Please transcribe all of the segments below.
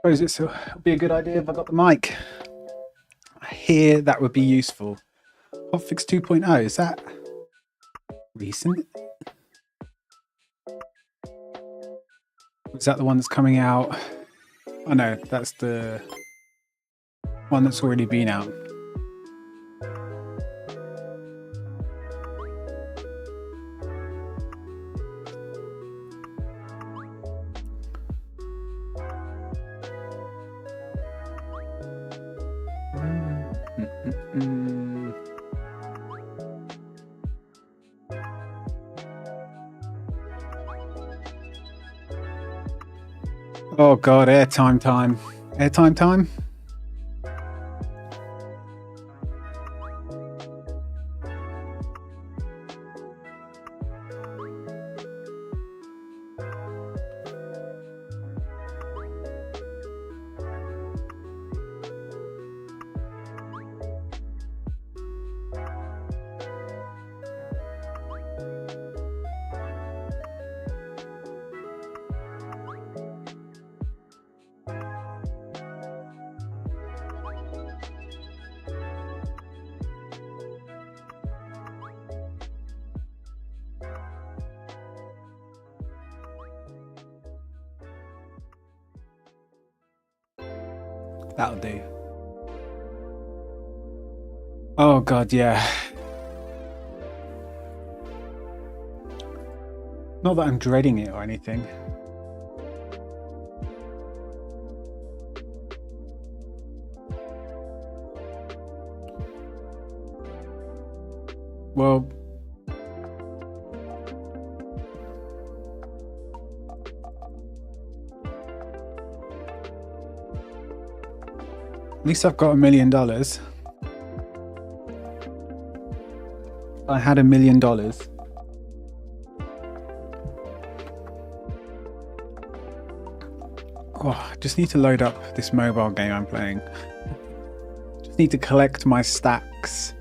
suppose it'll be a good idea if I got the mic here. That would be useful. Hotfix 2.0, is that recent? Is that the one that's coming out? Oh no, that's the one that's already been out. Oh god, airtime time. Airtime time? That'll do. Oh god, yeah. Not that I'm dreading it or anything. Well, at least I've got $1 million. I had $1 million. Oh, I just need to load up this mobile game I'm playing. Just need to collect my stacks.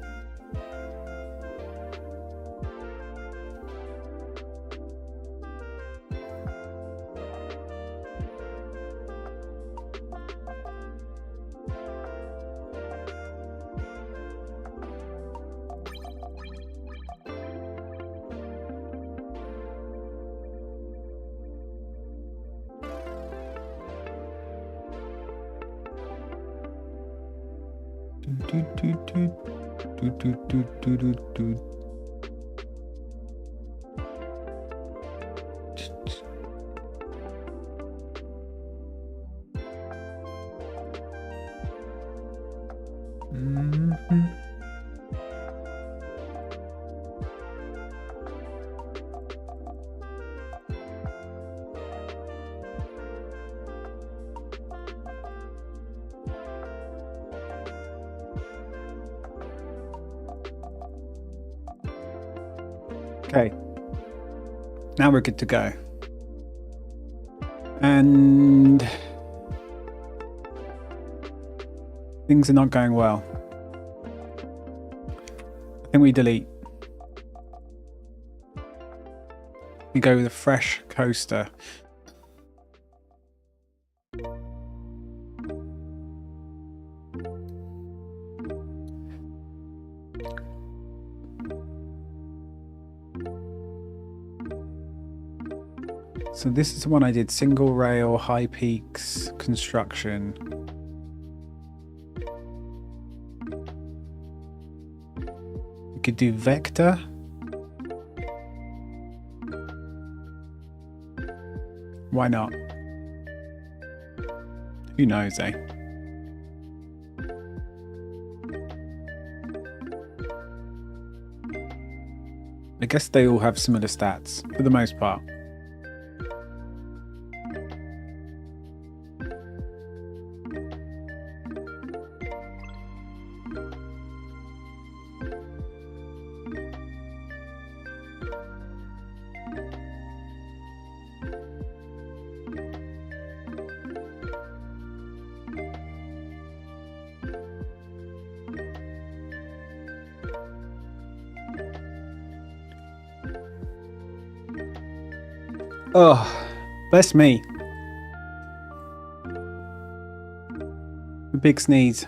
Okay, now we're good to go. And things are not going well. I think we delete. We go with a fresh coaster. So this is the one I did, single rail, high peaks, construction. We could do vector. Why not? Who knows, eh? I guess they all have similar stats for the most part. Oh, bless me. big sneeze.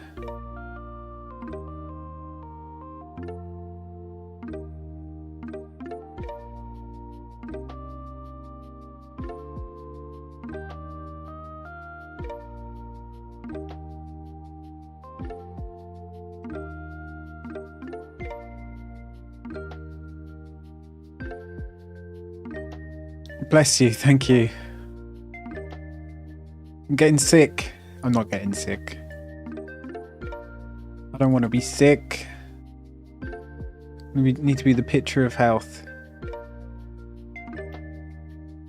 Bless you, thank you. I'm getting sick. I'm not getting sick. I don't want to be sick. We need to be the picture of health.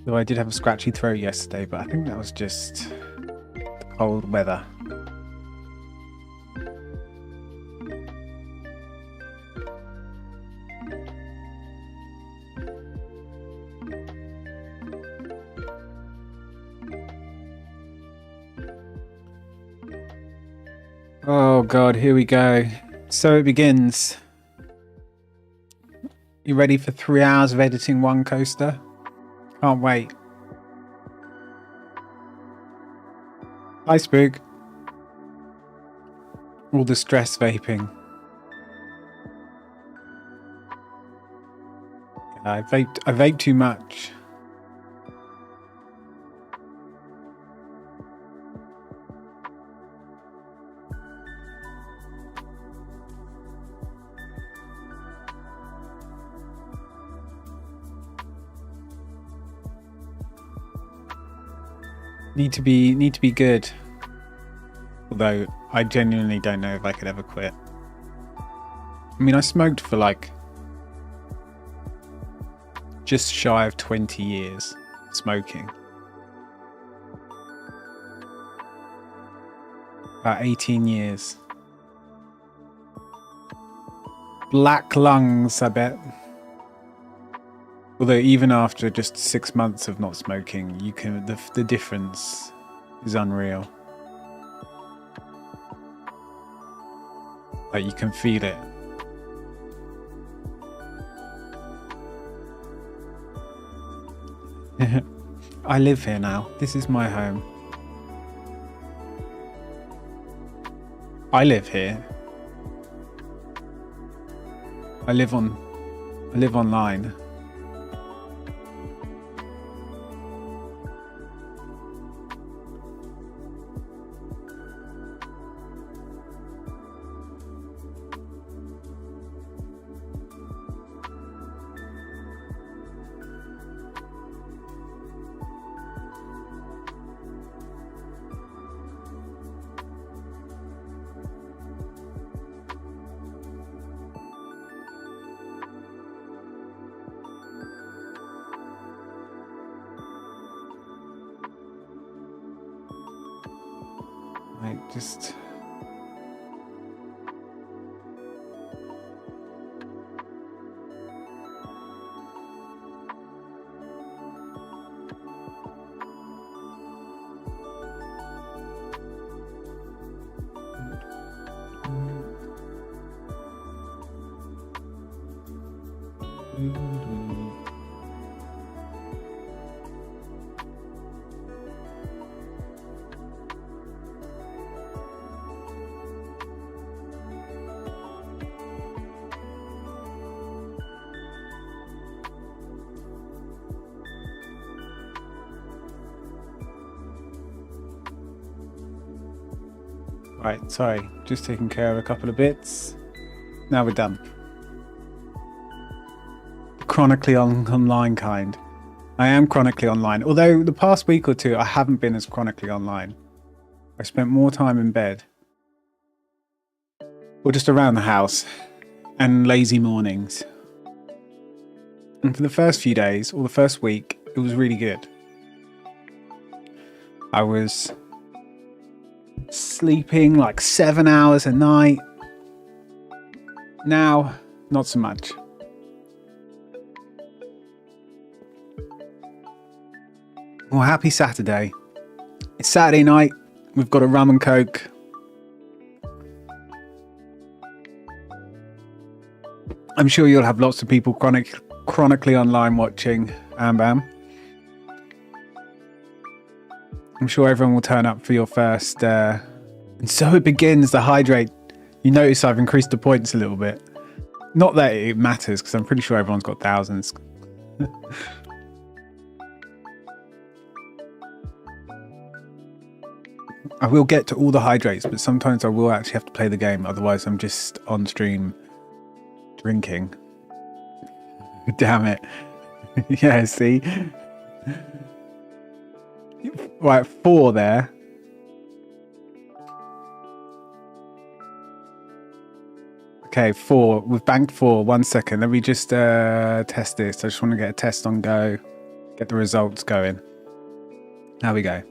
Though I did have a scratchy throat yesterday, but I think that was just the cold weather. Oh God, here we go. So it begins. You ready for 3 hours of editing one coaster? Can't wait. Hi, Spook. All the stress vaping. I vape too much. Need to be good. Although I genuinely don't know if I could ever quit. I mean, I smoked for like just shy of 20 years smoking. About 18 years. Black lungs, I bet. Although even after just 6 months of not smoking, you can the difference is unreal. Like you can feel it. I live here now. This is my home. I live here. I live online. Just right, sorry, just taking care of a couple of bits. Now we're done. Chronically online kind. I am chronically online, although the past week or two I haven't been as chronically online. I spent more time in bed. Or just around the house. And lazy mornings. And for the first few days, or the first week, it was really good. I was sleeping like 7 hours a night. Now, not so much. Well, happy Saturday. It's Saturday night. We've got a rum and coke. I'm sure you'll have lots of people chronically online watching Bam. I'm sure everyone will turn up for your first And so it begins the hydrate. You notice I've increased the points a little bit. Not that it matters, because I'm pretty sure everyone's got thousands. I will get to all the hydrates, but sometimes I will actually have to play the game. Otherwise, I'm just on stream drinking. Damn it. Yeah, see? Right, 4 there. Okay, 4. We've banked 4. 1 second. Let me just test this. I just want to get a test on go. Get the results going. There we go.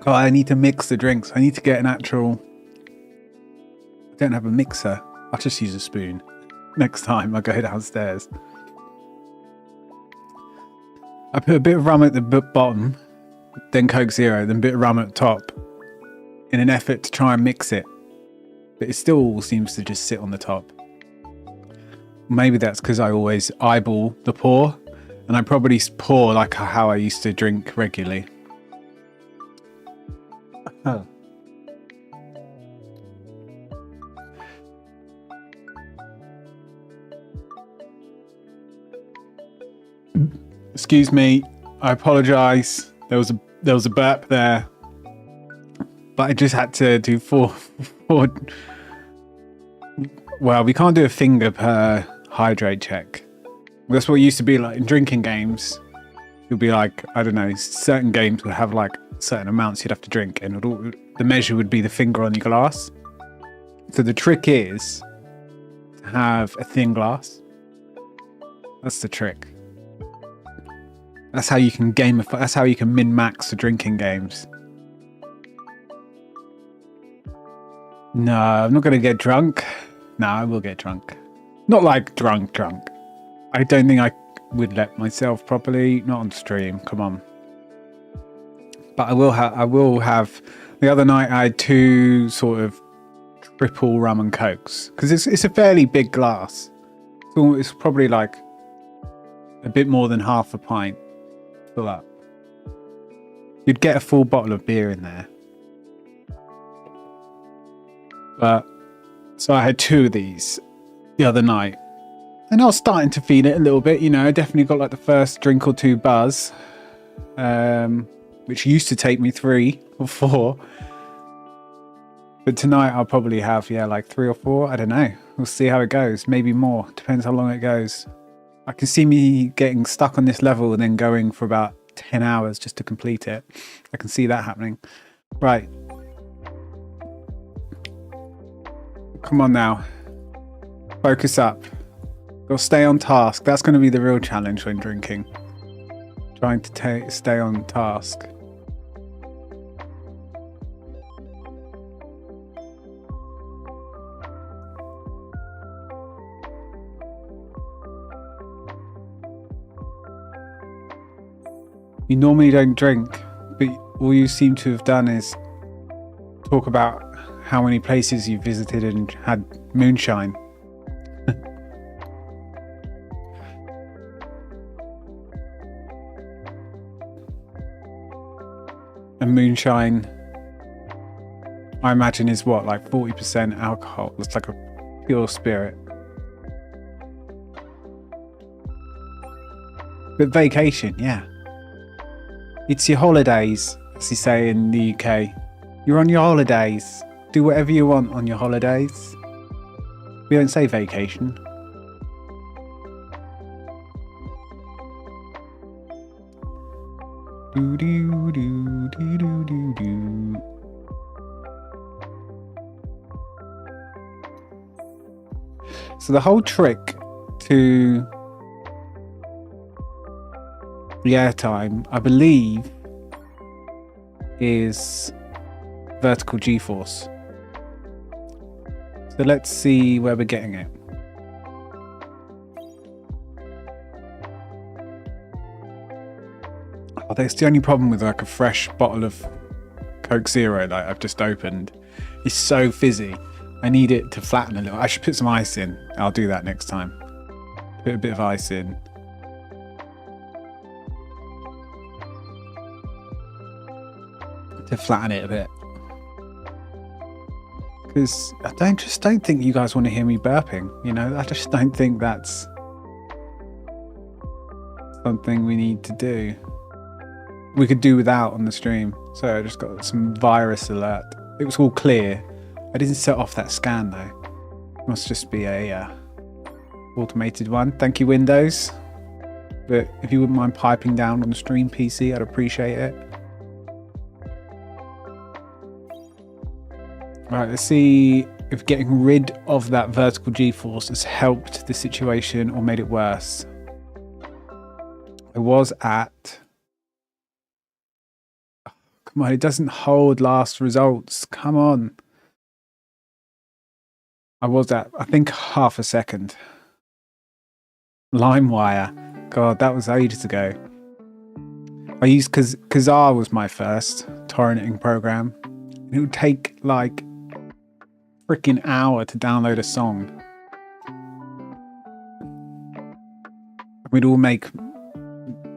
Oh, I need to mix the drinks. I need to get an actual... I don't have a mixer. I'll just use a spoon next time I go downstairs. I put a bit of rum at the bottom, then Coke Zero, then a bit of rum at the top in an effort to try and mix it. But it still seems to just sit on the top. Maybe that's because I always eyeball the pour, and I probably pour like how I used to drink regularly. Oh. Excuse me, I apologize. There was a burp there, but I just had to do 4. Well, we can't do a finger per hydrate check. That's what it used to be like in drinking games. It would be like, I don't know, certain games would have like certain amounts you'd have to drink, and the measure would be the finger on your glass. So the trick is to have a thin glass. That's the trick. That's how you can gamify. That's how you can min-max the drinking games. No, I'm not going to get drunk. No, I will get drunk. Not like drunk. I don't think I would let myself properly. Not on stream. Come on. But I will have. The other night I had 2 sort of triple rum and cokes, because it's a fairly big glass. So it's probably like a bit more than half a pint. Fill up. You'd get a full bottle of beer in there. But so I had 2 of these the other night, and I was starting to feel it a little bit. You know, I definitely got like the first drink or 2 buzz, which used to take me 3 or 4. But tonight I'll probably have like 3 or 4. I don't know. We'll see how it goes. Maybe more. Depends how long it goes. I can see me getting stuck on this level and then going for about 10 hours just to complete it. I can see that happening. Right. Come on now. Focus up. Gotta stay on task. That's going to be the real challenge when drinking. Trying to stay on task. You normally don't drink, but all you seem to have done is talk about how many places you visited and had moonshine. And moonshine, I imagine, is what, like 40% alcohol. It's like a pure spirit. But vacation, yeah. It's your holidays, as you say in the UK. You're on your holidays. Do whatever you want on your holidays. We don't say vacation. Do do do do do do do. So the whole trick to the airtime, I believe, is vertical G-force. So let's see where we're getting it. Oh, that's the only problem with like a fresh bottle of Coke Zero like I've just opened. It's so fizzy. I need it to flatten a little. I should put some ice in. I'll do that next time. Put a bit of ice in. To flatten it a bit. Because I just don't think you guys want to hear me burping. You know, I just don't think that's something we need to do. We could do without on the stream. So I just got some virus alert. It was all clear. I didn't set off that scan though. It must just be a automated one. Thank you, Windows. But if you wouldn't mind piping down on the stream PC, I'd appreciate it. Right, let's see if getting rid of that vertical G-force has helped the situation or made it worse. I was at... Come on, it doesn't hold last results. Come on. I was at, I think, half a second. LimeWire. God, that was ages ago. I used, because Kazaa was my first torrenting program. It would take like freaking hour to download a song. We'd all make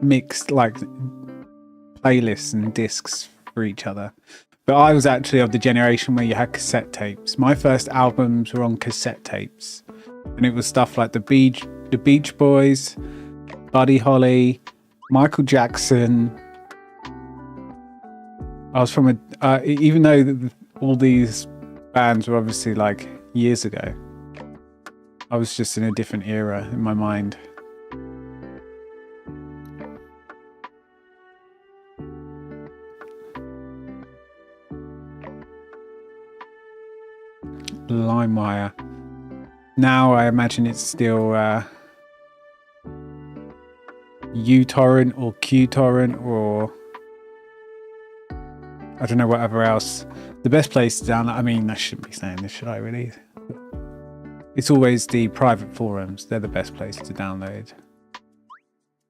mixed like playlists and discs for each other. But I was actually of the generation where you had cassette tapes. My first albums were on cassette tapes. And it was stuff like the Beach Boys, Buddy Holly, Michael Jackson. I was from a... even though all these bands were obviously like years ago, I was just in a different era in my mind. LimeWire. Now I imagine it's still uTorrent or qTorrent or I don't know, whatever else. The best place to download, I mean, I shouldn't be saying this, should I really? It's always the private forums. They're the best place to download.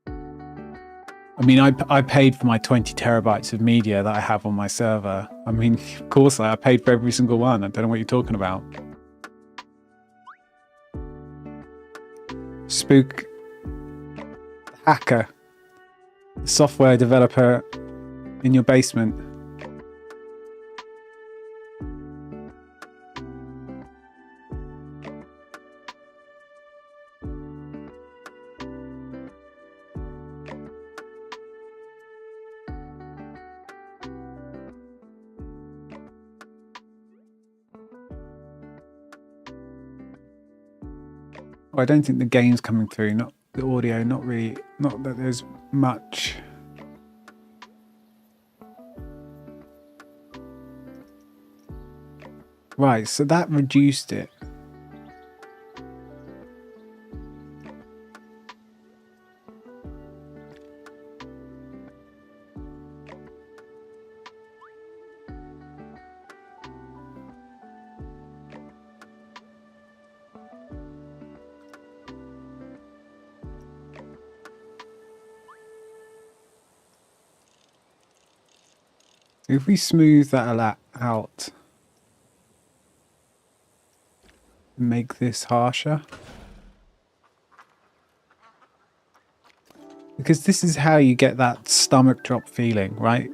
I mean, I paid for my 20 terabytes of media that I have on my server. I mean, of course, I paid for every single one. I don't know what you're talking about. Spook hacker, software developer in your basement. I don't think the game's coming through, not the audio, not really, not that there's much. Right, so that reduced it. If we smooth that out, make this harsher. Because this is how you get that stomach drop feeling, right?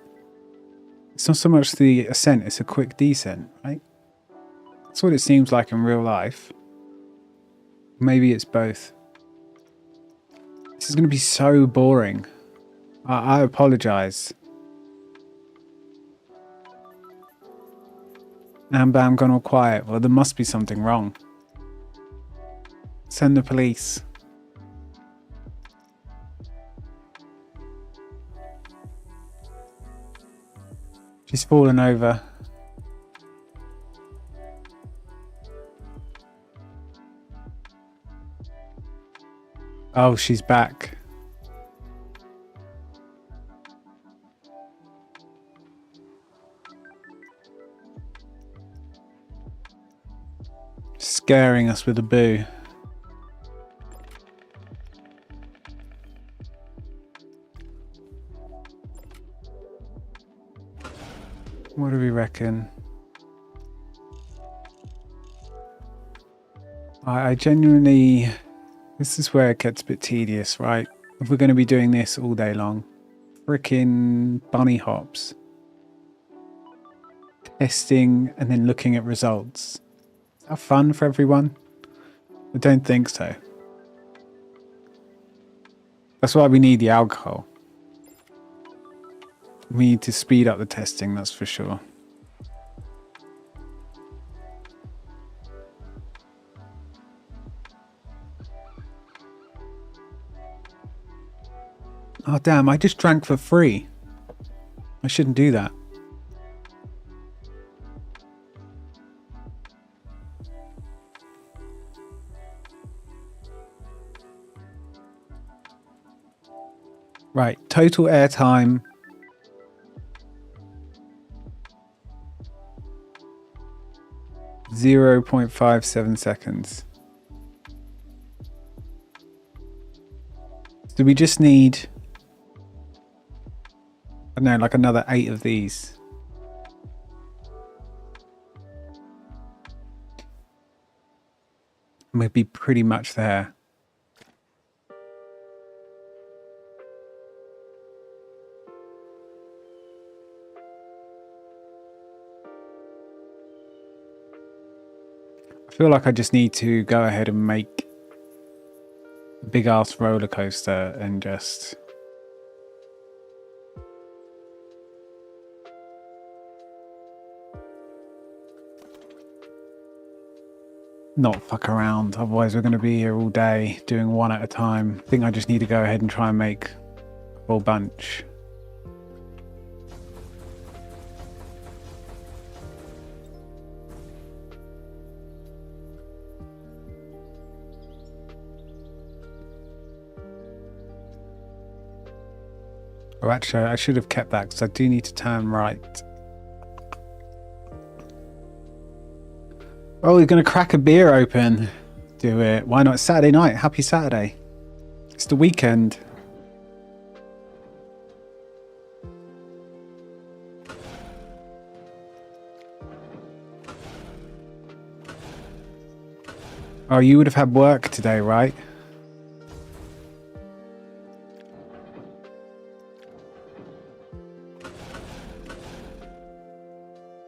It's not so much the ascent, it's a quick descent, right? That's what it seems like in real life. Maybe it's both. This is going to be so boring. I apologize. And bam, gone all quiet. Well, there must be something wrong. Send the police. She's fallen over. Oh, she's back. Scaring us with a boo. What do we reckon? I genuinely... This is where it gets a bit tedious, right? If we're going to be doing this all day long. Frickin' bunny hops. Testing and then looking at results. Is that fun for everyone? I don't think so. That's why we need the alcohol. We need to speed up the testing, that's for sure. Oh damn, I just drank for free. I shouldn't do that. Right, total airtime. .57 seconds. So we just need, I don't know, like another 8 of these. And we'd be pretty much there. I feel like I just need to go ahead and make a big ass roller coaster and just not fuck around. Otherwise we're going to be here all day doing one at a time. I think I just need to go ahead and try and make a whole bunch. Oh, actually, I should have kept that because I do need to turn right. Oh, we're going to crack a beer open. Do it. Why not? It's Saturday night. Happy Saturday. It's the weekend. Oh, you would have had work today, right?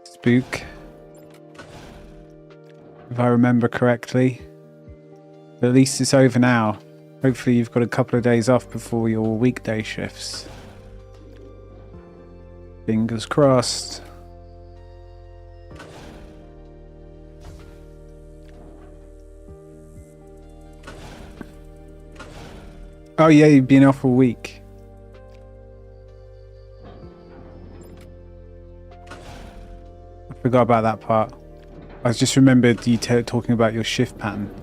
Spook. If I remember correctly. But at least it's over now. Hopefully you've got a couple of days off before your weekday shifts. Fingers crossed. Oh yeah, you've been off all week. I forgot about that part. I just remembered you talking about your shift pattern.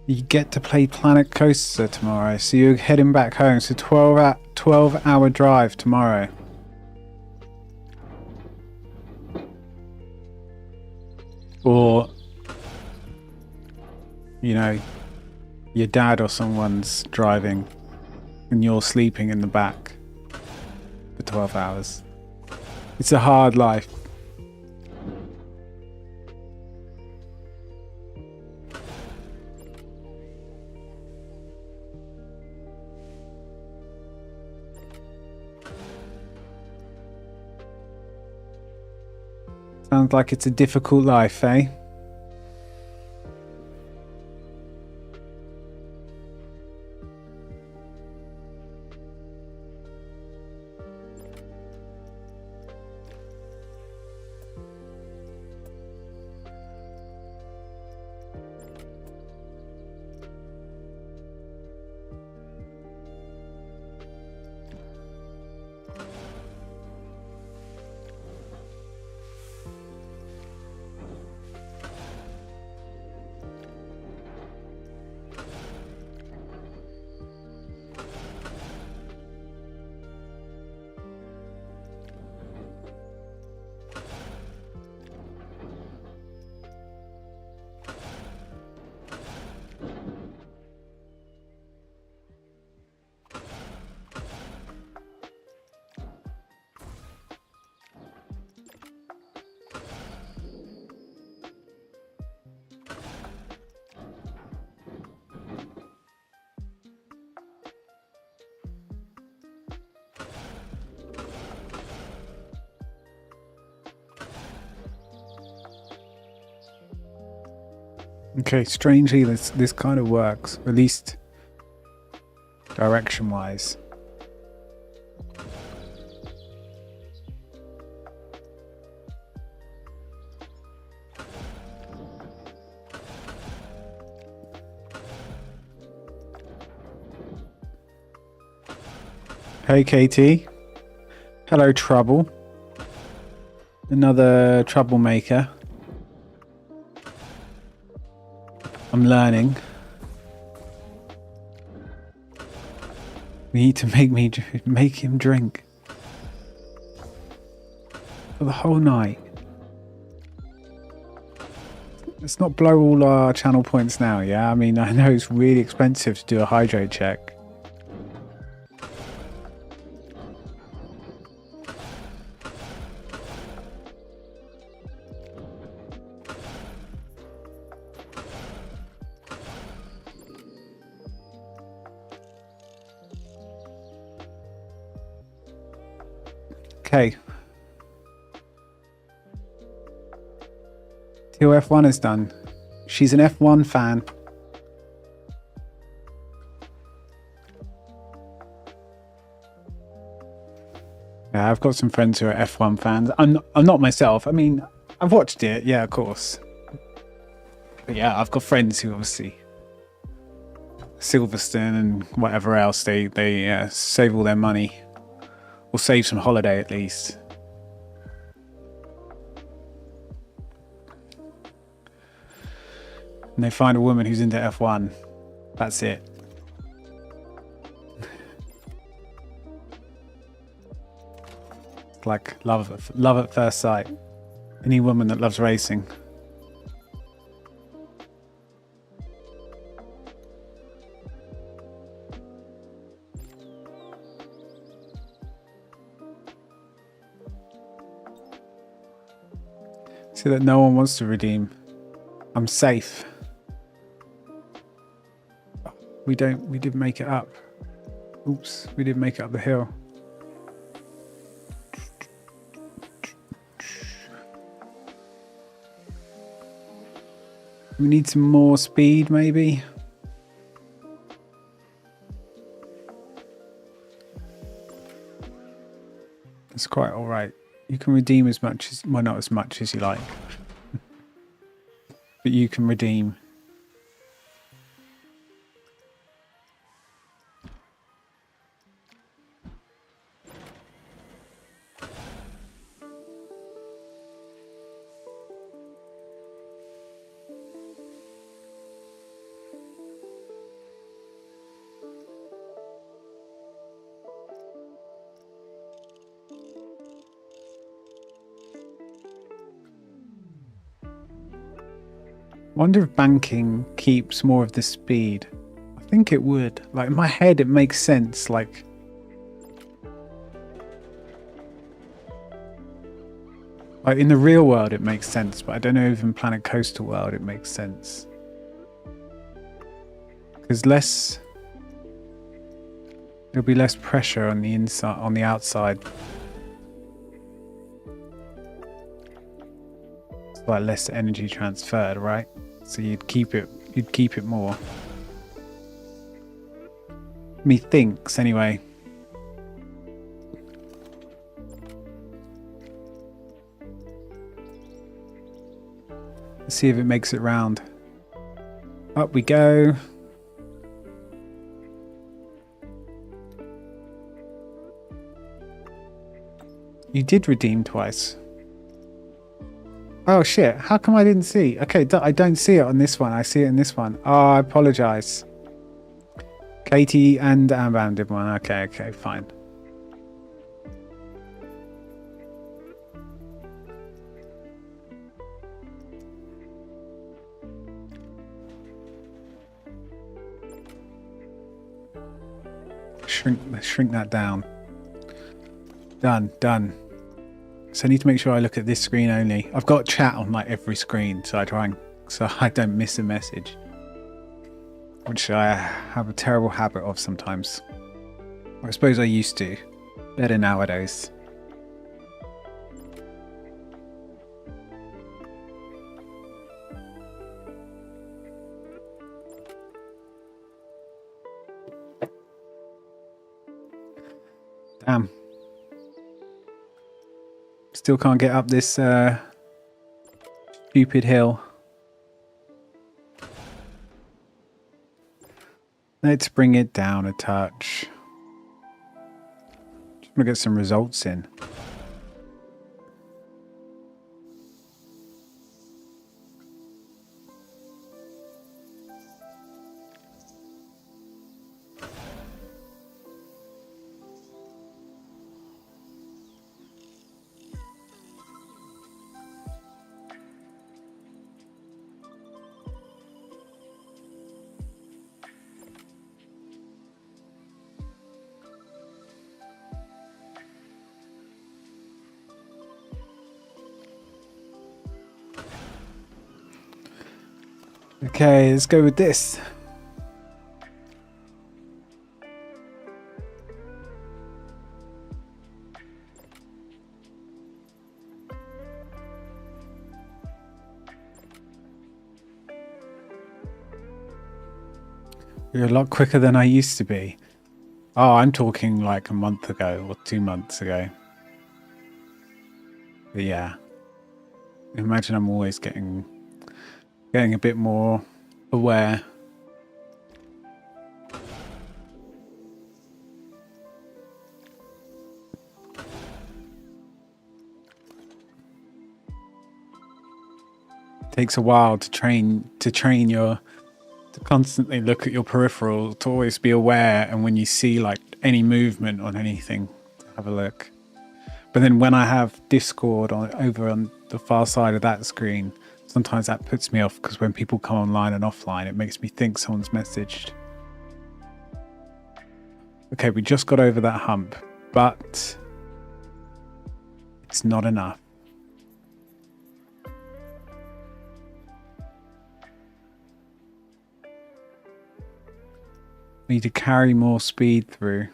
You get to play Planet Coaster tomorrow, so you're heading back home. So 12-hour drive tomorrow. Or, you know, your dad or someone's driving and you're sleeping in the back for 12 hours. It's a hard life. Sounds like it's a difficult life, eh? Okay, strangely, this kind of works, at least direction-wise. Hey, Katie. Hello, Trouble. Another troublemaker. I'm learning. We need to make him drink for the whole night. Let's not blow all our channel points now, yeah? I mean, I know it's really expensive to do a hydrate check. Okay. Till F1 is done. She's an F1 fan. Yeah, I've got some friends who are F1 fans. I'm not myself. I mean, I've watched it, yeah, of course. But yeah, I've got friends who obviously Silverstone and whatever else they save all their money, or save some holiday at least. And they find a woman who's into F1. That's it. It's like love at first sight. Any woman that loves racing. See that no one wants to redeem. I'm safe. We didn't make it up. Oops, we didn't make it up the hill. We need some more speed, maybe. It's quite all right. You can redeem as much as, well, not as much as you like, but you can redeem. Wonder if banking keeps more of the speed. I think it would. Like in my head, it makes sense. Like in the real world, it makes sense, but I don't know if in Planet Coaster World it makes sense. Because there'll be less pressure on the inside, on the outside. It's like less energy transferred, right? So you'd keep it more. Methinks, anyway. Let's see if it makes it round. Up we go. You did redeem twice. Oh shit, how come I didn't see? Okay, I don't see it on this one. I see it in this one. Oh, I apologize. Katie and Ambam did one. Okay, fine. Shrink that down. Done. So I need to make sure I look at this screen only. I've got chat on like every screen, so I don't miss a message, which I have a terrible habit of sometimes. I suppose I used to. Better nowadays. Damn. Still can't get up this stupid hill. Let's bring it down a touch. Just gonna get some results in. Okay, let's go with this. You're a lot quicker than I used to be. Oh, I'm talking like a month ago or 2 months ago. But yeah. Imagine I'm always getting a bit more aware. Takes a while to train your to constantly look at your peripheral, to always be aware, and when you see like any movement on anything, have a look. But then when I have Discord over on the far side of that screen, sometimes that puts me off, because when people come online and offline, it makes me think someone's messaged. Okay, we just got over that hump, but it's not enough. We need to carry more speed through.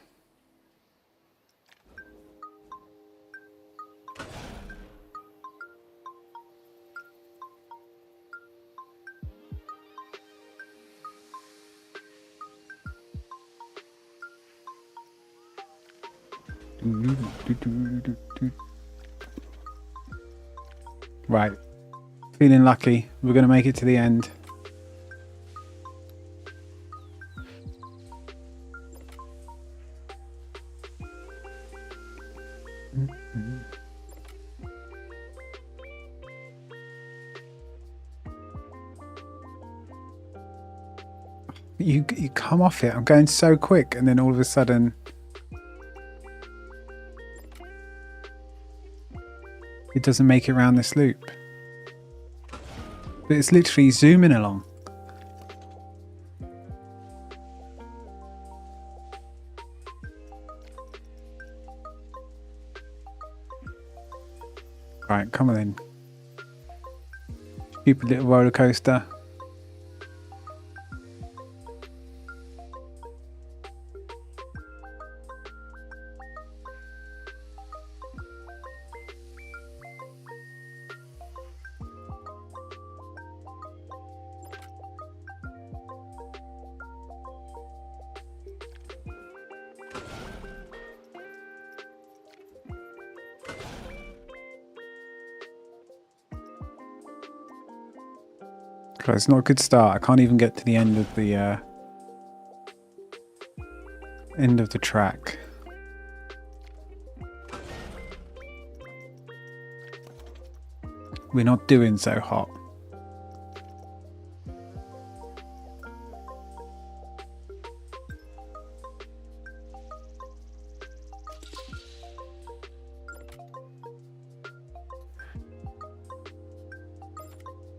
Right. Feeling lucky. We're going to make it to the end. You come off it. I'm going so quick, and then all of a sudden it doesn't make it around this loop. But it's literally zooming along. Right, come on in. Stupid little roller coaster. It's not a good start. I can't even get to the end of the track. We're not doing so hot.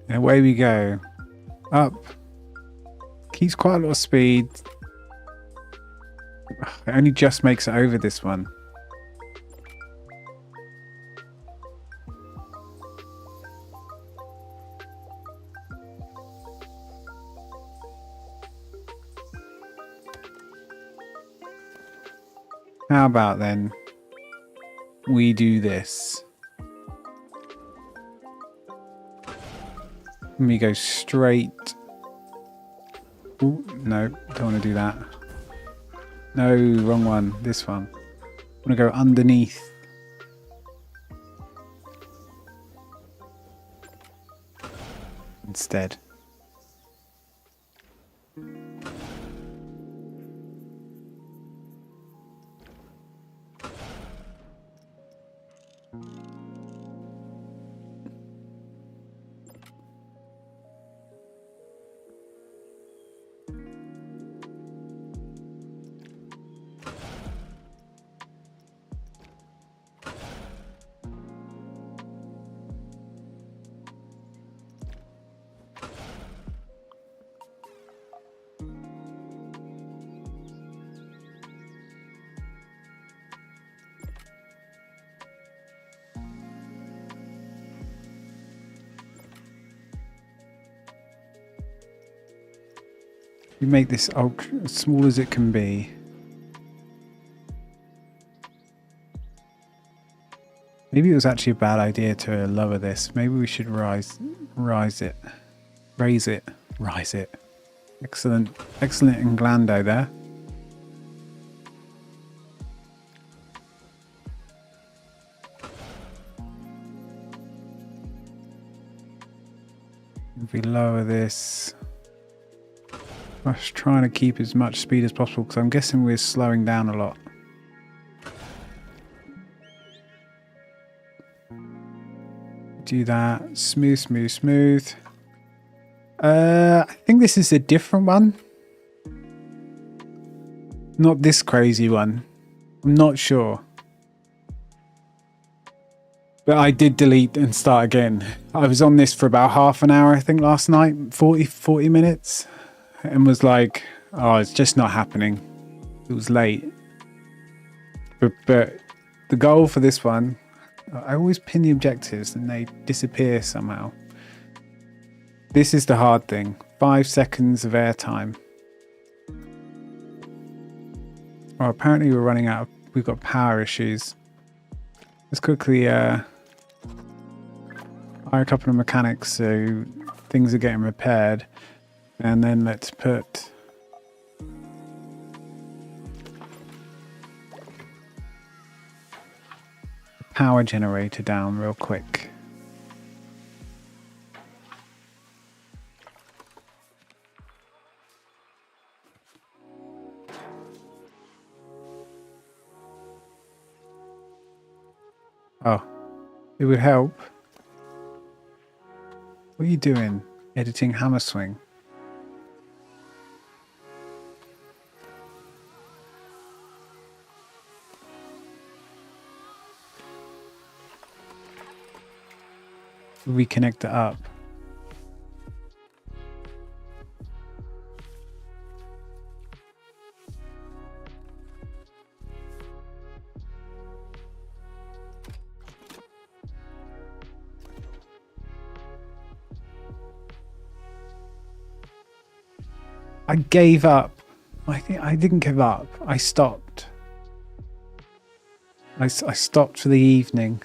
And away we go. Up. Keeps quite a lot of speed. It only just makes it over this one. How about then we do this? Let me go straight. Ooh, no, don't want to do that. No, wrong one. This one. I'm gonna go underneath. Instead. You make this ultra as small as it can be. Maybe it was actually a bad idea to lower this. Maybe we should raise it. Excellent Inglando there. If we lower this, I was trying to keep as much speed as possible because I'm guessing we're slowing down a lot. Do that. Smooth. I think this is a different one. Not this crazy one. I'm not sure. But I did delete and start again. I was on this for about half an hour, I think, last night. 40 minutes. And was like, oh, it's just not happening. It was late. But the goal for this one, I always pin the objectives and they disappear somehow. This is the hard thing. 5 seconds of airtime. Well, apparently we're running out of... We've got power issues. Let's quickly hire a couple of mechanics so things are getting repaired. And then let's put... power generator down real quick. Oh, it would help. What are you doing? Editing Hammer Swing. We connect it up. I gave up. I didn't give up. I stopped. I stopped for the evening.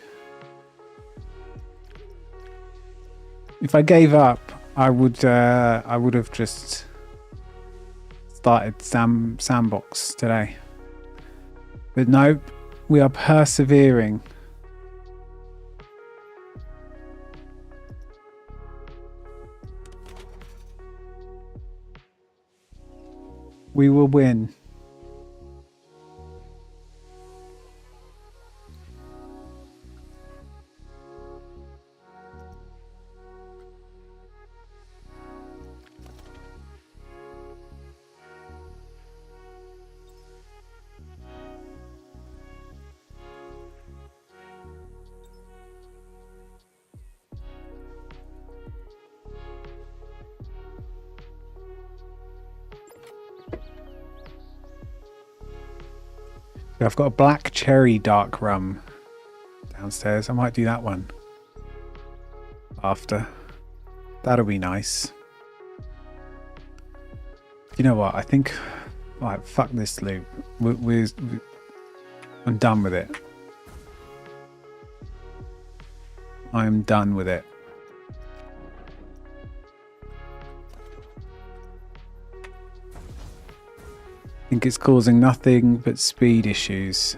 If I gave up, I would have just started Sandbox today. But nope, we are persevering. We will win. I've got a black cherry dark rum downstairs. I might do that one after. That'll be nice. You know what? I think, right, fuck this loop. I'm done with it. I am done with it. I think it's causing nothing but speed issues.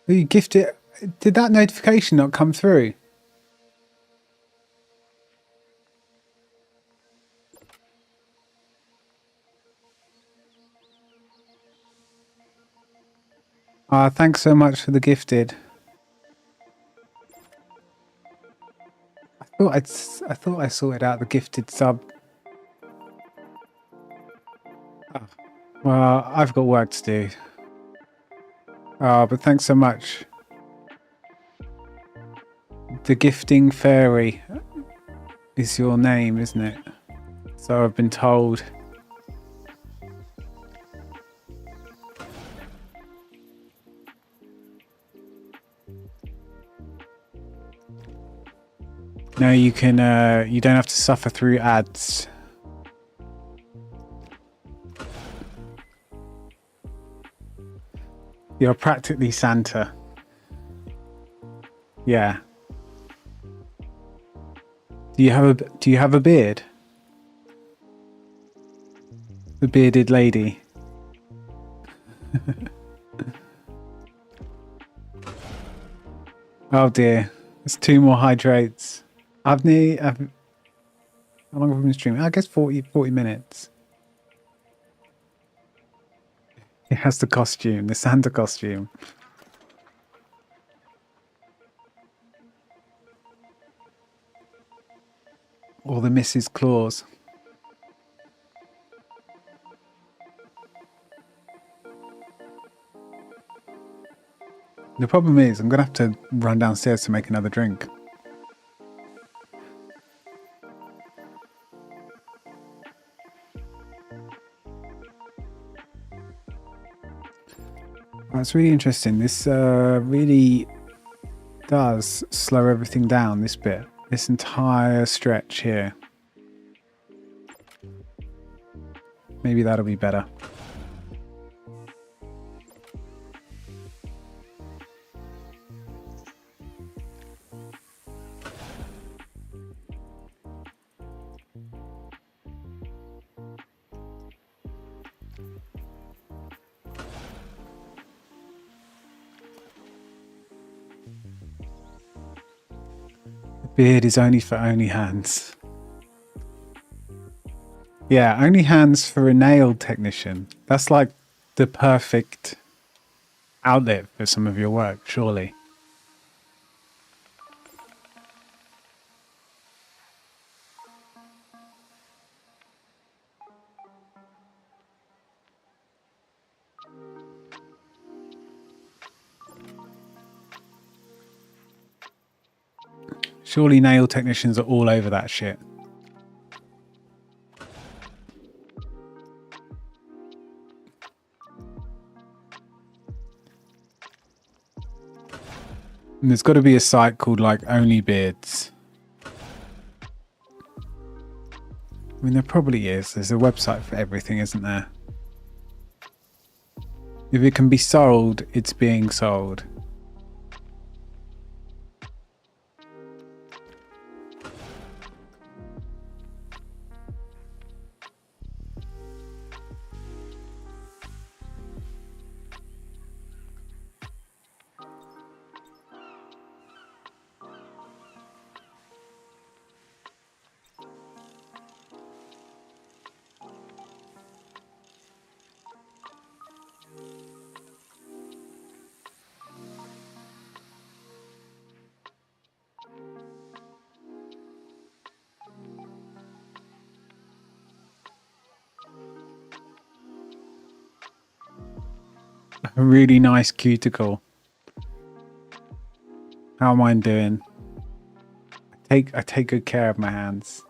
Oh, you gifted. Did that notification not come through? Ah, thanks so much for the gifted. I thought I sorted out the gifted sub. Oh, well, I've got work to do. Oh, but thanks so much. The gifting fairy is your name, isn't it? So I've been told. No, you can. You don't have to suffer through ads. You're practically Santa. Yeah. Do you have a beard? The bearded lady. Oh dear. There's 2 more hydrates. How long have we been streaming? I guess 40 minutes. It has the costume, the Santa costume. Or the Mrs. Claus. The problem is I'm going to have to run downstairs to make another drink. That's really interesting. This really does slow everything down, this bit. This entire stretch here. Maybe that'll be better. Beard is only for only hands. Yeah, only hands for a nail technician. That's like the perfect outlet for some of your work, surely. Surely nail technicians are all over that shit. And there's got to be a site called like Only Beards. I mean, there probably is. There's a website for everything, isn't there? If it can be sold, it's being sold. A really nice cuticle. How am I doing? I take good care of my hands.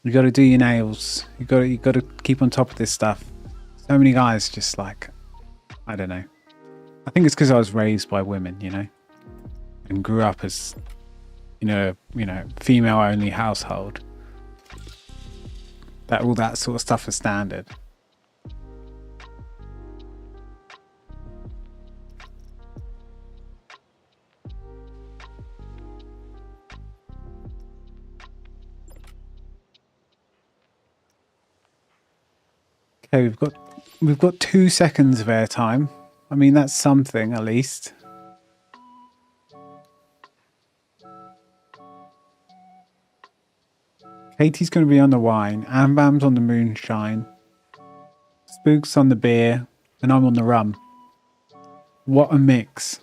You got to do your nails. You got to keep on top of this stuff. So many guys just like, I don't know. I think it's because I was raised by women, you know, and grew up as, you know, female-only household. That all that sort of stuff is standard. Okay, we've got We've got 2 seconds of airtime. I mean, that's something at least. Katie's going to be on the wine. Ambam's on the moonshine. Spook's on the beer. And I'm on the rum. What a mix.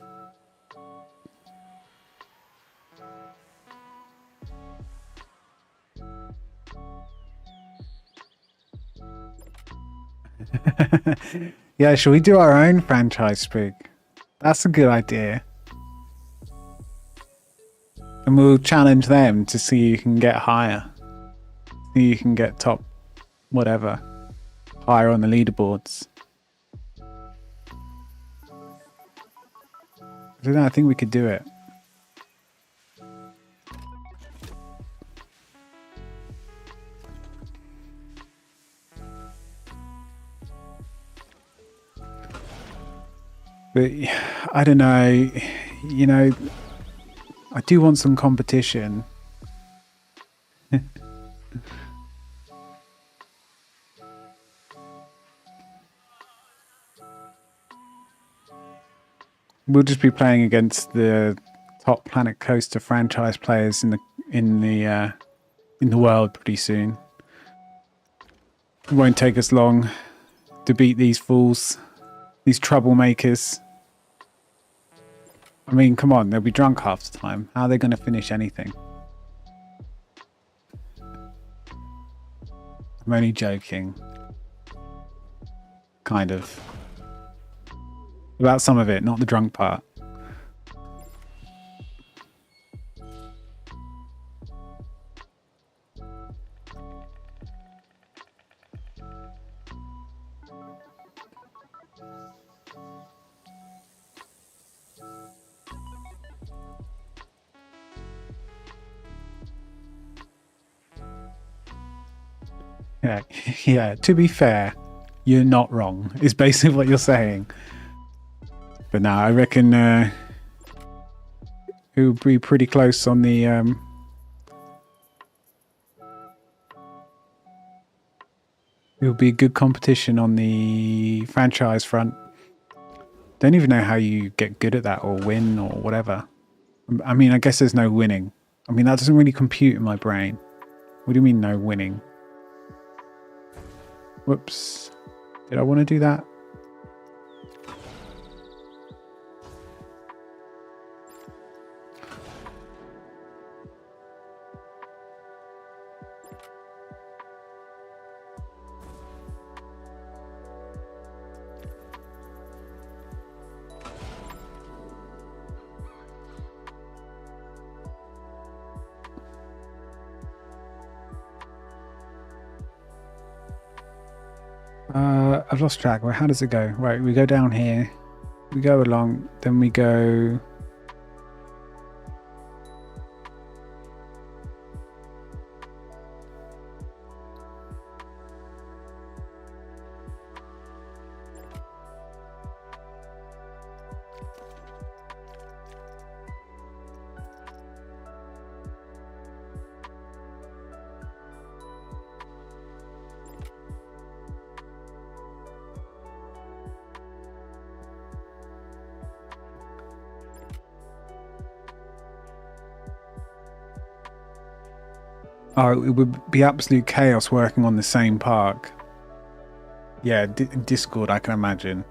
Yeah, should we do our own franchise, Spook? That's a good idea. And we'll challenge them to see who can get higher. See who can get top, whatever, higher on the leaderboards. I don't know, I think we could do it. But I don't know, you know, I do want some competition. We'll just be playing against the top Planet Coaster franchise players in the world pretty soon. It won't take us long to beat these fools. These troublemakers. I mean, come on, they'll be drunk half the time. How are they going to finish anything? I'm only joking. Kind of. About some of it, not the drunk part. Yeah, yeah, to be fair, you're not wrong, is basically what you're saying. But now I reckon it would be pretty close on the it would be a good competition on the franchise front. Don't even know how you get good at that or win or whatever. I mean, I guess there's no winning. I mean, that doesn't really compute in my brain. What do you mean no winning? Whoops. Did I want to do that? I've lost track. Well, how does it go? Right, we go down here. We go along. Then we go... Oh, it would be absolute chaos working on the same park. Yeah, Discord, I can imagine.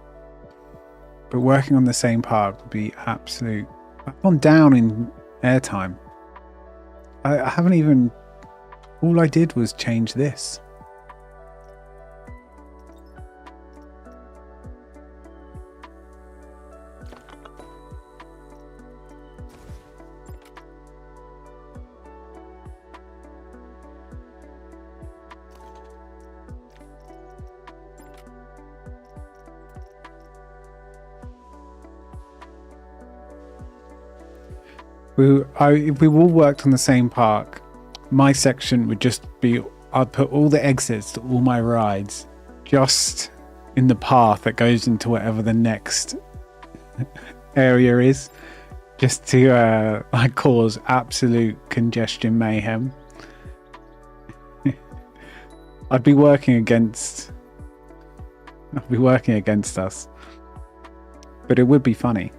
But working on the same park would be absolute... I've gone down in airtime. I haven't even... All I did was change this. If we all worked on the same park, my section would just be, I'd put all the exits to all my rides just in the path that goes into whatever the next area is, just to like cause absolute congestion mayhem. I'd be working against It'll be working against us. But it would be funny.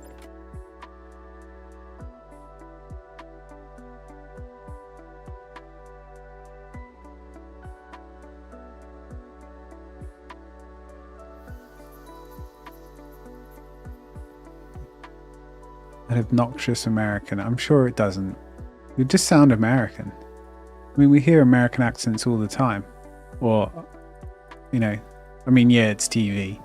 An obnoxious American. I'm sure it doesn't. You just sound American. I mean, we hear American accents all the time. Or, you know, I mean, yeah, it's TV.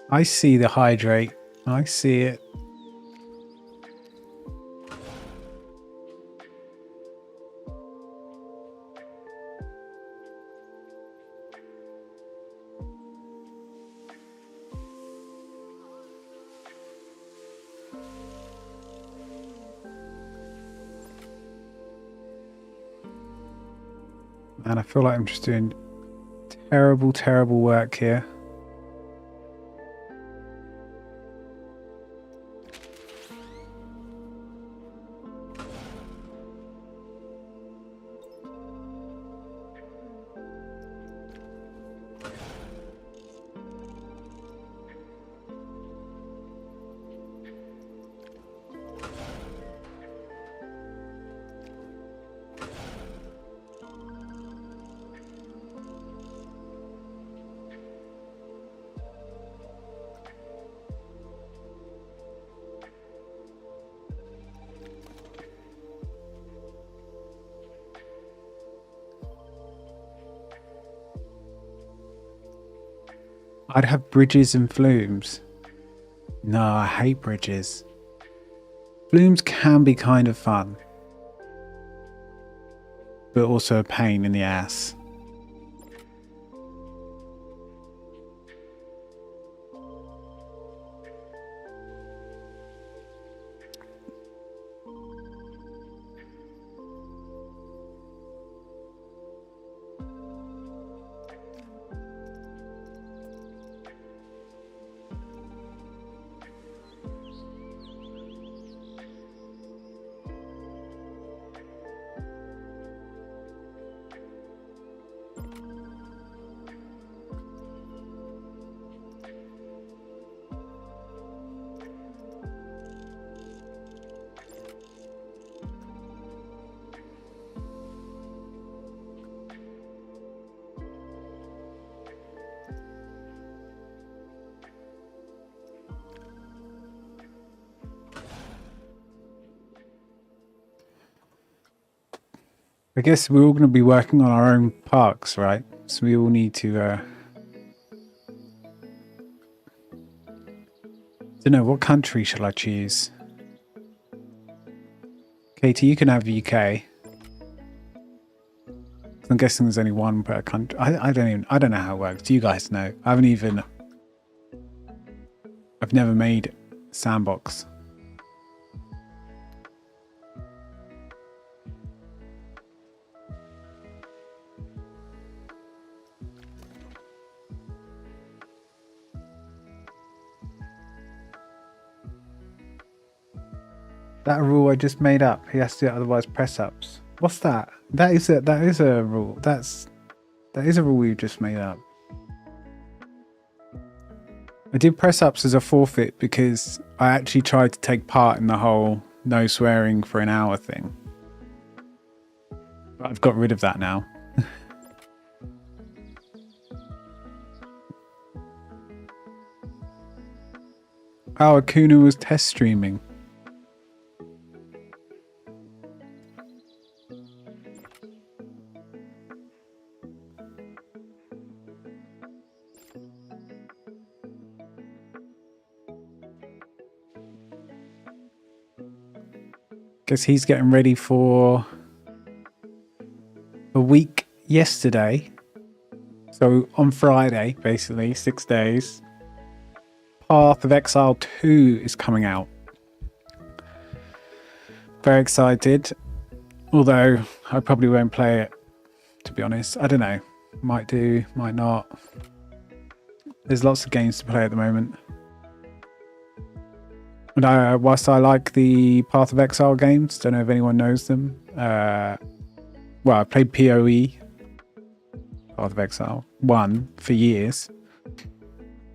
I see the hydrate. I see it. And I feel like I'm just doing terrible, terrible work here. I'd have bridges and flumes. No, I hate bridges. Flumes can be kind of fun, but also a pain in the ass. I guess we're all going to be working on our own parks, right? So we all need to... don't know, what country shall I choose? Katie, you can have UK. I'm guessing there's only one per country. I don't know how it works. Do you guys know? I've never made Sandbox. That rule I just made up. He has to otherwise press ups. What's that? That is a rule. That is a rule you just made up. I did press ups as a forfeit because I actually tried to take part in the whole no swearing for an hour thing. But I've got rid of that now. Oh, Akuna was test streaming. Guess he's getting ready for a week yesterday. So on Friday, basically, 6 days, Path of Exile 2 is coming out. Very excited. Although I probably won't play it, to be honest. I don't know. Might do, might not. There's lots of games to play at the moment. And whilst I like the Path of Exile games, don't know if anyone knows them. Well, I played PoE, Path of Exile 1, for years.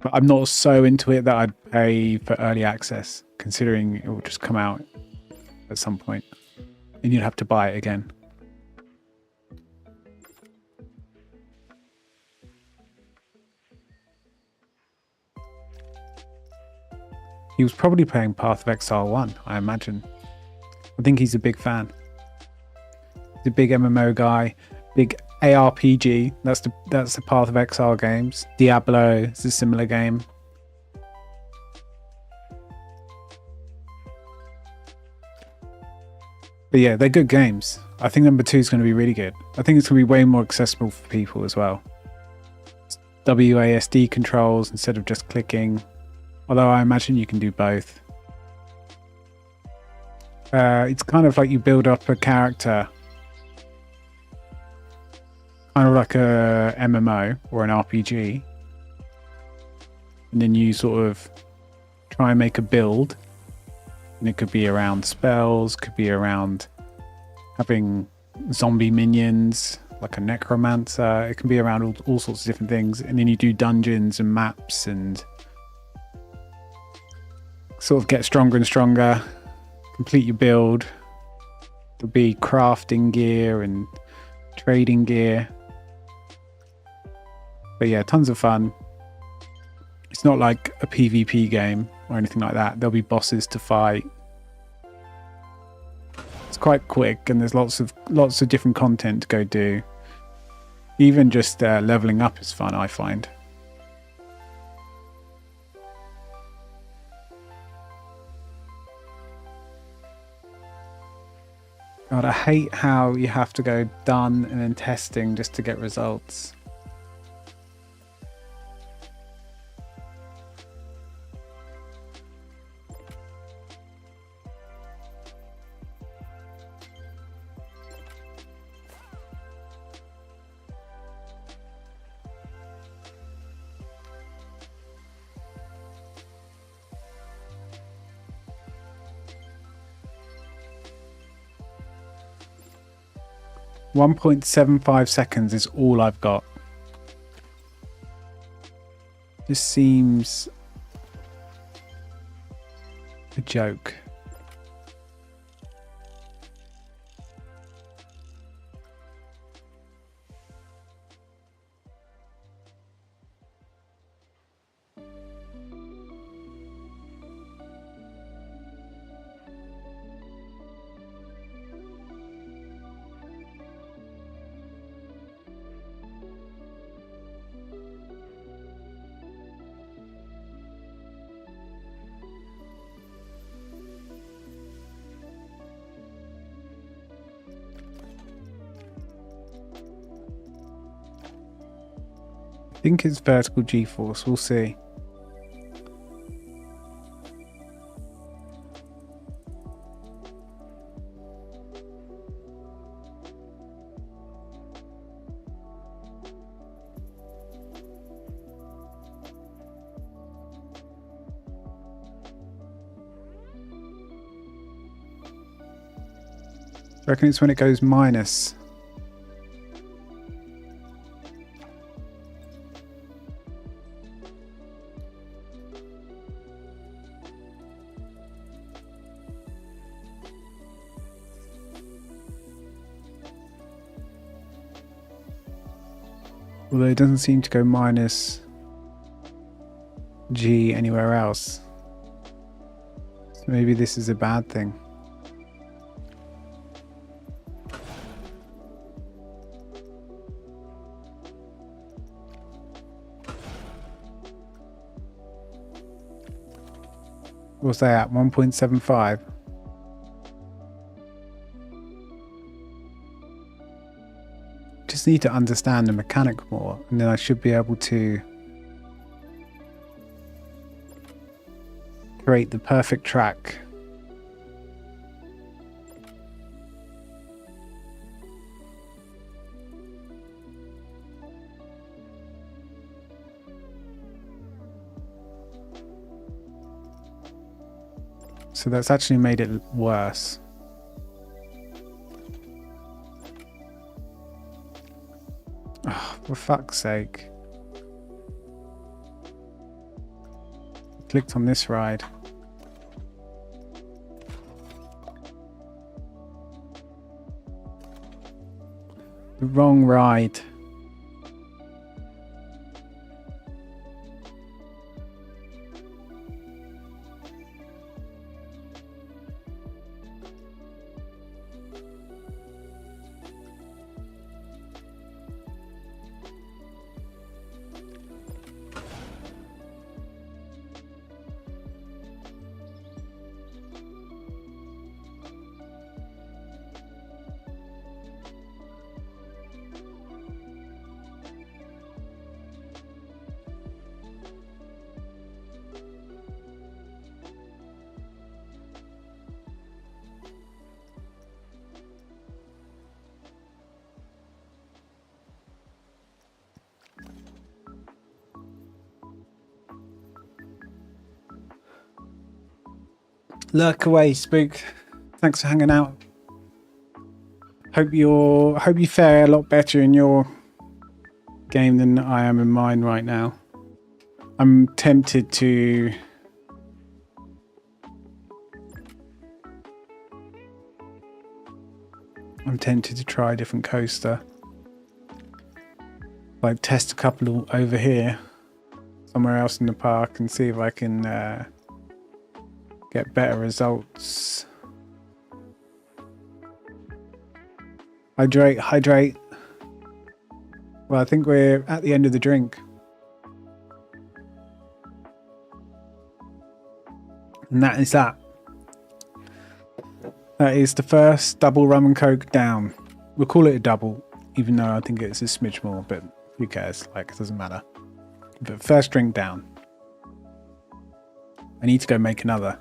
But I'm not so into it that I'd pay for early access, considering it will just come out at some point. And you'd have to buy it again. He was probably playing Path of Exile 1, I imagine. I think he's a big fan. He's a big MMO guy, big ARPG. That's the Path of Exile games. Diablo is a similar game. But yeah, they're good games. I think number 2 is going to be really good. I think it's going to be way more accessible for people as well. WASD controls instead of just clicking. Although I imagine you can do both. It's kind of like you build up a character. Kind of like a MMO or an RPG. And then you sort of try and make a build. And it could be around spells, could be around having zombie minions, like a necromancer. It can be around all sorts of different things. And then you do dungeons and maps and sort of get stronger and stronger, complete your build. There'll be crafting gear and trading gear. But yeah, tons of fun. It's not like a PvP game or anything like that. There'll be bosses to fight. It's quite quick and there's lots of different content to go do. Even just leveling up is fun, I find. God, I hate how you have to go done and then testing just to get results. .75 seconds is all I've got. This seems a joke. I think it's vertical G-force, we'll see. I reckon it's when it goes minus. Although it doesn't seem to go minus G anywhere else. So maybe this is a bad thing. What's that at? 1.75? just need to understand the mechanic more, and then I should be able to create the perfect track. So that's actually made it worse. Oh, for fuck's sake. Clicked on this ride. The wrong ride. Lurk away, Spook. Thanks for hanging out. Hope you fare a lot better in your game than I am in mine right now. I'm tempted to try a different coaster. Like test a couple over here, somewhere else in the park, and see if I can get better results. Hydrate, hydrate. Well, I think we're at the end of the drink. And that is that. That is the first double rum and coke down. We'll call it a double, even though I think it's a smidge more, but who cares? Like, it doesn't matter. But first drink down. I need to go make another.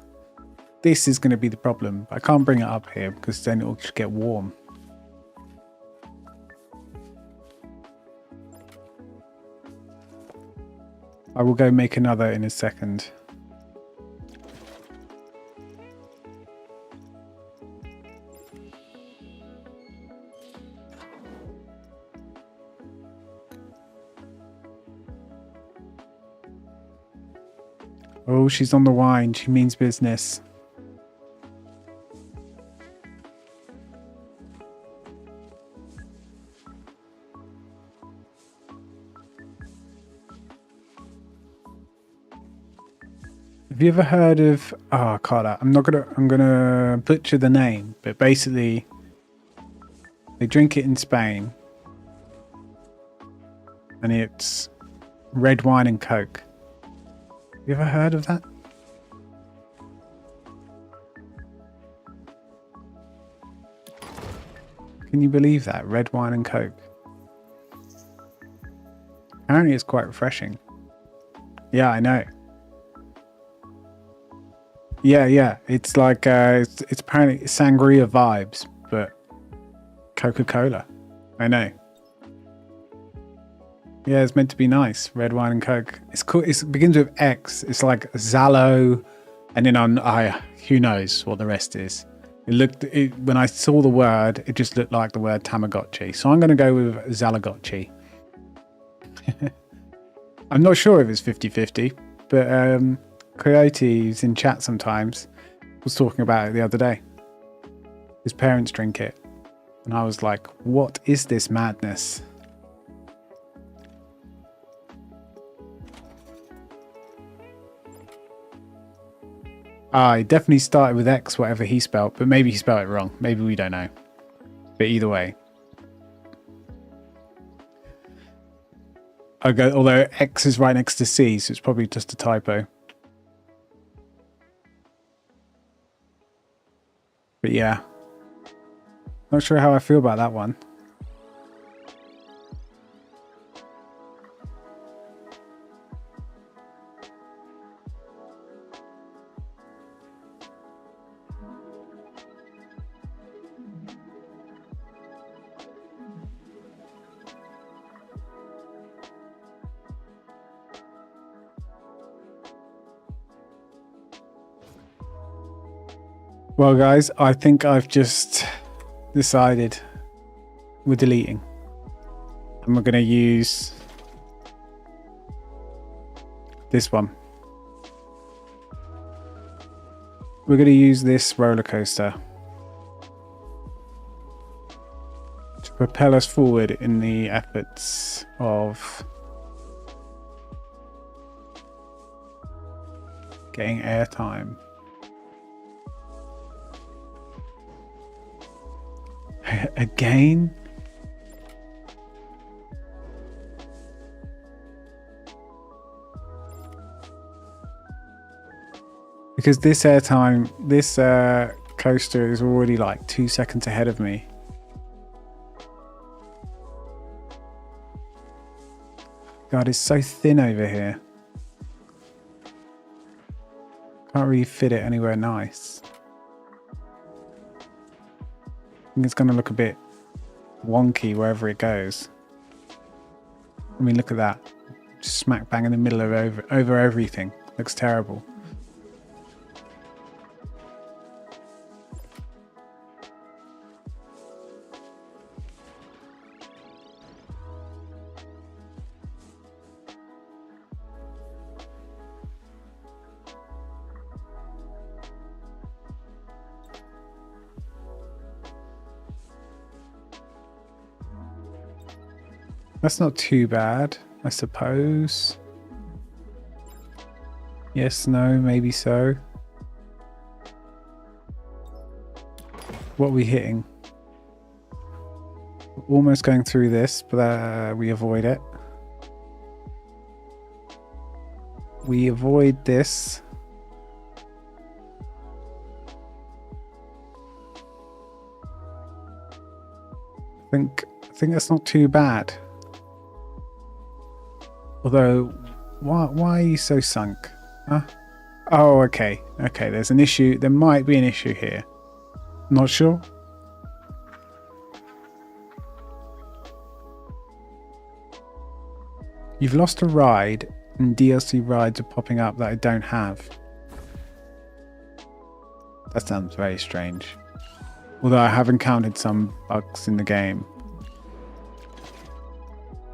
This is going to be the problem. I can't bring it up here because then it'll just get warm. I will go make another in a second. Oh, she's on the wine. She means business. Have you ever heard of Carla? I'm gonna butcher the name, but basically they drink it in Spain and it's red wine and coke. Have you ever heard of that? Can you believe that? Red wine and coke. Apparently it's quite refreshing. Yeah, I know. Yeah. It's like it's apparently sangria vibes, but Coca-Cola. I know. Yeah, it's meant to be nice. Red wine and coke. It's cool. It begins with X. It's like Zalo, and then who knows what the rest is. When I saw the word, it just looked like the word Tamagotchi. So I'm going to go with Zalagotchi. I'm not sure if it's 50-50, but Coyote, who's in chat sometimes, was talking about it the other day. His parents drink it. And I was like, what is this madness? I definitely started with X, whatever he spelt, but maybe he spelled it wrong. Maybe we don't know. But either way. Although X is right next to C, so it's probably just a typo. But yeah. Not sure how I feel about that one. Well, guys, I think I've just decided we're deleting. And we're going to use this one. We're going to use this roller coaster to propel us forward in the efforts of getting airtime. Again? Because this airtime, this coaster is already like 2 seconds ahead of me. God, it's so thin over here. Can't really fit it anywhere nice. I think it's going to look a bit wonky wherever it goes. I mean, look at that. Just smack bang in the middle of over everything. Looks terrible. That's not too bad, I suppose. Yes, no, maybe so. What are we hitting? We're almost going through this, but we avoid it. We avoid this. I think that's not too bad. Although, why are you so sunk? Huh? Oh, okay. Okay, there's an issue. There might be an issue here. Not sure. You've lost a ride, and DLC rides are popping up that I don't have. That sounds very strange. Although I have encountered some bugs in the game.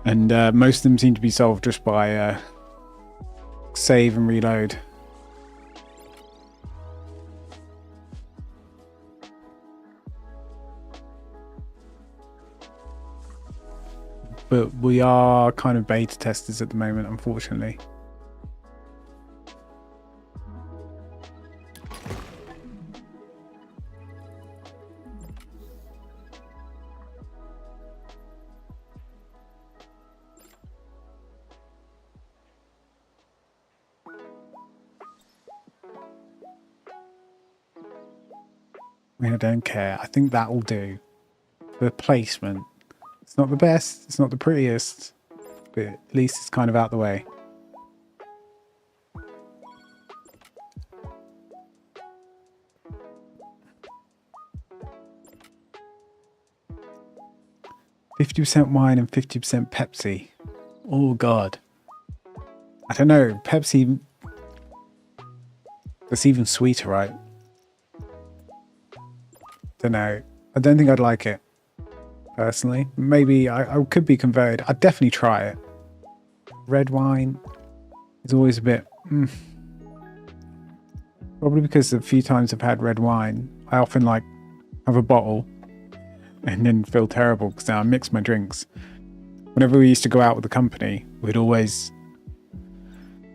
And most of them seem to be solved just by save and reload. But we are kind of beta testers at the moment, unfortunately. I mean, I don't care. I think that will do. The placement. It's not the best. It's not the prettiest. But at least it's kind of out the way. %50 wine and 50% Pepsi. Oh, God. I don't know. Pepsi... That's even sweeter, right? Don't know. I don't think I'd like it. Personally. Maybe I could be converted. I'd definitely try it. Red wine is always a bit... Probably because a few times I've had red wine, I often like have a bottle and then feel terrible because now I mix my drinks. Whenever we used to go out with the company, we'd always...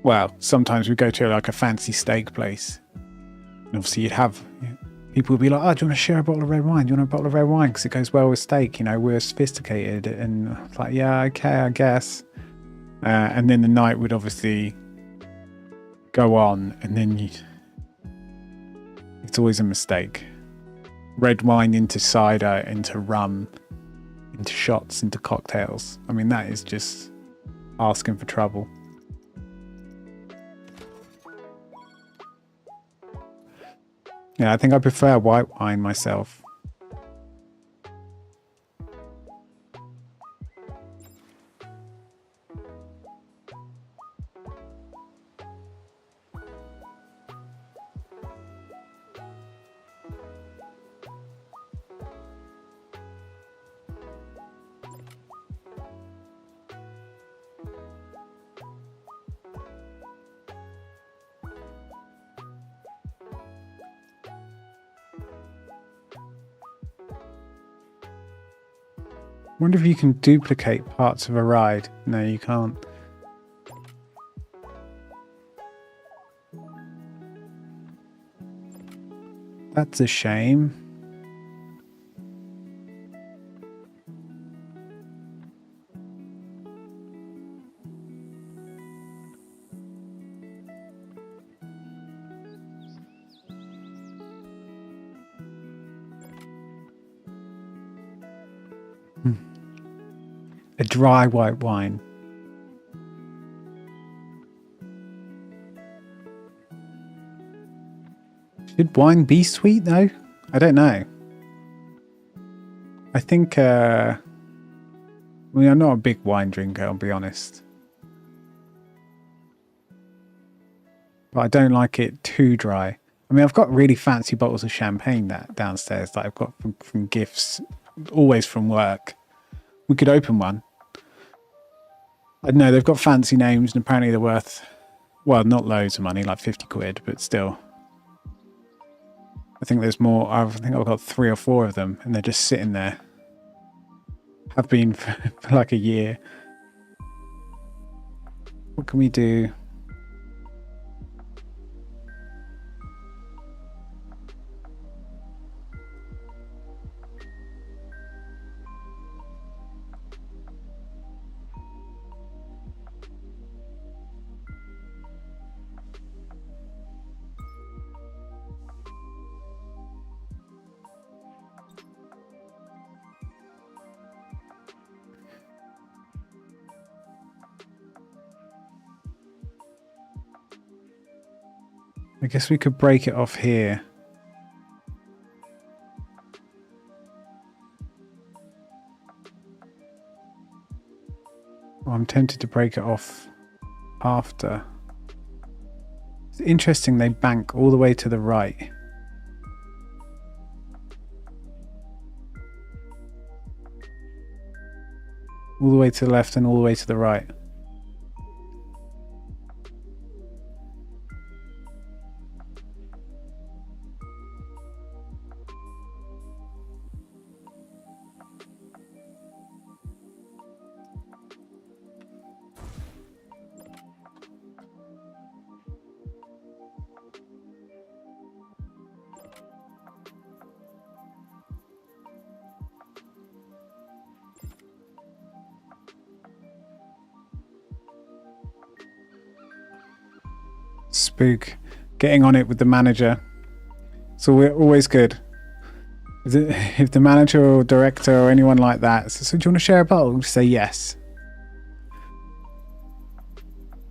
Well, sometimes we'd go to like a fancy steak place. And obviously you'd have... People would be like, oh, do you want to share a bottle of red wine? Do you want a bottle of red wine? Because it goes well with steak. You know, we're sophisticated. And it's like, yeah, okay, I guess. And then the night would obviously go on. And then it's always a mistake. Red wine into cider, into rum, into shots, into cocktails. I mean, that is just asking for trouble. Yeah, I think I prefer white wine myself. Wonder if you can duplicate parts of a ride. No, you can't. That's a shame. A dry white wine. Should wine be sweet though? I don't know. I think, I mean, I'm not a big wine drinker, I'll be honest. But I don't like it too dry. I mean, I've got really fancy bottles of champagne that downstairs that I've got from gifts, always from work. We could open one. I don't know, they've got fancy names and apparently they're worth, well, not loads of money, like 50 quid, but still. I think there's more. I think I've got 3 or 4 of them and they're just sitting there. Have been for like a year. What can we do? I guess we could break it off here. Well, I'm tempted to break it off after. It's interesting they bank all the way to the right. All the way to the left and all the way to the right. Spook. Getting on it with the manager. So we're always good. If the manager or director or anyone like that says, so do you want to share a bottle? Just say yes.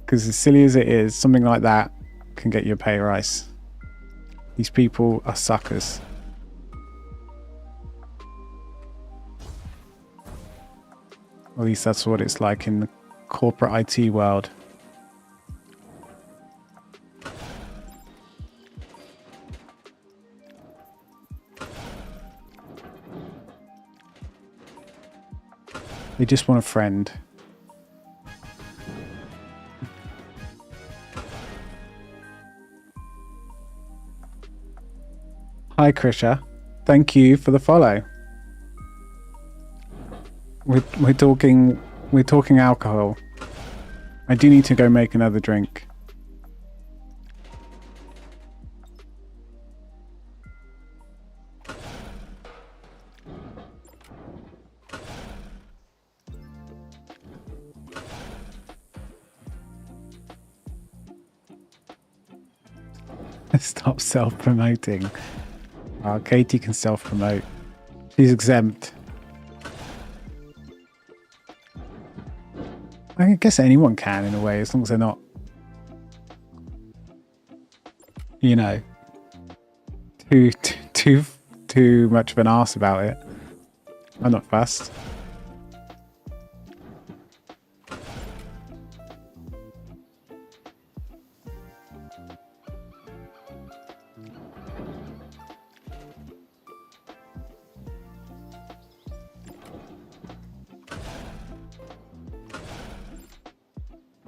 Because as silly as it is, something like that can get you a pay rise. These people are suckers. At least that's what it's like in the corporate IT world. They just want a friend. Hi, Krisha. Thank you for the follow. We're talking alcohol. I do need to go make another drink. Stop self-promoting. Katie can self-promote. She's exempt. I guess anyone can in a way, as long as they're not, you know, too much of an arse about it. I'm not fussed.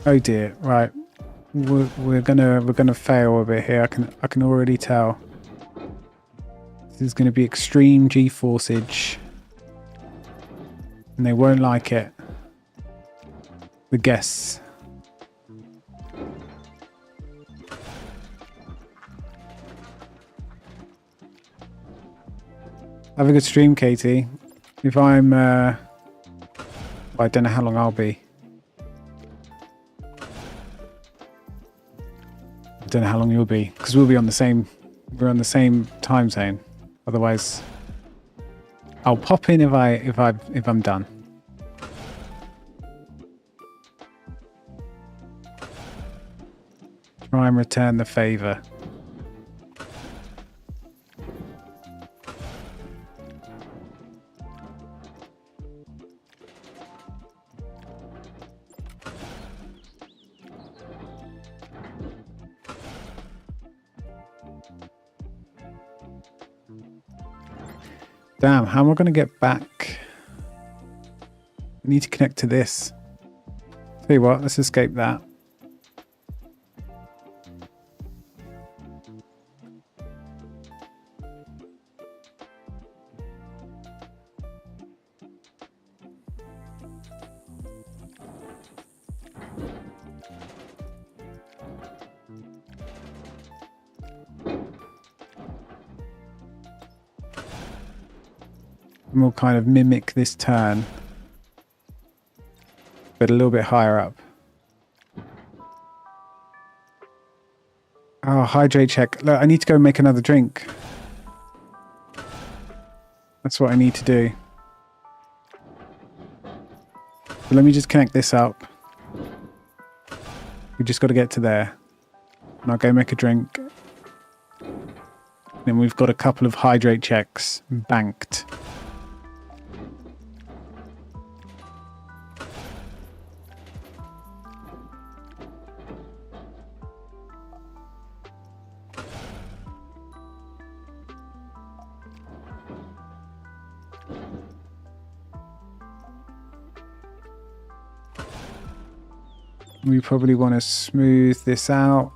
Oh dear, right. We're gonna fail a bit here. I can already tell. This is gonna be extreme G-forceage. And they won't like it. The guests. Have a good stream, Katie. If I'm... I don't know how long I'll be. I don't know how long you'll be. Because we'll be on the same... We're on the same time zone. Otherwise... I'll pop in if I'm done. Try and return the favor. Damn, how am I going to get back? I need to connect to this. Tell you what, let's escape that. And we'll kind of mimic this turn, but a little bit higher up. Oh, hydrate check. Look, I need to go make another drink. That's what I need to do. So let me just connect this up. We just got to get to there. And I'll go make a drink. Then we've got a couple of hydrate checks banked. We probably want to smooth this out.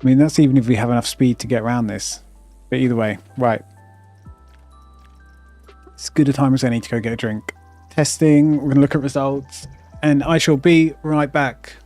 I mean, that's even if we have enough speed to get around this. But either way, right. It's good a time as any to go get a drink. Testing, we're going to look at results, and I shall be right back.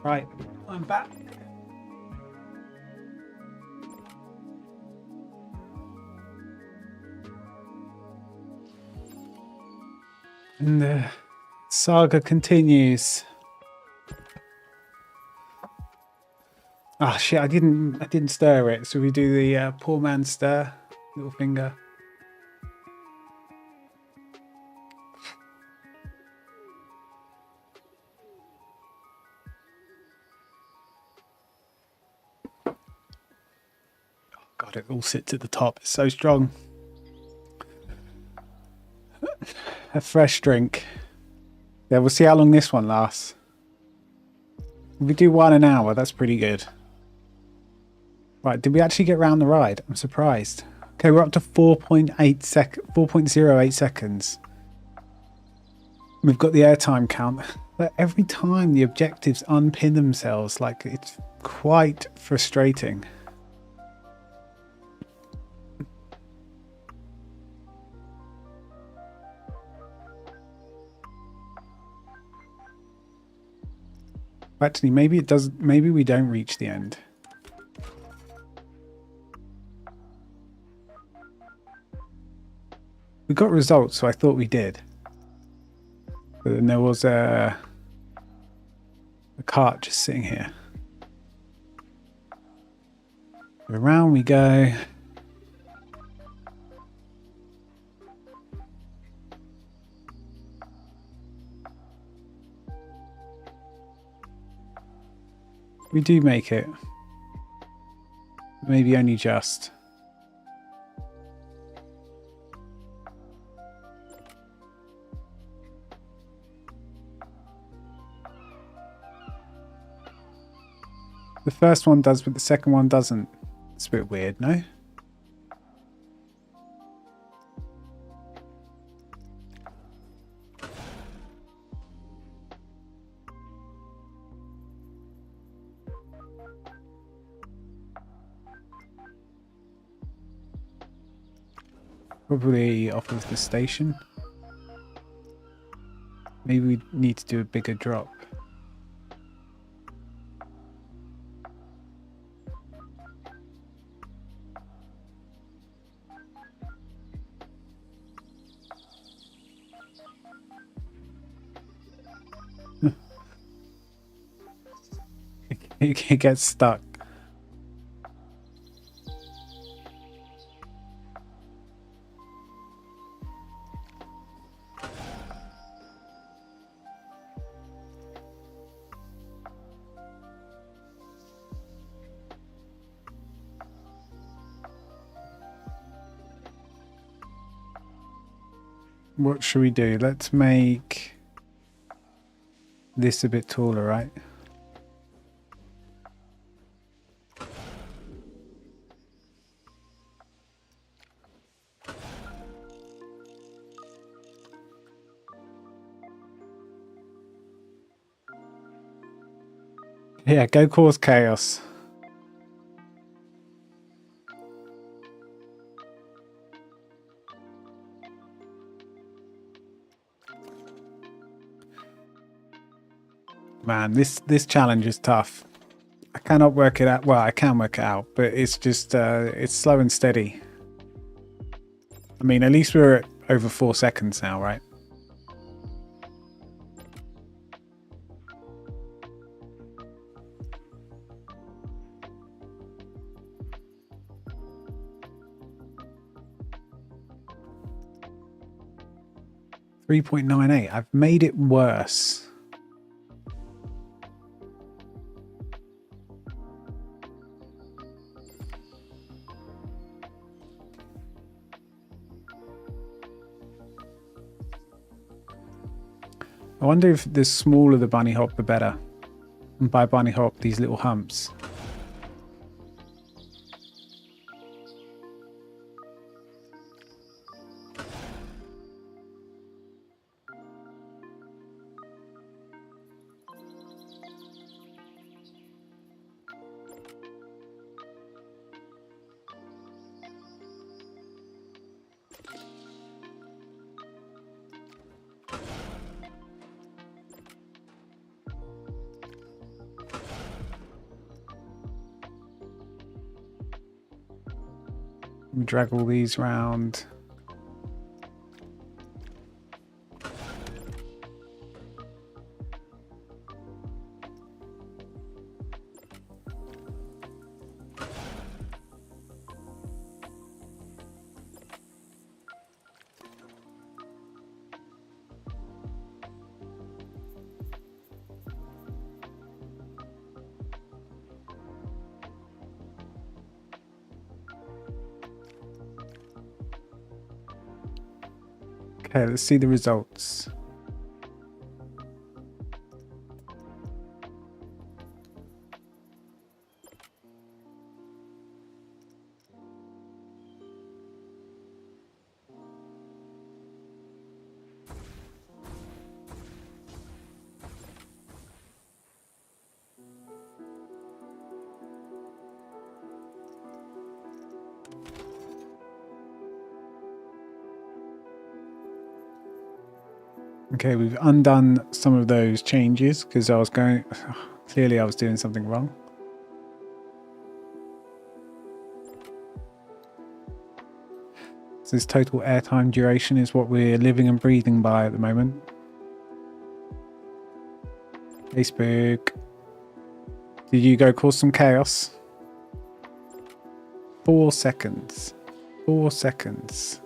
Right, I'm back. And the saga continues. Ah, shit! I didn't stir it. So we do the poor man stir, little finger. Oh, God, it all sits at the top. It's so strong. A fresh drink. Yeah, we'll see how long this one lasts. If we do one an hour, that's pretty good. Right, did we actually get round the ride? I'm surprised. Okay, we're up to 4.08 seconds. We've got the airtime count. But every time the objectives unpin themselves, like it's quite frustrating. Actually, maybe it does. Maybe we don't reach the end. We got results, so I thought we did. But then there was a cart just sitting here. Around we go. We do make it. Maybe only just. The first one does, but the second one doesn't. It's a bit weird, no? Probably off of the station. Maybe we need to do a bigger drop. It gets stuck. What should we do? Let's make this a bit taller, right? Yeah, go cause chaos. Man, this challenge is tough. I cannot work it out. Well, I can work it out, but it's just it's slow and steady. I mean, at least we're at over 4 seconds now, right? .98. I've made it worse. I wonder if the smaller the bunny hop, the better. And by bunny hop, these little humps. Drag all these round. Okay, let's see the results. Okay, we've undone some of those changes because I was going... Clearly I was doing something wrong. So this total airtime duration is what we're living and breathing by at the moment. Facebook. Did you go cause some chaos? 4 seconds. 4 seconds.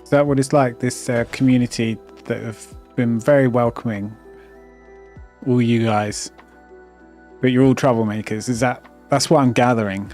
Is that what it's like, this community that have been very welcoming, all you guys, but you're all troublemakers? Is that's what I'm gathering?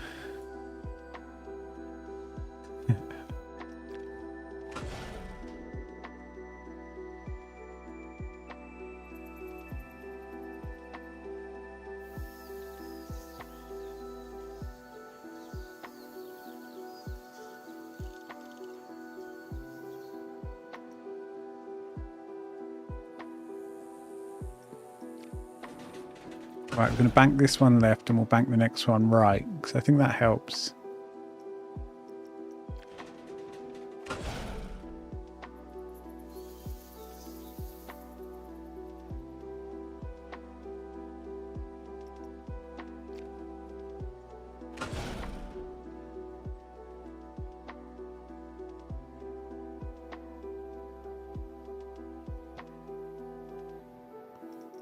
Right, we're going to bank this one left and we'll bank the next one right, because I think that helps.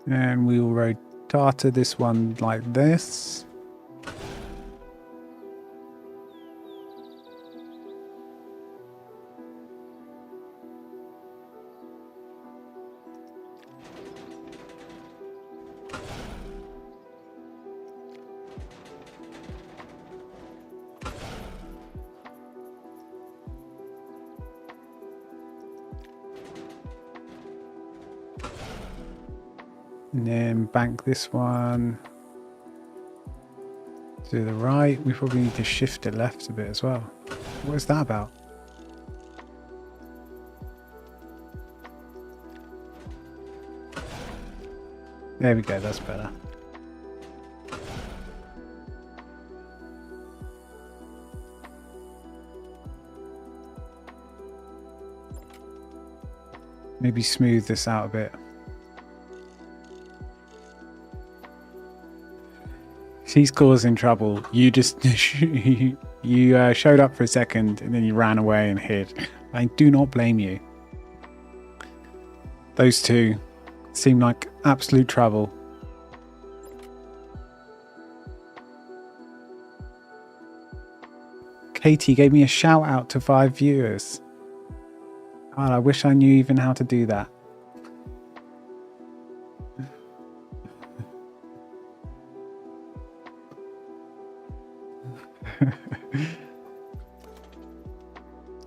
And we will rotate this one like this. And then bank this one to the right. We probably need to shift it left a bit as well. What is that about? There we go, that's better. Maybe smooth this out a bit. She's causing trouble. You just you showed up for a second and then you ran away and hid. I do not blame you. Those two seem like absolute trouble. Katie gave me a shout out to 5 viewers. God, I wish I knew even how to do that.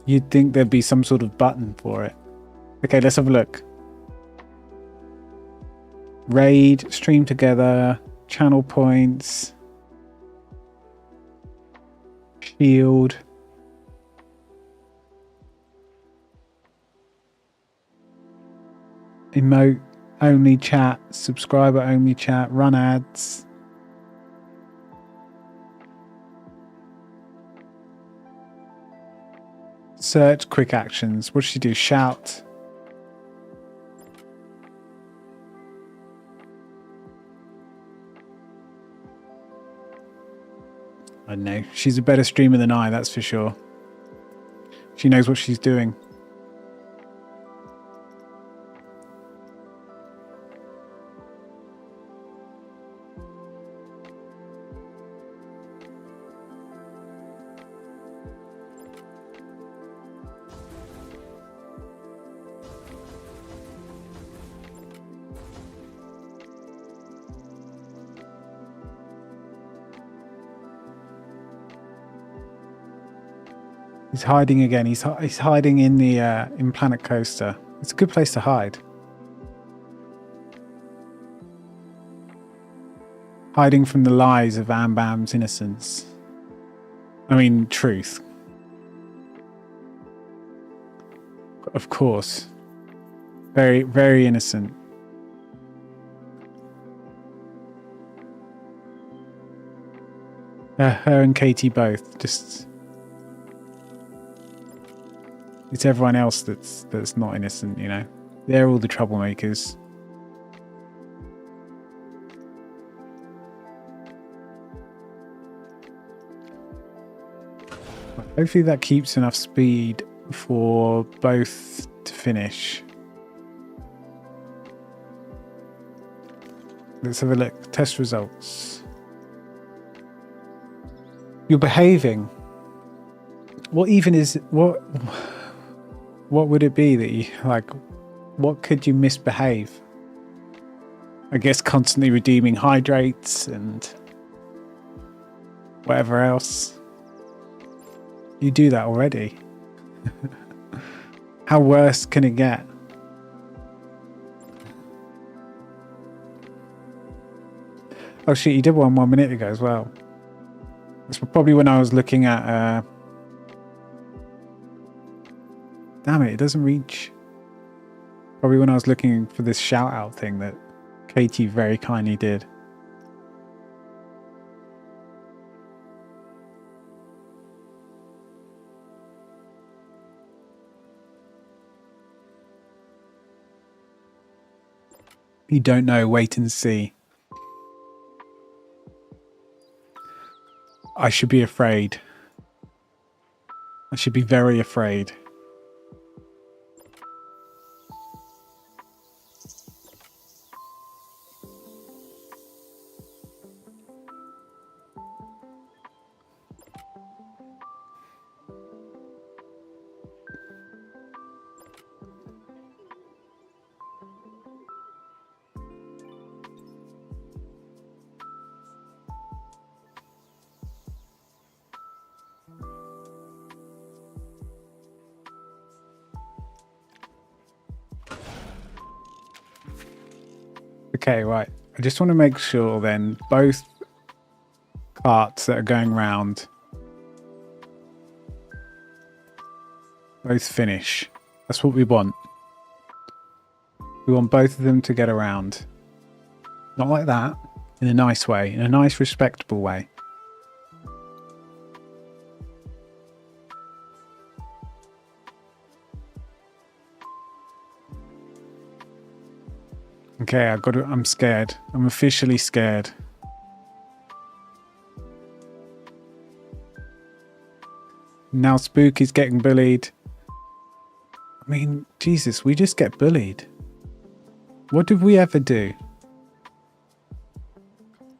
You'd think there'd be some sort of button for it. Okay, let's have a look. Raid, stream together, channel points, shield. Emote only chat, subscriber only chat, run ads. Search, quick actions. What does she do? Shout. I don't know. She's a better streamer than I, that's for sure. She knows what she's doing. He's hiding again. He's hiding in the in Planet Coaster. It's a good place to hide. Hiding from the lies of Ambam's innocence. I mean, truth. Of course. Very, very innocent. Her and Katie both. Just... It's everyone else that's not innocent, you know. They're all the troublemakers. Hopefully that keeps enough speed for both to finish. Let's have a look. Test results. You're behaving. What even is... What would it be that you... Like, what could you misbehave? I guess constantly redeeming hydrates and whatever else. You do that already. How worse can it get? Oh shit, you did one 1 minute ago as well. That's probably when I was looking at... Damn it, it doesn't reach. Probably when I was looking for this shout out thing that Katie very kindly did. You don't know, wait and see. I should be afraid. I should be very afraid. Okay, right. I just want to make sure then both carts that are going round both finish. That's what we want. We want both of them to get around. Not like that. In a nice way. In a nice, respectable way. Okay, I'm scared. I'm officially scared. Now Spook is getting bullied. I mean, Jesus, we just get bullied. What did we ever do?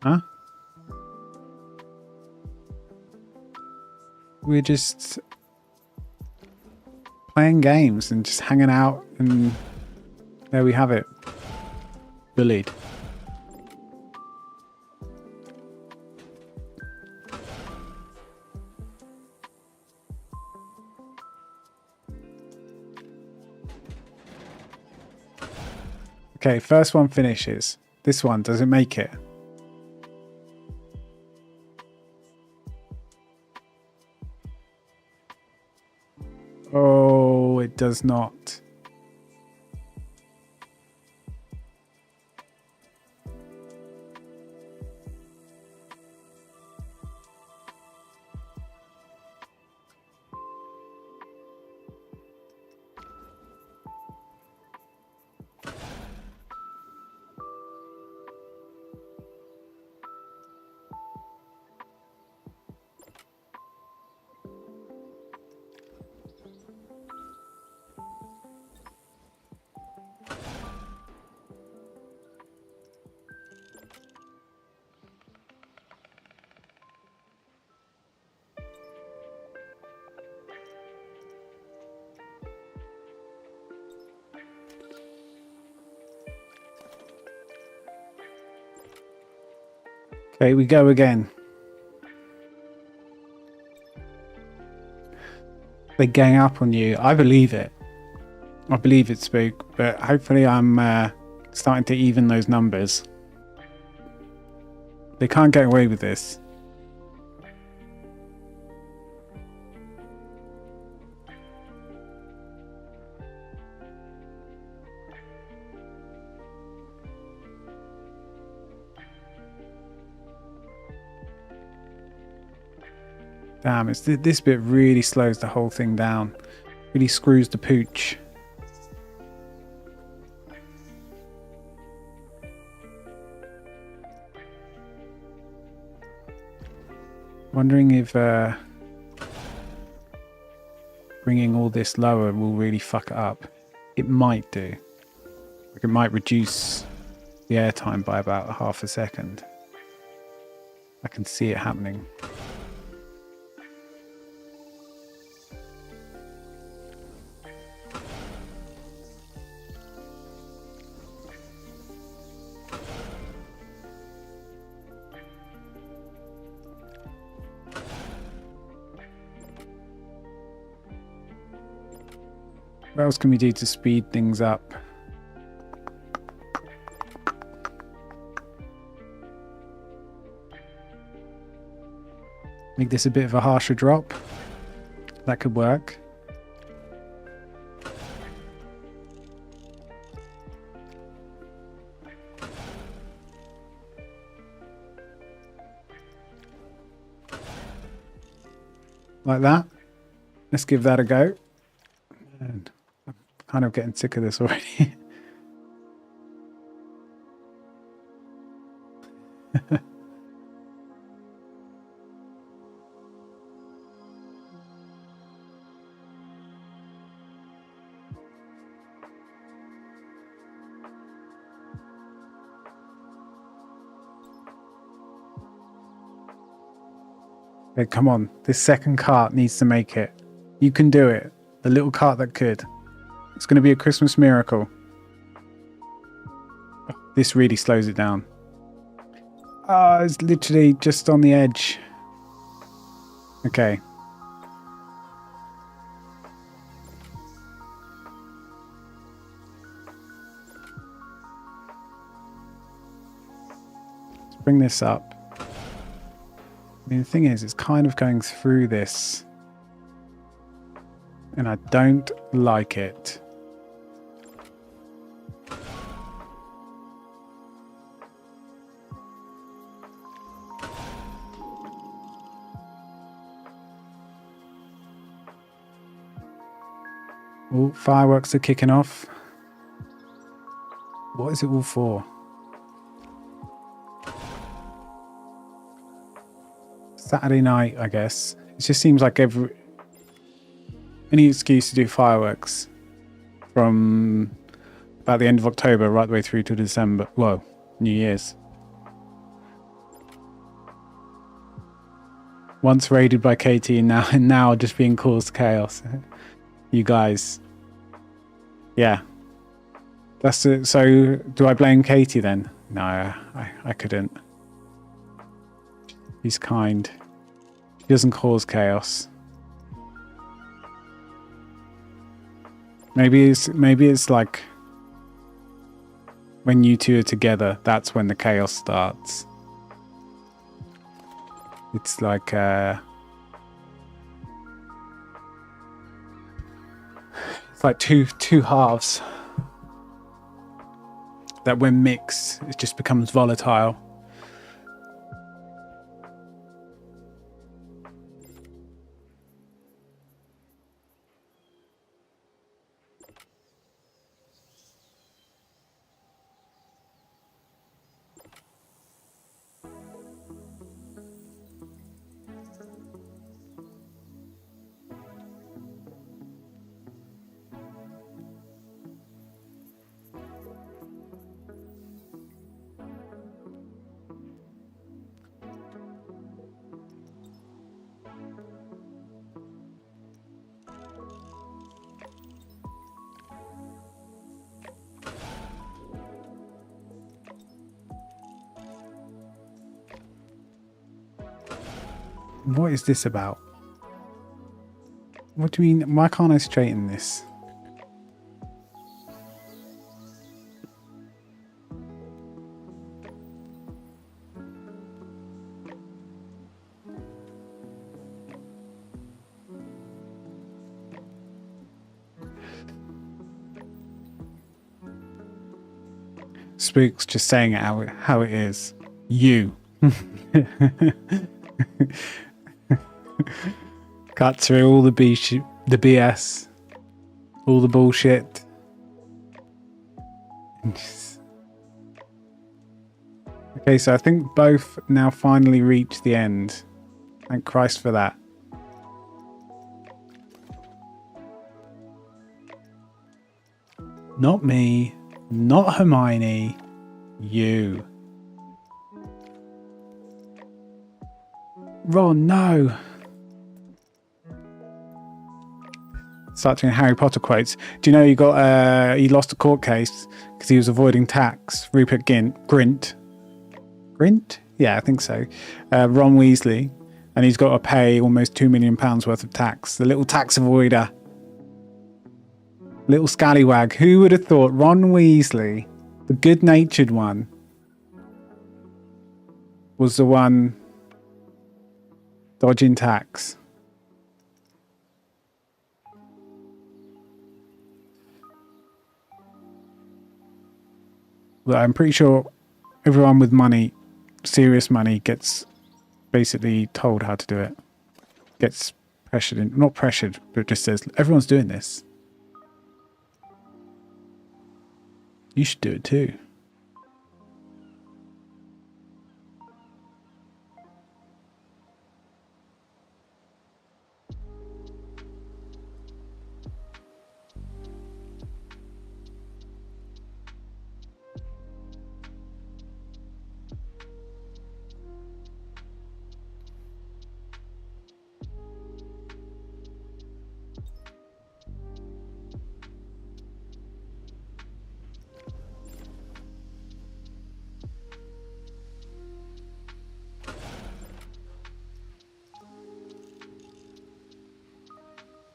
Huh? We're just playing games and just hanging out, and there we have it. Bullied. Okay, first one finishes. This one doesn't make it. Oh, it does not. Okay, we go again. They gang up on you. I believe it. I believe it, Spook, but hopefully I'm starting to even those numbers. They can't get away with this. Damn, it's this bit really slows the whole thing down. Really screws the pooch. Wondering if bringing all this lower will really fuck it up. It might do. Like it might reduce the airtime by about half a second. I can see it happening. What else can we do to speed things up? Make this a bit of a harsher drop. That could work. Like that. Let's give that a go. And I'm kind of getting sick of this already. Hey, come on. This second cart needs to make it. You can do it. The little cart that could. It's going to be a Christmas miracle. This really slows it down. Oh, it's literally just on the edge. Okay. Let's bring this up. I mean, the thing is, it's kind of going through this. And I don't like it. Oh, fireworks are kicking off. What is it all for? Saturday night, I guess. It just seems like any excuse to do fireworks from about the end of October right the way through to December. Whoa, New Year's. Once raided by Katie and now just being caused chaos. You guys. Yeah. That's it. So do I blame Katie then? No, I couldn't. He's kind. He doesn't cause chaos. Maybe it's like when you two are together, that's when the chaos starts. It's like it's like two halves that when mixed, it just becomes volatile. What is this about? What do you mean? Why can't I straighten this? Spook's just saying it how it is. You. Cut through all the BS, all the bullshit. Okay, so I think both now finally reach the end. Thank Christ for that. Not me, not Hermione, you. Ron, no. Starting Harry Potter quotes. Do you know he lost a court case because he was avoiding tax? Rupert Grint? Yeah, I think so. Ron Weasley, and he's got to pay almost £2 million worth of tax. The little tax avoider. Little scallywag. Who would have thought Ron Weasley, the good-natured one, was the one dodging tax? Well, I'm pretty sure everyone with money, serious money, gets basically told how to do it. Gets pressured in, not pressured, but just says, everyone's doing this. You should do it too.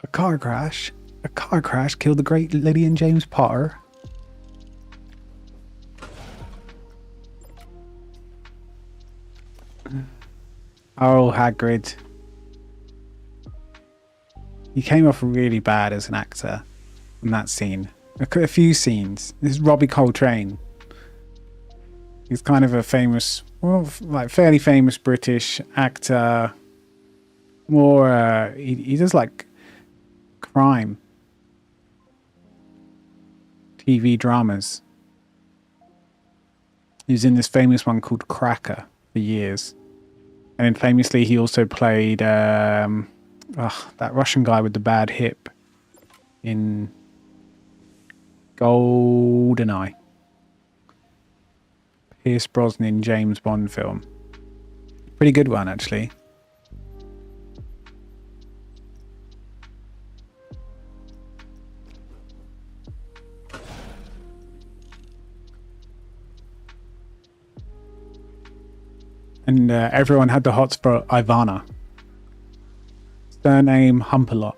A car crash killed the great Lillian James Potter. Oh, Hagrid. He came off really bad as an actor in that scene. A few scenes. This is Robbie Coltrane. He's kind of a famous, well, like fairly famous British actor. More, he does like crime TV dramas. He was in this famous one called Cracker for years, and then famously he also played that Russian guy with the bad hip in GoldenEye. Pierce Brosnan James Bond film. Pretty good one, actually. And everyone had the hots for Ivana. Surname Humpalot.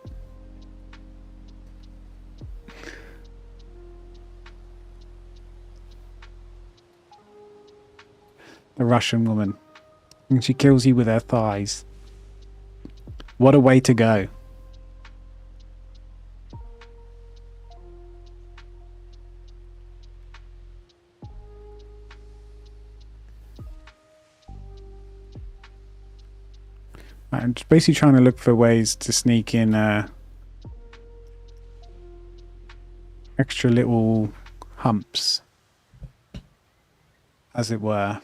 The Russian woman. And she kills you with her thighs. What a way to go. I'm just basically trying to look for ways to sneak in extra little humps, as it were.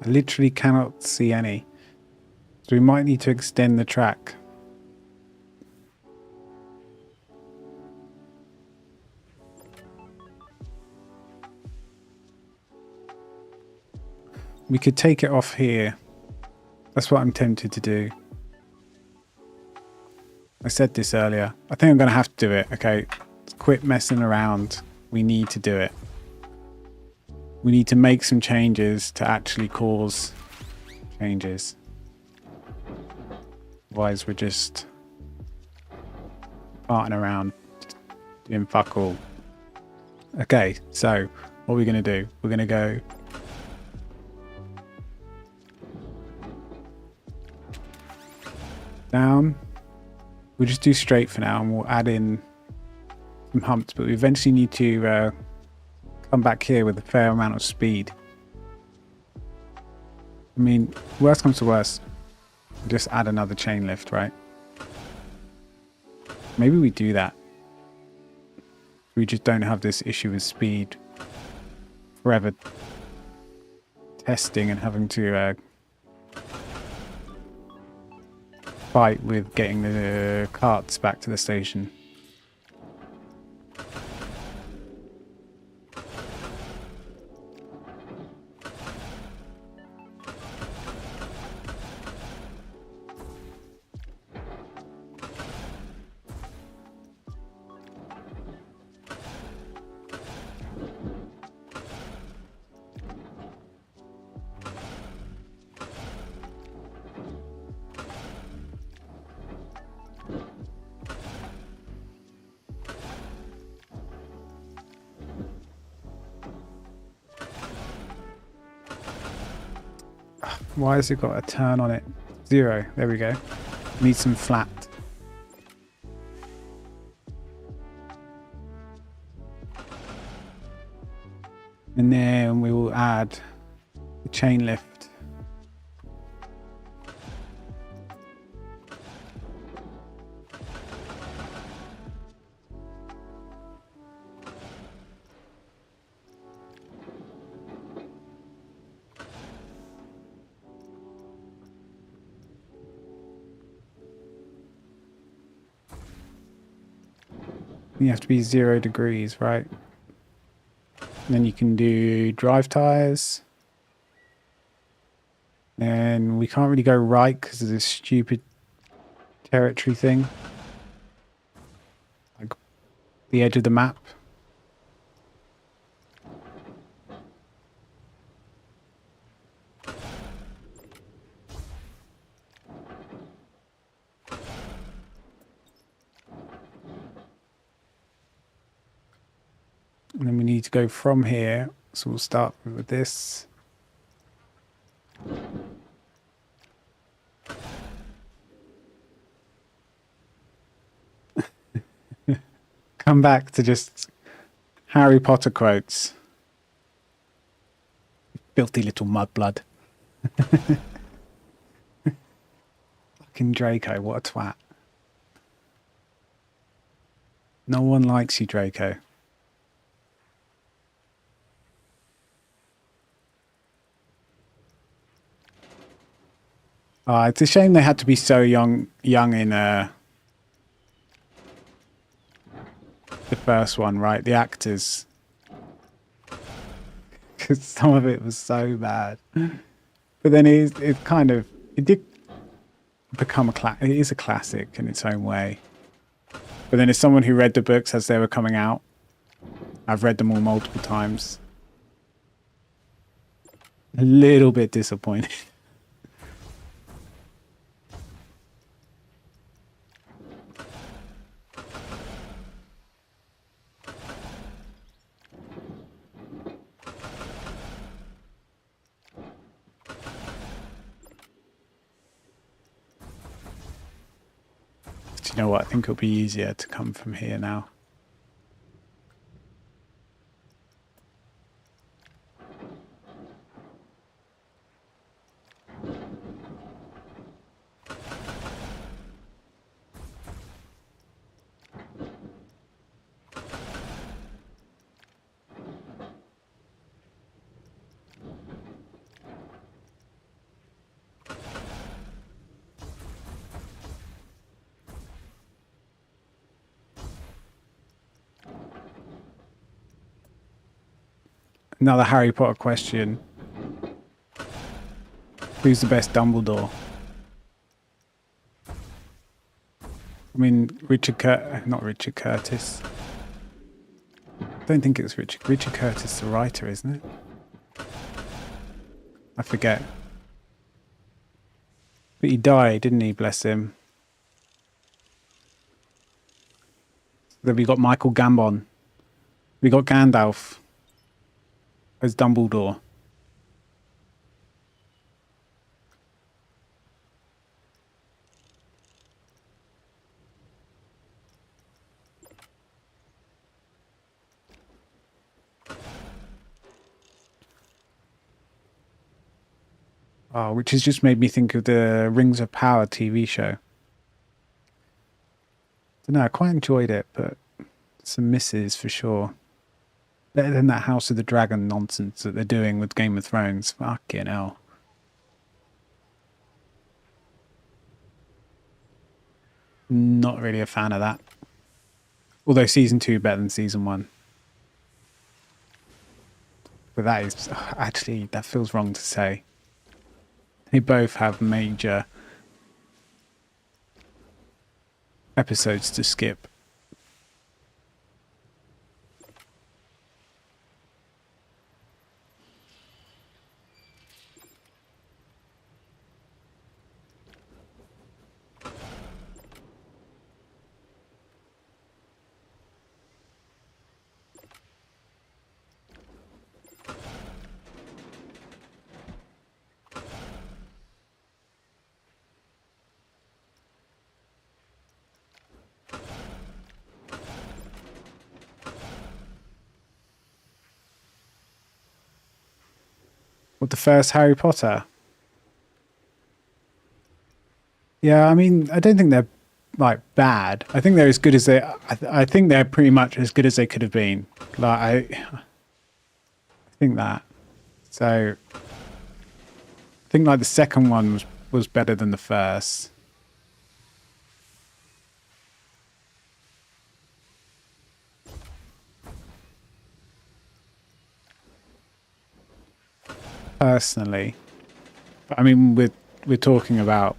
I literally cannot see any. So we might need to extend the track. We could take it off here That's what I'm tempted to do. I said this earlier. I think I'm going to have to do it. Okay, quit messing around. We need to do it. We need to make some changes to actually cause changes. Otherwise, we're just farting around, doing fuck all. Okay, so what are we going to do? We're going to go down. We'll just do straight for now, and we'll add in some humps, but we eventually need to come back here with a fair amount of speed. I mean, worst comes to worst, just add another chain lift, right? Maybe we do that. We just don't have this issue with speed forever testing and having to fight with getting the carts back to the station. Why has it got a turn on it? 0. There we go. Need some flat. And then we will add the chain lift. You have to be 0 degrees, right? And then you can do drive tires. And we can't really go right because of this stupid territory thing. Like the edge of the map. And then we need to go from here. So we'll start with this. Come back to just Harry Potter quotes. Filthy little mudblood. Fucking Draco, what a twat. No one likes you, Draco. It's a shame they had to be so young in the first one, right? The actors. Because some of it was so bad. But then it did become it is a classic in its own way. But then as someone who read the books as they were coming out, I've read them all multiple times. A little bit disappointed. You know what? I think it'll be easier to come from here now. Another Harry Potter question. Who's the best Dumbledore? I mean, not Richard Curtis. I don't think it's Richard Curtis, the writer, isn't it? I forget. But he died, didn't he? Bless him. Then we got Michael Gambon. We got Gandalf as Dumbledore. Oh, which has just made me think of the Rings of Power TV show. I don't know, I quite enjoyed it, but some misses for sure. Better than that House of the Dragon nonsense that they're doing with Game of Thrones. Fucking hell. Not really a fan of that. Although season 2 better than season 1. But that is actually, that feels wrong to say. They both have major episodes to skip. What, the first Harry Potter? Yeah, I mean, I don't think they're like bad. I think they're as good as they. I think they're pretty much as good as they could have been. Like I think that. So I think like the second one was better than the first. Personally, but I mean, we're talking about,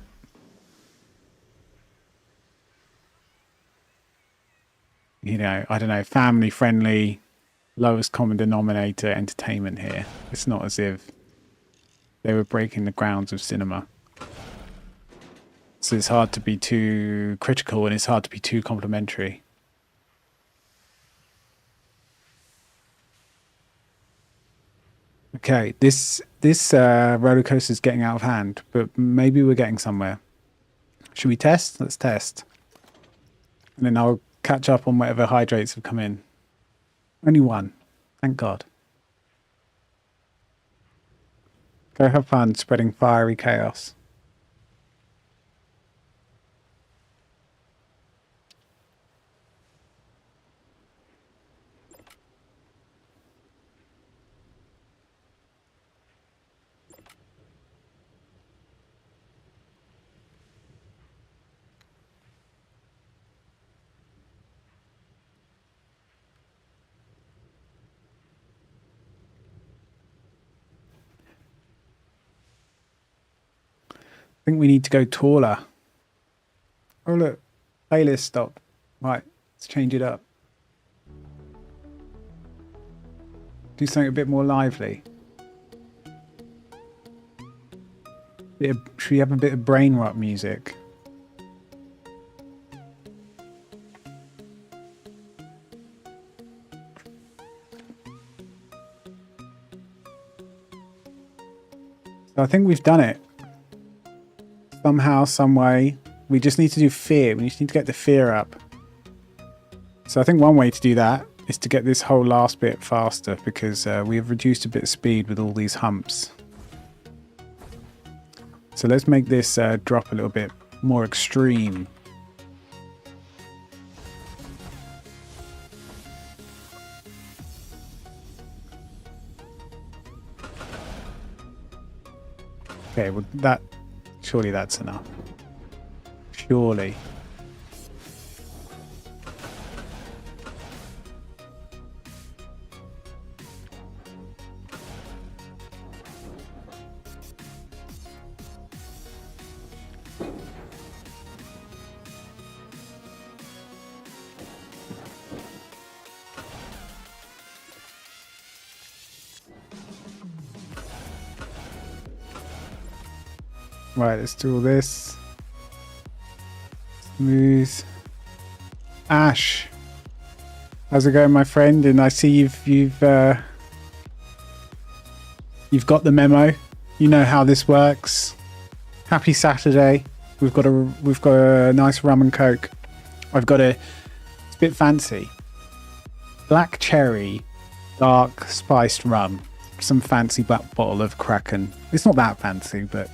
you know, I don't know, family friendly, lowest common denominator entertainment here. It's not as if they were breaking the grounds of cinema. So it's hard to be too critical and it's hard to be too complimentary. Okay, this roller coaster is getting out of hand, but maybe we're getting somewhere. Should we test? Let's test. And then I'll catch up on whatever hydrates have come in. Only one. Thank God. Go have fun spreading fiery chaos. I think we need to go taller. Oh look, playlist stop. Right, let's change it up. Do something a bit more lively. Should we have a bit of brain rot music? So I think we've done it. Somehow, some way. We just need to do fear. We just need to get the fear up. So I think one way to do that is to get this whole last bit faster, because we have reduced a bit of speed with all these humps. So let's make this drop a little bit more extreme. Okay, well surely that's enough. Surely. Right, let's do all this. Smooth. Ash, how's it going, my friend? And I see you've got the memo. You know how this works. Happy Saturday. We've got a nice rum and coke. It's a bit fancy. Black cherry, dark spiced rum. Some fancy black bottle of Kraken. It's not that fancy, but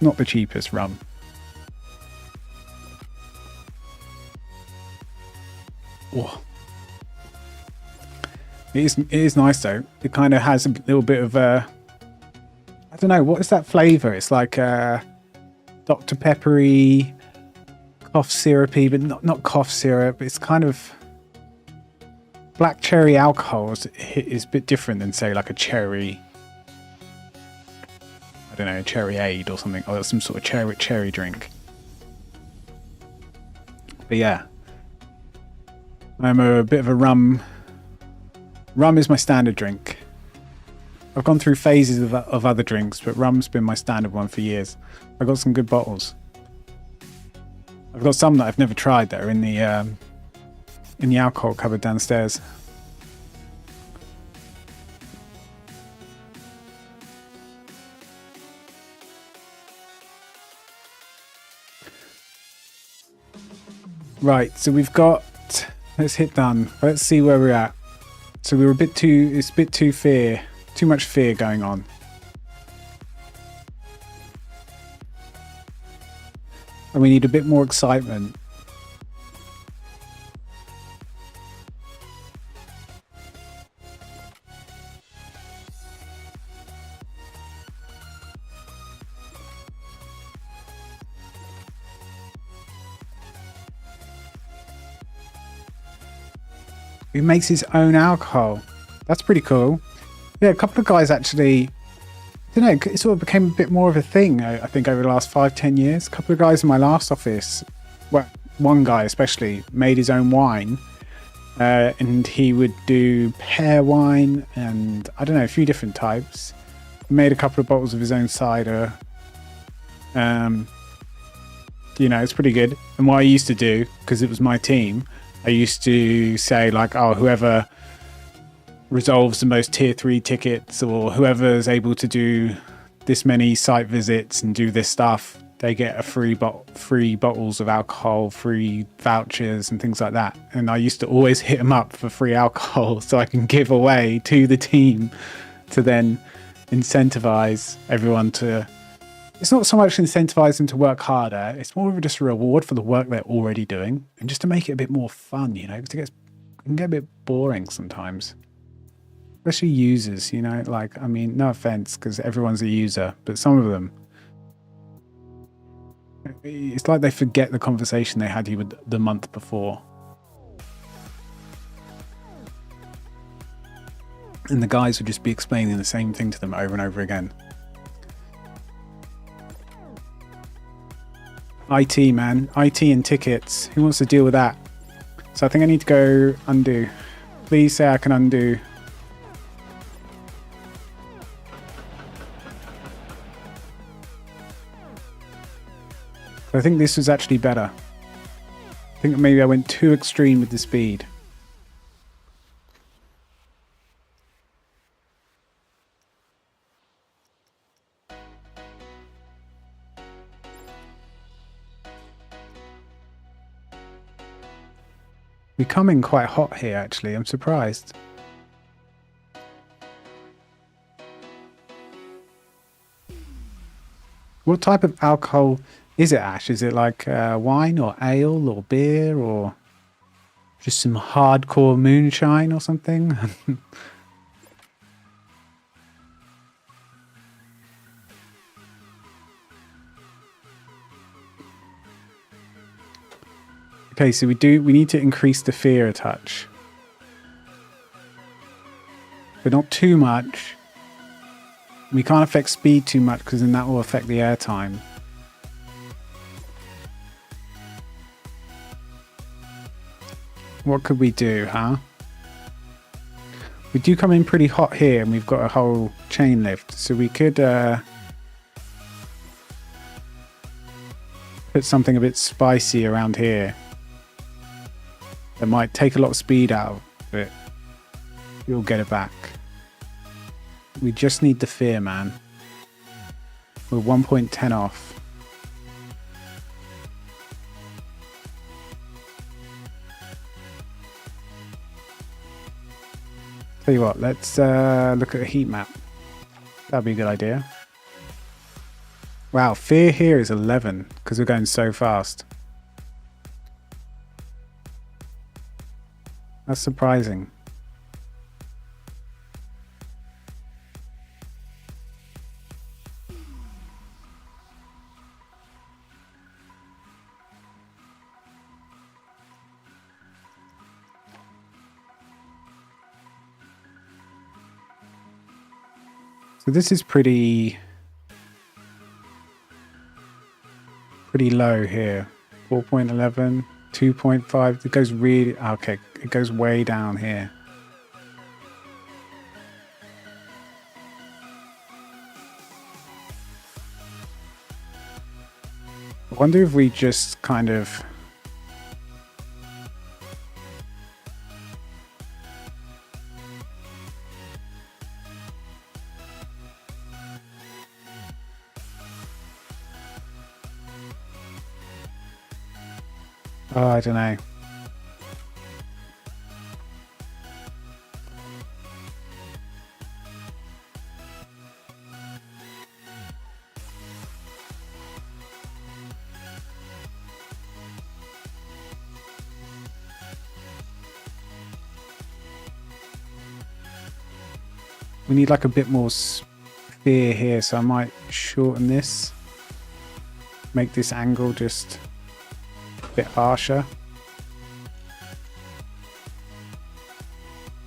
not the cheapest rum. Oh. It is nice though. It kind of has a little bit of I don't know, what is that flavour? It's like Dr. Peppery, cough syrupy, but not cough syrup. It's kind of black cherry alcohol is a bit different than say like a cherry. I don't know, cherry aid or something, or some sort of cherry drink. But yeah. I'm a bit of a rum. Rum is my standard drink. I've gone through phases of other drinks, but rum's been my standard one for years. I've got some good bottles. I've got some that I've never tried that are in the alcohol cupboard downstairs. Right, so we've got. Let's hit done. Let's see where we're at. So we were it's a bit too much fear going on. And we need a bit more excitement. He makes his own alcohol. That's pretty cool. Yeah, a couple of guys actually, I don't know, it sort of became a bit more of a thing, I think, over the last 5-10 years. A couple of guys in my last office, well, one guy especially, made his own wine. And he would do pear wine and, I don't know, a few different types. He made a couple of bottles of his own cider. You know, it's pretty good. And what I used to do, because it was my team, I used to say like, oh, whoever resolves the most tier 3 tickets or whoever is able to do this many site visits and do this stuff, they get a free bottles of alcohol, free vouchers and things like that. And I used to always hit them up for free alcohol so I can give away to the team to then incentivize everyone to... It's not so much incentivize them to work harder. It's more of just a reward for the work they're already doing and just to make it a bit more fun, you know, because it can get a bit boring sometimes. Especially users, you know, like, I mean, no offense, because everyone's a user, but some of them, it's like they forget the conversation they had with the month before. And the guys would just be explaining the same thing to them over and over again. IT, man. IT and tickets. Who wants to deal with that? So I think I need to go undo. Please say I can undo. I think this was actually better. I think maybe I went too extreme with the speed. We're coming quite hot here, actually. I'm surprised. What type of alcohol is it, Ash? Is it like wine or ale or beer or just some hardcore moonshine or something? Okay, so we need to increase the fear a touch. But not too much. We can't affect speed too much because then that will affect the airtime. What could we do, huh? We do come in pretty hot here and we've got a whole chain lift. So we could... put something a bit spicy around here that might take a lot of speed out of it. You'll get it back. We just need the fear, man. We're 1.10 off. Tell you what, let's look at a heat map. That'd be a good idea. Wow, fear here is 11 because we're going so fast. That's surprising. So this is pretty low here. 4.11, 2.5. It goes really okay. It goes way down here. I wonder if we just kind of I don't know. We need like a bit more spear here, so I might shorten this. Make this angle just a bit harsher.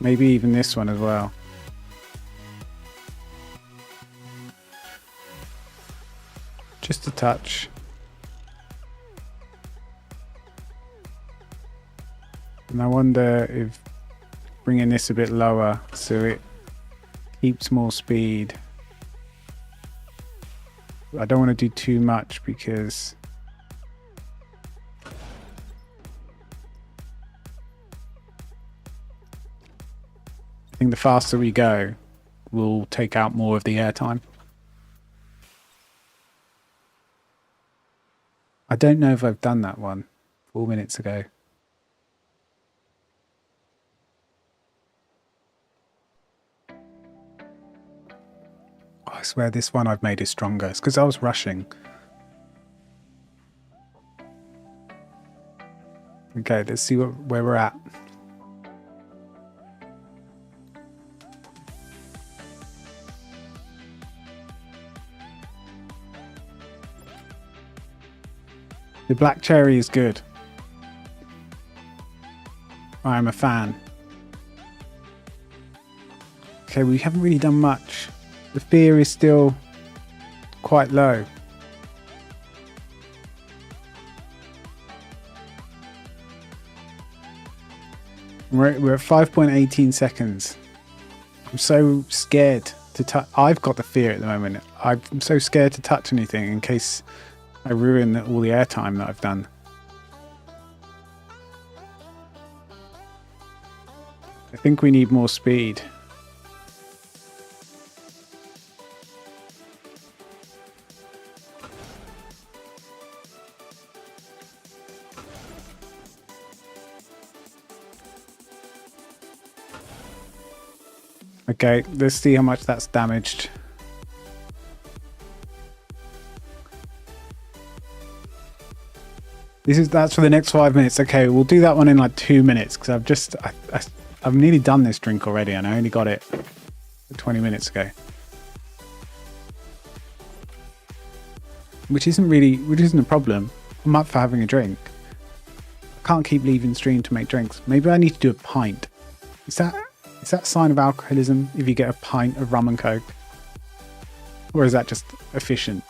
Maybe even this one as well. Just a touch. And I wonder if bringing this a bit lower so it keeps more speed. I don't want to do too much because I think the faster we go, we'll take out more of the airtime. I don't know if I've done that one 4 minutes ago. I swear this one I've made it stronger. It's because I was rushing. Okay, let's see where we're at. The black cherry is good. I am a fan. Okay, we haven't really done much. The fear is still quite low. We're at 5.18 seconds. I'm so scared to touch. I've got the fear at the moment. I'm so scared to touch anything in case I ruin all the airtime that I've done. I think we need more speed. Okay, let's see how much that's damaged. That's for the next 5 minutes. Okay, we'll do that one in like 2 minutes because I've nearly done this drink already and I only got it 20 minutes ago. Which isn't a problem. I'm up for having a drink. I can't keep leaving stream to make drinks. Maybe I need to do a pint. Is that a sign of alcoholism if you get a pint of rum and coke? Or is that just efficient?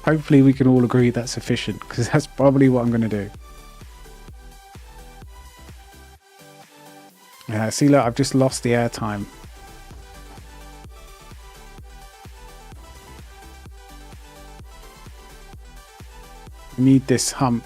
Hopefully we can all agree that's efficient, because that's probably what I'm going to do. Yeah, see, look, I've just lost the airtime. I need this hump.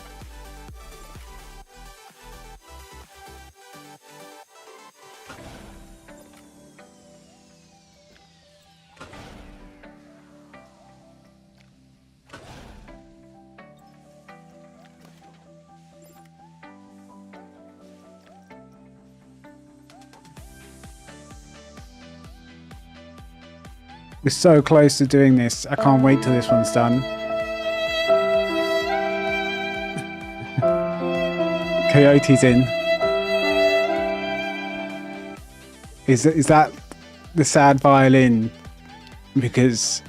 We're so close to doing this. I can't wait till this one's done. Coyote's in. Is that the sad violin because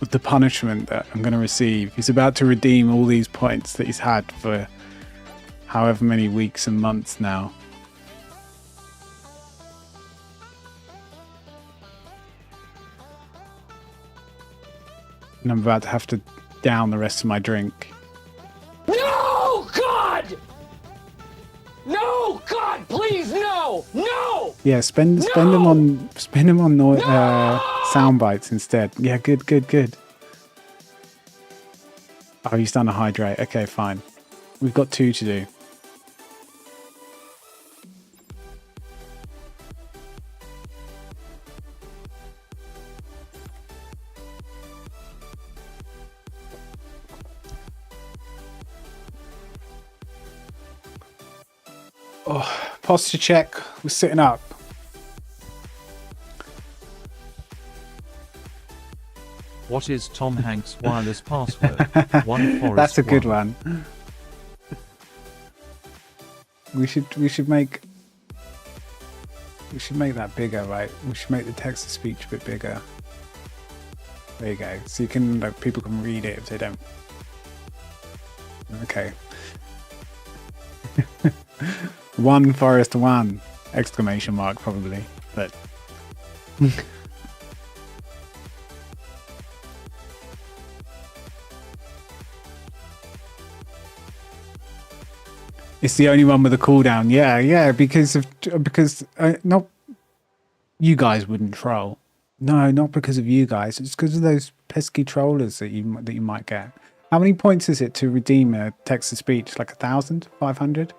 of the punishment that I'm going to receive? He's about to redeem all these points that he's had for however many weeks and months now. And I'm about to have to down the rest of my drink. No, God! No, God, please, no! No! Yeah, spend them on sound bites instead. Yeah, good. Oh, he's done a hydrate. Okay, fine. We've got 2 to do. Oh, posture check. We're sitting up. What is Tom Hanks' wireless password? One Forest That's a good one. We should make that bigger, right? We should make the text to speech a bit bigger. There you go. So you can people can read it if they don't. Okay. One Forest one! Exclamation mark probably, but. It's the only one with a cooldown. Yeah, because not you guys wouldn't troll. No, not because of you guys. It's because of those pesky trollers that you might get. How many points is it to redeem a text to speech? Like 1,000? 500?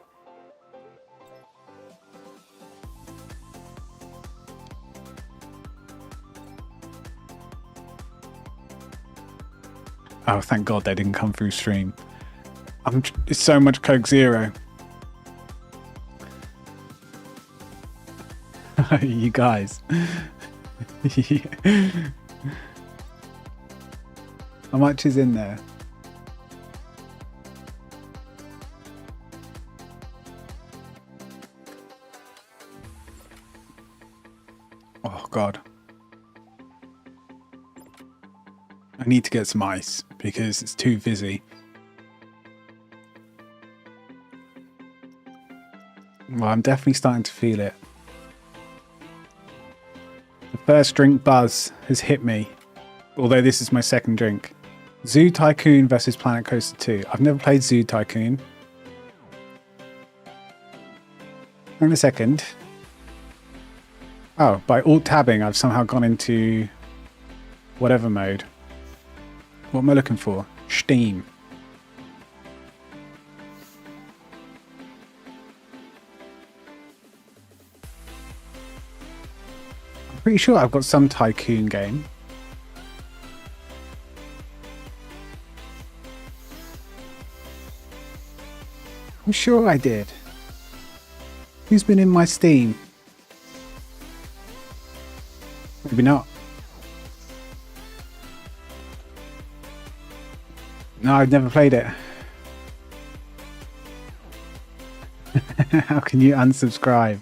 Oh, thank God they didn't come through stream. It's so much Coke Zero. You guys. How much is in there? Oh God. I need to get some ice because it's too fizzy. Well, I'm definitely starting to feel it. The first drink buzz has hit me, although this is my second drink. Zoo Tycoon versus Planet Coaster 2. I've never played Zoo Tycoon. Hang on a second. Oh, by alt-tabbing, I've somehow gone into whatever mode. What am I looking for? Steam. I'm pretty sure I've got some Tycoon game. I'm sure I did. Who's been in my Steam? Maybe not. No, I've never played it. How can you unsubscribe?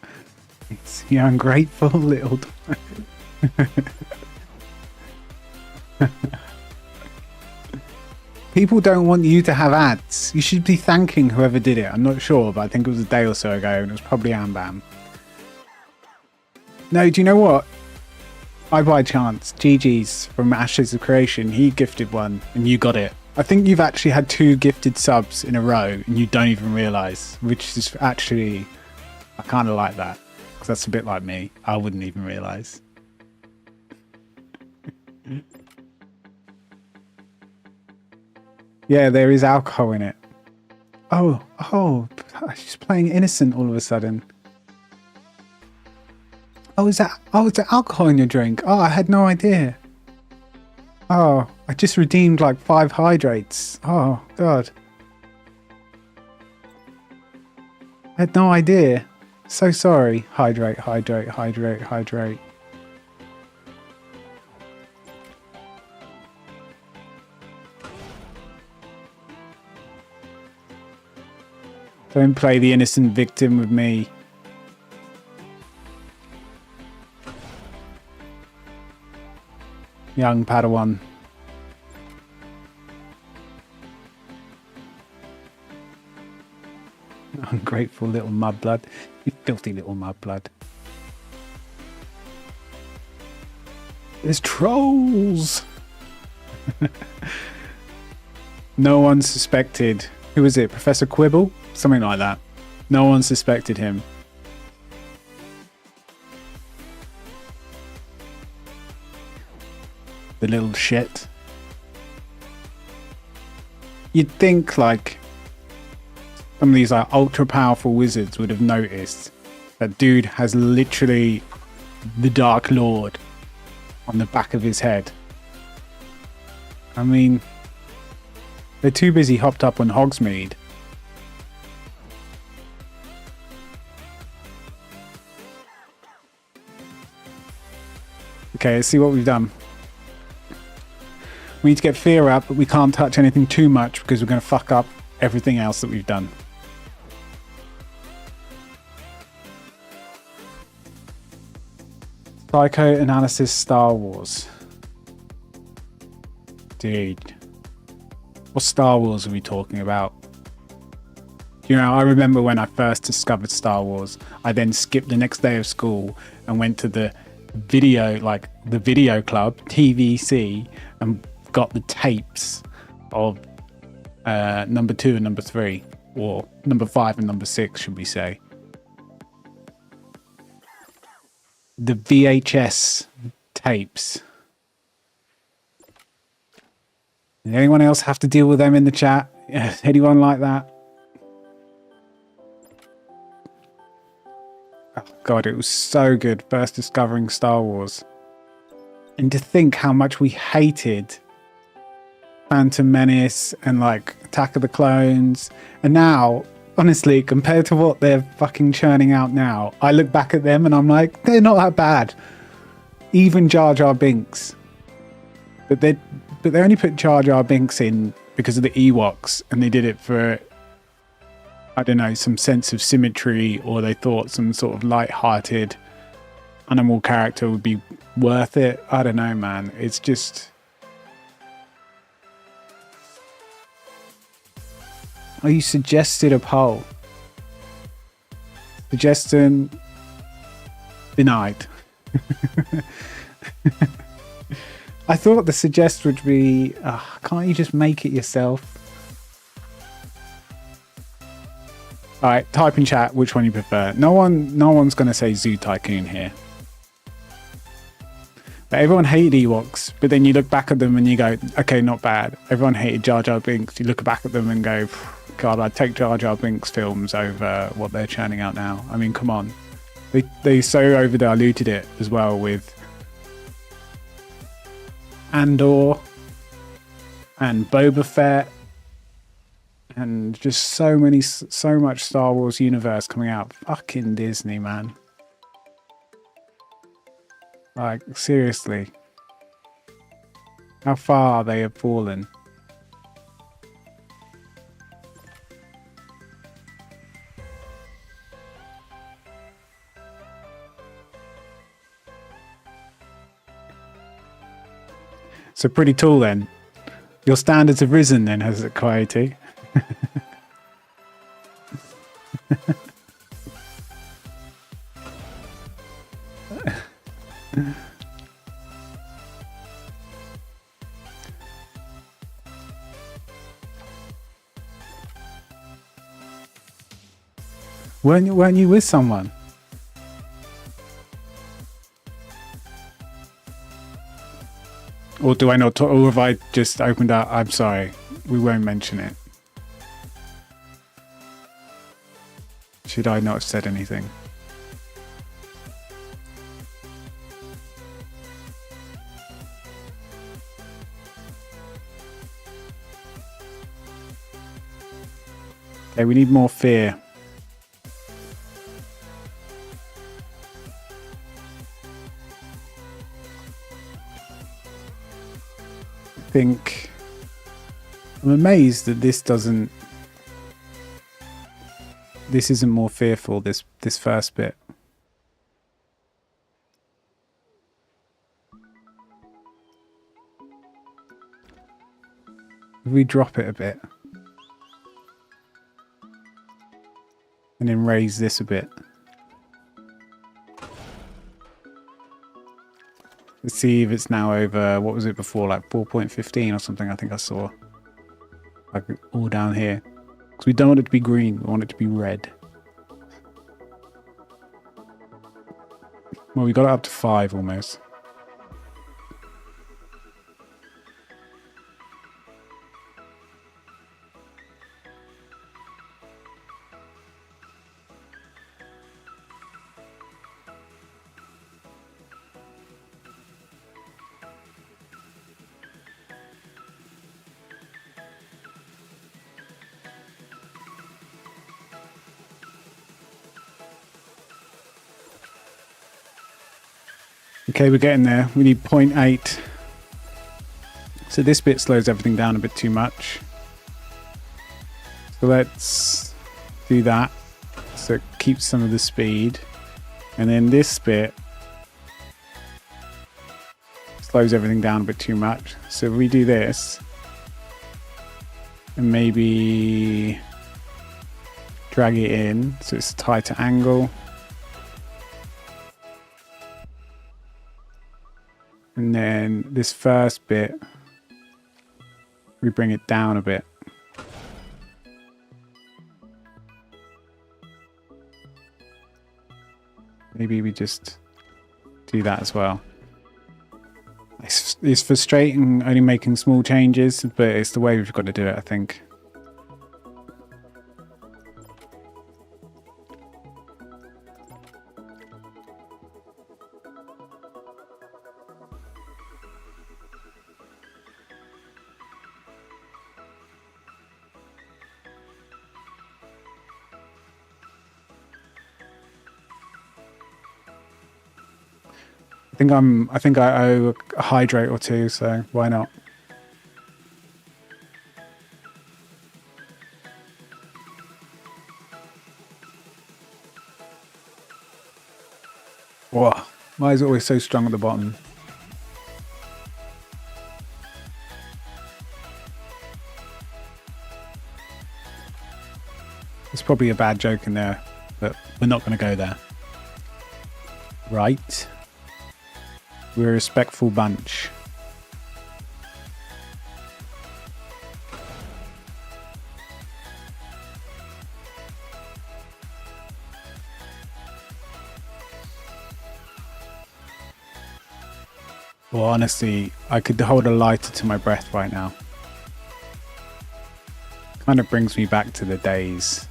It's you ungrateful little. People don't want you to have ads. You should be thanking whoever did it. I'm not sure, but I think it was a day or so ago, and it was probably Ambam. No, do you know what? I by chance, GG's from Ashes of Creation, he gifted one, and you got it. I think you've actually had 2 gifted subs in a row, and you don't even realise, which is actually, I kind of like that, because that's a bit like me. I wouldn't even realise. Yeah, there is alcohol in it. Oh, she's playing innocent all of a sudden. Oh, is that alcohol in your drink? Oh, I had no idea. Oh, I just redeemed like 5 hydrates. Oh, God. I had no idea. So sorry. Hydrate, hydrate, hydrate, hydrate. Don't play the innocent victim with me. Young Padawan. Ungrateful little mudblood. You filthy little mudblood. There's trolls! No one suspected. Who was it? Professor Quibble? Something like that. No one suspected him. The little shit. You'd think like some of these like ultra powerful wizards would have noticed that dude has literally the Dark Lord on the back of his head. I mean, they're too busy hopped up on Hogsmeade. Okay, let's see what we've done. We need to get fear up, but we can't touch anything too much because we're going to fuck up everything else that we've done. Psychoanalysis Star Wars. Dude. What Star Wars are we talking about? You know, I remember when I first discovered Star Wars, I then skipped the next day of school and went to the video club, TVC, and got the tapes of number 2 and number 3, or number 5 and number 6, should we say. The VHS tapes. Did anyone else have to deal with them in the chat? Anyone like that? Oh God, it was so good first discovering Star Wars. And to think how much we hated Phantom Menace and like Attack of the Clones. And now, honestly, compared to what they're fucking churning out now, I look back at them and I'm like, they're not that bad. Even Jar Jar Binks. But they only put Jar Jar Binks in because of the Ewoks, and they did it for, I don't know, some sense of symmetry, or they thought some sort of light-hearted animal character would be worth it. I don't know, man. It's just... Oh, you suggested a poll. Suggestion denied. I thought the suggest would be, can't you just make it yourself? All right, type in chat which one you prefer. No one's going to say Zoo Tycoon here. But everyone hated Ewoks, but then you look back at them and you go, okay, not bad. Everyone hated Jar Jar Binks. You look back at them and go, God, I'd take Jar Jar Binks films over what they're churning out now. I mean, come on. They so over-diluted it as well with Andor and Boba Fett and just so much Star Wars universe coming out. Fucking Disney, man. Like, seriously. How far they have fallen. So pretty tall then. Your standards have risen then, has it, Coyote? Weren't you with someone? Or do I not talk, or have I just opened up? I'm sorry. we won't mention it. Should I not have said anything? Okay, we need more fear. I think I'm amazed that this isn't more fearful, this first bit. If we drop it a bit and then raise this a bit. Let's see if it's now over, what was it before, like 4.15 or something, I think I saw. Like all down here. Because we don't want it to be green, we want it to be red. Well, we got it up to 5 almost. Okay, we're getting there. We need 0.8. So this bit slows everything down a bit too much. So let's do that. So it keeps some of the speed. And then this bit slows everything down a bit too much. So if we do this, and maybe drag it in so it's a tighter angle. And then this first bit, we bring it down a bit. Maybe we just do that as well. It's frustrating only making small changes, but it's the way we've got to do it, I think. I think I owe a hydrate or two, so why not? Whoa, why is it always so strong at the bottom? There's probably a bad joke in there, but we're not going to go there. Right. We're a respectful bunch. Well, honestly, I could hold a lighter to my breath right now. Kind of brings me back to the days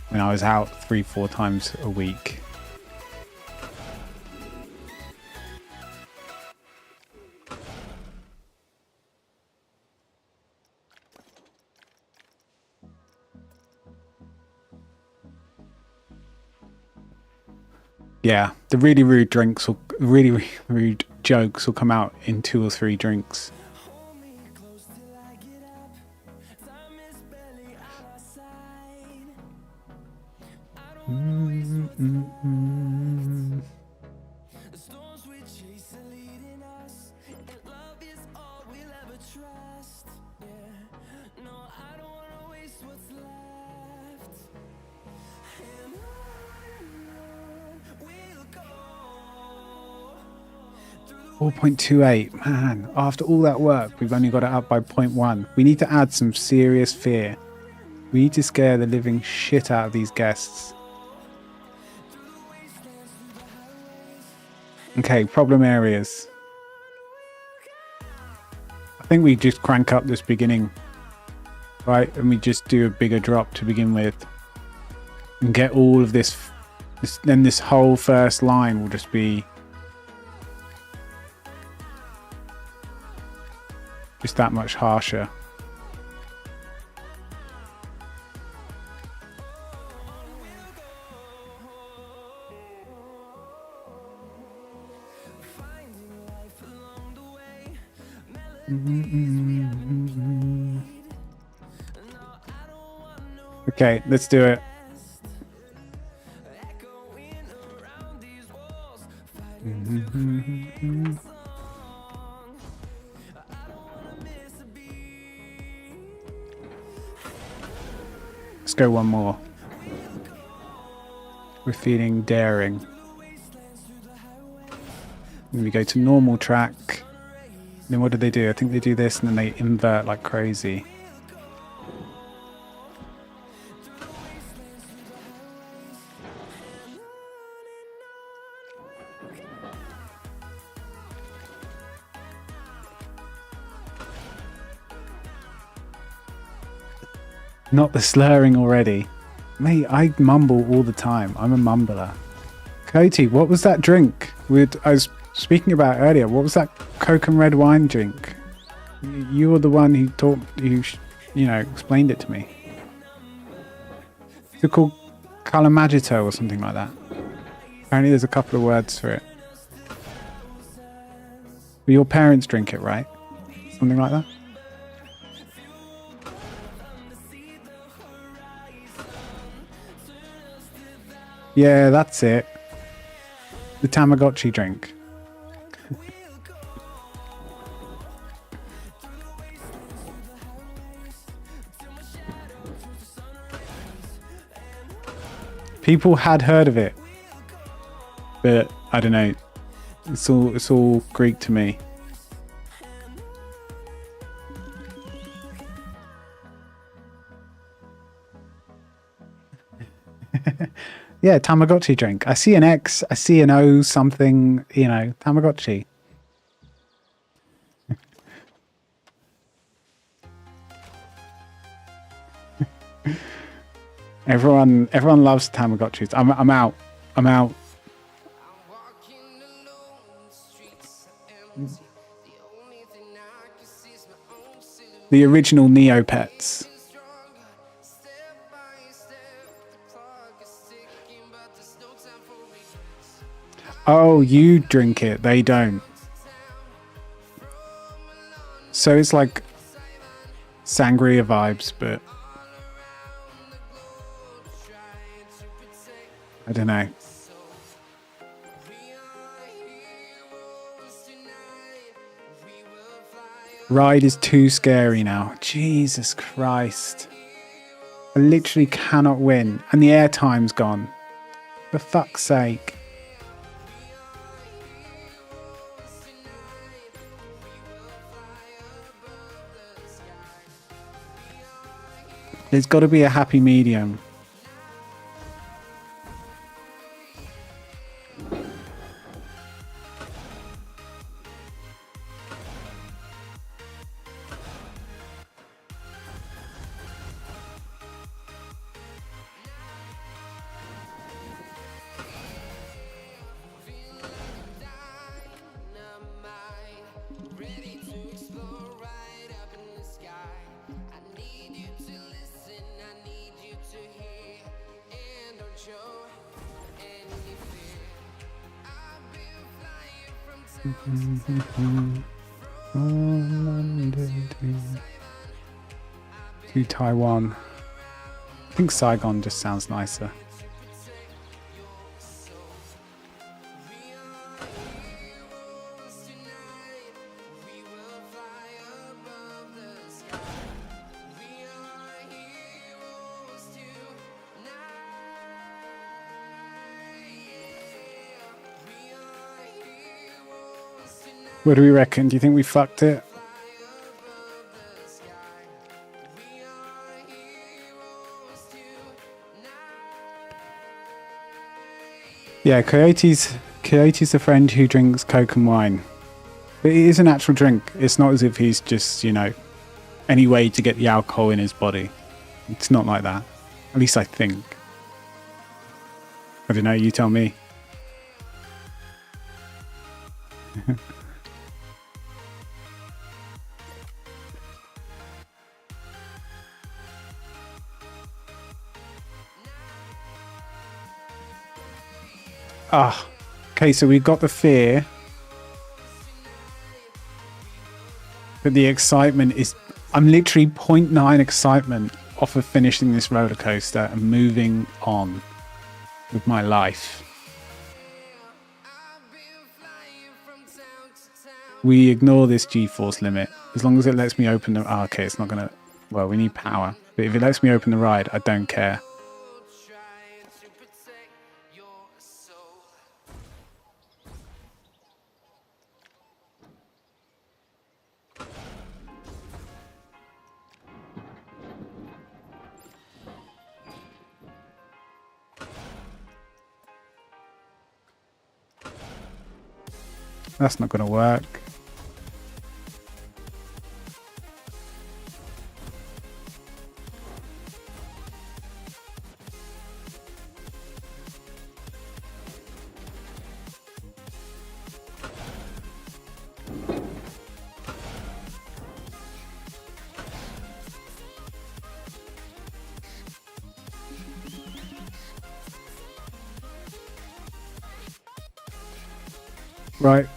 when I was out 3-4 times a week. Yeah, the really rude jokes will come out in 2 or 3 drinks. .28, man, after all that work, we've only got it up by 0.1. We need to add some serious fear. We need to scare the living shit out of these guests. Okay, problem areas. I think we just crank up this beginning right? And we just do a bigger drop to begin with. And get all of this, then this whole first line will just be just that much harsher. Okay, let's do it. Let's go one more. We're feeling daring. Then we go to normal track. Then what do they do? I think they do this and then they invert like crazy. Not the slurring already. Mate, I mumble all the time. I'm a mumbler. Cody, what was that drink I was speaking about earlier? What was that Coke and red wine drink? You were the one who explained it to me. Is it called Calamagito or something like that? Apparently there's a couple of words for it. But your parents drink it, right? Something like that? Yeah, that's it. The Tamagotchi drink. People had heard of it, but I don't know. It's all Greek to me. Yeah, Tamagotchi drink. I see an X, I see an O, something, Tamagotchi. Everyone loves Tamagotchis. I'm out. The original Neopets. Oh, you drink it. They don't. So it's like sangria vibes, but I don't know. Ride is too scary now. Jesus Christ. I literally cannot win. And the airtime's gone. For fuck's sake. There's got to be a happy medium. To Taiwan. I think Saigon just sounds nicer. What do we reckon? Do you think we fucked it? Yeah, Coyote's a friend who drinks Coke and wine. But it is an actual drink. It's not as if he's just, any way to get the alcohol in his body. It's not like that. At least I think. I don't know, you tell me. Ah, okay, so we've got the fear. But the excitement is... I'm literally 0.9 excitement off of finishing this roller coaster and moving on with my life. We ignore this G-force limit. As long as it lets me open the... Oh, okay, it's not going to... Well, we need power. But if it lets me open the ride, I don't care. That's not going to work. Right.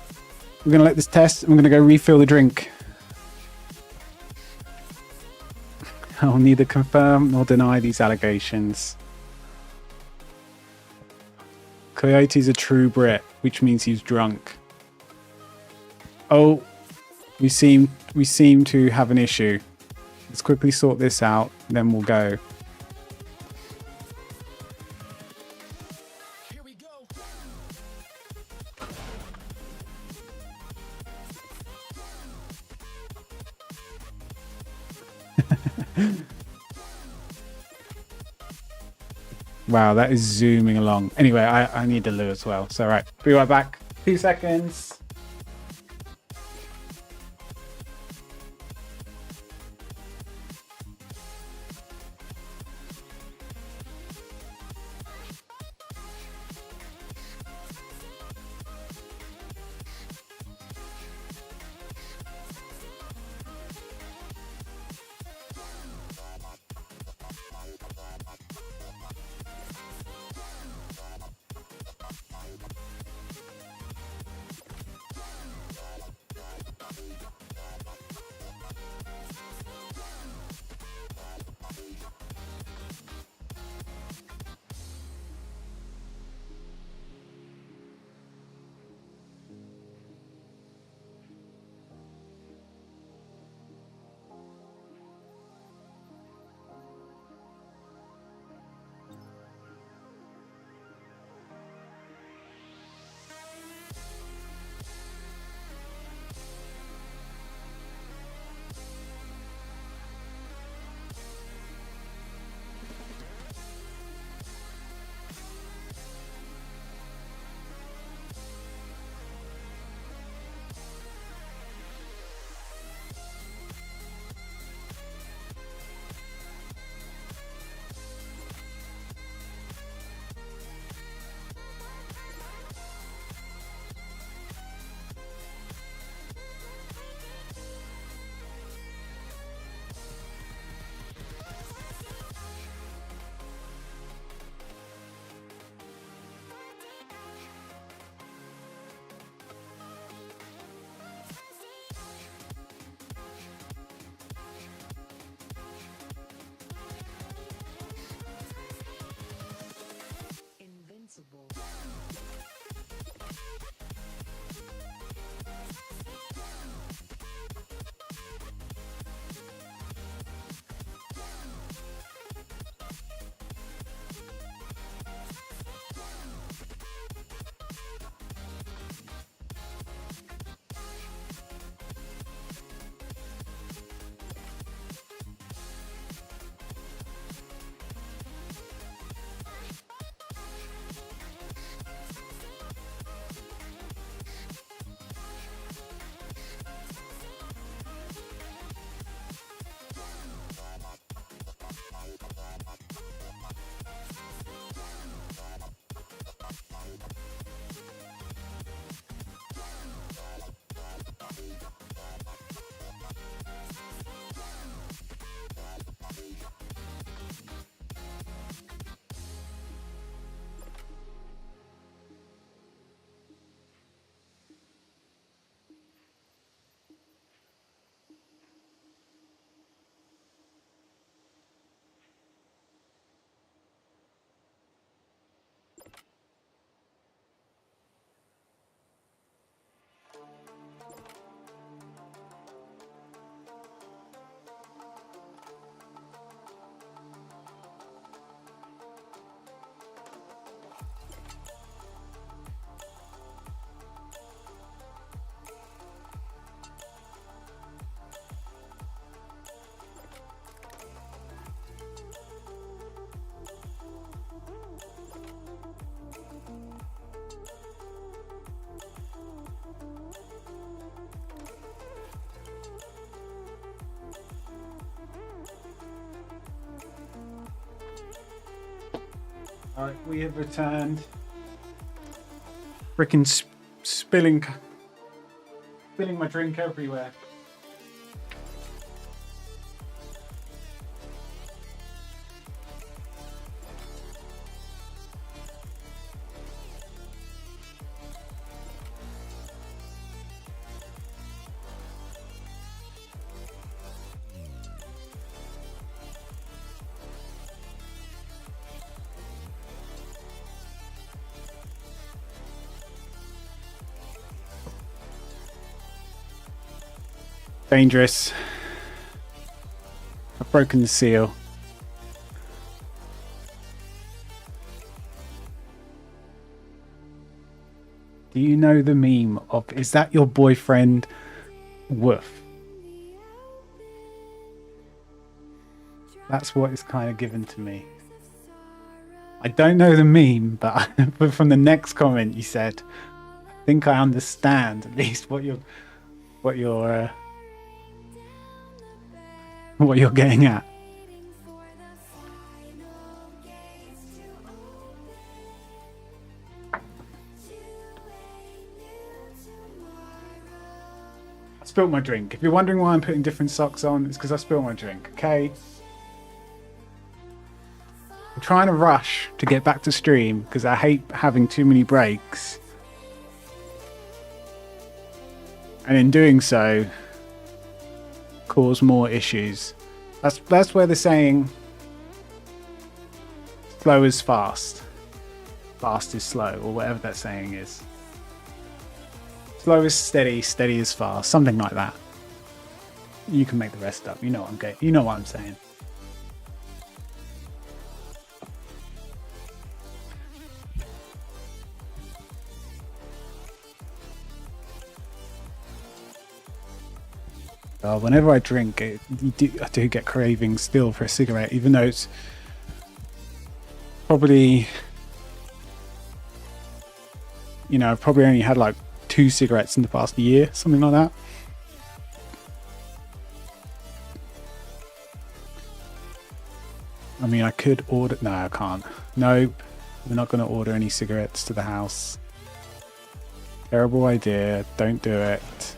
We're going to let this test. I'm going to go refill the drink. I'll neither confirm nor deny these allegations. Coyote's a true Brit, which means he's drunk. Oh, we seem to have an issue. Let's quickly sort this out, then we'll go. Wow, that is zooming along. Anyway, I need the loo as well. So, right, be right back. 2 seconds. Alright, we have returned. Freaking spilling my drink everywhere. Dangerous. I've broken the seal. Do you know the meme of, is that your boyfriend? Woof. That's what is kind of given to me. I don't know the meme, but from the next comment you said, I think I understand at least what you're getting at. I spilled my drink. If you're wondering why I'm putting different socks on, it's because I spilled my drink, okay? I'm trying to rush to get back to stream because I hate having too many breaks. And in doing so, cause more issues. That's where they're saying slow is fast. Fast is slow, or whatever that saying is. Slow is steady, steady is fast, something like that. You can make the rest up. You know what I'm saying. Whenever I drink, I do get cravings still for a cigarette, even though it's probably, I've probably only had like 2 cigarettes in the past year, something like that. I mean, I could order. No, I can't. Nope, we're not going to order any cigarettes to the house. Terrible idea. Don't do it.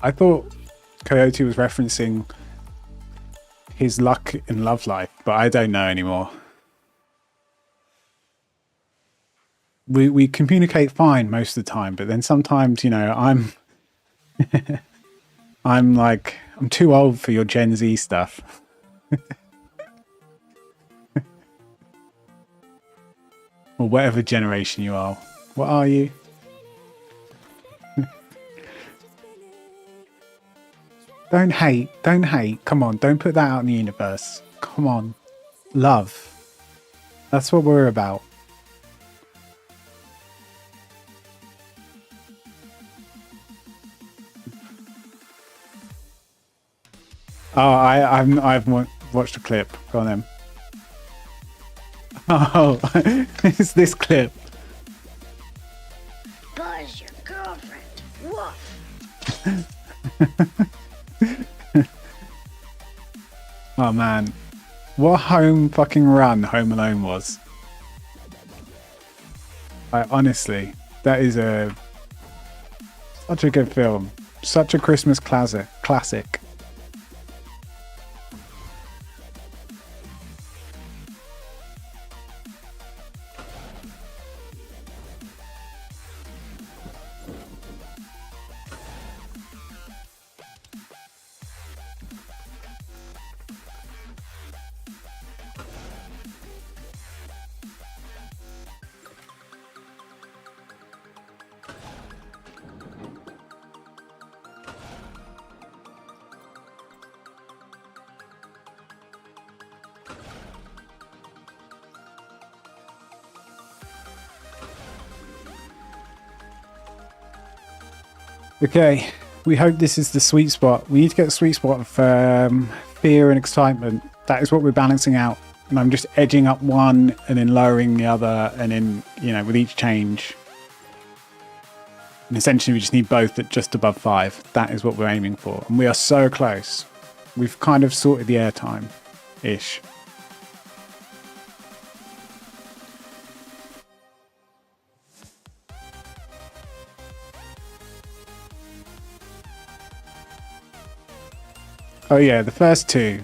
I thought Coyote was referencing his luck in love life, but I don't know anymore. We communicate fine most of the time, but then sometimes, I'm I'm too old for your Gen Z stuff. Or whatever generation you are. What are you? Don't hate. Come on, don't put that out in the universe. Come on. Love. That's what we're about. Oh, I've watched a clip. Go on then. Oh, it's this clip. Buzz your girlfriend. Woof. Oh man, what home fucking run Home Alone was. Honestly, that is such a good film, such a Christmas classic. Okay, we hope this is the sweet spot. We need to get the sweet spot of fear and excitement. That is what we're balancing out And I'm just edging up one and then lowering the other, and then, you know, with each change. And essentially we just need both at just above 5. That is what we're aiming for. And we are so close. We've kind of sorted the airtime-ish. Oh yeah, the first two.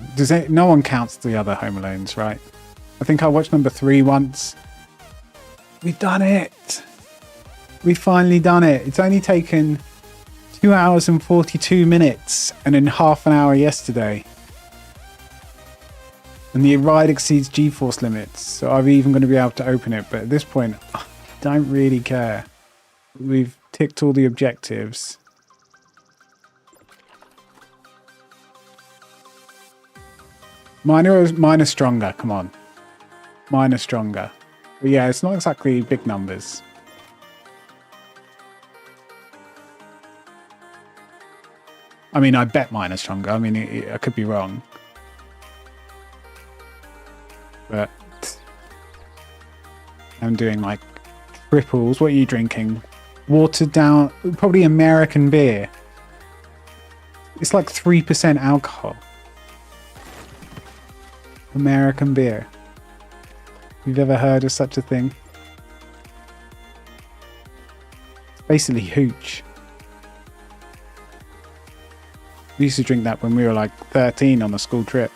No one counts the other Home Alones, right? I think I watched number 3 once. We've done it! We've finally done it. It's only taken 2 hours and 42 minutes and then half an hour yesterday. And the ride exceeds G-force limits, so I'm even going to be able to open it. But at this point, I don't really care. We've ticked all the objectives. Mine are stronger, come on. Mine are stronger. But yeah, it's not exactly big numbers. I mean, I bet mine are stronger. I mean, I could be wrong. But I'm doing like triples. What are you drinking? Watered down, probably American beer. It's like 3% alcohol. American beer. You've ever heard of such a thing? It's basically hooch. We used to drink that when we were like 13 on a school trip.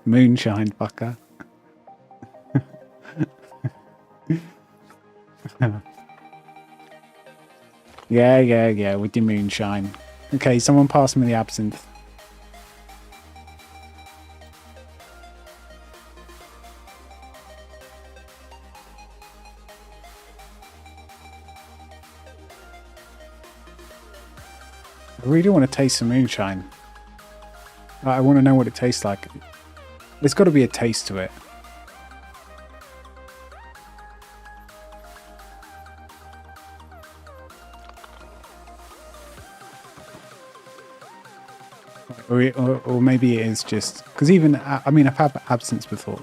Moonshine, fucker. Yeah, with the moonshine. Okay, someone pass me the absinthe. I really want to taste some moonshine. I want to know what it tastes like. There's got to be a taste to it. Or maybe it is just... Because even... I mean, I've had absinthe before.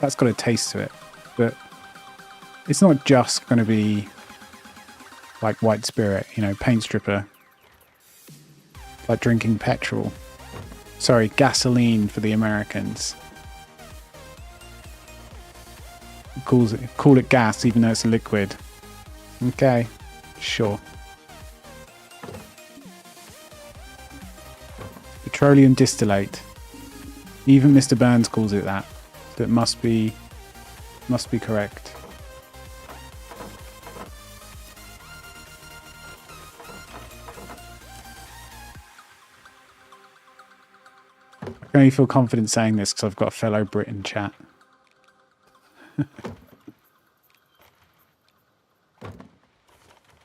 That's got a taste to it. But it's not just going to be like white spirit, you know, paint stripper. Like drinking petrol. Sorry, gasoline for the Americans. Call it gas even though it's a liquid. Okay, sure. Petroleum distillate. Even Mr. Burns calls it that. So it must be correct. I can only feel confident saying this because I've got a fellow Brit in chat.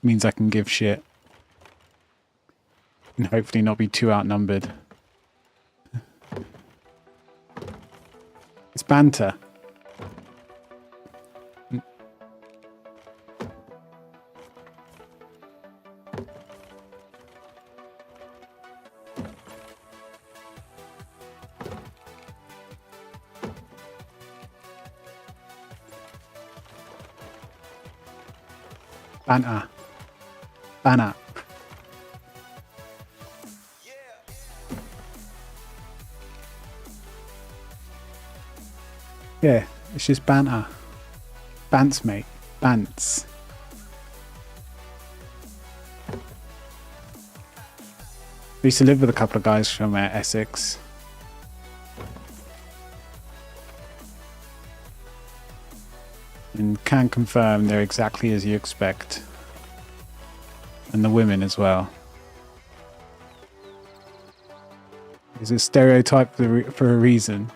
Means I can give shit. And hopefully not be too outnumbered. It's banter. Banter. Banner. Yeah, it's just banter. Bants, mate. Bants. I used to live with a couple of guys from Essex. And can confirm they're exactly as you expect. And the women as well. It's a stereotype for a reason.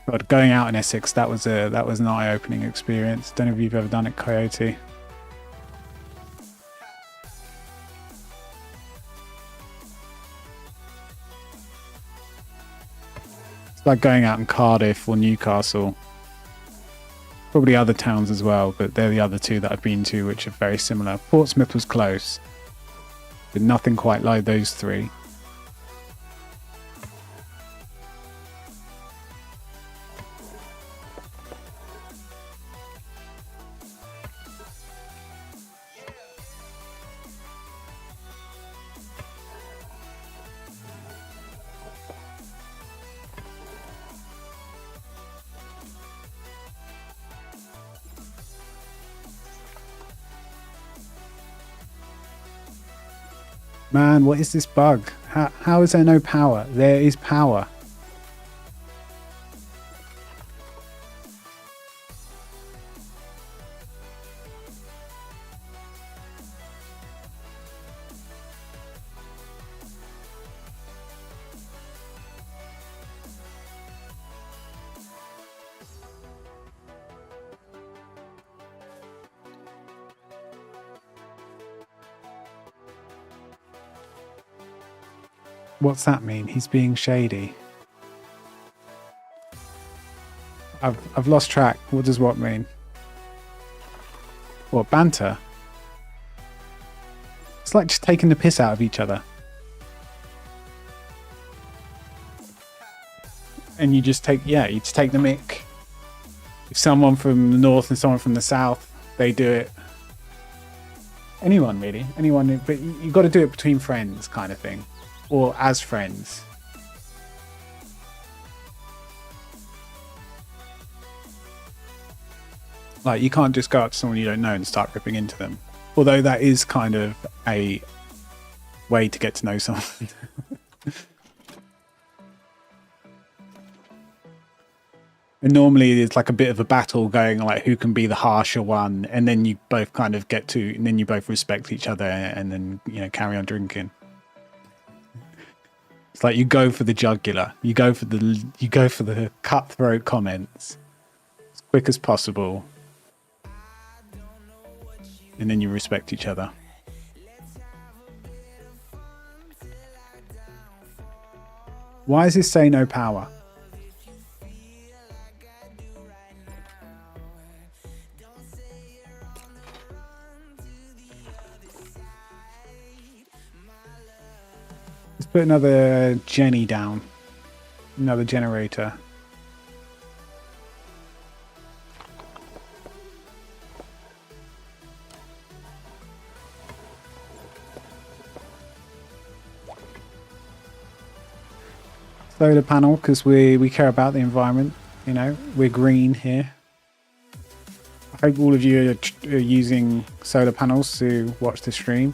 But going out in Essex, that was an eye-opening experience. Don't know if you've ever done it, Coyote. It's like going out in Cardiff or Newcastle. Probably other towns as well, but they're the other two that I've been to, which are very similar. Portsmouth was close, but nothing quite like those three. Man, what is this bug? How is there no power? There is power. What's that mean? He's being shady. I've lost track. What does what mean? What, banter? It's like just taking the piss out of each other. And you just take, you just take the mick. If someone from the north and someone from the south, they do it. Anyone really, anyone, but you got to do it between friends kind of thing. Or as friends. Like, you can't just go up to someone you don't know and start ripping into them. Although that is kind of a way to get to know someone. And normally it's like a bit of a battle going, like who can be the harsher one, and then you both kind of get to, and then you both respect each other, and then, you know, carry on drinking. It's like you go for the jugular, you go for the cutthroat comments as quick as possible, and then you respect each other. Why does this say no power? Let's put another Jenny down. Another generator. Solar panel, because we care about the environment. You know, we're green here. I hope all of you are using solar panels to watch the stream.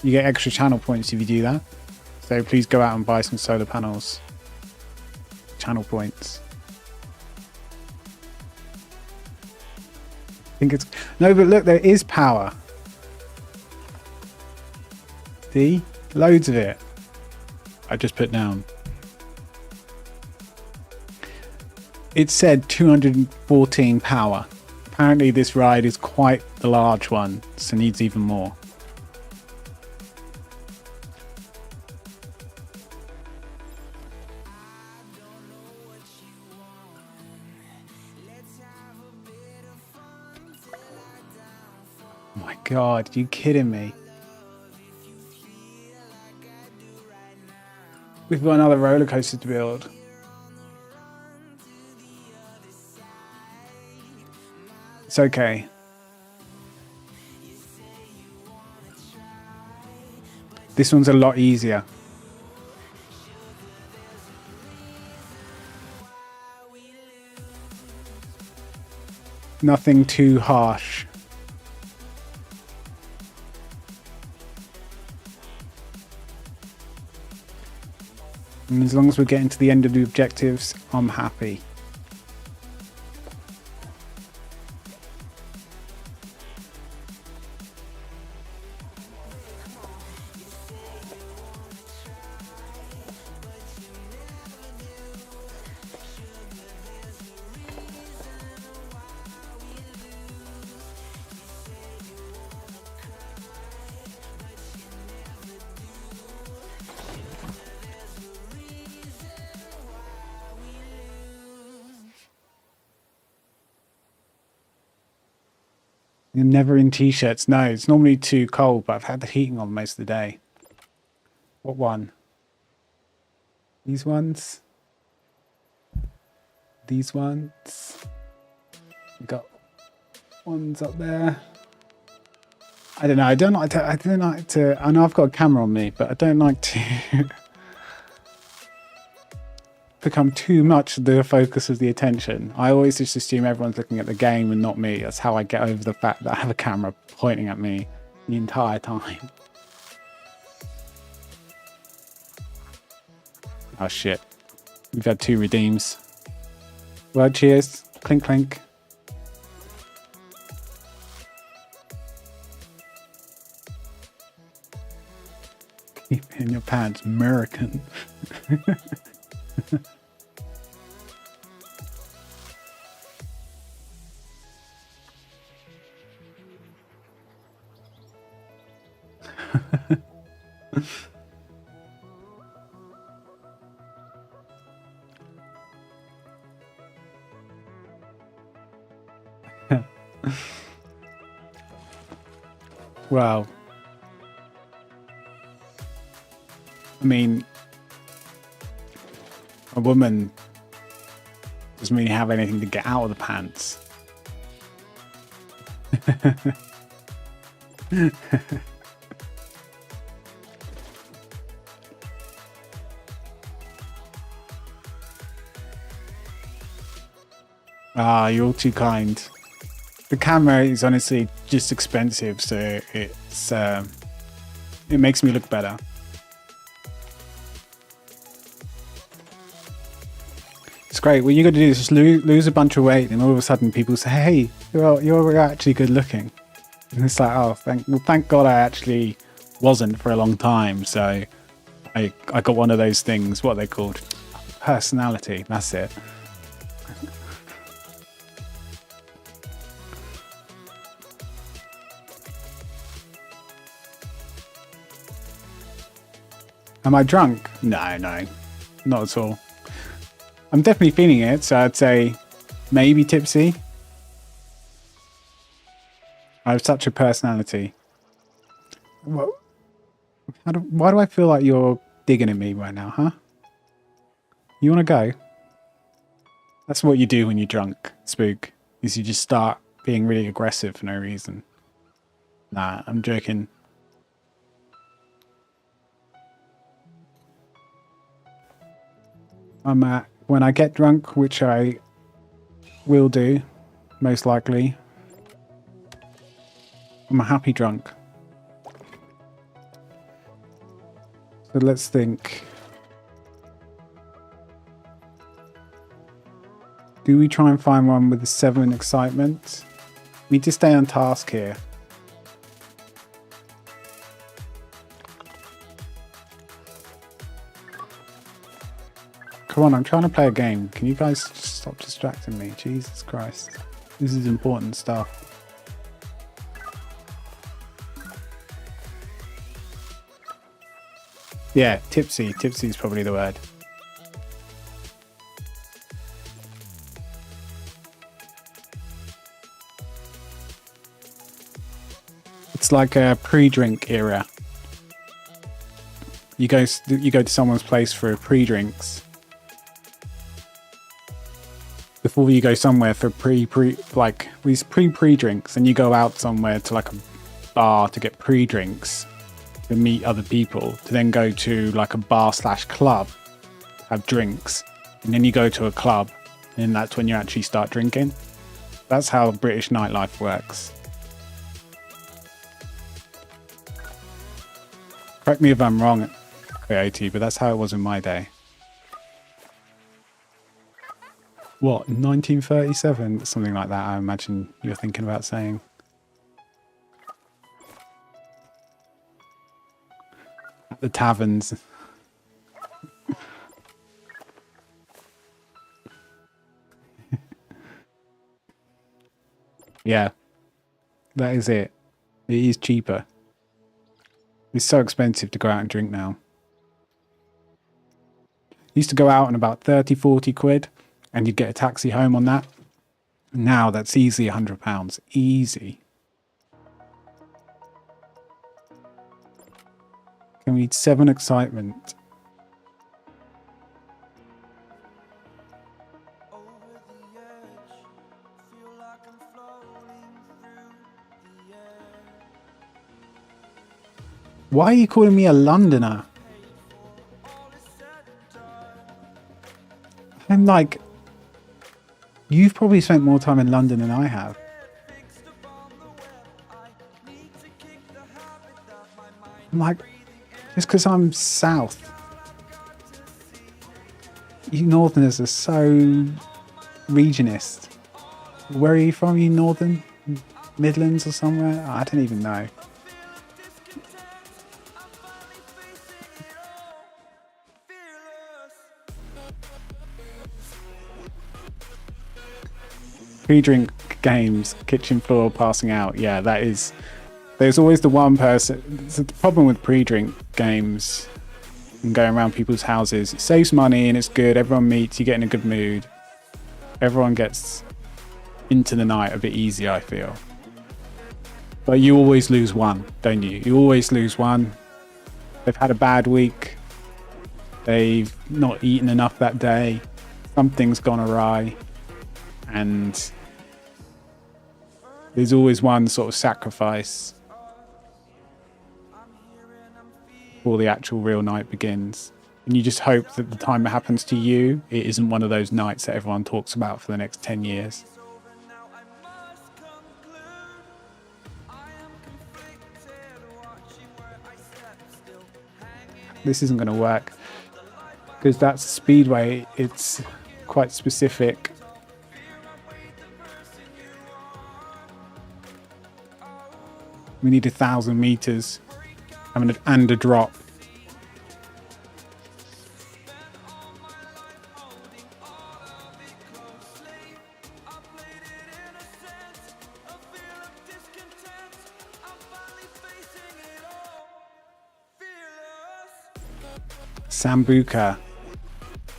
You get extra channel points if you do that. So please go out and buy some solar panels. Channel points. I think it's... No, but look, there is power. See? Loads of it. I just put down. It said 214 power. Apparently this ride is quite the large one, so needs even more. God, are you kidding me? We've got another roller coaster to build. It's okay. This one's a lot easier. Nothing too harsh. And as long as we're getting to the end of the objectives, I'm happy. You're never in t-shirts. No, it's normally too cold, but I've had the heating on most of the day. What one? These ones? These ones? We got ones up there. I don't know. I don't like to. I know I've got a camera on me, but I don't like to become too much the focus of the attention. I always just assume everyone's looking at the game and not me. That's how I get over the fact that I have a camera pointing at me the entire time. Oh shit. We've had 2 redeems. Well, cheers. Clink clink. Keep it in your pants, American. Wow. I mean, a woman doesn't really have anything to get out of the pants. Ah, you're all too kind. The camera is honestly just expensive, so it's it makes me look better. It's great. What you got to do is just lose a bunch of weight, and all of a sudden people say, "Hey, you're actually good looking." And it's like, oh, thank God I actually wasn't for a long time. So I got one of those things. What are they called? Personality. That's it. Am I drunk? No, not at all. I'm definitely feeling it, so I'd say maybe tipsy. I have such a personality. Why do I feel like you're digging at me right now, huh? You want to go? That's what you do when you're drunk, Spook, is you just start being really aggressive for no reason. Nah, I'm joking. When I get drunk, which I will do, most likely, I'm a happy drunk. So let's think. Do we try and find one with the 7 excitement? We need to stay on task here. Come on, I'm trying to play a game. Can you guys just stop distracting me? Jesus Christ. This is important stuff. Yeah, tipsy. Tipsy is probably the word. It's like a pre-drink era. You go to someone's place for pre-drinks. Before you go somewhere for like these pre-drinks, and you go out somewhere to like a bar to get pre-drinks to meet other people, to then go to like a bar/club, have drinks, and then you go to a club, and that's when you actually start drinking. That's how British nightlife works. Correct me if I'm wrong, Coyote, but that's how it was in my day. What, 1937? Something like that, I imagine you're thinking about saying. At the taverns. Yeah, that is it. It is cheaper. It's so expensive to go out and drink now. Used to go out on about 30, 40 quid. And you'd get a taxi home on that. Now that's easily £100. Easy. Can we 7 excitement? Why are you calling me a Londoner? I'm like, you've probably spent more time in London than I have. I'm like, just because I'm south. You northerners are so regionist. Where are you from? You northern? Midlands or somewhere? I don't even know. Pre-drink games, kitchen floor passing out. Yeah, that is... There's always the one person... The problem with pre-drink games and going around people's houses, it saves money and it's good. Everyone meets, you get in a good mood. Everyone gets into the night a bit easier, I feel. But you always lose one, don't you? You always lose one. They've had a bad week. They've not eaten enough that day. Something's gone awry. And there's always one sort of sacrifice before the actual real night begins. And you just hope that the time it happens to you, it isn't one of those nights that everyone talks about for the next 10 years. This isn't going to work because that's Speedway. It's quite specific. We need 1,000 meters and a drop. Sambuca.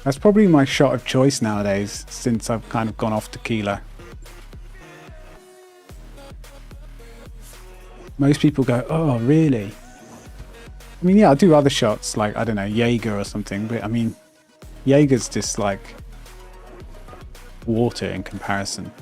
That's probably my shot of choice nowadays since I've kind of gone off tequila. Most people go, oh, really? I mean, yeah, I'll do other shots like, I don't know, Jaeger or something. But I mean, Jaeger's just like water in comparison.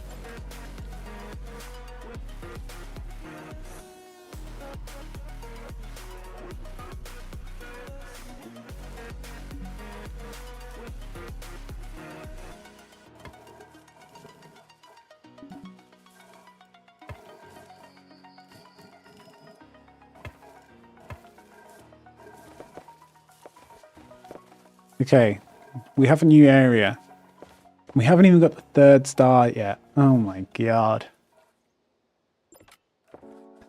Okay, we have a new area. We haven't even got the 3rd star yet. Oh my god.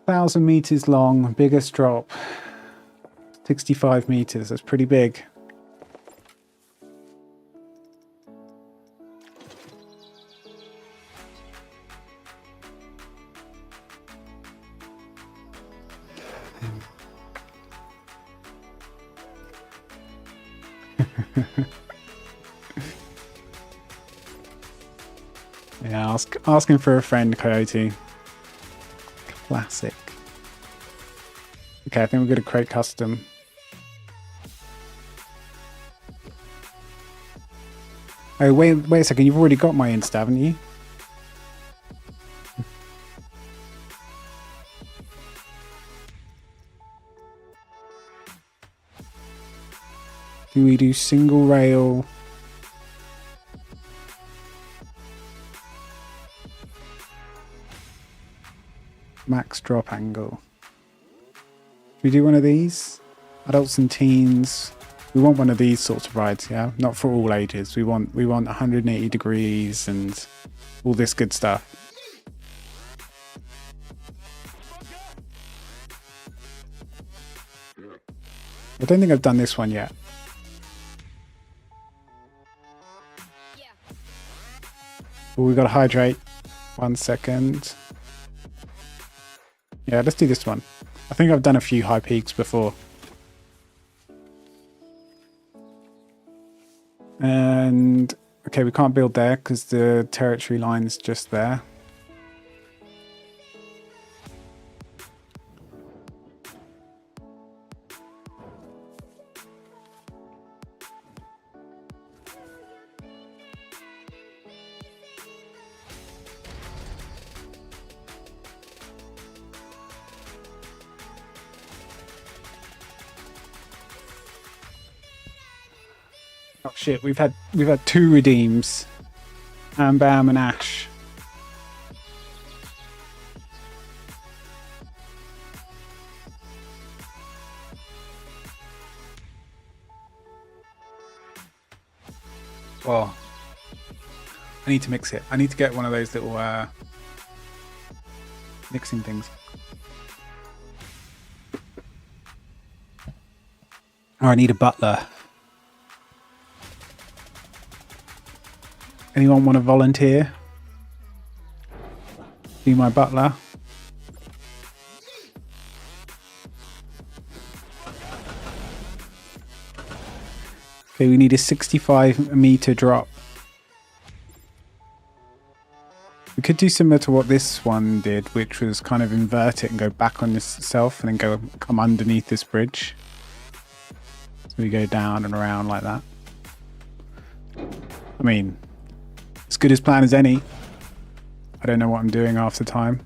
1,000 meters long, biggest drop. 65 meters, that's pretty big. Yeah, asking for a friend, Coyote. Classic. Okay, I think we're going to create custom. Oh, wait a second. You've already got my Insta, haven't you? Do we do single rail? Max drop angle. Should we do one of these? Adults and teens. We want one of these sorts of rides, yeah? Not for all ages. We want 180 degrees and all this good stuff. I don't think I've done this one yet. Oh, we've got to hydrate. 1 second. Yeah, let's do this one. I think I've done a few high peaks before. And okay, we can't build there because the territory line is just there. Oh shit, we've had 2 redeems. Bam and Ash. Well, I need to mix it. I need to get one of those little mixing things. Oh, I need a butler. Anyone want to volunteer? Be my butler. Okay, we need a 65-meter drop. We could do similar to what this one did, which was kind of invert it and go back on itself and then come underneath this bridge. So we go down and around like that. I mean, as good as plan as any. I don't know what I'm doing half the time.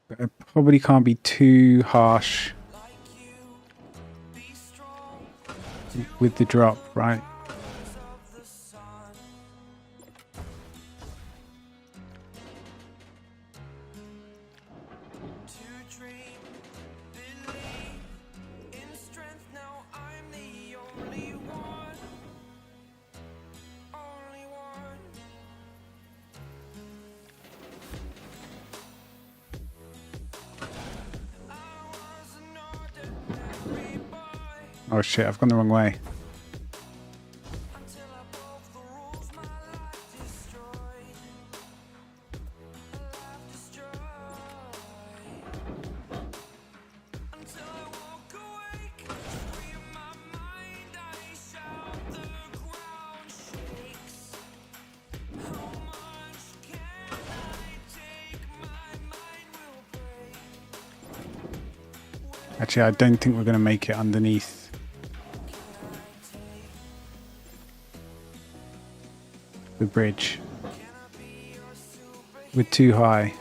But it probably can't be too harsh with the drop, right? Oh shit, I've gone the wrong way. Actually, I don't think we're going to make it underneath. The bridge. We're too high.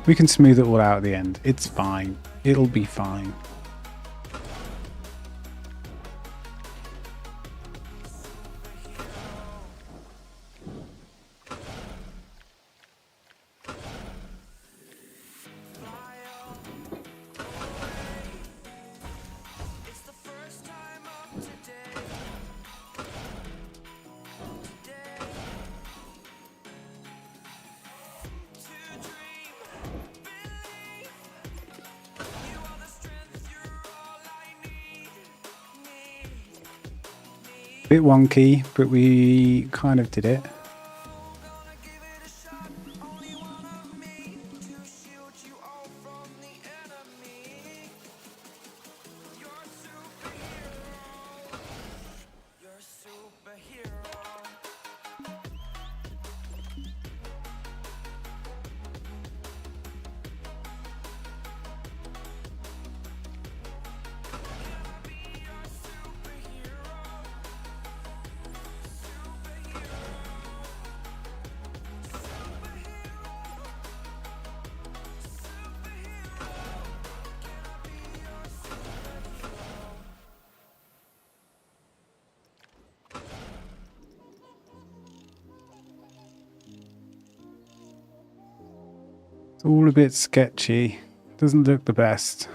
We can smooth it all out at the end. It's fine. It'll be fine. Bit wonky, but we kind of did it. It's all a bit sketchy. Doesn't look the best.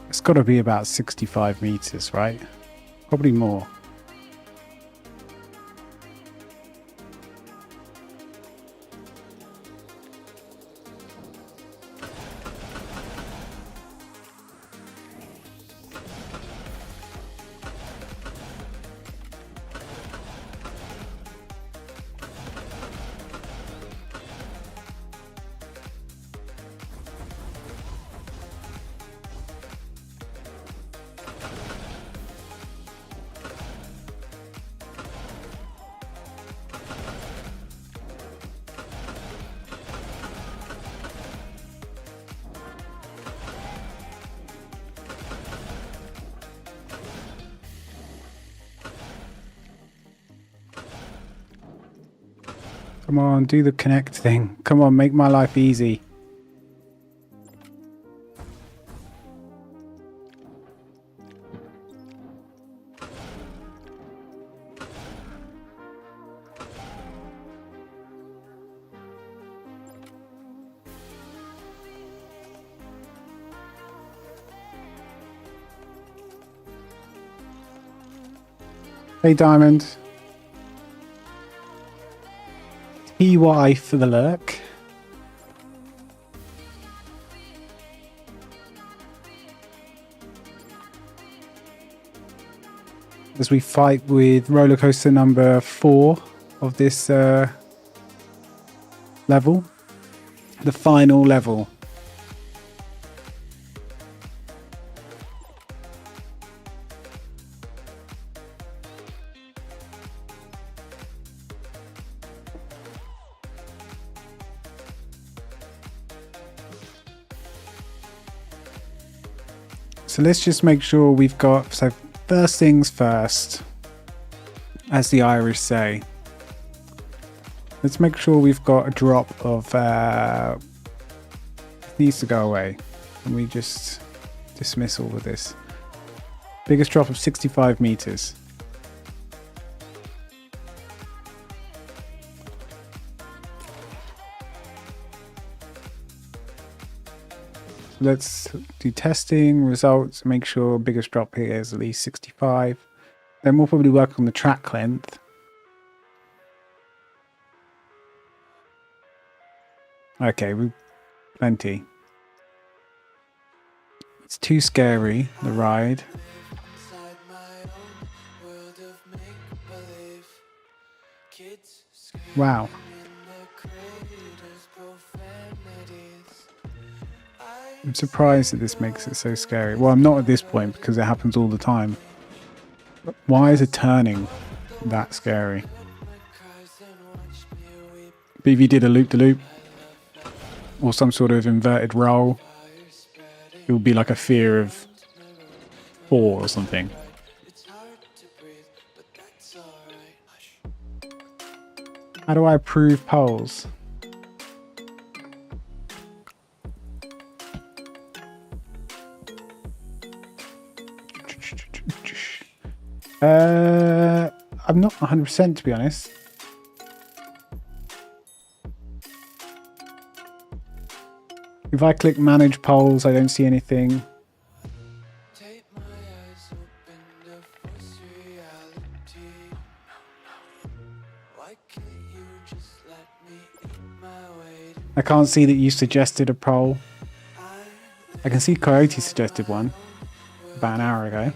It's got to be about 65 meters, right? Probably more. Come on, do the connect thing. Come on, make my life easy. Hey, Diamond. TY for the lurk. As we fight with roller coaster number 4 of this level, the final level. So let's just make sure we've got, so first things first, as the Irish say. Let's make sure we've got a drop of, needs to go away. And we just dismiss all of this. Biggest drop of 65 meters. Let's do testing, results, make sure biggest drop here is at least 65. Then we'll probably work on the track length. Okay, we've plenty. It's too scary, the ride. Wow. I'm surprised that this makes it so scary. Well, I'm not at this point because it happens all the time. But why is it turning that scary? But if you did a loop-de-loop or some sort of inverted roll, it would be like a fear of 4 or something. How do I approve polls? I'm not 100% to be honest. If I click manage polls, I don't see anything. I can't see that you suggested a poll. I can see Coyote suggested one about an hour ago.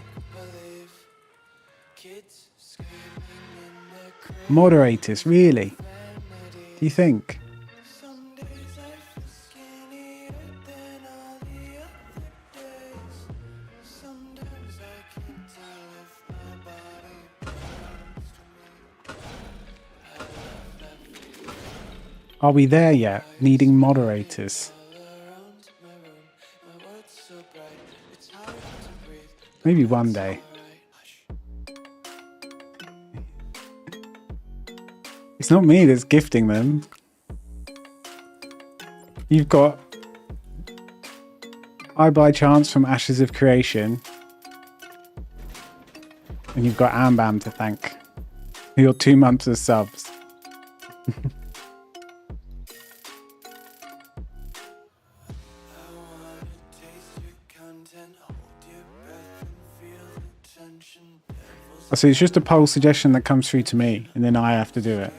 Moderators, really? Do you think? Are we there yet? Needing moderators. Maybe one day. It's not me that's gifting them. You've got I Buy Chance from Ashes of Creation. And you've got Ambam to thank for your 2 months of subs. So it's just a poll suggestion that comes through to me, and then I have to do it.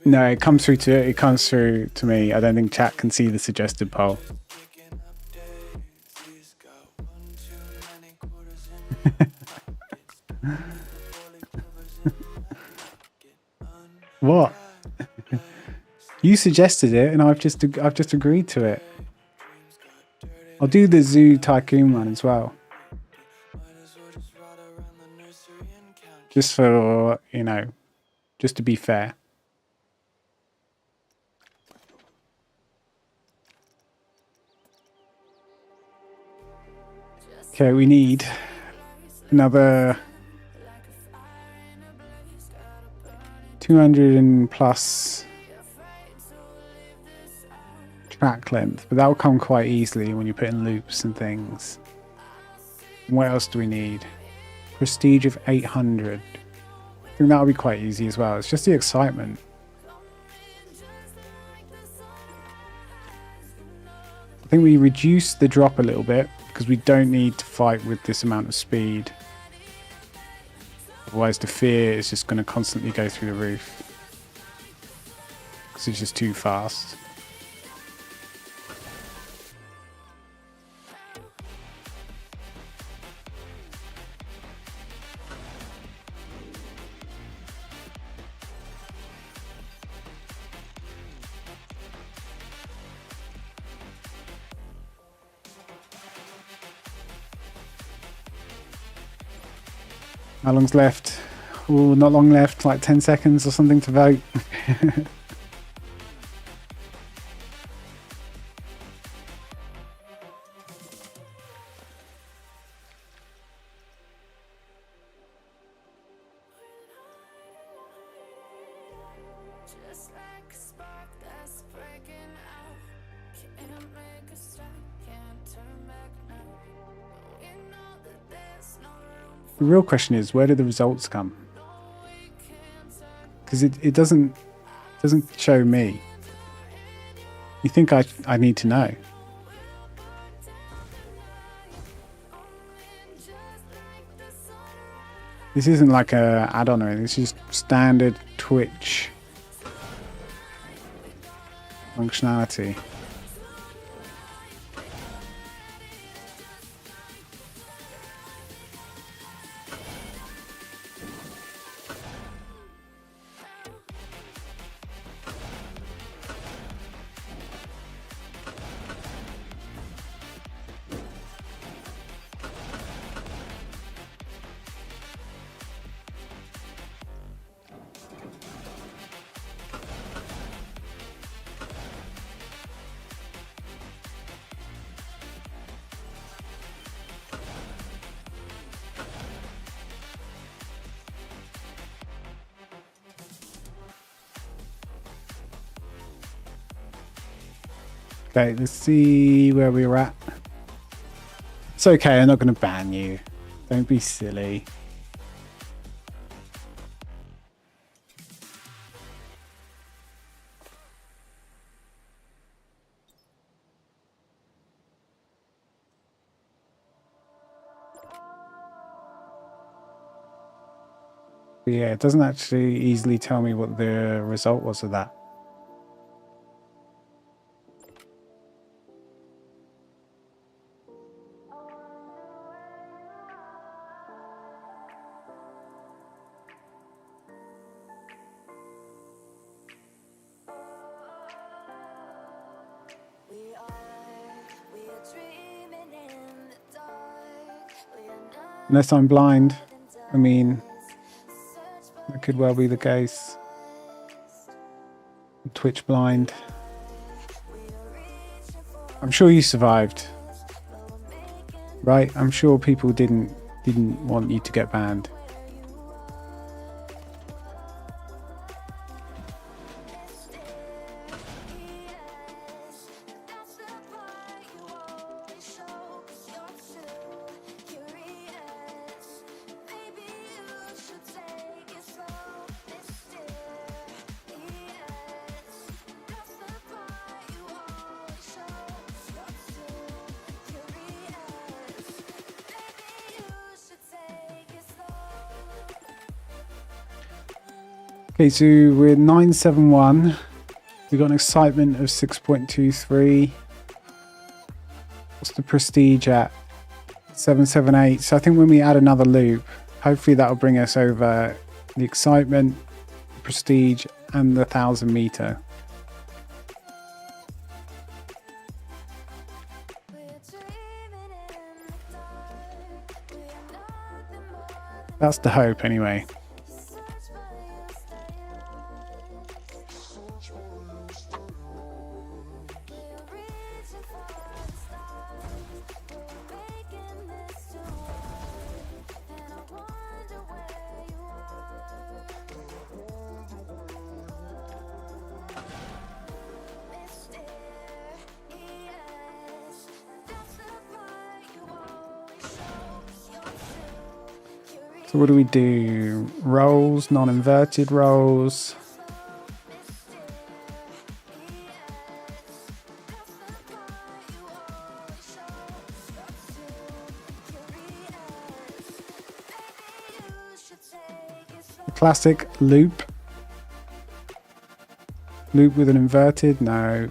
No, it comes through to me. I don't think chat can see the suggested poll. What? You suggested it, and I've just agreed to it. I'll do the Zoo Tycoon one as well. Just for, you know, just to be fair. Okay, we need another 200 and plus track length, but that will come quite easily when you put in loops and things. What else do we need? Prestige of 800. I think that'll be quite easy as well. It's just the excitement. I think we reduce the drop a little bit because we don't need to fight with this amount of speed. Otherwise the fear is just going to constantly go through the roof because it's just too fast. How long's left? Oh, not long left, like 10 seconds or something to vote. Just like a spark that's breaking out. Can't make a stop, can't turn back now. We know that there's no room The real question is, where do the results come? Because it doesn't show me. You think I need to know? This isn't like a add-on or anything. This is standard Twitch functionality. Okay, let's see where we're at. It's okay, I'm not going to ban you. Don't be silly. But yeah, it doesn't actually easily tell me what the result was of that. Unless I'm blind. I mean, that could well be the case. Twitch blind. I'm sure you survived. Right? I'm sure people didn't want you to get banned. Okay, so we're 971. We've got an excitement of 6.23. What's the prestige at? 778. So I think when we add another loop, hopefully that'll bring us over the excitement, prestige, and the 1,000 meter. That's the hope, anyway. So what do we do? Rolls, non-inverted rolls. The classic loop. Loop with an inverted? No.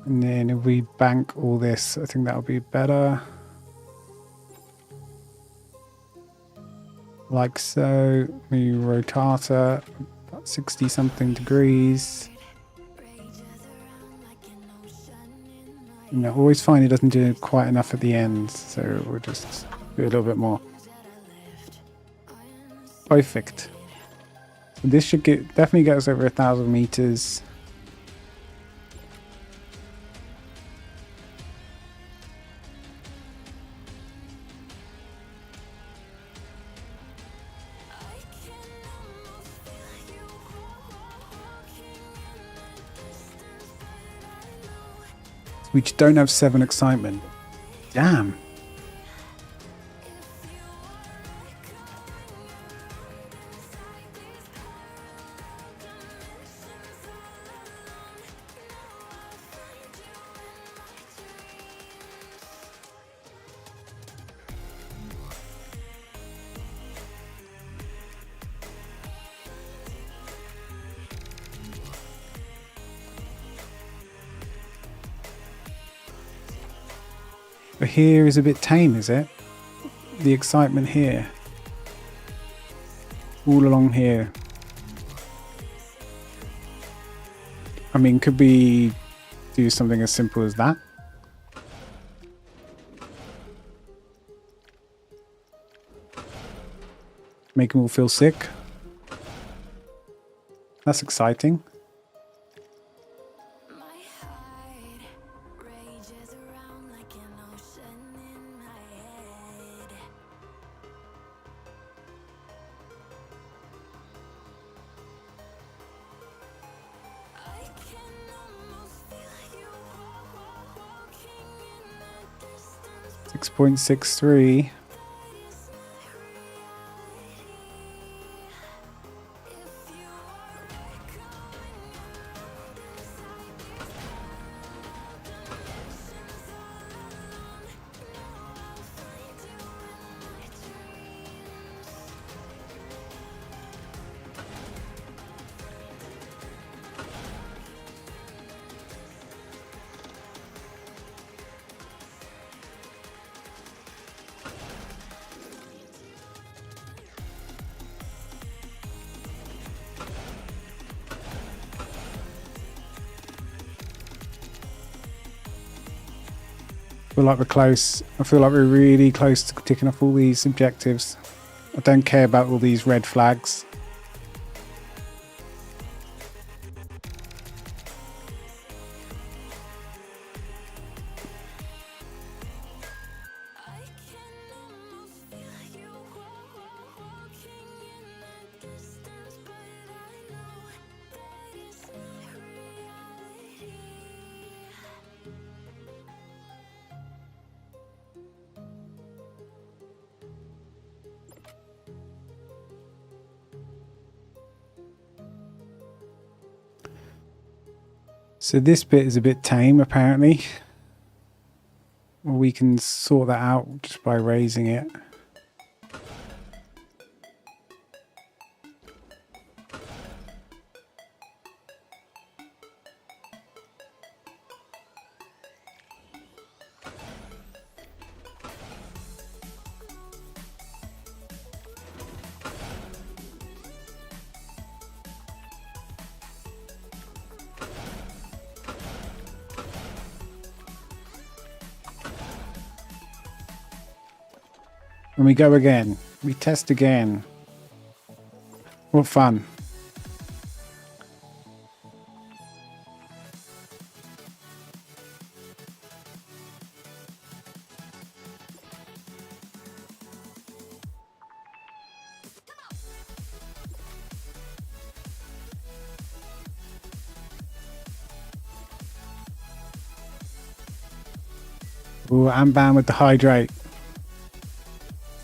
And then if we bank all this, I think that'll be better. Like so. We rotata about 60 something degrees. You know, always find it doesn't do quite enough at the end, so we'll just do a little bit more. Perfect. So this should definitely get us over 1,000 meters. We just don't have 7 excitement. Damn. But here is a bit tame, is it? The excitement here. All along here. I mean, could we do something as simple as that? Make them all feel sick. That's exciting. Six 6.63. feel like we're close. I feel like we're really close to ticking off all these objectives. I don't care about all these red flags. I can almost feel you walking in the distance, but I know that it's not reality. So this bit is a bit tame, apparently. Well, we can sort that out just by raising it. And we go again. We test again. What fun. Ooh, I'm bound with the hydrate.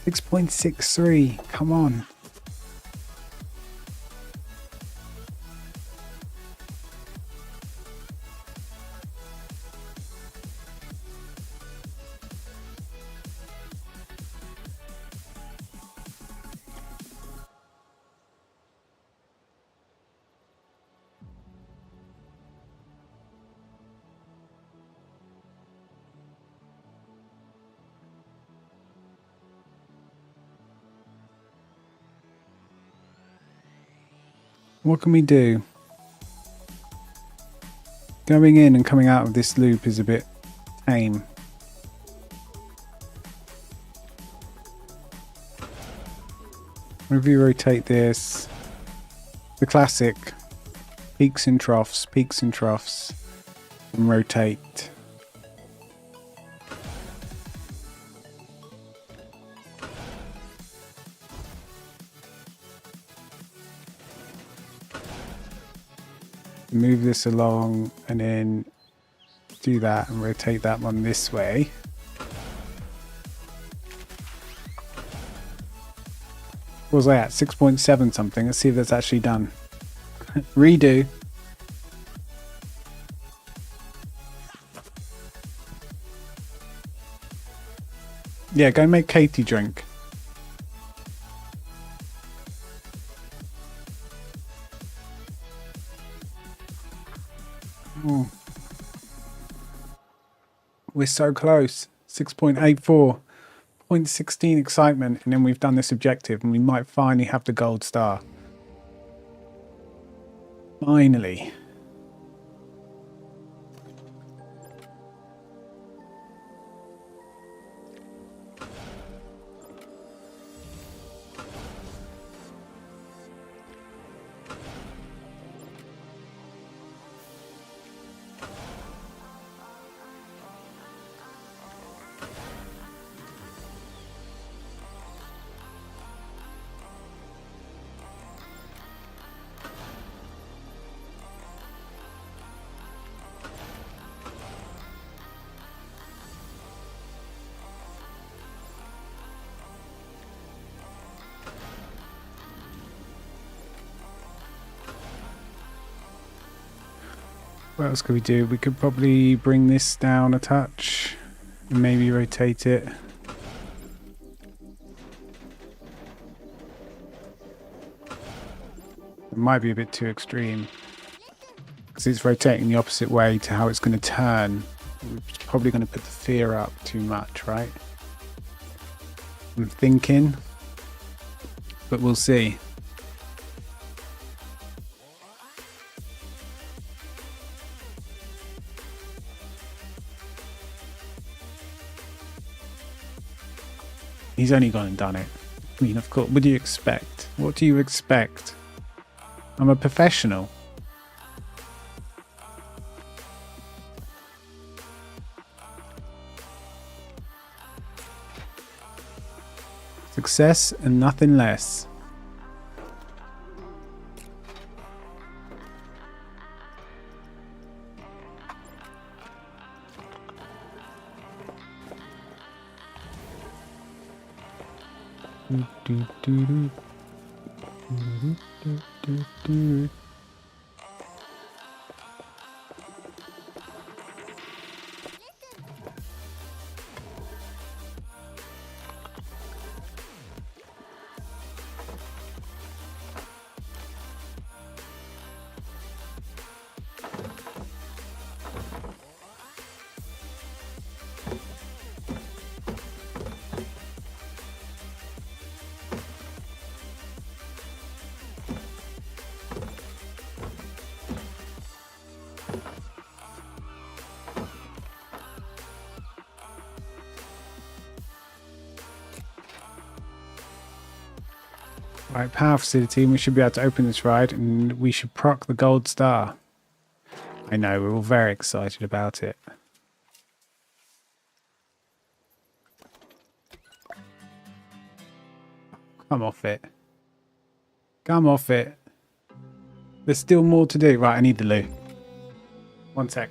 6.63. Come on. What can we do? Going in and coming out of this loop is a bit tame. If you rotate this, the classic peaks and troughs, and rotate. Move this along and then do that and rotate that one this way. What was that? 6.7 something. Let's see if that's actually done. Redo. Yeah, go make Katie drink. Oh. We're so close. 6.84. 0.16 excitement, and then we've done this objective and we might finally have the gold star. Finally. What else could we do? We could probably bring this down a touch. Maybe rotate it. It might be a bit too extreme. Because it's rotating the opposite way to how it's going to turn. It's probably going to put the fear up too much, right? I'm thinking. But we'll see. he's only gone and done it. I mean, of course, what do you expect? What do you expect? I'm a professional. Success and nothing less. Right, Power Facility, and we should be able to open this ride, and we should proc the gold star. I know, we're all very excited about it. Come off it. Come off it. There's still more to do. Right, I need the loo. One sec.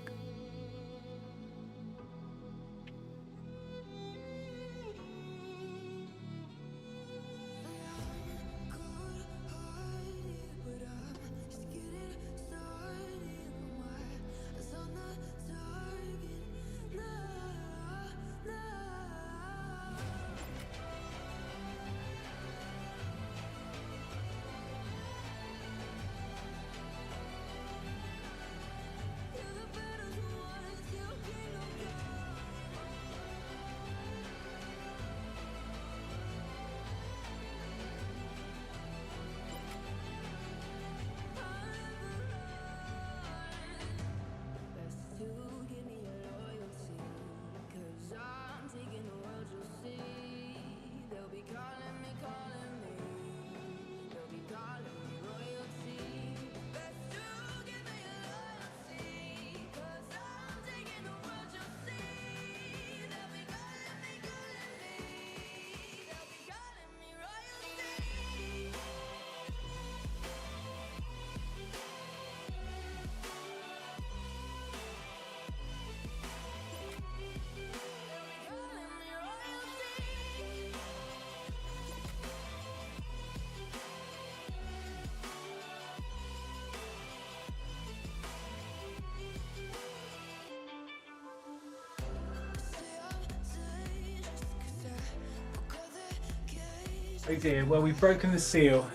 Oh dear, well, we've broken the seal.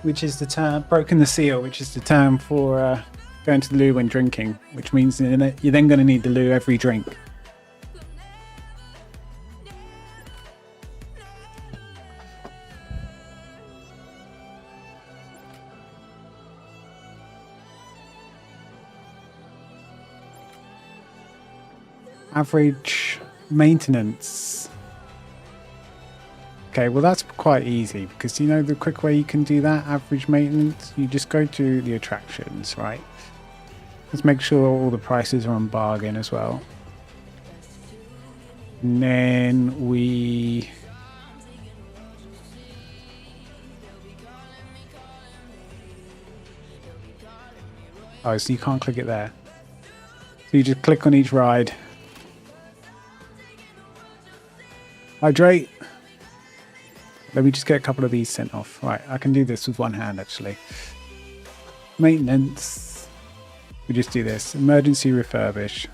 Which is the term, broken the seal, which is the term for going to the loo when drinking, which means you're then going to need the loo every drink. Average maintenance. Okay, well that's quite easy because you know the quick way you can do that, average maintenance, you just go to the attractions, right? Let's make sure all the prices are on bargain as well. And then we... Oh, so you can't click it there. So you just click on each ride. Hydrate. Let me just get a couple of these sent off. Right, I can do this with one hand actually. Maintenance. We just do this. Emergency refurbish.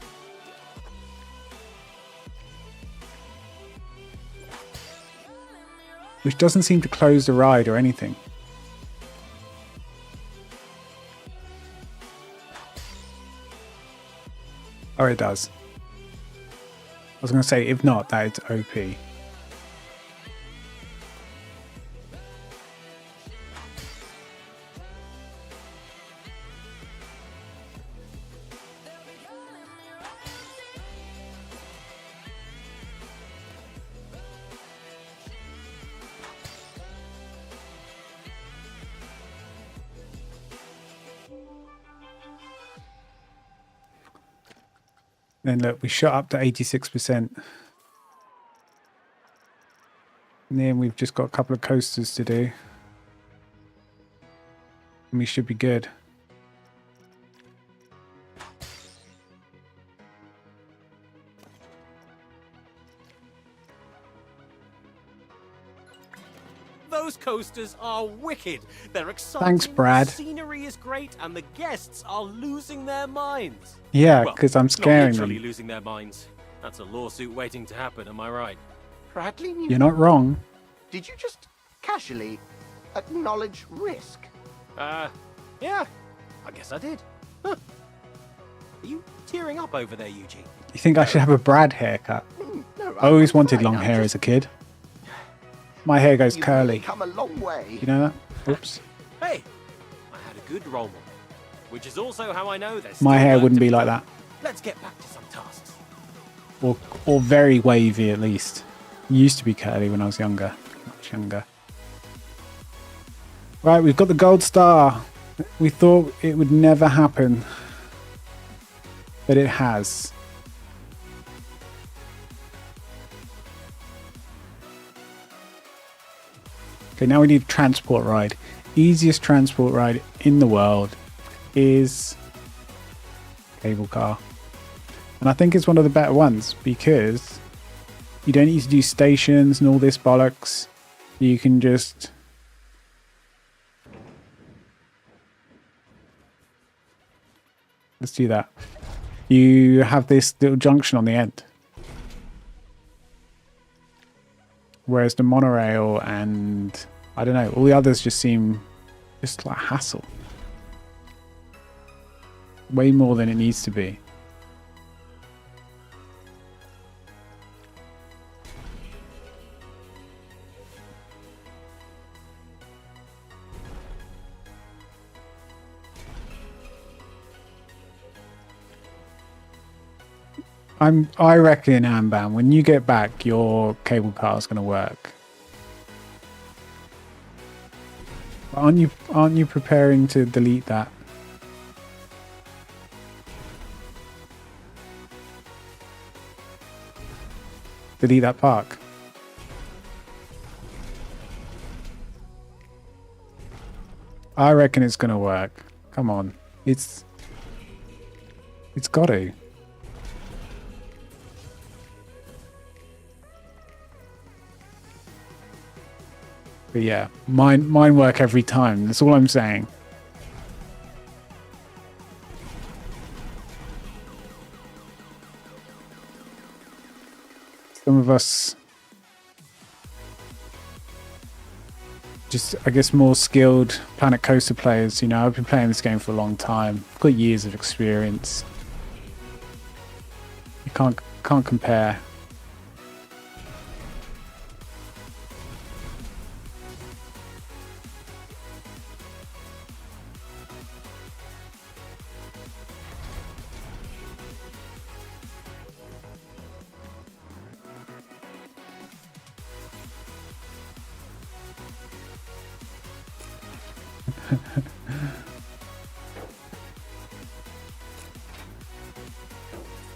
Which doesn't seem to close the ride or anything. Oh, it does. I was going to say, if not, that is OP. Then look, we shot up to 86%. And then we've just got a couple of coasters to do. And we should be good. Those coasters are wicked. They're exciting. Thanks, Brad. The scenery is great, and the guests are losing their minds. Yeah, Well, because I'm not scaring literally them. losing their minds. That's a lawsuit waiting to happen. Am I right? Bradley Newton, You're not wrong. did you just casually acknowledge risk? Yeah. I guess I did. Huh. Are you tearing up over there, Eugene? You think I should have a Brad haircut? No, I always I'm wanted fine. long I'm hair just- as a kid. My hair goes You've curly. come a long way. You know that? Oops. Hey, I had a good role model, which is also how I know there's My still hair work wouldn't to be like done. that. Let's get back to some tasks. Or very wavy at least. Used to be curly when I was younger. Much younger. Right, we've got the gold star. We thought it would never happen. But it has. Okay, now we need transport ride. Easiest transport ride in the world is cable car. And I think it's one of the better ones because you don't need to do stations and all this bollocks. You can just... Let's do that. You have this little junction on the end. Whereas the monorail and, I don't know, all the others just seem just like hassle. Way more than it needs to be. I reckon, Ambam, when you get back, your cable car is going to work. Aren't you preparing to delete that? Delete that park. I reckon it's going to work. Come on. It's got to. But yeah, mine work every time. That's all I'm saying. Some of us just, I guess, more skilled Planet Coaster players. You know, I've been playing this game for a long time. I've got years of experience. You can't compare.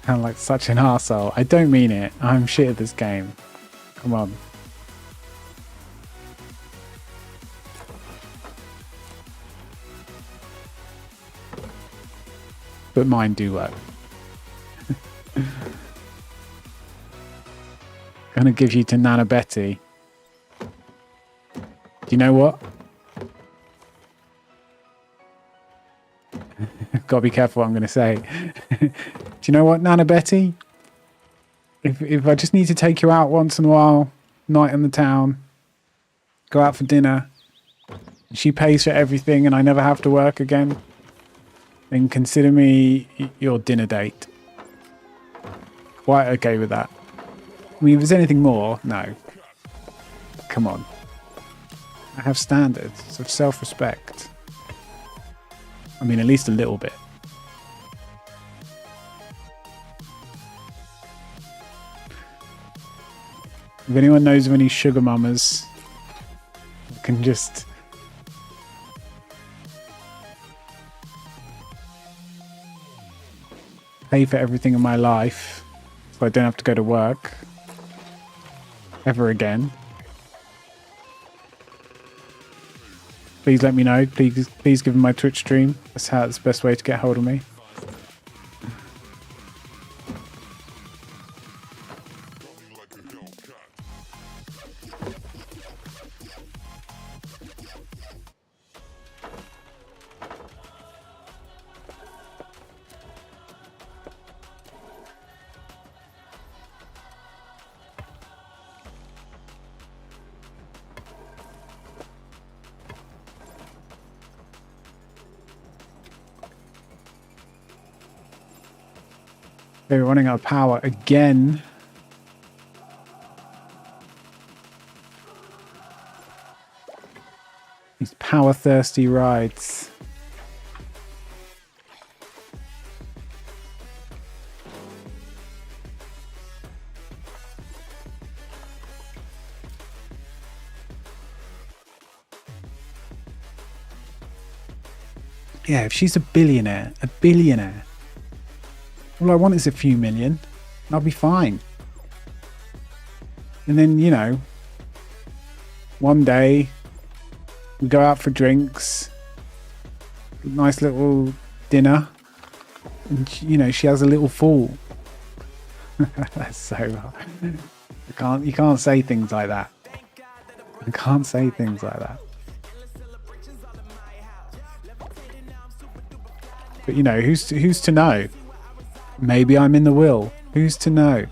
Sound like such an arsehole. I don't mean it. I'm shit at this game. Come on. But mine do work. Gonna give you to Nana Betty. Do you know what? Gotta be careful what I'm gonna say. Do you know what, Nana Betty? If I just need to take you out once in a while, night in the town, go out for dinner, she pays for everything and I never have to work again, then consider me your dinner date. Quite okay with that. I mean, if there's anything more, no. Come on. I have standards of self-respect. I mean, at least a little bit. If anyone knows of any sugar mamas, can just... pay for everything in my life so I don't have to go to work ever again. Please let me know. Please give me my Twitch stream. That's the best way to get hold of me. They're running out of power again. These power-thirsty rides. Yeah, if she's a billionaire, all I want is a few million. And I'll be fine. And then, you know, one day we go out for drinks, nice little dinner, and you know, she has a little fall. That's so hard. You can't say things like that. You can't say things like that. But you know, who's to know? Maybe I'm in the will. Who's to know?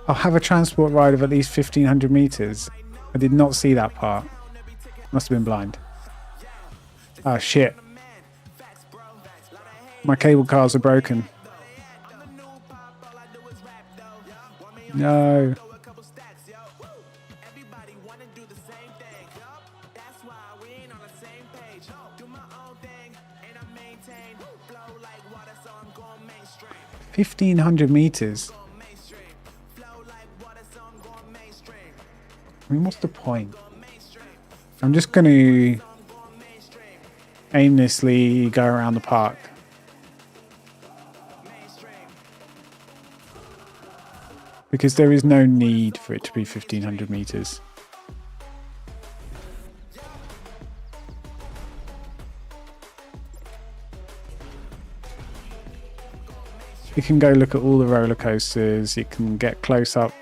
I'll have a transport ride of at least 1,500 meters. I did not see that part. Must have been blind. Oh shit. My cable cars are broken. No. $1,500 meters. I mean, what's the point? I'm just going to aimlessly go around the park. Because there is no need for it to be 1,500 meters. You can go look at all the roller coasters. You can get close-ups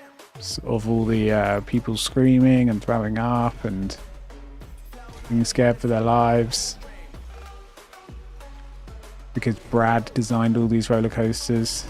of all the people screaming and throwing up and being scared for their lives. Because Brad designed all these roller coasters.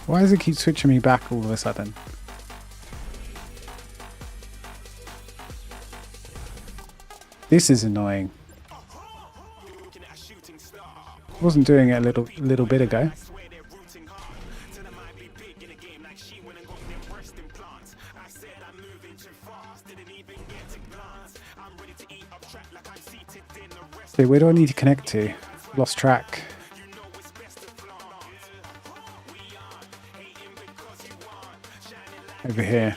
Why does it keep switching me back all of a sudden? This is annoying. Wasn't doing it a little bit ago. Okay, where do I need to connect to? Lost track. Over here.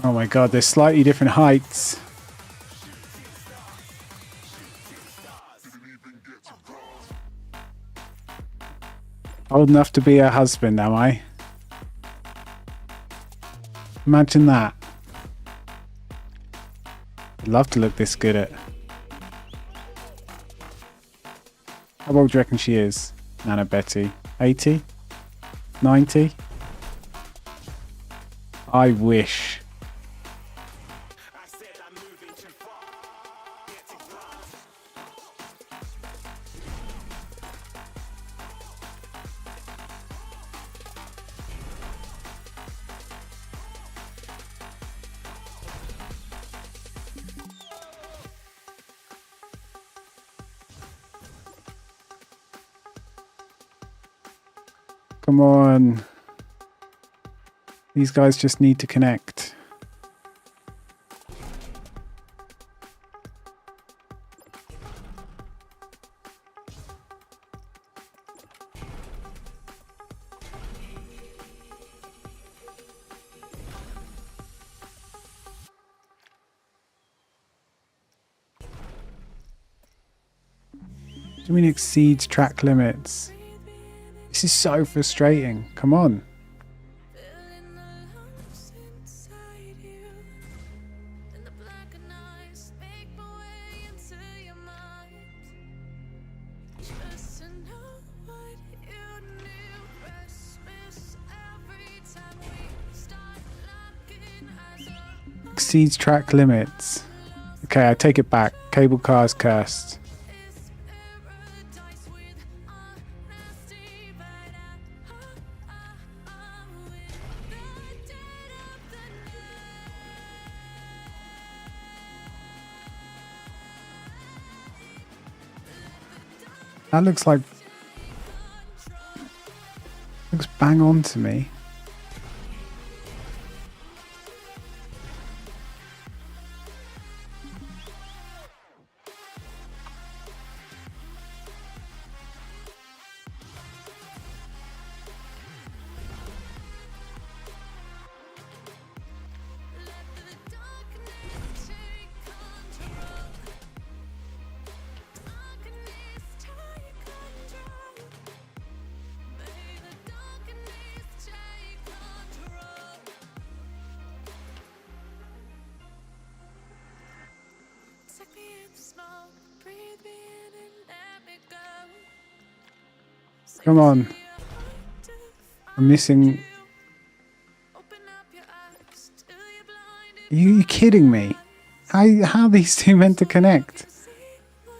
Oh my god, they're slightly different heights. Old enough to be her husband, am I? Imagine that. I'd love to look this good at. How old do you reckon she is, Nana Betty? 80? 90? I wish. Come on. These guys just need to connect. Do you mean exceeds track limits? This is so frustrating. Come on. Feeling the lumps inside you, and the blackened eyes make my way into your mind. Just to know what you knew. Restless every time we start locking eyes up. Exceeds track limits. Okay, I take it back. Cable car is cursed. It's paradise with honesty, but with the dead of the That looks like... looks bang on to me. darkness take control. Darkness take control. May the darkness take control. Take me in the smoke, breathe me in and let me go. Come on. I'm missing... Open up your eyes till you're blinded. Are you kidding me? How are these two meant to connect?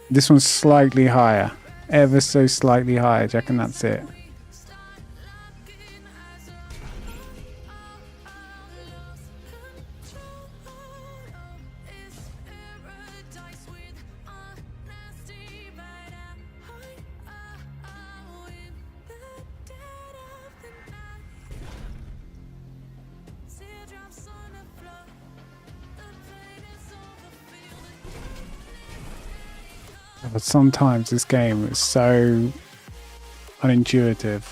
This one's slightly higher. Ever so slightly higher. Do you reckon that's it? Start locking eyes up. Lost control. It's paradise with honesty, but in the dead of the night. Teardrops on the floor. The pain is over. Feel it. But sometimes this game is so unintuitive.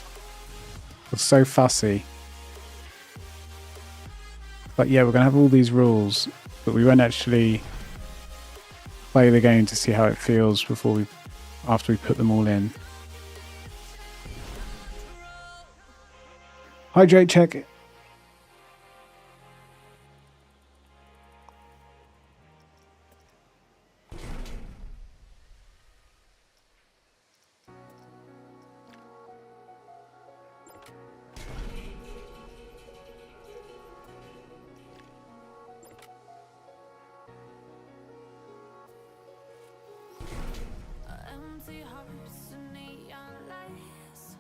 It's so fussy. But yeah, we're gonna have all these rules, but we won't actually play the game to see how it feels after we put them all in. Hydrate check. Empty hearts and neon lights.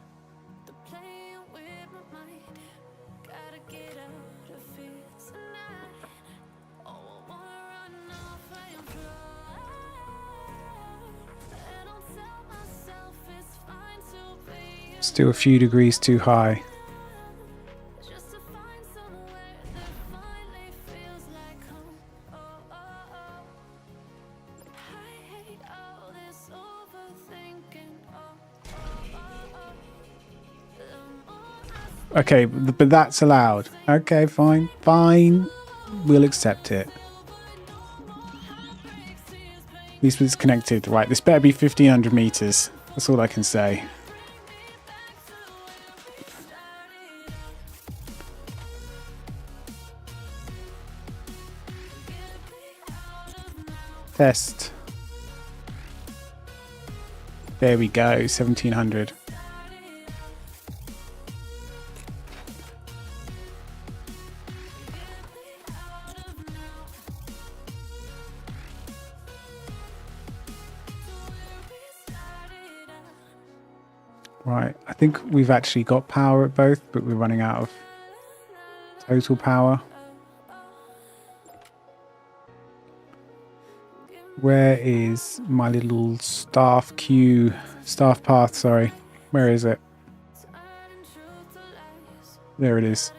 They're playing with my mind. Gotta get out of here tonight. Oh, I wanna run off and fly. And I'll tell myself it's fine to be Still a few degrees too high. just to find somewhere that finally feels like home. Oh, oh, oh. I hate all this overthinking. Oh, oh, oh, oh. The more I Okay, but that's allowed. Okay, fine. Fine. We'll accept it. At least it's connected. Right, this better be 1500 meters. That's all I can say. Test. There we go, 1700. Right, I think we've actually got power at both, but we're running out of total power. Where is my little staff path, sorry. Where is it? There it is.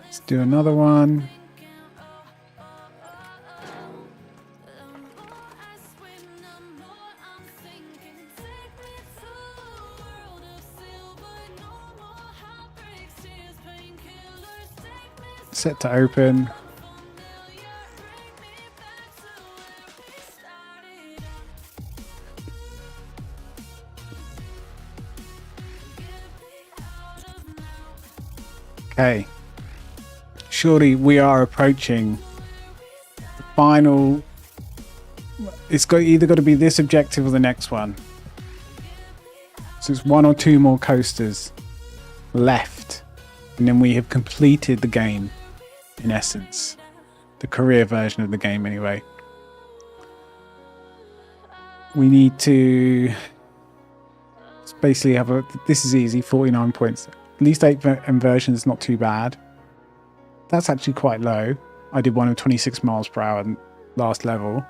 Let's do another one. Set to open. Okay. Surely we are approaching the final. It's either got to be this objective or the next one. So it's one or two more coasters left, and then we have completed the game. In essence, the career version of the game anyway. We need to basically have this is easy, 49 points. At least 8 inversions is not too bad. That's actually quite low. I did one of 26 miles per hour in last level.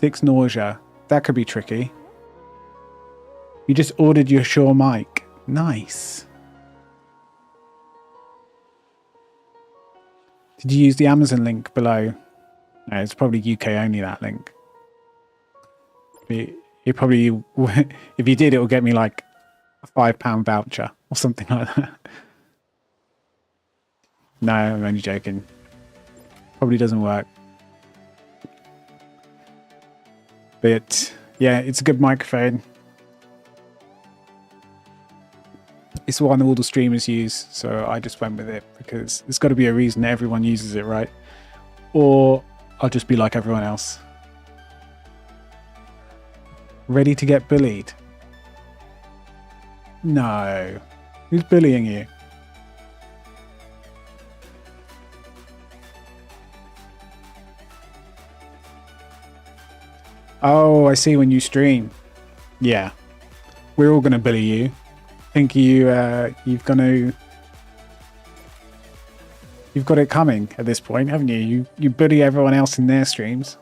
6 nausea. That could be tricky. You just ordered your Shure mic. Nice. Did you use the Amazon link below? No, it's probably UK only, that link. It probably, if you did, it will get me like a £5 voucher or something like that. No, I'm only joking. Probably doesn't work. But yeah, it's a good microphone. It's one all the streamers use, so I just went with it because there's got to be a reason everyone uses it, right? Or I'll just be like everyone else. Ready to get bullied? No. Who's bullying you? Oh, I see when you stream. Yeah. We're all going to bully you. Think you've going to You've got it coming at this point, haven't you? You bully everyone else in their streams.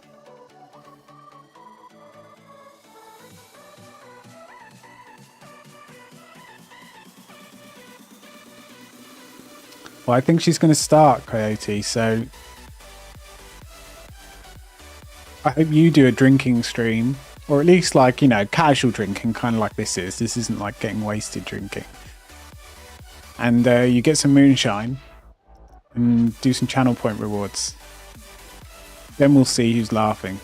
Well, I think she's going to start, Coyote, so I hope you do a drinking stream, or at least like, you know, casual drinking, kind of like this is. This isn't like getting wasted drinking. And you get some moonshine and do some channel point rewards. Then we'll see who's laughing.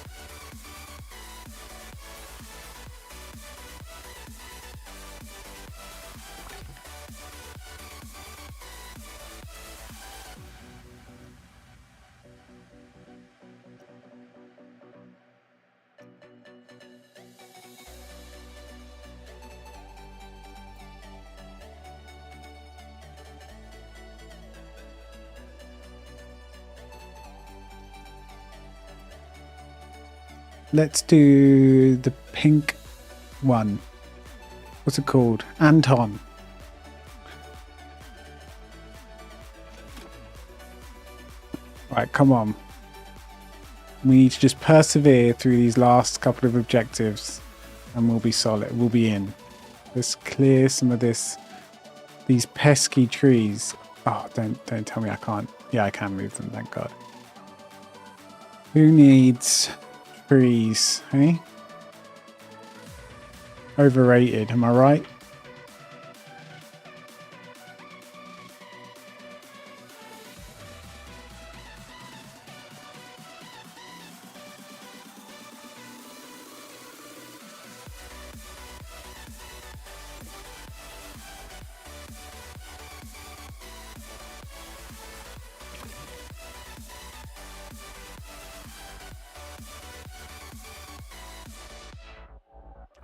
Let's do the pink one. What's it called? Anton. Right, come on. We need to just persevere through these last couple of objectives and we'll be solid. We'll be in. Let's clear some of these pesky trees. Oh, don't tell me I can't. Yeah, I can move them, thank God. Who needs trees, hey? Overrated, am I right?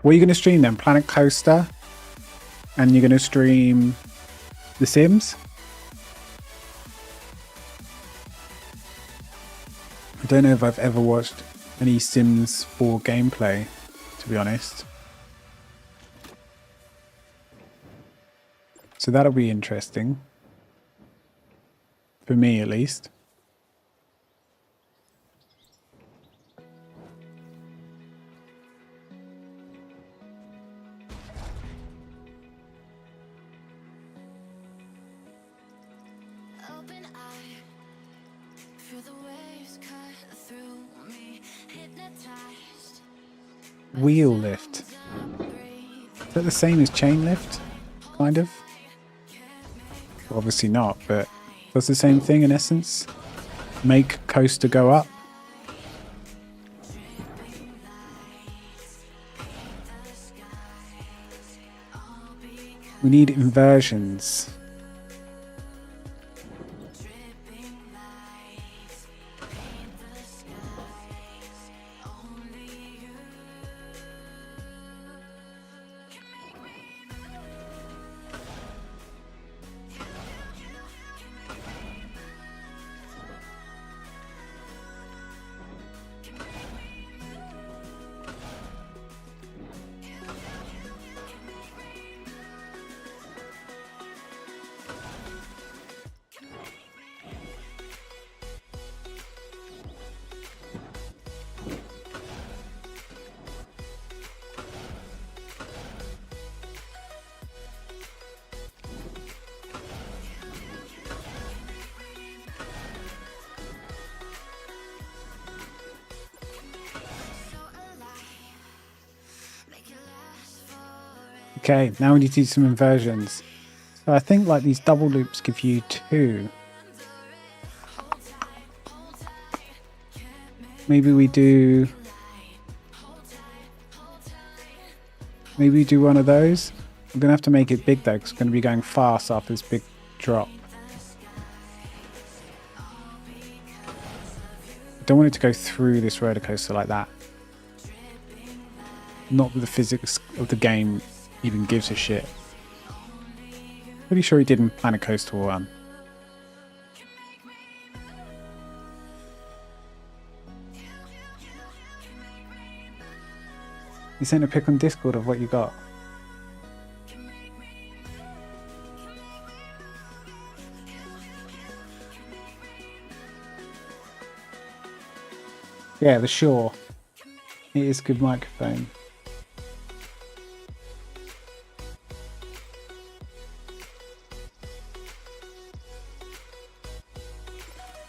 What are you going to stream then? Planet Coaster? And you're going to stream The Sims? I don't know if I've ever watched any Sims 4 gameplay, to be honest. So that'll be interesting. For me, at least. Open eye, feel the waves cut through me, hypnotized. Wheel lift. Is that the same as chain lift? Kind of? Well, obviously not, but does the same thing in essence. Make coaster go up. We need inversions. Okay, now we need to do some inversions. So I think like these double loops give you 2. Maybe we do one of those. I'm gonna have to make it big though, because it's gonna be going fast after this big drop. I don't want it to go through this roller coaster like that. Not that the physics of the game even gives a shit. Pretty sure he did in Planet Coaster 1. You sent a pic on Discord of what you got. Yeah, the Shure. It is a good microphone.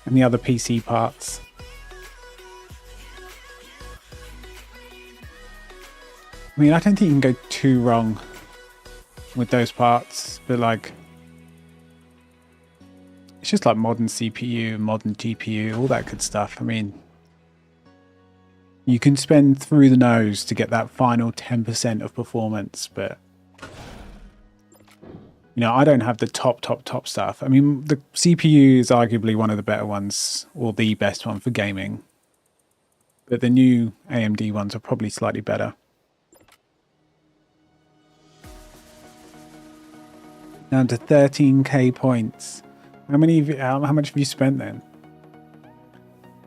And the other PC parts. I mean, I don't think you can go too wrong with those parts, but like, it's just like modern CPU, modern GPU, all that good stuff. I mean, you can spend through the nose to get that final 10% of performance, but you know, I don't have the top stuff. I mean, the CPU is arguably one of the better ones, or the best one for gaming, but the new AMD ones are probably slightly better. Down to 13k points. How much have you spent then?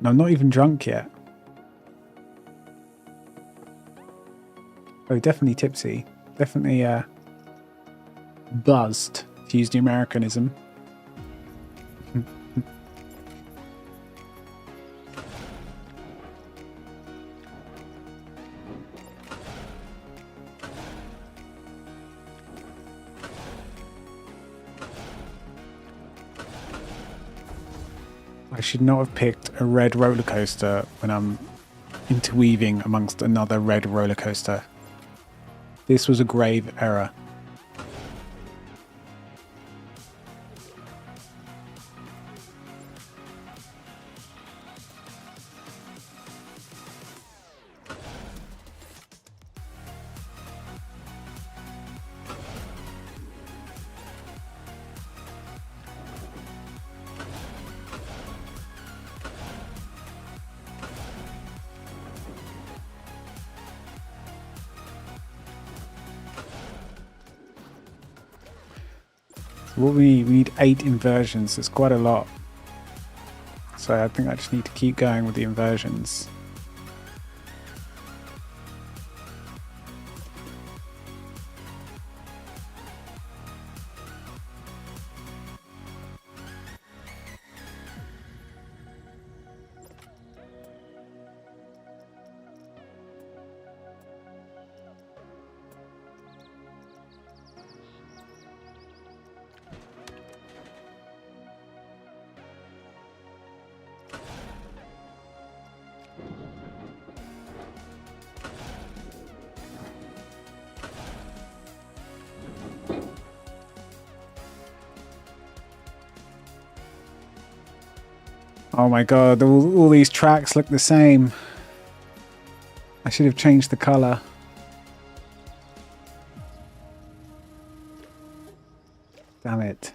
And I'm not even drunk yet. Oh, definitely tipsy. Definitely buzzed, to use the Americanism. I should not have picked a red roller coaster when I'm interweaving amongst another red roller coaster. This was a grave error. What we need 8 inversions. It's quite a lot. So I think I just need to keep going with the inversions. Oh my god, all these tracks look the same. I should have changed the color. Damn it.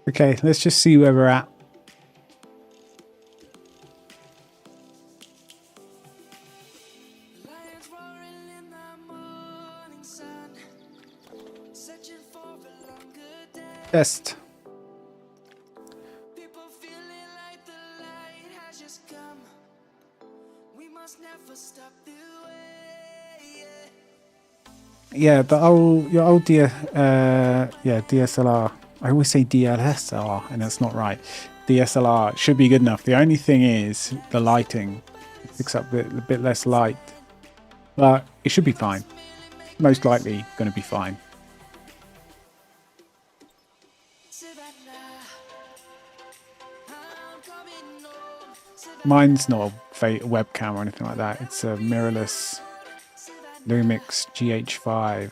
Okay, let's just see where we're at. Test. People feeling like the light has just come. We must never stop the way. Yeah, your old DSLR. I always say DSLR, and that's not right. DSLR should be good enough. The only thing is the lighting. It picks up a bit less light, but it should be fine. Most likely going to be fine. Mine's not a webcam or anything like that. It's a mirrorless Lumix GH5.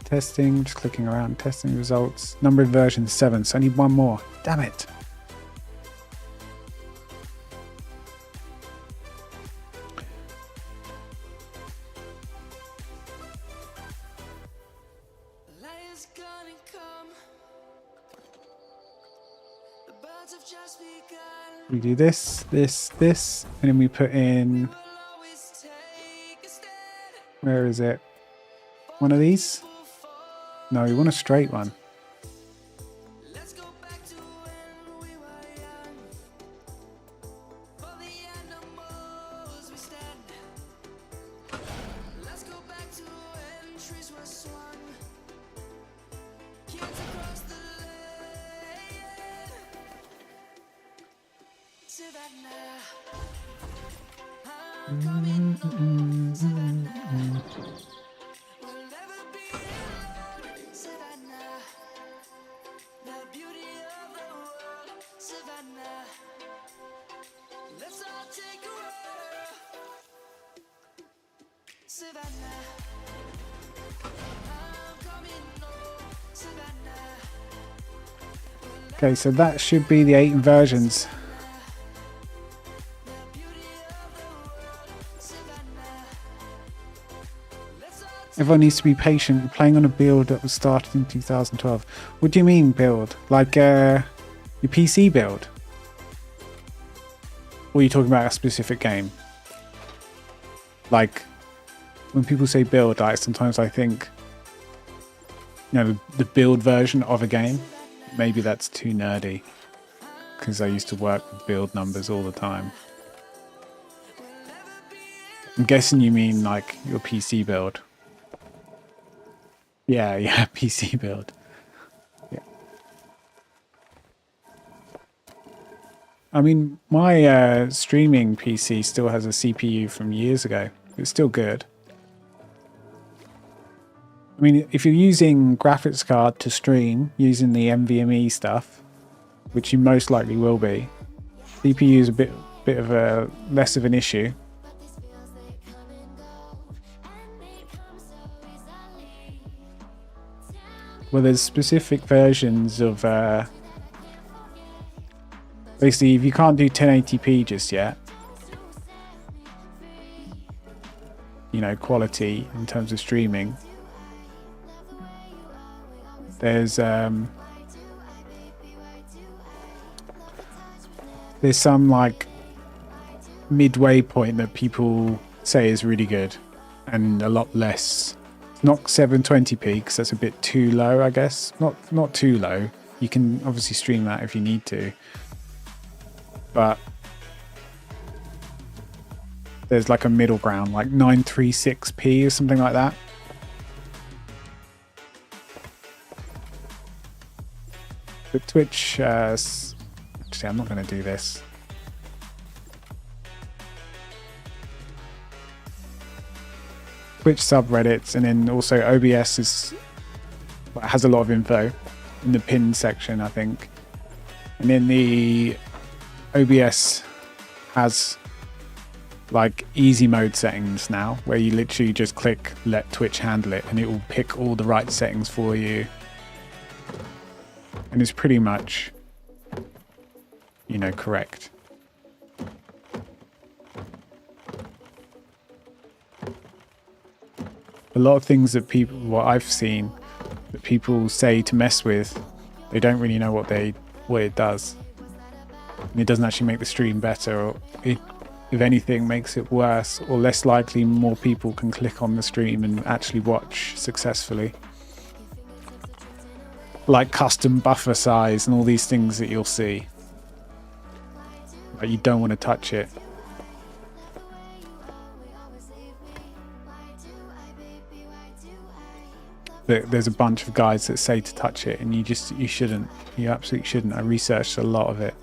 Testing, just clicking around, testing results. Number of versions 7, so I need one more. Damn it. We do this, this, and then we put in, where is it? One of these? No, we want a straight one. Okay, so that should be the 8 versions. Everyone needs to be patient. We're playing on a build that was started in 2012. What do you mean build? Like your PC build? Or are you talking about a specific game? Like, when people say build, like, sometimes I think, you know, the build version of a game. Maybe that's too nerdy, because I used to work with build numbers all the time. I'm guessing you mean like your PC build. Yeah, PC build. Yeah. I mean, my streaming PC still has a CPU from years ago. It's still good. I mean, if you're using graphics card to stream using the NVMe stuff, which you most likely will be, CPU is a bit of a less of an issue. Well, there's specific versions of basically, if you can't do 1080p just yet, you know, quality in terms of streaming, there's some like midway point that people say is really good, and a lot less. Not 720p because that's a bit too low, I guess. Not too low. You can obviously stream that if you need to, but there's like a middle ground, like 936p or something like that. But Twitch, actually, I'm not going to do this. Twitch subreddits, and then also OBS has a lot of info in the pin section, I think. And then the OBS has like easy mode settings now, where you literally just click let Twitch handle it, and it will pick all the right settings for you. And it's pretty much, you know, correct. A lot of things that people, what I've seen, that people say to mess with, they don't really know what it does. And it doesn't actually make the stream better, or it, if anything, makes it worse, or less likely more people can click on the stream and actually watch successfully. Like custom buffer size and all these things that you'll see. But you don't want to touch it. There's a bunch of guys that say to touch it, and you shouldn't. You absolutely shouldn't. I researched a lot of it.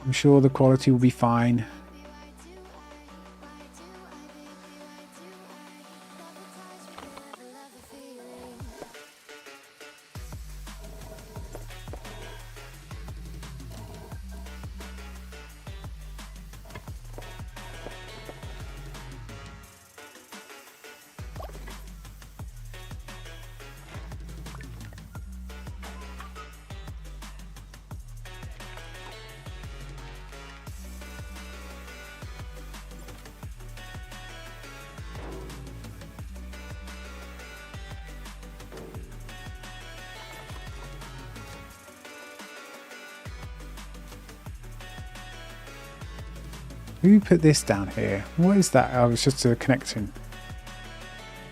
I'm sure the quality will be fine. Who put this down here? What is that? Oh, it's just a connection.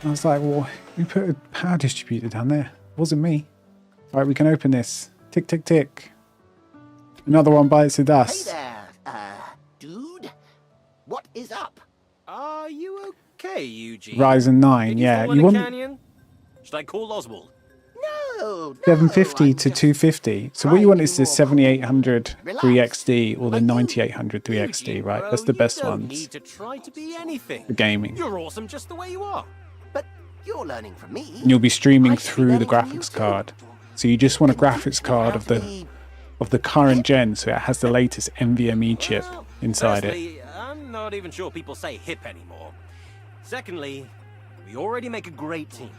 I was like, well, who put a power distributor down there? It wasn't me. Right, we can open this. Tick, tick, tick. Another one bites the Hey dust. there, dude. What is up? Are you okay, Eugene? Ryzen 9, Did you yeah. fall in You a want canyon? Should I call Oswald? No, 750 I'm to just 250. So what you want is the 7800 3XD or the 9800 3XD, Eugene, right? bro, That's the best you don't ones need to try to be anything. for gaming. You're awesome just the way you are. But you're learning from me. And you'll be streaming I should be through the learning from you graphics too. card. So you just want a graphics card Have of the current gen, so it has the latest NVMe chip Well, inside it. firstly, I'm not even sure people say hip anymore. Secondly, we already make a great team.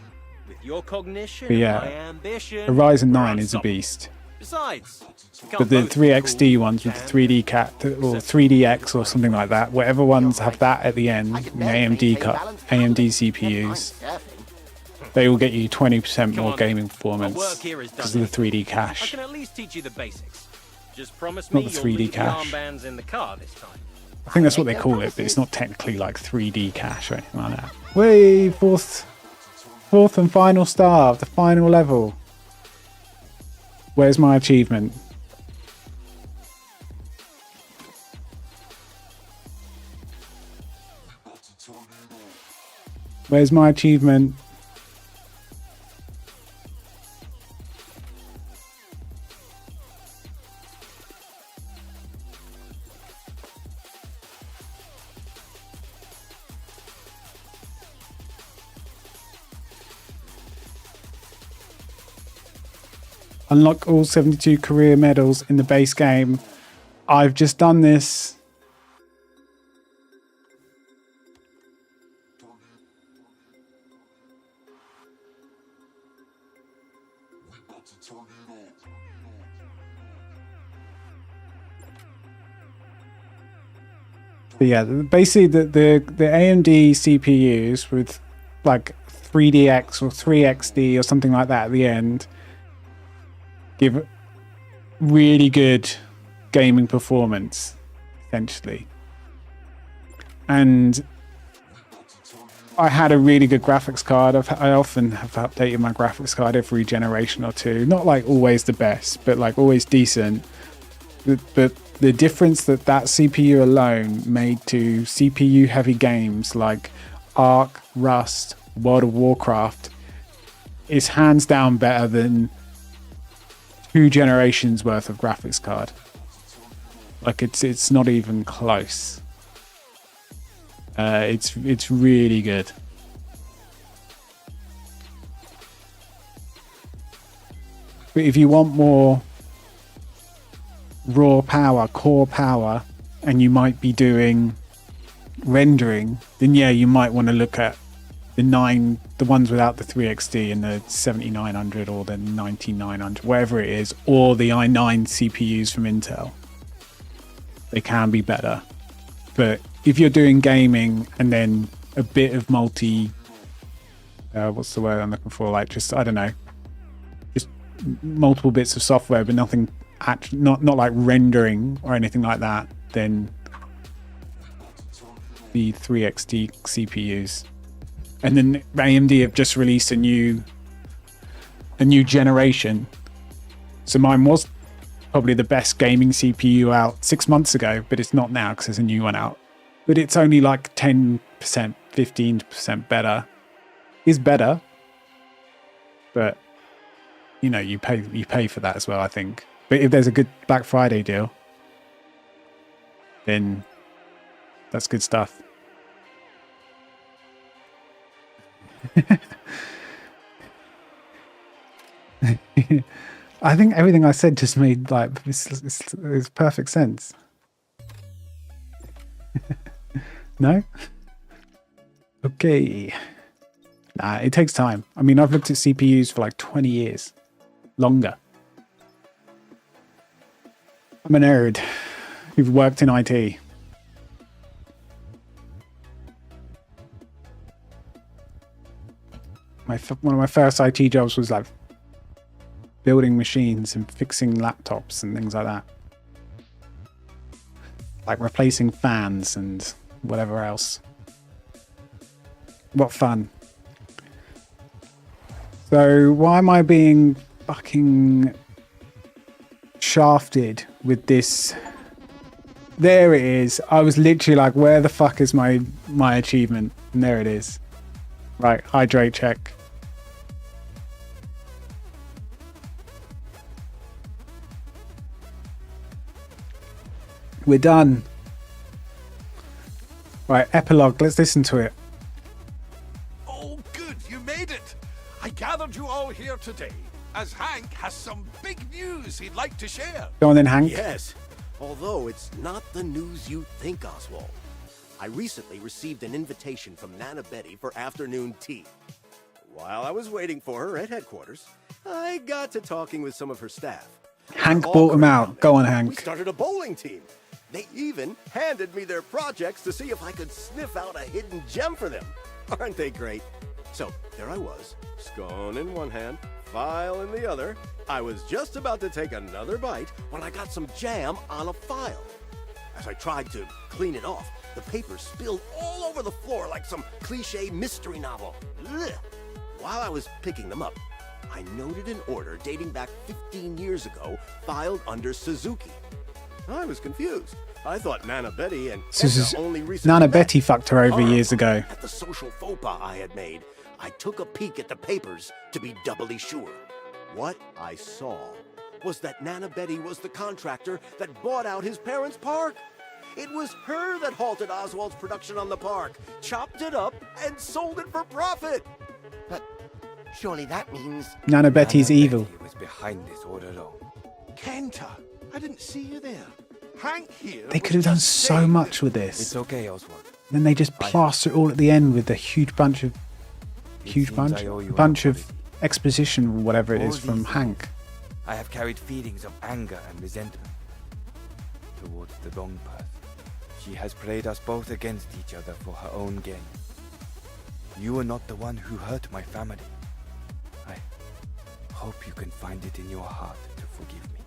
With your cognition But yeah, and my ambition, A Ryzen we're 9 is a unstoppable. beast. Besides, we can't But the both be 3XD cool ones with the and 3D cat or 3DX or something like that, whatever ones have that at the end, I in can the barely AMD maintain cut, balanced AMD handling. CPUs, Never mind surfing. they will get you 20% Come more on, gaming our performance work here is done because of the 3D I cache. can at least teach you the basics. Just promise Not me the you'll 3D leave the cache. armbands in the car this time. I think that's what they call it, but it's not technically like 3D cache or anything like that. Way fourth and final star of the final level. Where's my achievement? Where's my achievement? Unlock all 72 career medals in the base game. I've just done this. But yeah, basically the AMD CPUs with like 3DX or 3XD or something like that at the end give really good gaming performance, essentially. And I had a really good graphics card. I often have updated my graphics card every generation or two. Not like always the best, but like always decent. But the difference that CPU alone made to CPU heavy games like Ark, Rust, World of Warcraft is hands down better than 2 generations worth of graphics card. Like it's not even close. It's really good. But if you want more raw power, core power, and you might be doing rendering, then yeah, you might want to look at the ones without the 3XD and the 7900 or the 9900, whatever it is, or the i9 CPUs from Intel. They can be better. But if you're doing gaming and then a bit of multi. What's the word I'm looking for? Like just I don't know, just multiple bits of software, but nothing. Not like rendering or anything like that. Then the 3XT CPUs, and then AMD have just released a new generation. So mine was probably the best gaming CPU out 6 months ago, but it's not now because there's a new one out. But it's only like 10%, 15% better. Is better, but you know you pay for that as well, I think. But if there's a good Black Friday deal, then that's good stuff. I think everything I said just made like it's perfect sense. No? Okay. Nah, it takes time. I mean, I've looked at CPUs for like 20 years. Longer. I'm a nerd who's worked in IT. One of my first IT jobs was like building machines and fixing laptops and things like that. Like replacing fans and whatever else. What fun. So why am I being fucking shafted with this? There it is. I was literally like, where the fuck is my achievement? And there it is. Right, hydrate check. We're done. Right, epilogue. Let's listen to it. Oh, good, you made it. I gathered you all here today, as Hank has some big news he'd like to share. Go on then, Hank. Yes, although it's not the news you think, Oswald. I recently received an invitation from Nana Betty for afternoon tea. While I was waiting for her at headquarters, I got to talking with some of her staff. Hank All bought him great out. on it. Go on, We Hank. started a bowling team. They even handed me their projects to see if I could sniff out a hidden gem for them. Aren't they great? So there I was, scone in one hand, file in the other. I was just about to take another bite when I got some jam on a file. As I tried to clean it off, the paper spilled all over the floor like some cliche mystery novel. Ugh. While I was picking them up, I noted an order dating back 15 years ago, filed under Suzuki. I was confused. I thought Nana Betty and Edna only recently Nana met. Betty fucked her over years ago. At the social faux pas I had made, I took a peek at the papers to be doubly sure. What I saw was that Nana Betty was the contractor that bought out his parents' park. It was her that halted Oswald's production on the park, chopped it up, and sold it for profit. But surely that means Nana Betty's evil. Betty was behind this all along. Kenta, I didn't see you there. Hank here. They was could have done just so saying much that- with this. It's okay, Oswald. Then they just plaster it all at the end with a huge bunch of seems I owe you an bunch of apology. exposition or whatever it All is from these Hank. I have carried feelings of anger and resentment towards the wrong person. She has played us both against each other for her own gain. You are not the one who hurt my family. I hope you can find it in your heart to forgive me.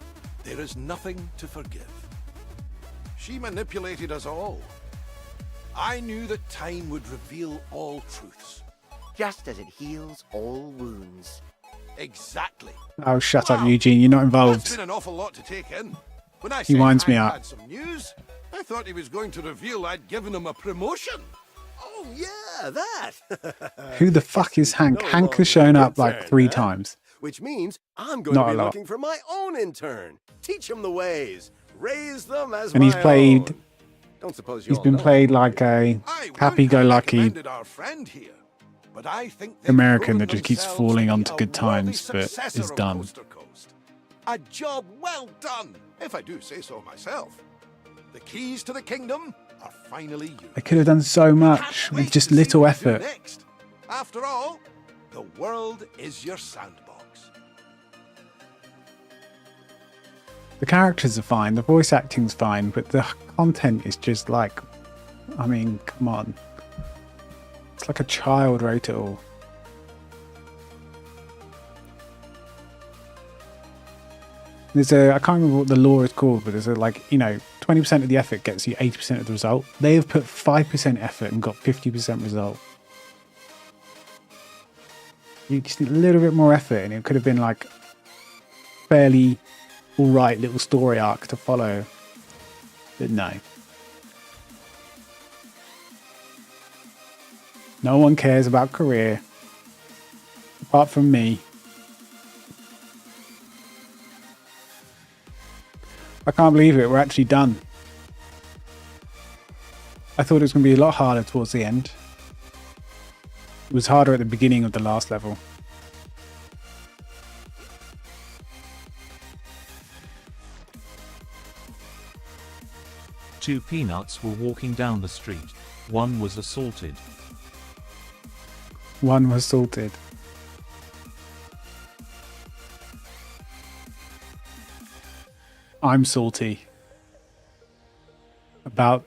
There is nothing to forgive. She manipulated us all. I knew that time would reveal all truths. just as it heals all wounds. Exactly. Oh, shut up, Wow. Eugene. You're not That's involved. been an awful lot to take in. When I He said winds me Hank up. had some news, I thought he was going to reveal I'd given him a promotion. Oh, yeah, that. Who the fuck is Hank? No Hank has longer shown up concerned, like 3 huh? times. Which means I'm going Not to a be lot. looking for my own intern. Teach him the ways. Raise them as And he's my played- own. Don't suppose you He's all been know. played like a I would happy-go-lucky have recommended our friend here, but I think they've American proven that just keeps themselves falling to be onto a good worthy times, but successor is of done. Coast to Coast. A job well done, if I do say so myself. The keys to the kingdom are finally yours. They could have done so much Can't with wait just to see little what you do effort. next. After all, the world is your sandbox. The characters are fine, the voice acting's fine, but the content is just like, I mean, come on. It's like a child wrote it all. There's a, I can't remember what the law is called, but there's a, like, you know, 20% of the effort gets you 80% of the result. They have put 5% effort and got 50% result. You just need a little bit more effort and it could have been like fairly alright little story arc to follow. But no. No one cares about career. Apart from me. I can't believe it, we're actually done. I thought it was going to be a lot harder towards the end. It was harder at the beginning of the last level. Two peanuts were walking down the street. One was assaulted. One was salted. I'm salty about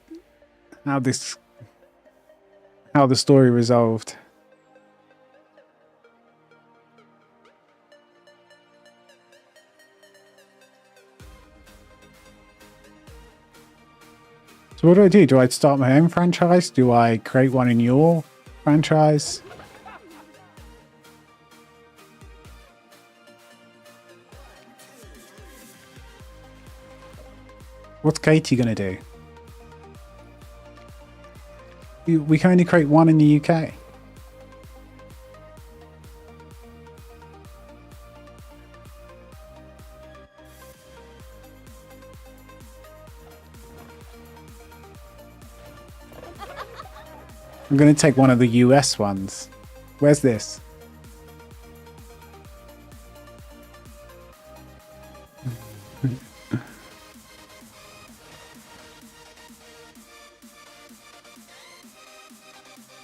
how the story resolved. So what do? Do I start my own franchise? Do I create one in your franchise? What's Katie gonna do? We can only create one in the UK. I'm gonna take one of the US ones. Where's this?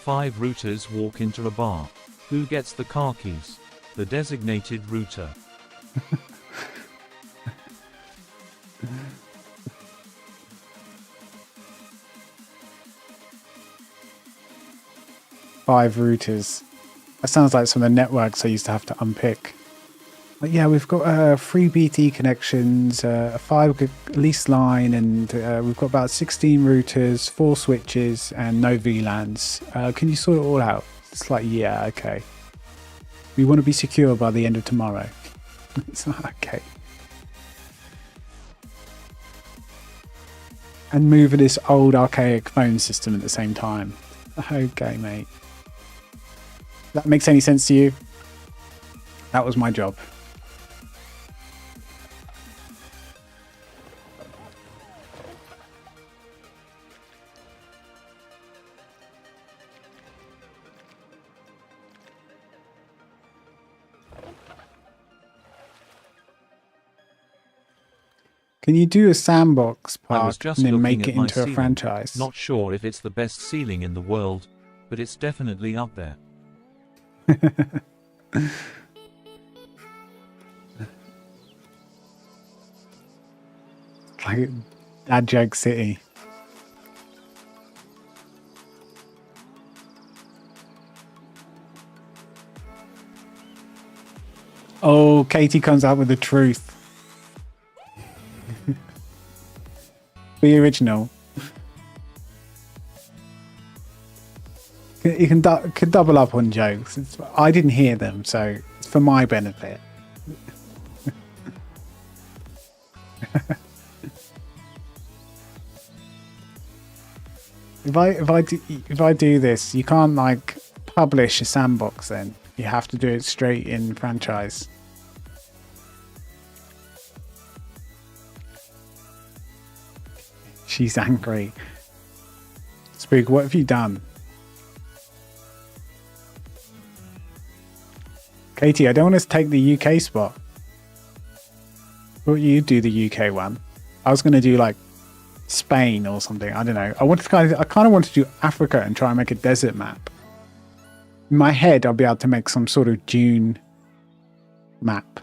Five routers walk into a bar. Who gets the car keys? The designated router. Five routers. That sounds like some of the networks I used to have to unpick. But yeah, we've got 3 BT connections, a 5 lease line, and we've got about 16 routers, 4 switches, and no VLANs. Can you sort it all out? It's like, yeah, okay. We want to be secure by the end of tomorrow. It's like, okay. And moving this old archaic phone system at the same time. Okay, mate. That makes any sense to you? That was my job. Can you do a sandbox I park was just and then looking make at it my into a ceiling. franchise? Not sure if it's the best ceiling in the world, but it's definitely up there. Like Dad Joke City. Oh, Katie comes out with the truth. The original. You can double up on jokes. I didn't hear them, so it's for my benefit. If I do this, you can't like publish a sandbox. Then you have to do it straight in franchise. She's angry. Spook, what have you done? Katie, I don't want us to take the UK spot. Will you do the UK one? I was going to do like Spain or something. I don't know. I kind of want to do Africa and try and make a desert map. In my head, I'll be able to make some sort of dune map.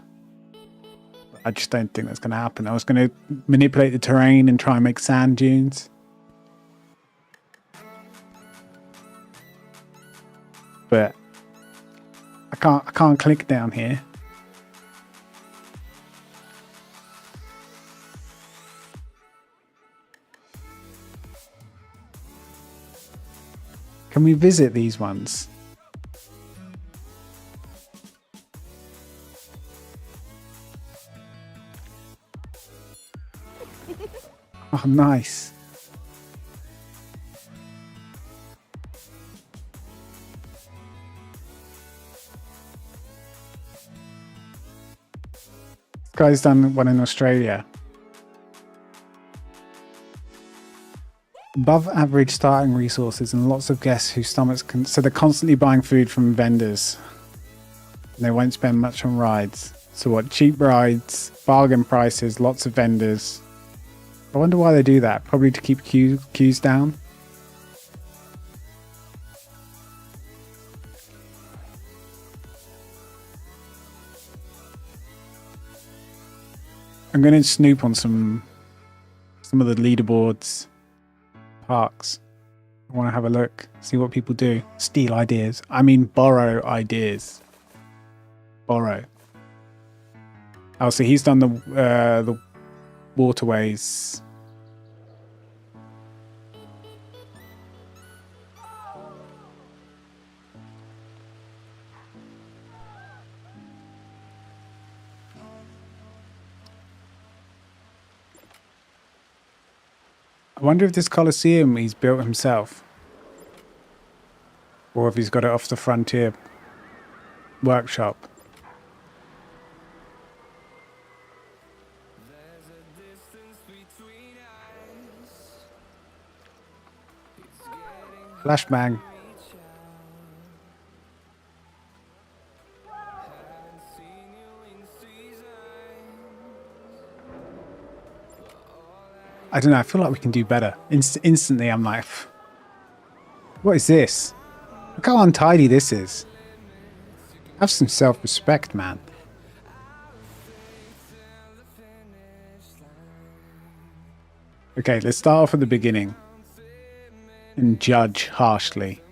I just don't think that's going to happen. I was going to manipulate the terrain and try and make sand dunes. but I can't click down here. Can we visit these ones? Oh, nice. This guy's done one in Australia. Above average starting resources and lots of guests whose stomachs can... So they're constantly buying food from vendors. And they won't spend much on rides. So what? Cheap rides, bargain prices, lots of vendors. I wonder why they do that. Probably to keep queues down. I'm going to snoop on some of the leaderboards. Parks. I want to have a look, see what people do. Steal ideas. I mean, borrow ideas. Borrow. Oh, so he's done the waterways. I wonder if this Colosseum he's built himself. Or if he's got it off the Frontier workshop. Flashbang. I don't know, I feel like we can do better. Instantly I'm like, what is this? Look how untidy this is. Have some self-respect, man. Okay, let's start off at the beginning. And judge harshly.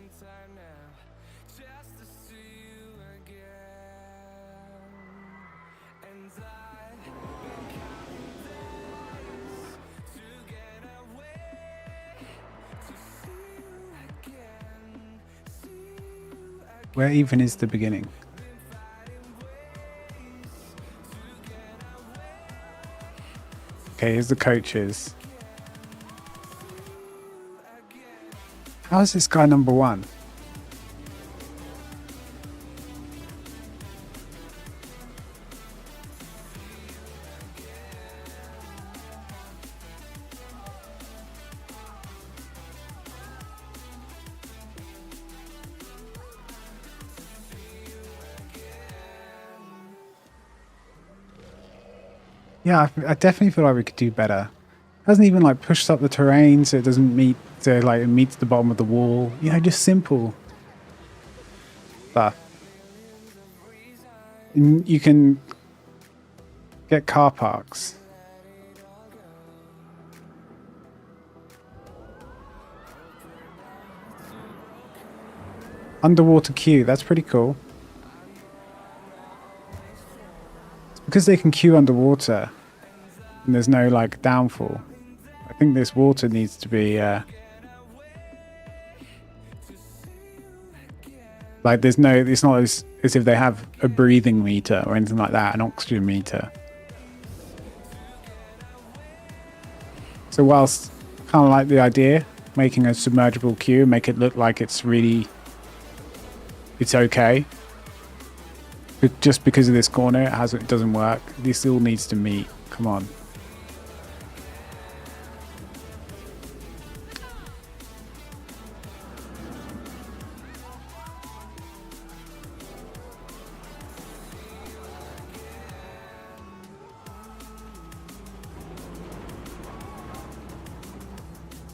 Where even is the beginning? Okay, here's the coaches. How is this guy number one? Yeah, I definitely feel like we could do better. Hasn't even like pushed up the terrain so it doesn't meet it meets the bottom of the wall. You know, just simple stuff. And you can get car parks. Underwater queue, that's pretty cool. It's because they can queue underwater and there's no like downfall. I think this water needs to be like there's no, it's not as if they have a breathing meter or anything like that, an oxygen meter. So whilst I kind of like the idea, making a submergible queue, make it look like it's really, it's okay. But just because of this corner, it doesn't work. This all needs to meet. Come on.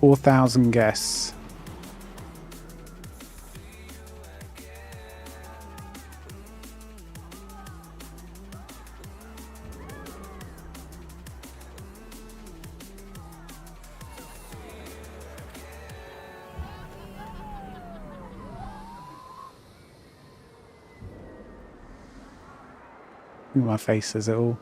$4,000 guests. think my face says it all.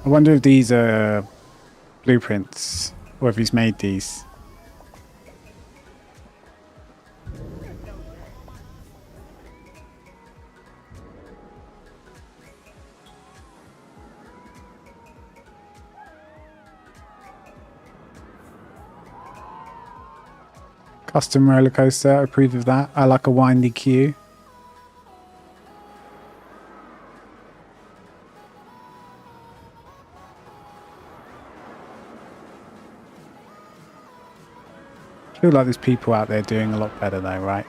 I wonder if these are blueprints or if he's made these. Custom roller coaster, I approve of that. I like a windy queue. I feel like there's people out there doing a lot better though, right?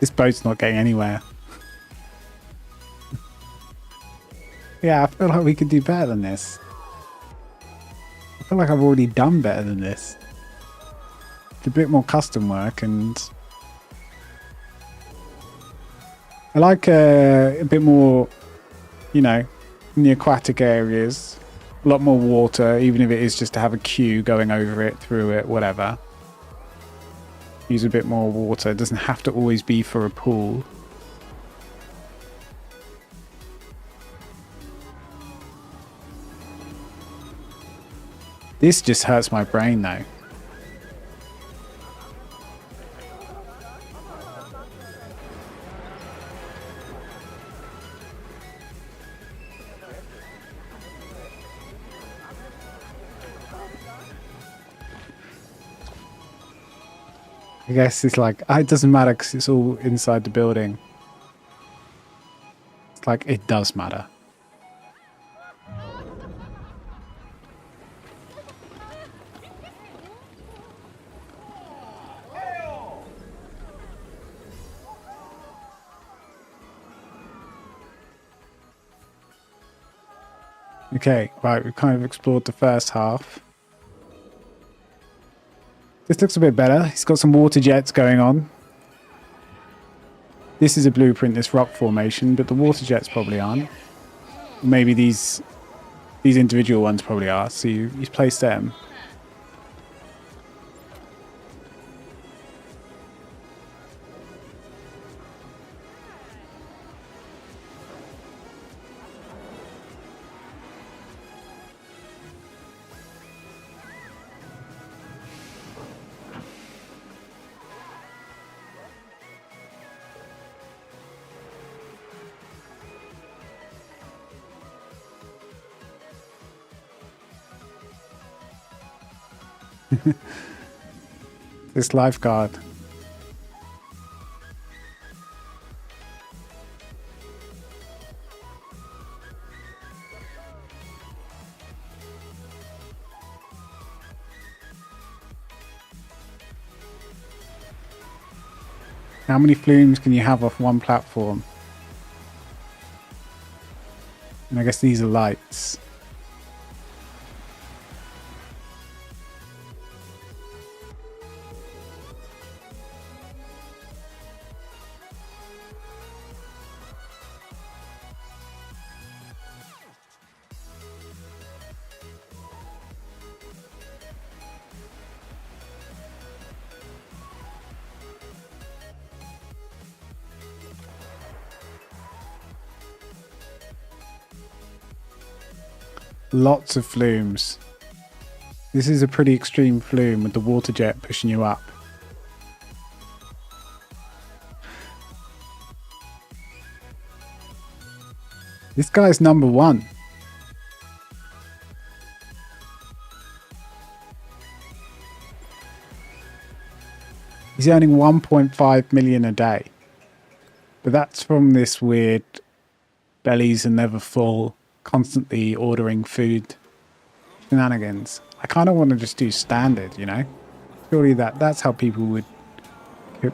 This boat's not getting anywhere. Yeah, I feel like we could do better than this. I feel like I've already done better than this. It's a bit more custom work, and I like a bit more, you know, in the aquatic areas. A lot more water, even if it is just to have a queue going over it, through it, whatever. Use a bit more water. It doesn't have to always be for a pool. This just hurts my brain though. I guess it's like, it doesn't matter because it's all inside the building. It's like, it does matter. Okay, right, we've kind of explored the first half. This looks a bit better. It's got some water jets going on. This is a blueprint, this rock formation, but the water jets probably aren't. Maybe these individual ones probably are, so you place them. This lifeguard. How many flumes can you have off one platform? And I guess these are lights. Lots of flumes. This is a pretty extreme flume with the water jet pushing you up. This guy's number one. He's earning 1.5 million a day. But that's from this weird bellies are never full, constantly ordering food shenanigans. I kind of want to just do standard, you know? Surely that's how people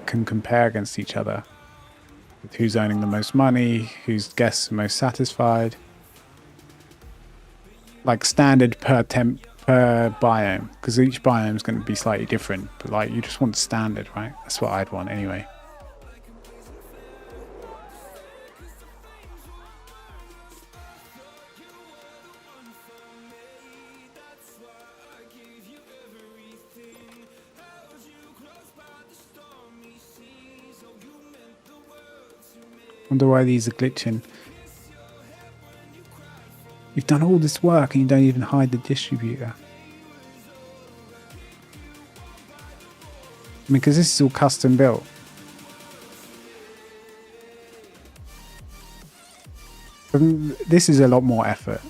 can compare against each other. With who's earning the most money, whose guests are most satisfied. Like standard per biome, because each biome is going to be slightly different. But like, you just want standard, right? That's what I'd want anyway. Wonder why these are glitching. You've done all this work and you don't even hide the distributor. I mean, because this is all custom built. This is a lot more effort.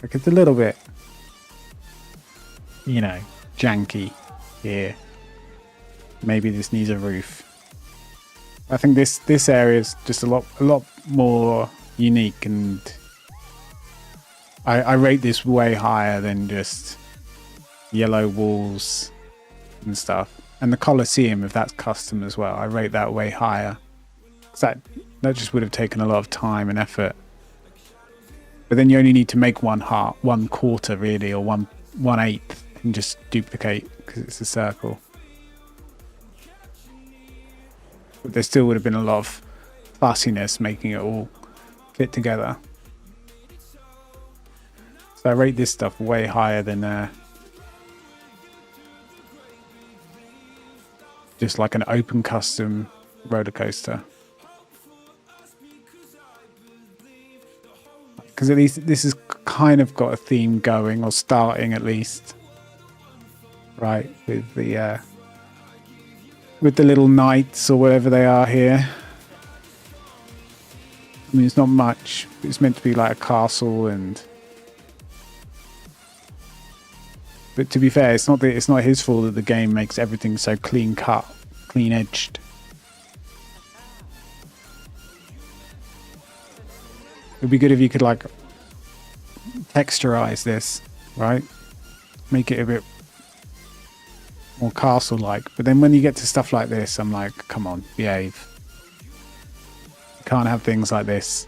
Like, it's a little bit, you know, janky here. Maybe this needs a roof. I think this area is just a lot more unique, and I rate this way higher than just yellow walls and stuff. And the Colosseum, if that's custom as well, I rate that way higher. 'Cause that just would have taken a lot of time and effort. But then you only need to make one quarter really, or one eighth, and just duplicate because it's a circle. But there still would have been a lot of fussiness making it all fit together. So I rate this stuff way higher than just like an open custom roller coaster. Because at least this has kind of got a theme going, or starting at least. Right, with the little knights or whatever they are here. I mean, it's not much. It's meant to be like a castle, but to be fair, it's not his fault that the game makes everything so clean cut, clean edged. It'd be good if you could like texturize this, right? Make it a bit more castle-like. But then when you get to stuff like this, I'm like, come on, behave. You can't have things like this.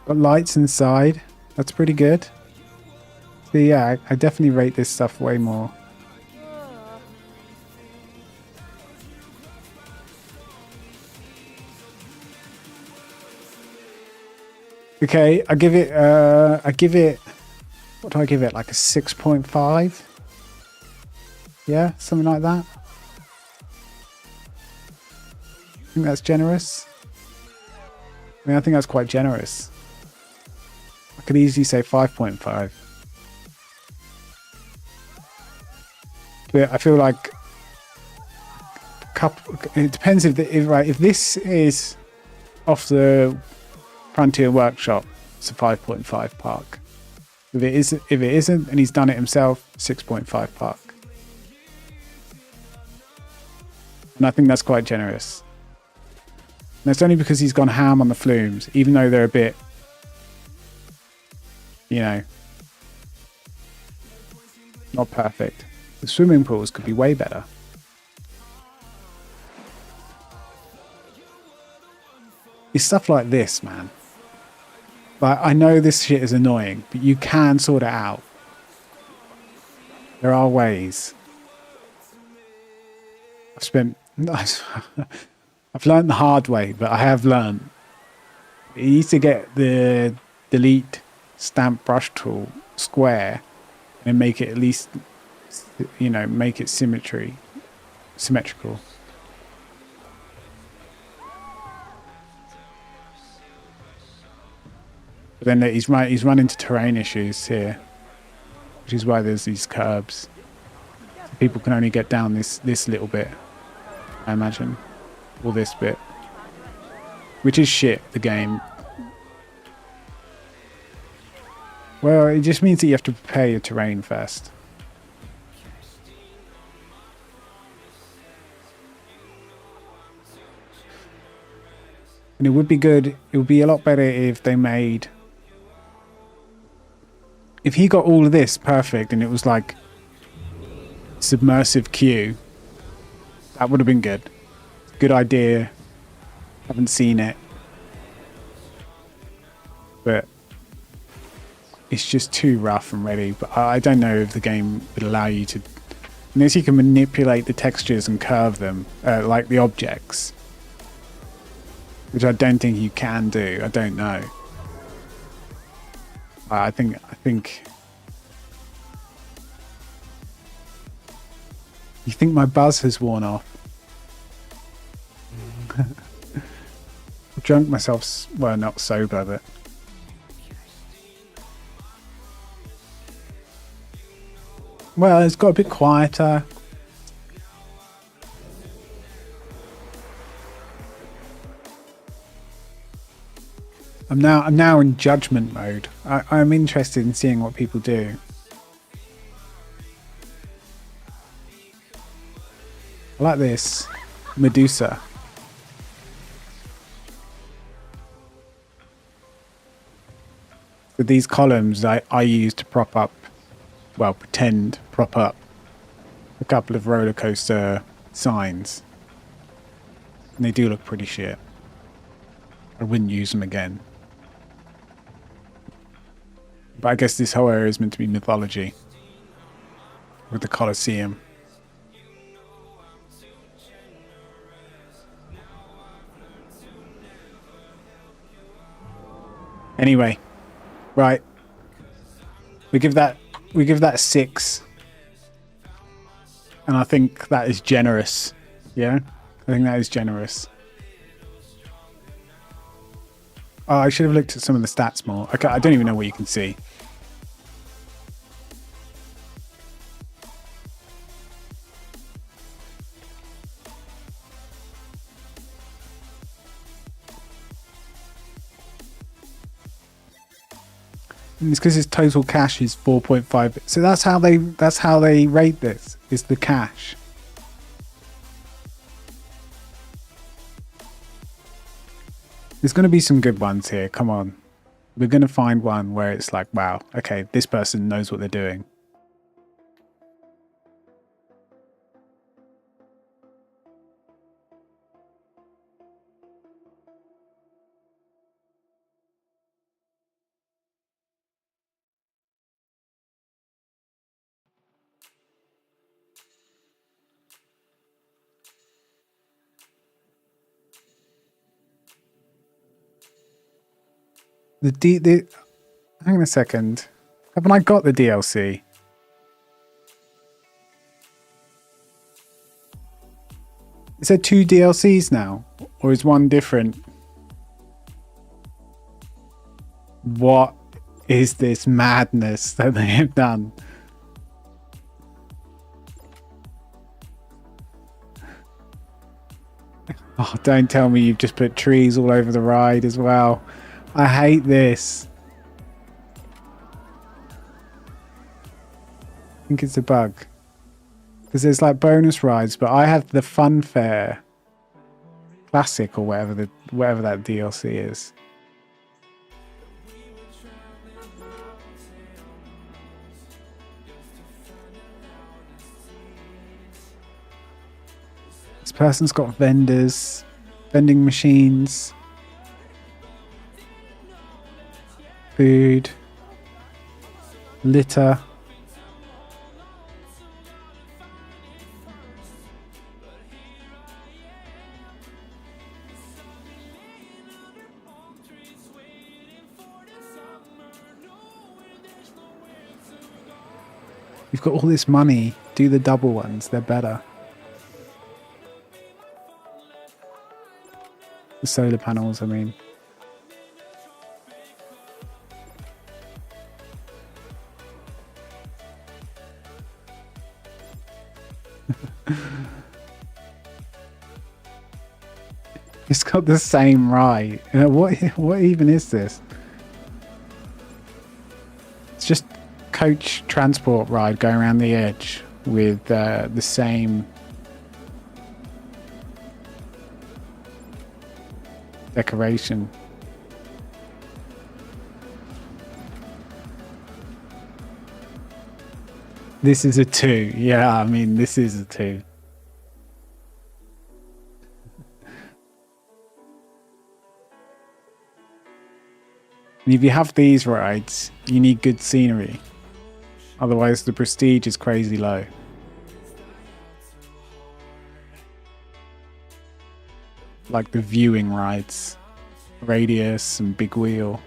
Got lights inside. That's pretty good. So yeah, I definitely rate this stuff way more. Okay, I give it, what do I give it? Like a 6.5? Yeah, something like that. I think that's generous. I mean, I think that's quite generous. I could easily say 5.5. But I feel like it depends if this is off the Frontier Workshop, it's a 5.5 park. If it isn't, and he's done it himself, 6.5 park. And I think that's quite generous. And that's only because he's gone ham on the flumes, even though they're a bit, you know, not perfect. The swimming pools could be way better. It's stuff like this, man. Like, I know this shit is annoying, but you can sort it out. There are ways. I've learned the hard way, but I have learned. You need to get the delete stamp brush tool square and make it at least, you know, make it symmetrical. But then he's run into terrain issues here, which is why there's these curbs. So people can only get down this little bit, I imagine, or this bit, which is shit. The game. Well, it just means that you have to prepare your terrain first. And it would be good. It would be a lot better if they made... If he got all of this perfect and it was like submersive queue, that would have been good. Good idea. Haven't seen it. But it's just too rough and ready. But I don't know if the game would allow you to... Unless you can manipulate the textures and curve them, like the objects. Which I don't think you can do. I don't know. I think you think my buzz has worn off. I've drunk myself, well, not sober, but well, it's got a bit quieter. I'm now in judgment mode. I'm interested in seeing what people do. I like this Medusa. So these columns I use to prop up, well, pretend prop up a couple of roller coaster signs. And they do look pretty shit. I wouldn't use them again. But I guess this whole area is meant to be mythology. With the Colosseum. Anyway. Right. We give that 6. And I think that is generous. Yeah? I think that is generous. Oh, I should have looked at some of the stats more. Okay, I don't even know what you can see. And it's because his total cash is 4.5. So that's how they rate this. Is the cash. There's going to be some good ones here. Come on. We're going to find one where it's like, wow, okay, this person knows what they're doing. Hang on a second. Haven't I got the DLC? Is there 2 DLCs now? Or is one different? What is this madness that they have done? Oh, don't tell me you've just put trees all over the ride as well. I hate this. I think it's a bug. Because there's like bonus rides, but I have the Funfair Classic or whatever that DLC is. This person's got vendors, vending machines. Food, litter. You've got all this money. Do the double ones, they're better. The solar panels, I mean. It's got the same ride. What even is this? It's just coach transport ride going around the edge with the same decoration. This is a 2. Yeah, I mean, this is a 2. And if you have these rides, you need good scenery. Otherwise, the prestige is crazy low. Like the viewing rides, Radius and Big Wheel.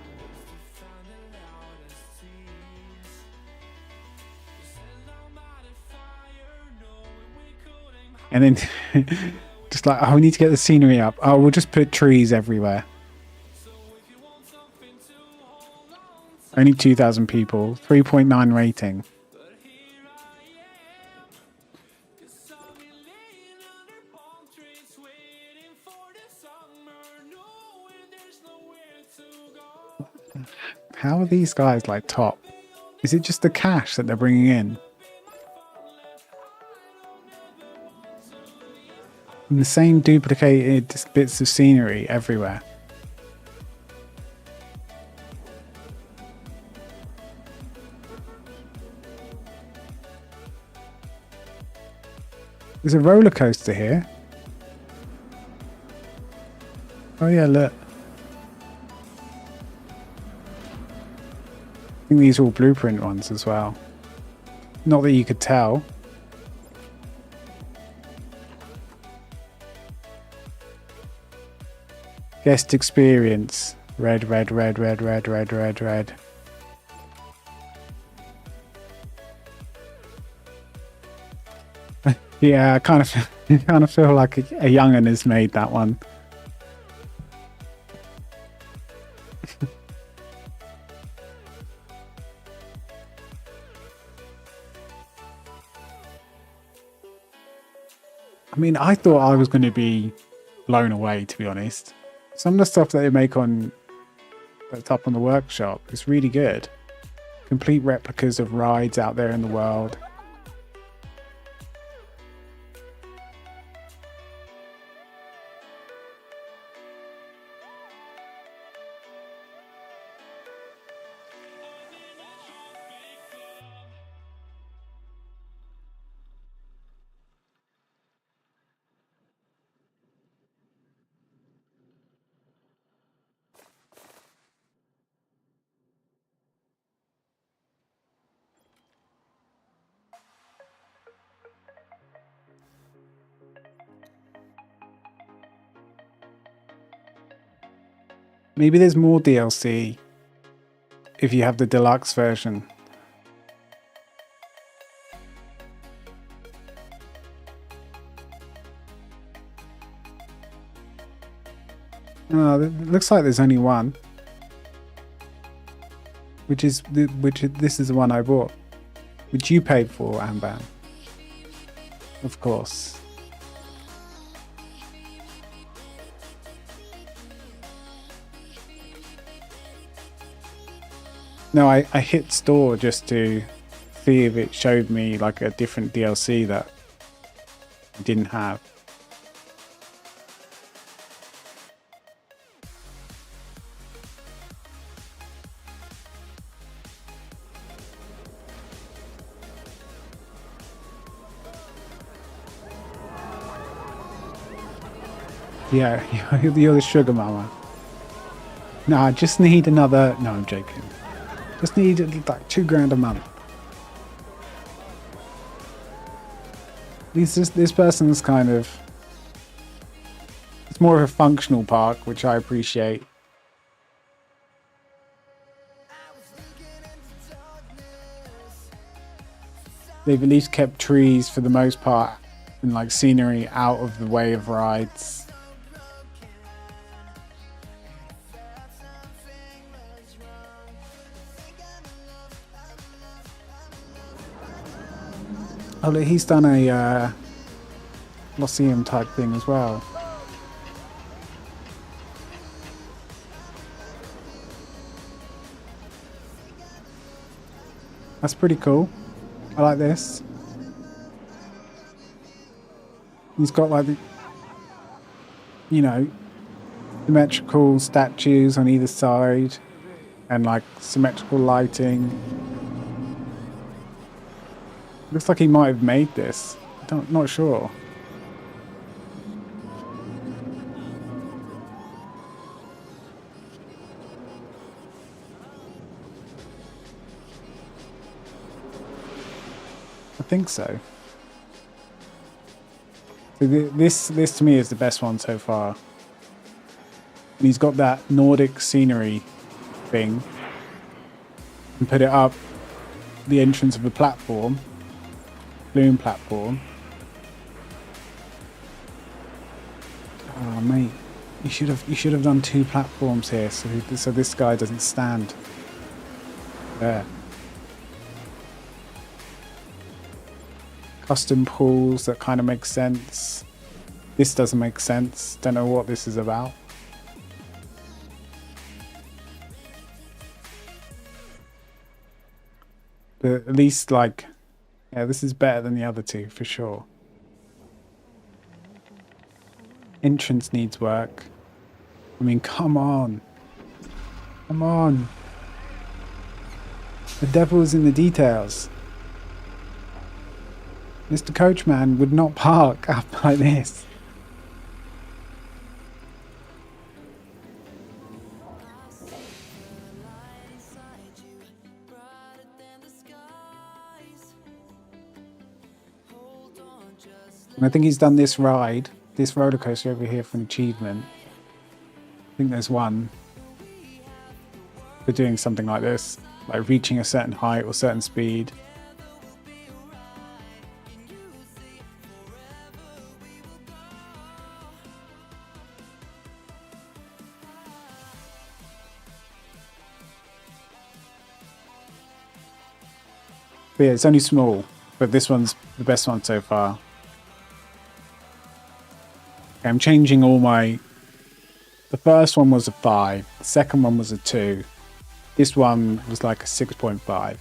And then just like, oh, we need to get the scenery up. Oh, we'll just put trees everywhere. Only 2,000 people, 3.9 rating. How are these guys like top? Is it just the cash that they're bringing in? And the same duplicated bits of scenery everywhere. There's a roller coaster here. Oh yeah, look. I think these are all blueprint ones as well. Not that you could tell. Guest experience. Red, red, red, red, red, red, red, red. Yeah, I kind of feel like a young'un has made that one. I mean, I thought I was going to be blown away, to be honest. Some of the stuff that they make on that's up on the workshop is really good. Complete replicas of rides out there in the world. Maybe there's more DLC if you have the deluxe version. Oh, it looks like there's only one. This is the one I bought. Which you paid for, Amban. Of course. No, I hit store just to see if it showed me like a different DLC that I didn't have. Yeah, you're the sugar mama. No, I just need another... No, I'm joking. Just need like $2,000 a month. This person's kind of... It's more of a functional park, which I appreciate. They've at least kept trees for the most part and like scenery out of the way of rides. Oh look, he's done a Colosseum type thing as well. That's pretty cool. I like this. He's got like the, you know, Symmetrical statues on either side and like symmetrical lighting. Looks like he might have made this. Not sure. I think so. So this to me is the best one so far. And he's got that Nordic scenery thing and put it up the entrance of a platform, balloon platform. Oh mate, you should have done 2 platforms here so this guy doesn't stand there. Custom pools, that kind of makes sense. This doesn't make sense. Don't know what this is about. But at least, like, yeah, this is better than the other 2 for sure. Entrance needs work. I mean, come on. Come on. The devil is in the details. Mr. Coachman would not park up like this. And I think he's done this ride, this roller coaster over here for an achievement. I think there's one for doing something like this, like reaching a certain height or certain speed. But yeah, it's only small, but this one's the best one so far. Okay, I'm changing all my... The first one was a 5, the second one was a 2. This one was like a 6.5.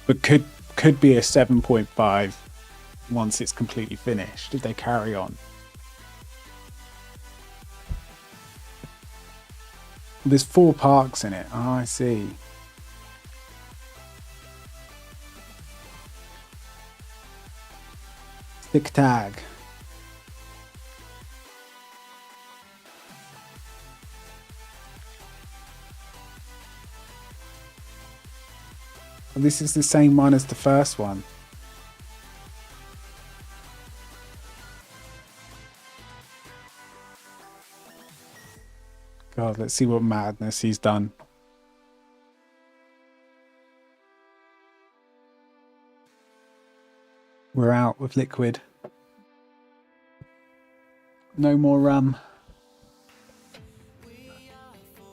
But could be a 7.5 once it's completely finished, if they carry on. There's 4 parks in it. Oh, I see. Stick tag. Well, this is the same one as the first one. God, let's see what madness he's done. We're out with liquid. No more rum.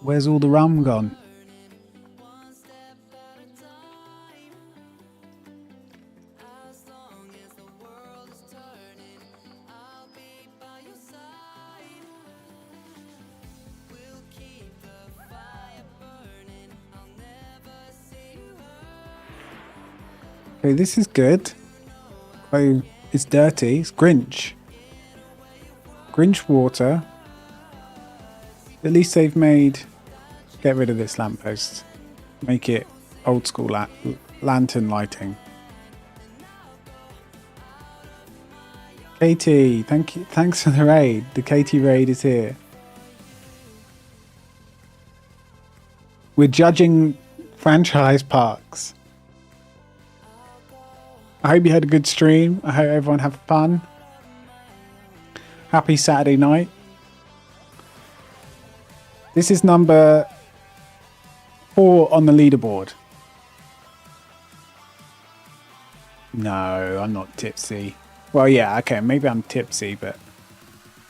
Where's all the rum gone? Okay, this is good. Oh, it's dirty. It's Grinch. Grinch water. At least they've made... Get rid of this lamppost. Make it old school lantern lighting. Katie, thank you. Thanks for the raid. The Katie raid is here. We're judging franchise parks. I hope you had a good stream. I hope everyone had fun. Happy Saturday night. This is number 4 on the leaderboard. No, I'm not tipsy. Well, yeah, okay, maybe I'm tipsy, but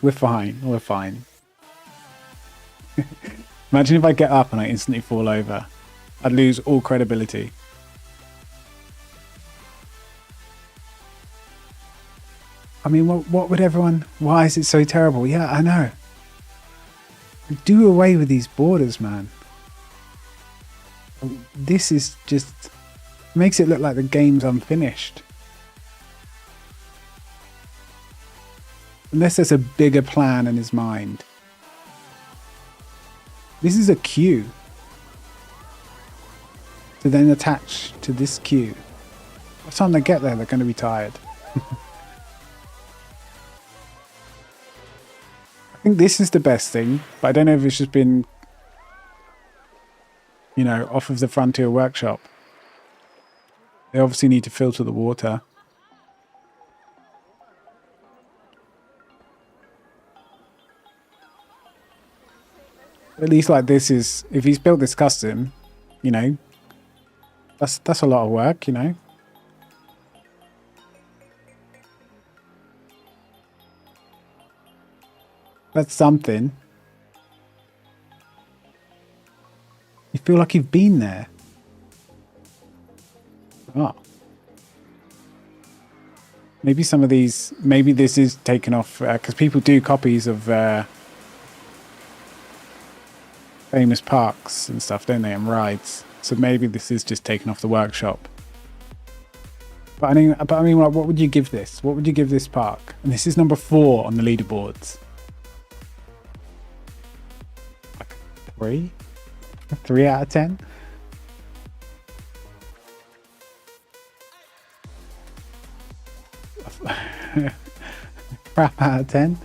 we're fine. We're fine. Imagine if I get up and I instantly fall over. I'd lose all credibility. I mean, what would everyone... Why is it so terrible? Yeah, I know. Do away with these borders, man. This is just... Makes it look like the game's unfinished. Unless there's a bigger plan in his mind. This is a queue. To then attach to this queue. By the time they get there, they're going to be tired. I think this is the best thing, but I don't know if it's just been, you know, off of the Frontier Workshop. They obviously need to filter the water. At least like this is, if he's built this custom, you know, that's a lot of work, you know. That's something. You feel like you've been there. Oh. Maybe some of these, maybe this is taken off, because people do copies of famous parks and stuff, don't they, and rides. So maybe this is just taken off the workshop. But I mean, like, what would you give this? What would you give this park? And this is number 4 on the leaderboards. Like 3? 3 out of 10? Crap out of 10?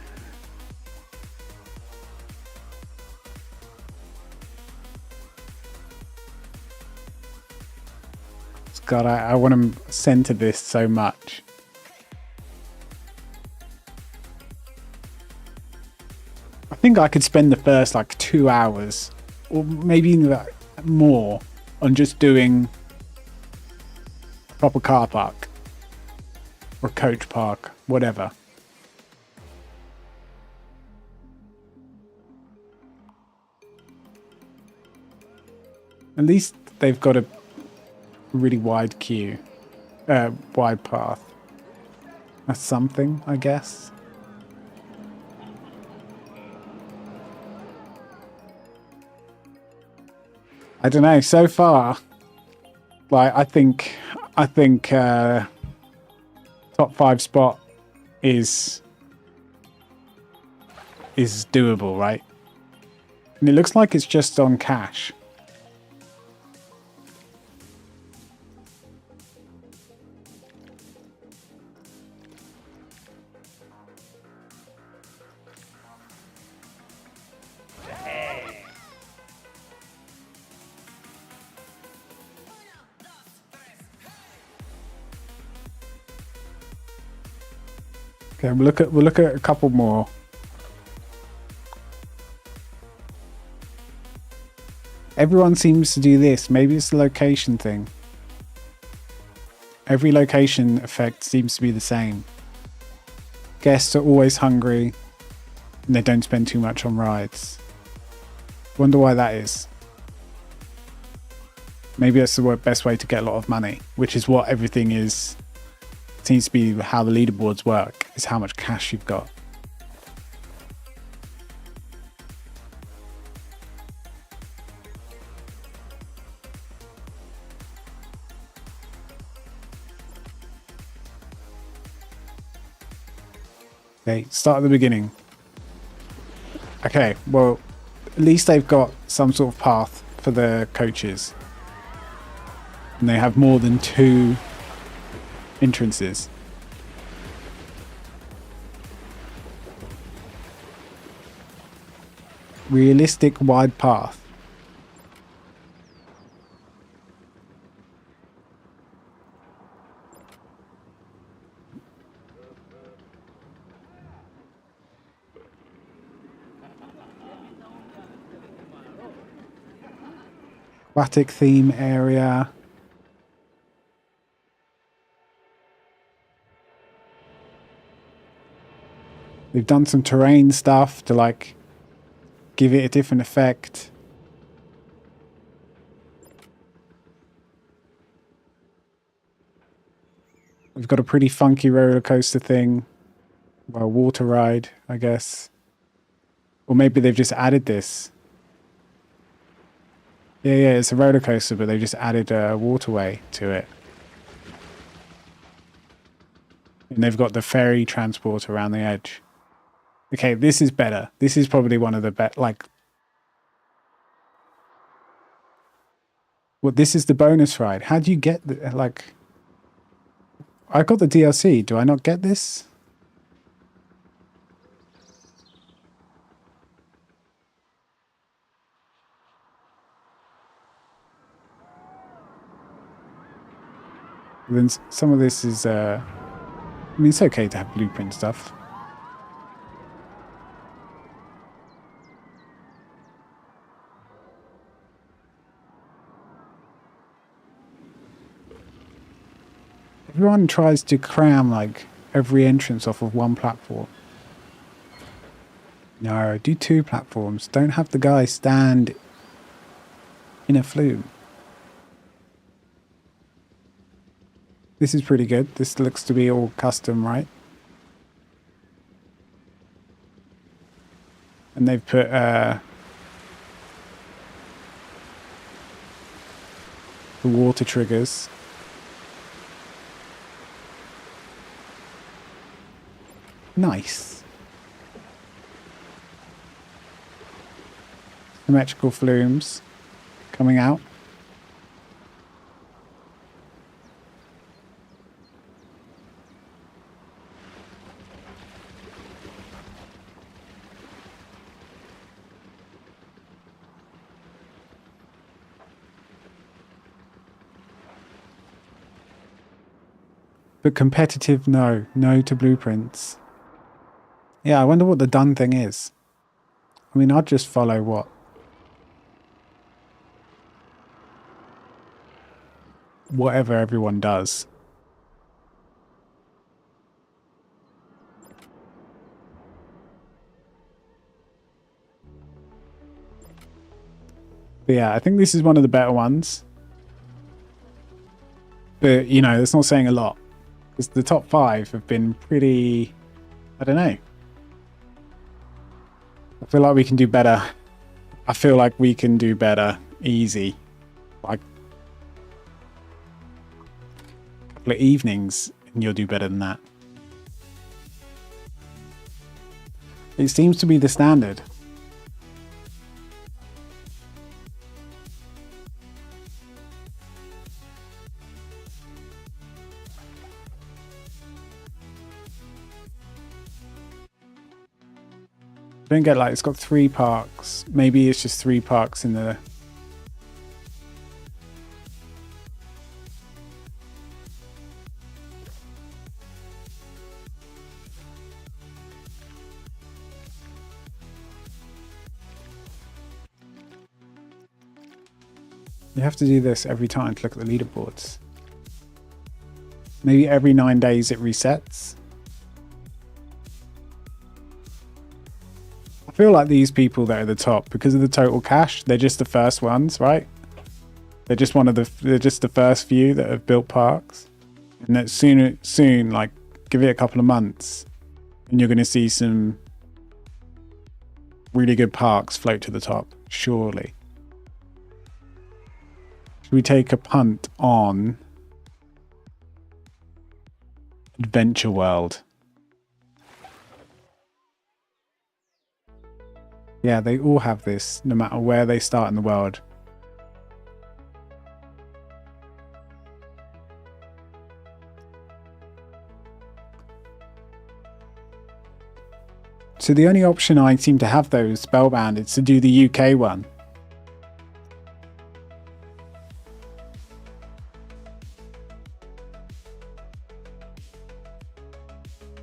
God, I want to center this so much. I think I could spend the first like 2 hours or maybe even more on just doing a proper car park or coach park, whatever. At least they've got a really wide queue, wide path. That's something, I guess. I don't know. So far, like I think top 5 spot is doable, right? And it looks like it's just on cash. Okay, we'll look at a couple more. Everyone seems to do this. Maybe it's the location thing. Every location effect seems to be the same. Guests are always hungry and they don't spend too much on rides. Wonder why that is. Maybe that's the best way to get a lot of money, which is what everything is. Seems to be how the leaderboards work, is how much cash you've got. Okay, start at the beginning. Okay, well, at least they've got some sort of path for the coaches. And they have more than 2 entrances. Realistic wide path. Aquatic theme area. They've done some terrain stuff to like give it a different effect. We've got a pretty funky roller coaster thing. Well, water ride, I guess. Or maybe they've just added this. Yeah, it's a roller coaster, but they've just added a waterway to it. And they've got the ferry transport around the edge. Okay, this is better. This is probably one of the best. Like, well, this is the bonus ride. How do you get the, like? I got the DLC. Do I not get this? Then some of this is. I mean, it's okay to have blueprint stuff. Everyone tries to cram like every entrance off of one platform. No, do 2 platforms. Don't have the guy stand in a flume. This is pretty good. This looks to be all custom, right? And they've put the water triggers. Nice. Symmetrical flumes coming out. But competitive, no. No to blueprints. Yeah, I wonder what the done thing is. I mean, I'd just follow what? Whatever everyone does. But yeah, I think this is one of the better ones. But, you know, that's not saying a lot. Because the top 5 have been pretty... I don't know. I feel like we can do better. I feel like we can do better. Easy. Like a couple of evenings and you'll do better than that. It seems to be the standard. I don't get, like, it's got 3 parks. Maybe it's just 3 parks in the... You have to do this every time to look at the leaderboards. Maybe every 9 days it resets. I feel like these people that are at the top, because of the total cash, they're just the first ones, right? They're just they're just the first few that have built parks. And that soon, like, give it a couple of months, and you're going to see some really good parks float to the top, surely. Should we take a punt on Adventure World? Yeah, they all have this, no matter where they start in the world. So the only option I seem to have, though, is Spellbound. It's to do the UK one.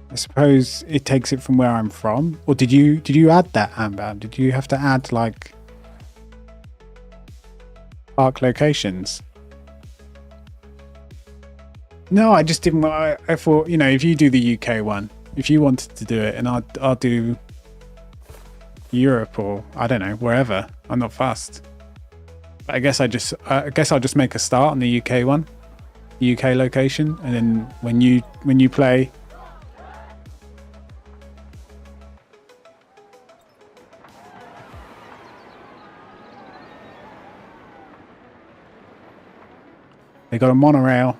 I suppose it takes it from where I'm from. Or did you add that, Amber? Did you have to add, like, park locations? No, I just didn't. I thought, you know, if you do the UK one, if you wanted to do it, and I'll do Europe or I don't know, wherever. I'm not fussed. But I guess I'll just make a start on the UK one, the UK location, and then when you play. They got a monorail.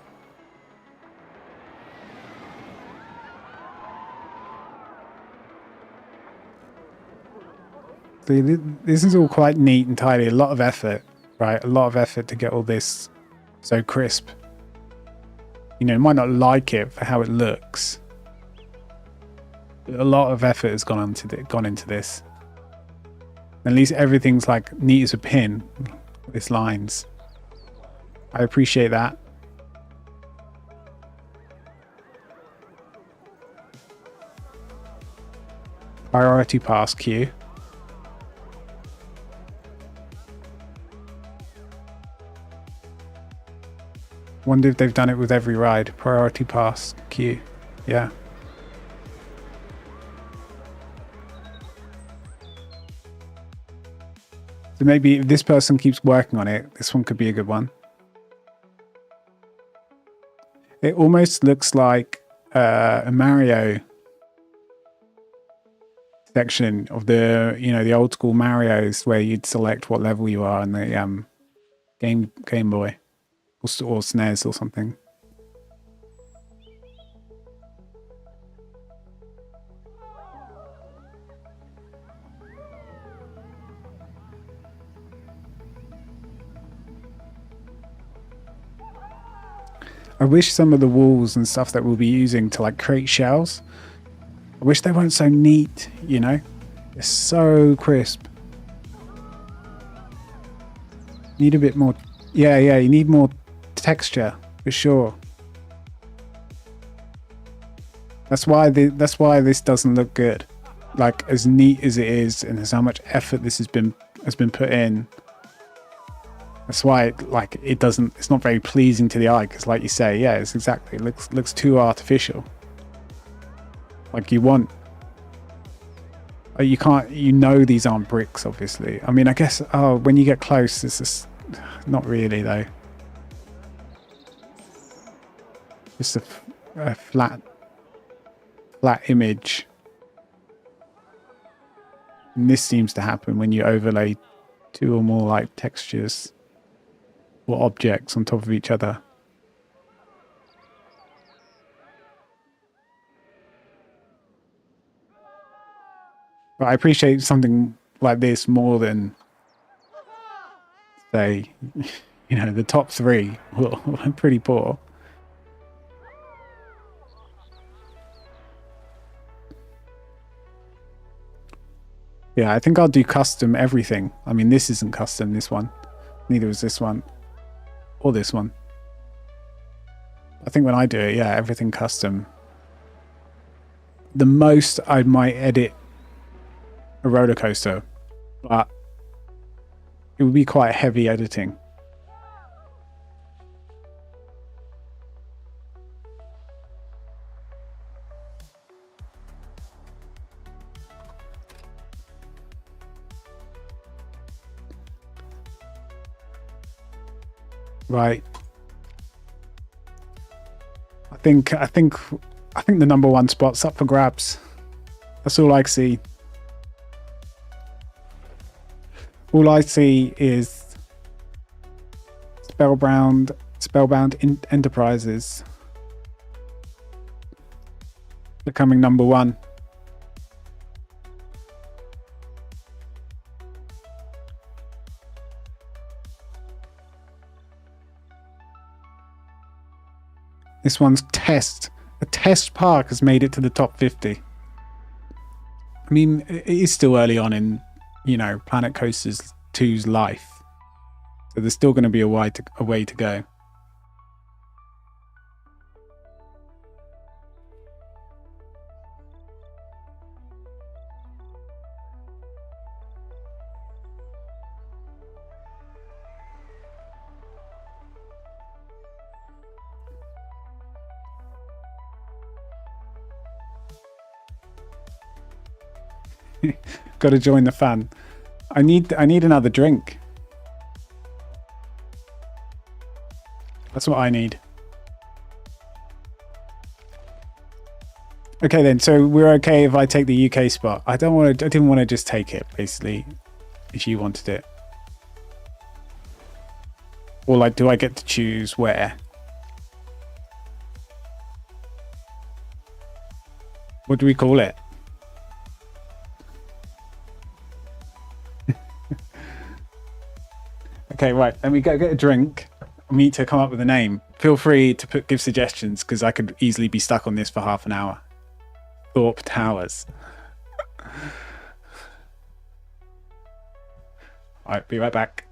This is all quite neat and tidy. A lot of effort, right? A lot of effort to get all this so crisp. You know, you might not like it for how it looks. But a lot of effort has gone into this. At least everything's like neat as a pin. With lines. I appreciate that. Priority pass queue. Wonder if they've done it with every ride. Priority pass queue. Yeah. So maybe if this person keeps working on it, this one could be a good one. It almost looks like a Mario section of the, you know, the old school Marios where you'd select what level you are in the Game Boy or SNES or something. I wish some of the walls and stuff that we'll be using to like create shells, I wish they weren't so neat, you know? They're so crisp. Need a bit more, yeah, you need more texture for sure. That's why this doesn't look good. Like as neat as it is and as how much effort this has been put in. That's why it's not very pleasing to the eye, because like you say, yeah, it's exactly, it looks too artificial. Like you want, you can't, you know, these aren't bricks, obviously. I mean, I guess, when you get close, it's just, not really though. Just a flat image. And this seems to happen when you overlay two or more like textures or objects on top of each other. But I appreciate something like this more than, say, you know, the top three were pretty poor. Yeah, I think I'll do custom everything. I mean, this isn't custom, this one. Neither is this one. Or this one. I think when I do it, yeah, everything custom. The most I might edit a roller coaster, but it would be quite heavy editing. Right. I think the number one spot's up for grabs. That's all I see. All I see is Spellbound Enterprises becoming number one. This one's Test. A Test Park has made it to the top 50. I mean, it is still early on in, you know, Planet Coasters 2's life. So there's still going to be a way to go. Got to join the fun. I need another drink. That's what I need. Okay then, so we're okay if I take the UK spot. I didn't want to just take it, basically, if you wanted it. Or like, do I get to choose where? What do we call it? Okay, right. Let me go get a drink. We need to come up with a name. Feel free to give suggestions because I could easily be stuck on this for half an hour. Thorpe Towers. All right, be right back.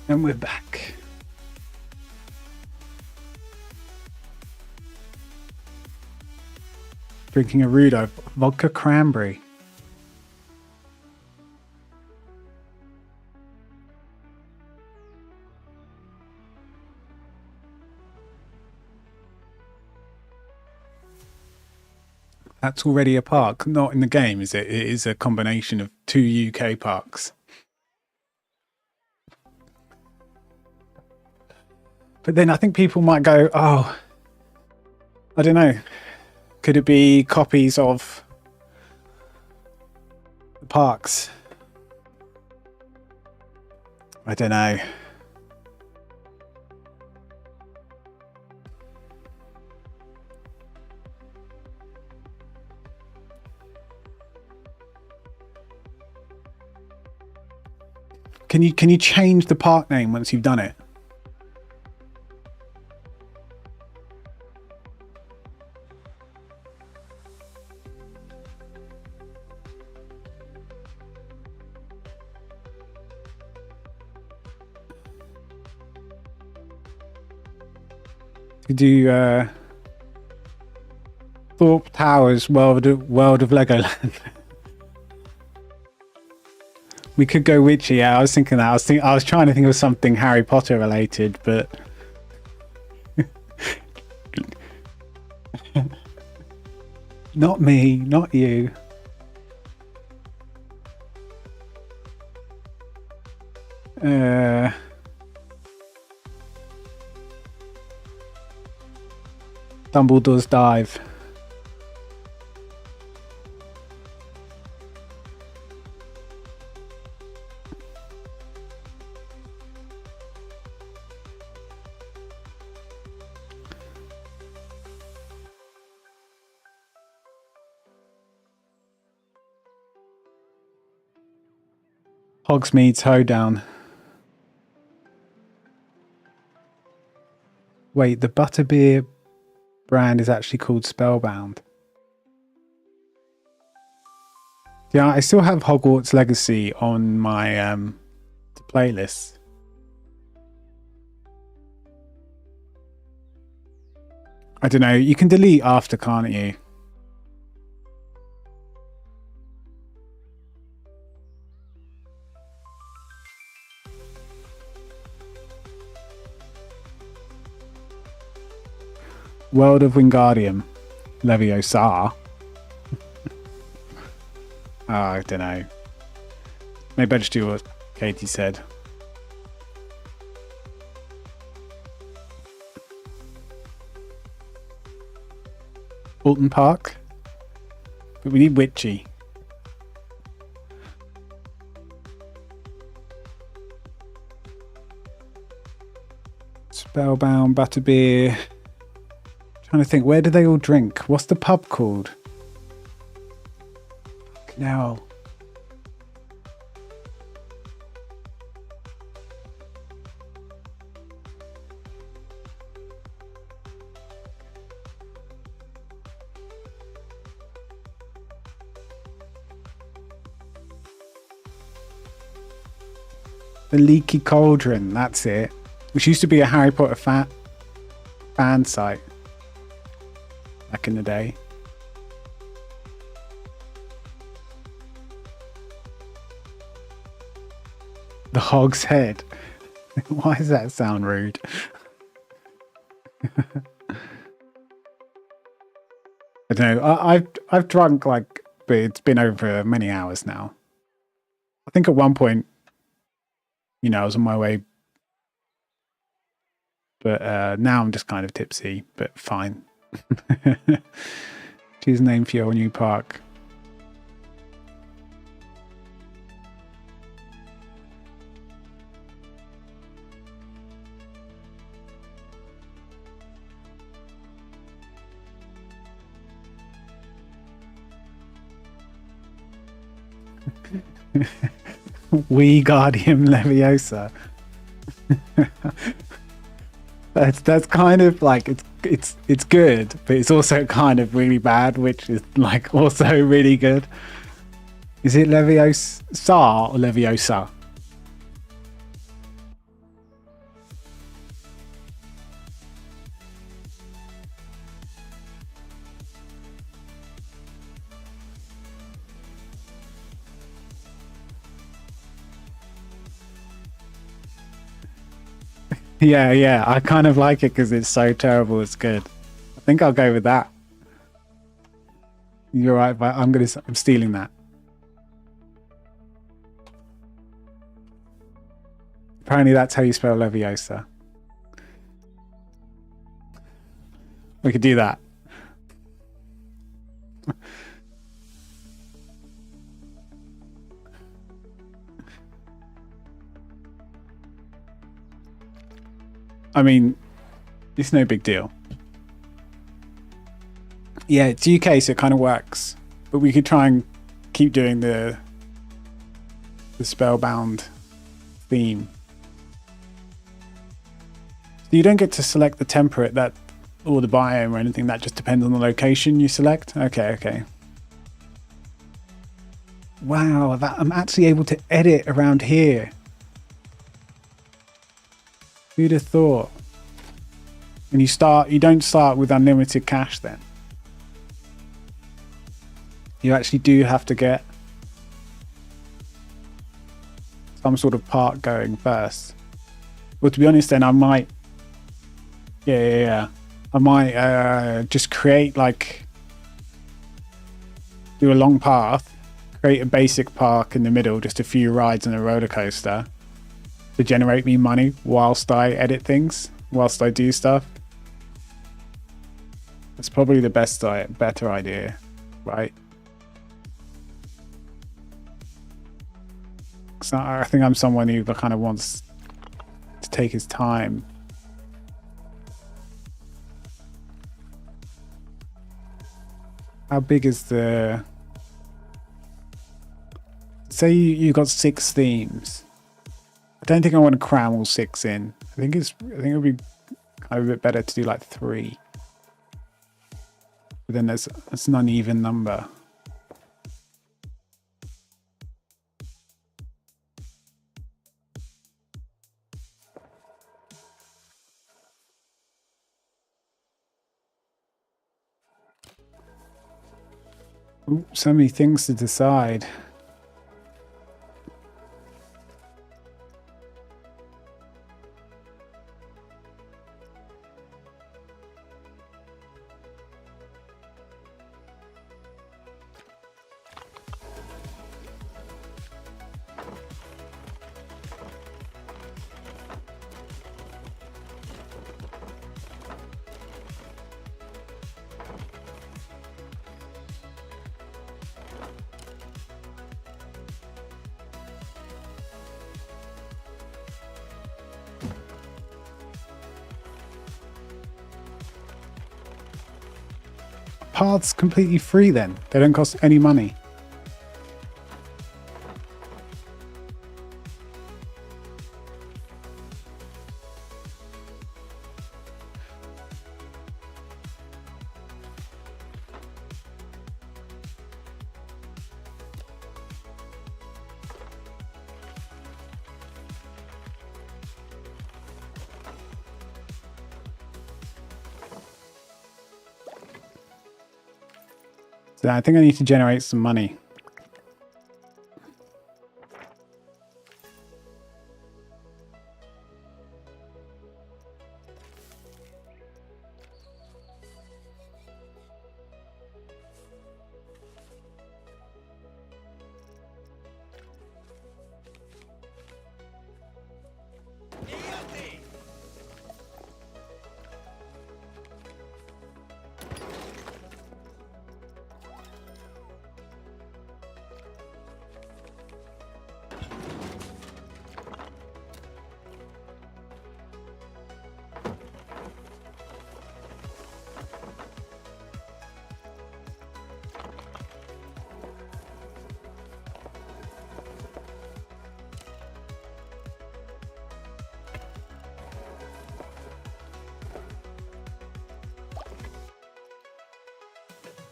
And we're back. Drinking a Rudo vodka cranberry. That's already a park, not in the game, is it? It is a combination of 2 UK parks. But then I think people might go, oh, I don't know. Could it be copies of the parks? I don't know. Can you change the park name once you've done it? Do Thorpe Towers World of Legoland. We could go witchy. Yeah, I was thinking that. I was trying to think of something Harry Potter related, but not me, not you. Dumbledore's Dive. Hogsmeade's Hoedown. Wait, the butterbeer brand is actually called Spellbound. Yeah, I still have Hogwarts Legacy on my playlist. I don't know. You can delete after, can't you? World of Wingardium Leviosa. Oh, I don't know. Maybe I just do what Katie said. Alton Park. But we need Witchy. Spellbound, Butterbeer. Trying to think, where do they all drink? What's the pub called? No. The Leaky Cauldron, that's it. Which used to be a Harry Potter fan site back in the day. The Hog's Head. Why does that sound rude? I don't know. I've drunk like, but it's been over many hours now. I think at one point, you know, I was on my way, but now I'm just kind of tipsy, but fine. Choose a name for your new park. Wingardium Leviosa. That's kind of like it's good, but it's also kind of really bad, which is like also really good. Is it Leviosa or Leviosa? Yeah, I kind of like it because it's so terrible it's good. I think I'll go with that. You're right, but I'm stealing that. Apparently that's how you spell Leviosa. We could do that. I mean, it's no big deal. Yeah, it's UK, so it kind of works. But we could try and keep doing the Spellbound theme. So you don't get to select the temperate or the biome or anything. That just depends on the location you select. Okay. Wow, I'm actually able to edit around here. Who'd have thought? And you don't start with unlimited cash then. You actually do have to get some sort of park going first. Well, to be honest then, I might... Yeah. I might just create do a long path, create a basic park in the middle, just a few rides and a roller coaster to generate me money whilst I edit things, whilst I do stuff. That's probably the better idea, right? So I think I'm someone who kind of wants to take his time. How big is the say you got 6 themes. I don't think I want to cram all 6 in. I think it would be kind of a bit better to do like 3. But then that's an uneven number. Ooh, so many things to decide. Paths completely free then. They don't cost any money. So I think I need to generate some money.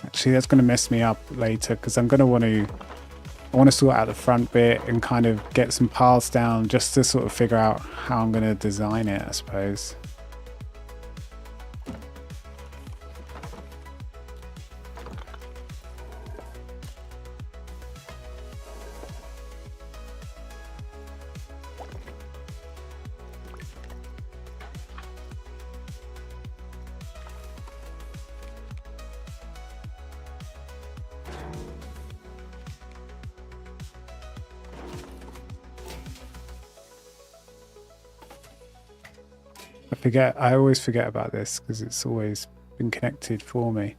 Actually, that's going to mess me up later because I want to sort out the front bit and kind of get some paths down just to sort of figure out how I'm going to design it, I suppose. I always forget about this because it's always been connected for me.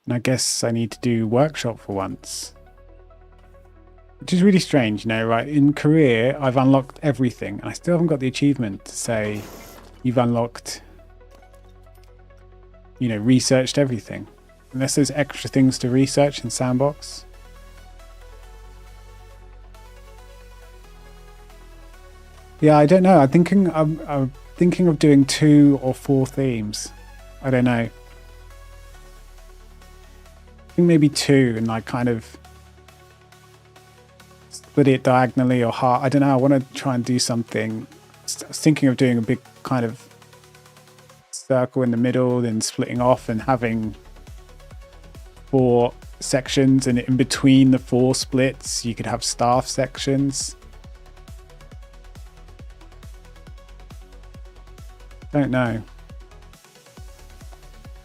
And I guess I need to do workshop for once. Which is really strange, you know, right? In career, I've unlocked everything. And I still haven't got the achievement to say you've unlocked, you know, researched everything. Unless there's extra things to research in Sandbox. Yeah, I don't know. I'm thinking of doing 2 or 4 themes. I don't know. I think maybe 2 and like kind of split it diagonally or half. I don't know. I want to try and do something. I was thinking of doing a big kind of circle in the middle, then splitting off and having 4 sections, and in between the 4 splits, you could have staff sections. Don't know.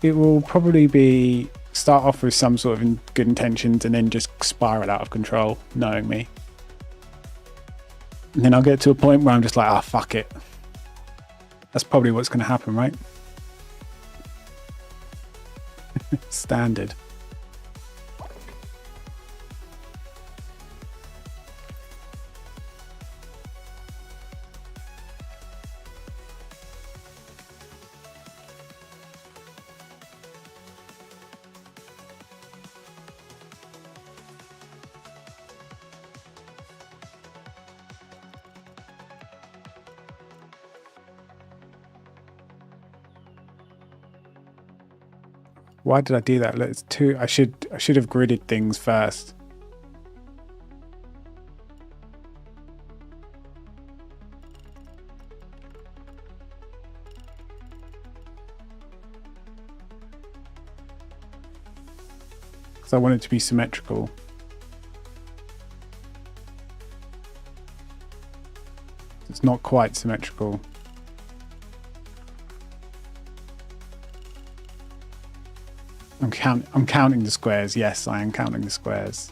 It will probably be start off with some sort of good intentions and then just spiral out of control, knowing me. And then I'll get to a point where I'm just like, ah, fuck it. That's probably what's going to happen, right? Standard. Why did I do that? Look, it's too. I should have gridded things first. Because I want it to be symmetrical. It's not quite symmetrical. I'm counting the squares. Yes, I am counting the squares.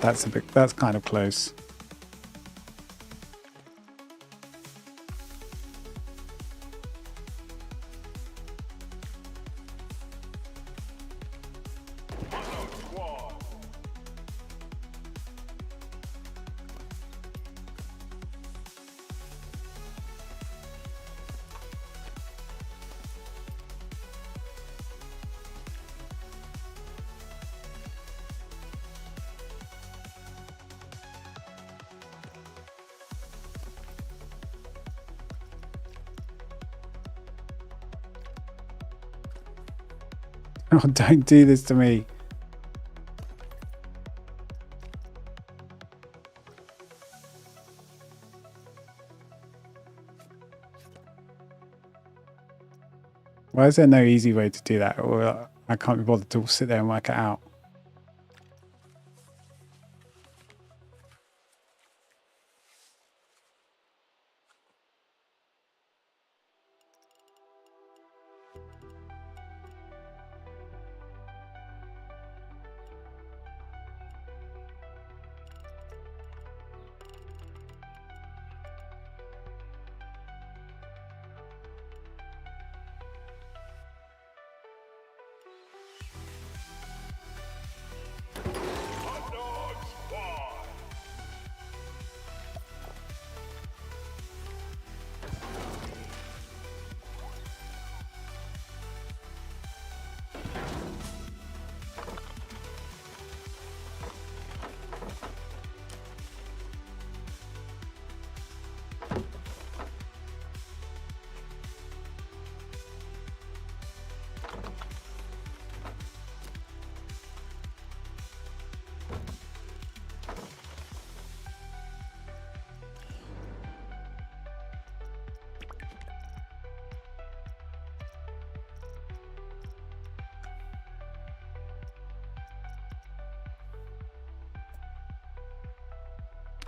That's kind of close. Oh, don't do this to me. Why is there no easy way to do that? Or I can't be bothered to sit there and work it out.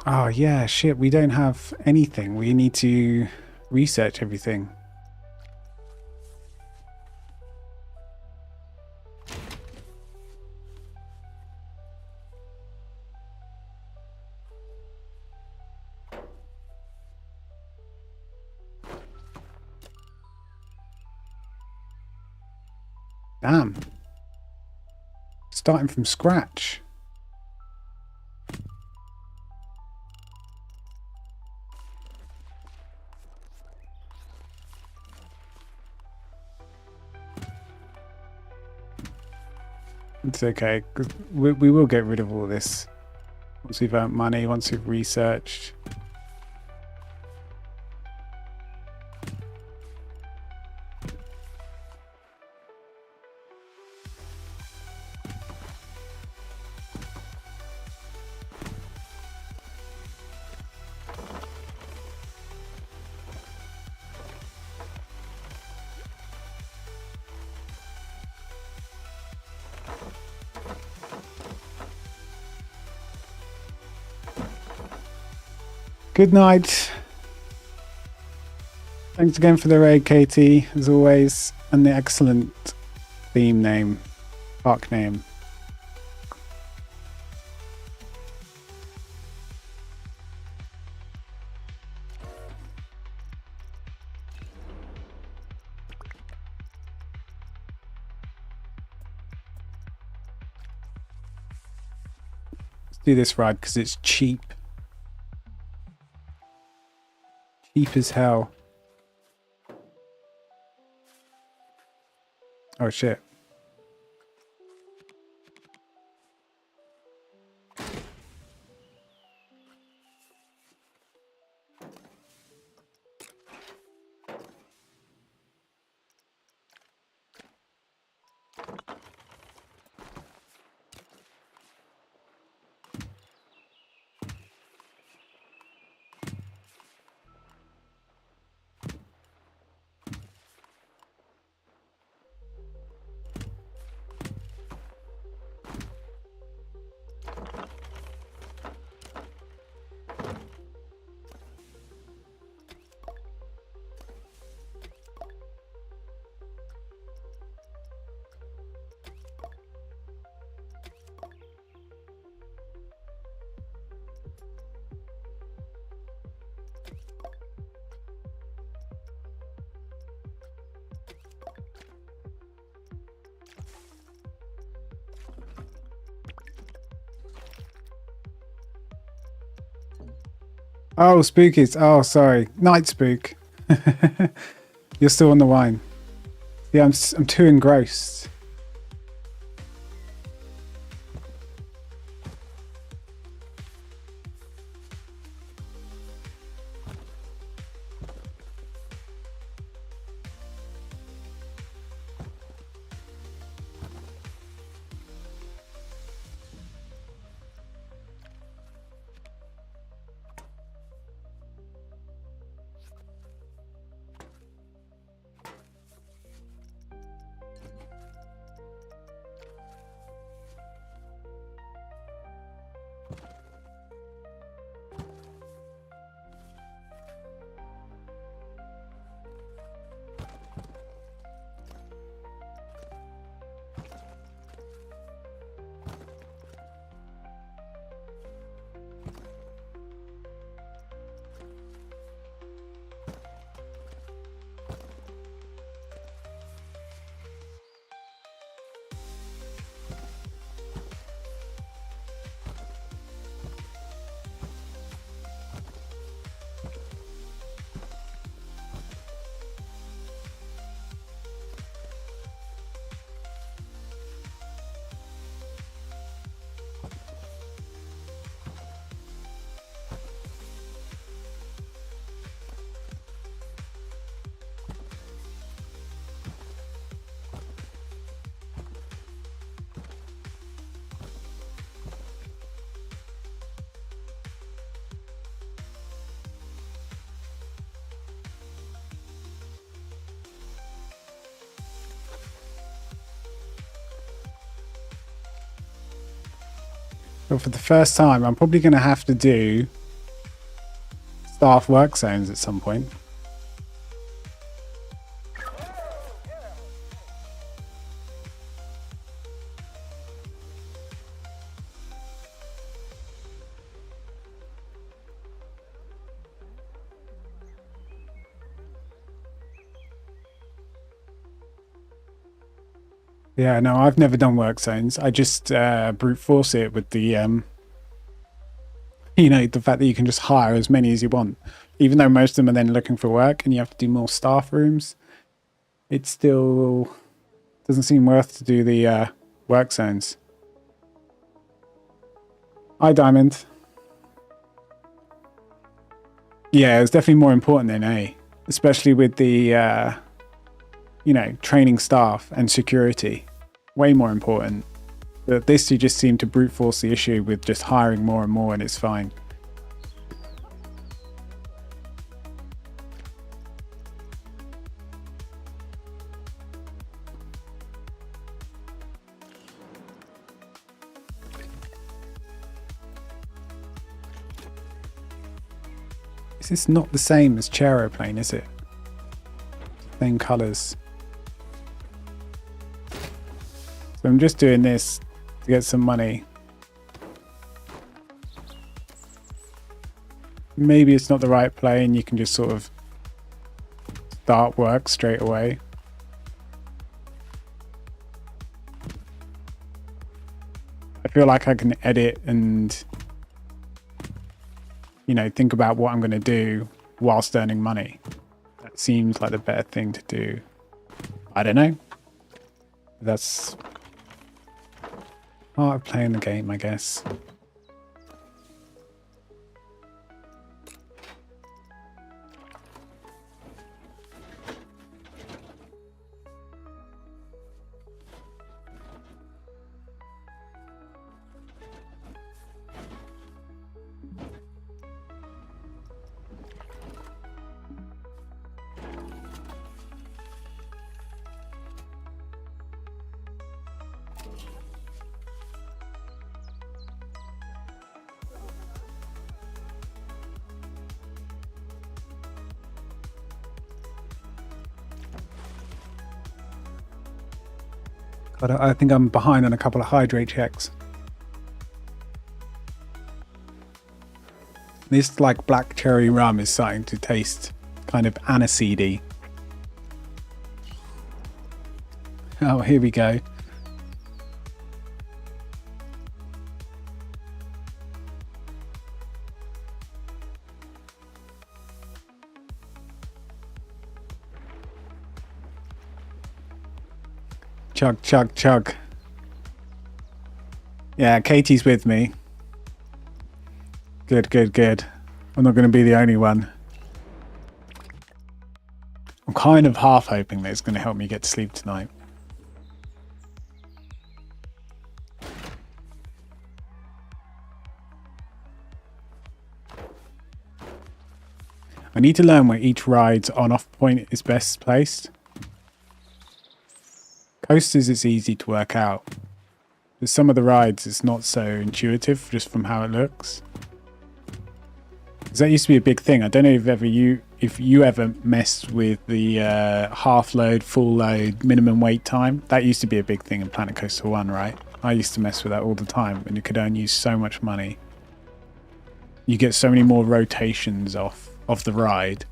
Oh yeah, shit, we don't have anything. We need to research everything. Damn. Starting from scratch. It's okay, because we will get rid of all this once we've earned money, once we've researched. Good night. Thanks again for the raid, Katie, as always, and the excellent theme name, park name. Let's do this ride because it's cheap. Cheap as hell. Oh shit. Oh, spookies. Oh, sorry. Night spook. You're still on the wine. Yeah, I'm too engrossed. But for the first time, I'm probably going to have to do staff work zones at some point. Yeah, no, I've never done work zones. I just brute force it with the, you know, the fact that you can just hire as many as you want. Even though most of them are then looking for work and you have to do more staff rooms, it still doesn't seem worth to do the work zones. Hi, Diamond. Yeah, it's definitely more important than A, especially with the, you know, training staff and security. Way more important. But this, you just seem to brute force the issue with just hiring more and more, and it's fine. This is not the same as Chair Airplane, is it? same colors. So I'm just doing this to get some money. Maybe it's not the right play and you can just sort of start work straight away. I feel like I can edit and, you know, think about what I'm going to do whilst earning money. That seems like the better thing to do. I don't know. That's part of playing the game, I guess. But I think I'm behind on a couple of hydrate checks. This like black cherry rum is starting to taste kind of aniseedy. Oh, here we go. Chug, chug, chug. Yeah, Katie's with me. Good, good, good. I'm not going to be the only one. I'm kind of half hoping that it's going to help me get to sleep tonight. I need to learn where each ride's on-off point is best placed. Coasters, it's easy to work out. With some of the rides, it's not so intuitive just from how it looks. Because that used to be a big thing. I don't know if you ever messed with the half load, full load, minimum wait time. That used to be a big thing in Planet Coaster 1, right? I used to mess with that all the time, and you could only use so much money. You get so many more rotations off the ride.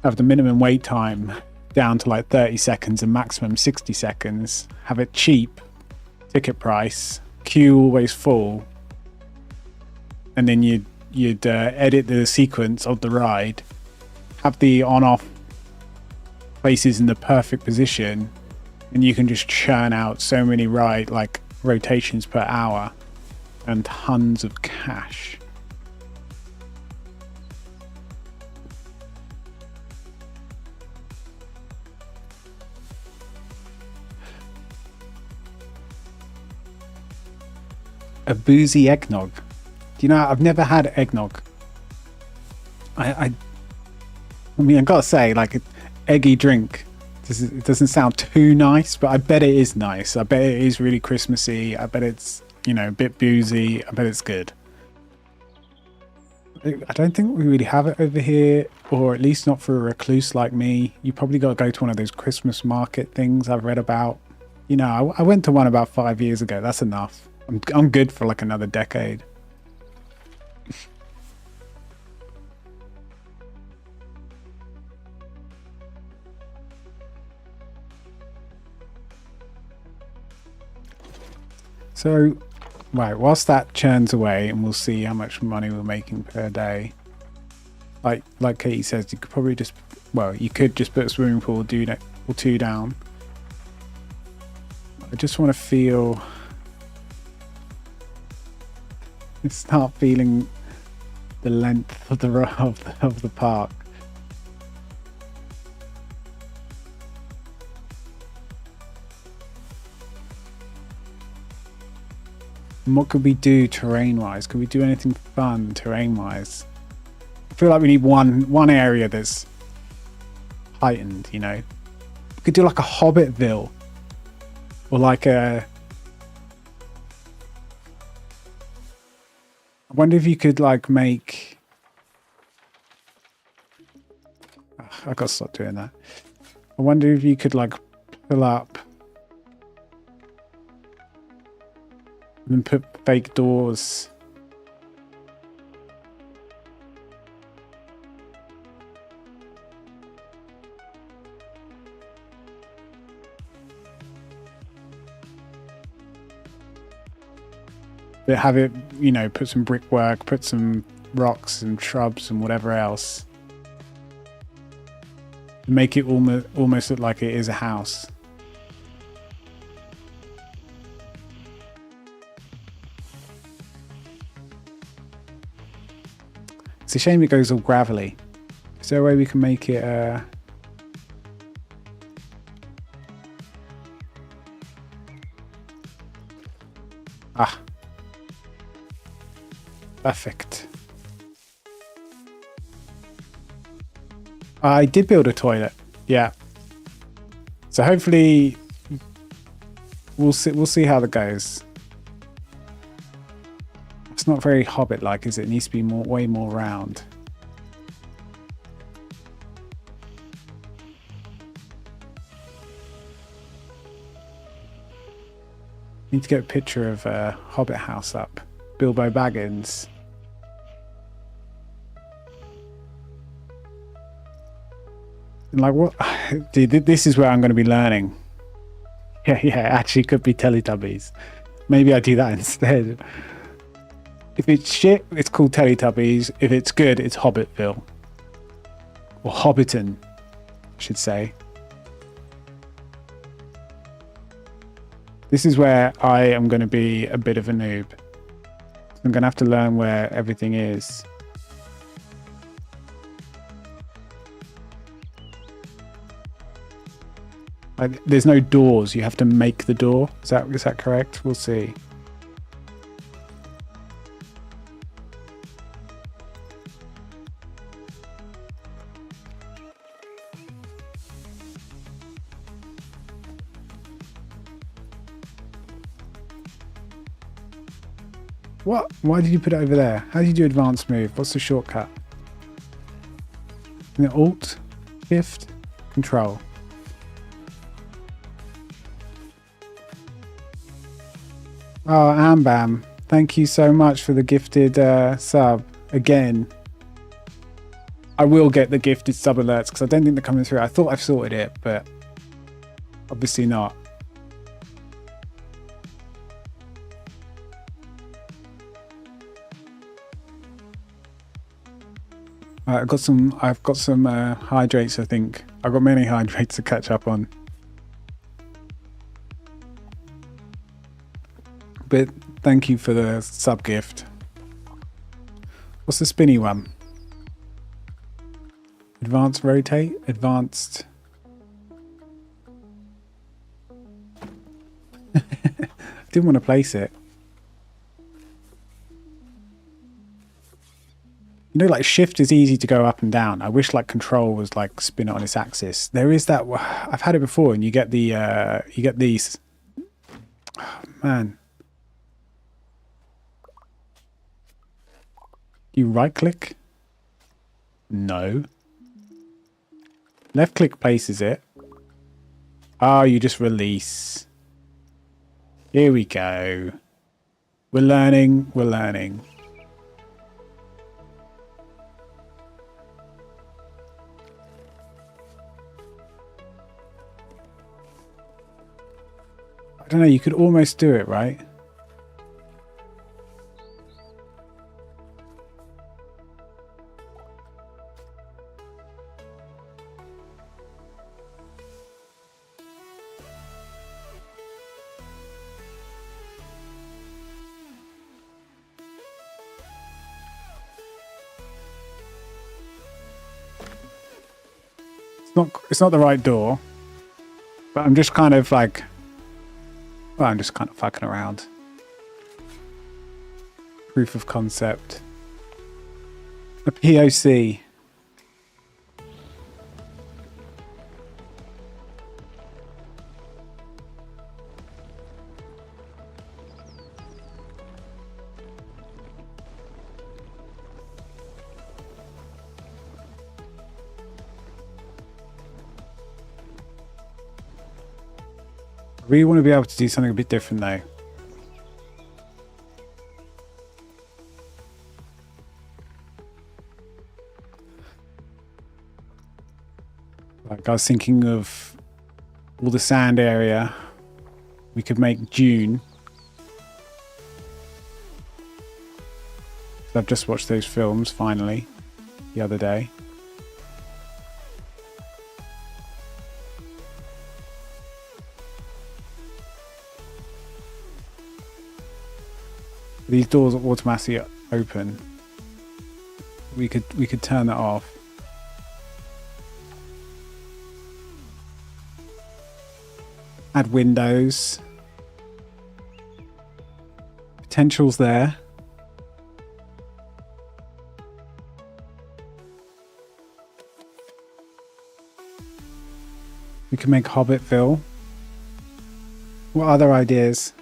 Have the minimum wait time down to like 30 seconds and maximum 60 seconds. Have it cheap, ticket price, queue always full, and then you'd edit the sequence of the ride, have the on-off places in the perfect position, and you can just churn out so many rotations per hour and tons of cash. A boozy eggnog. Do you know, I've never had eggnog. I mean, I gotta say, like, an eggy drink, it doesn't sound too nice, but I bet it is nice. I bet it is really Christmassy. I bet it's, you know, a bit boozy. I bet it's good. I don't think we really have it over here, or at least not for a recluse like me. You probably got to go to one of those Christmas market things I've read about. You know, I went to one about 5 years ago. That's enough. I'm good for like another decade. So, right, whilst that churns away, and we'll see how much money we're making per day. Like Katie says, you could probably just, well, you could just put a swimming pool or two down. I just want to feel. Start feeling the length of the park. And what could we do terrain-wise? Could we do anything fun terrain-wise? I feel like we need one area that's heightened, you know? We could do like a Hobbitville. Or like a... I wonder if you could like make I gotta stop doing that. I wonder if you could like pull up and put fake doors. But have it, you know, put some brickwork, put some rocks and shrubs and whatever else. Make it almost look like it is a house. It's a shame it goes all gravelly. Is there a way we can make it perfect. I did build a toilet. Yeah. So hopefully we'll see how that goes. It's not very Hobbit-like, is it? It needs to be way more round. Need to get a picture of Hobbit house up. Bilbo Baggins. Like what? Dude, this is where I'm going to be learning. Yeah, actually could be Teletubbies. Maybe I do that instead. If it's shit, it's called Teletubbies. If it's good, it's Hobbitville. Or Hobbiton, I should say. This is where I am going to be a bit of a noob. I'm going to have to learn where everything is. Like, there's no doors. You have to make the door. Is that correct? We'll see. What? Why did you put it over there? How do you do advanced move? What's the shortcut? Alt, Shift, Control. Oh, Ambam, thank you so much for the gifted sub. Again, I will get the gifted sub alerts because I don't think they're coming through. I thought I've sorted it, but obviously not. I've got some hydrates, I think. I've got many hydrates to catch up on. But thank you for the sub gift. What's the spinny one? Advanced rotate? Advanced... Didn't want to place it. You know, like shift is easy to go up and down. I wish like control was like spin it on its axis. There is that. I've had it before, and you get the you get these. Oh, man. You right click? No. Left click places it. Oh, you just release. Here we go. We're learning. We're learning. I don't know, you could almost do it, right? It's not the right door, but I'm just kind of like, well, I'm just kind of fucking around. Proof of concept. A POC. I really want to be able to do something a bit different though. Like I was thinking of all the sand area. We could make Dune. So I've just watched those films finally the other day. These doors are automatically open. We could turn that off. Add windows. Potential's there. We can make Hobbitville. What other ideas?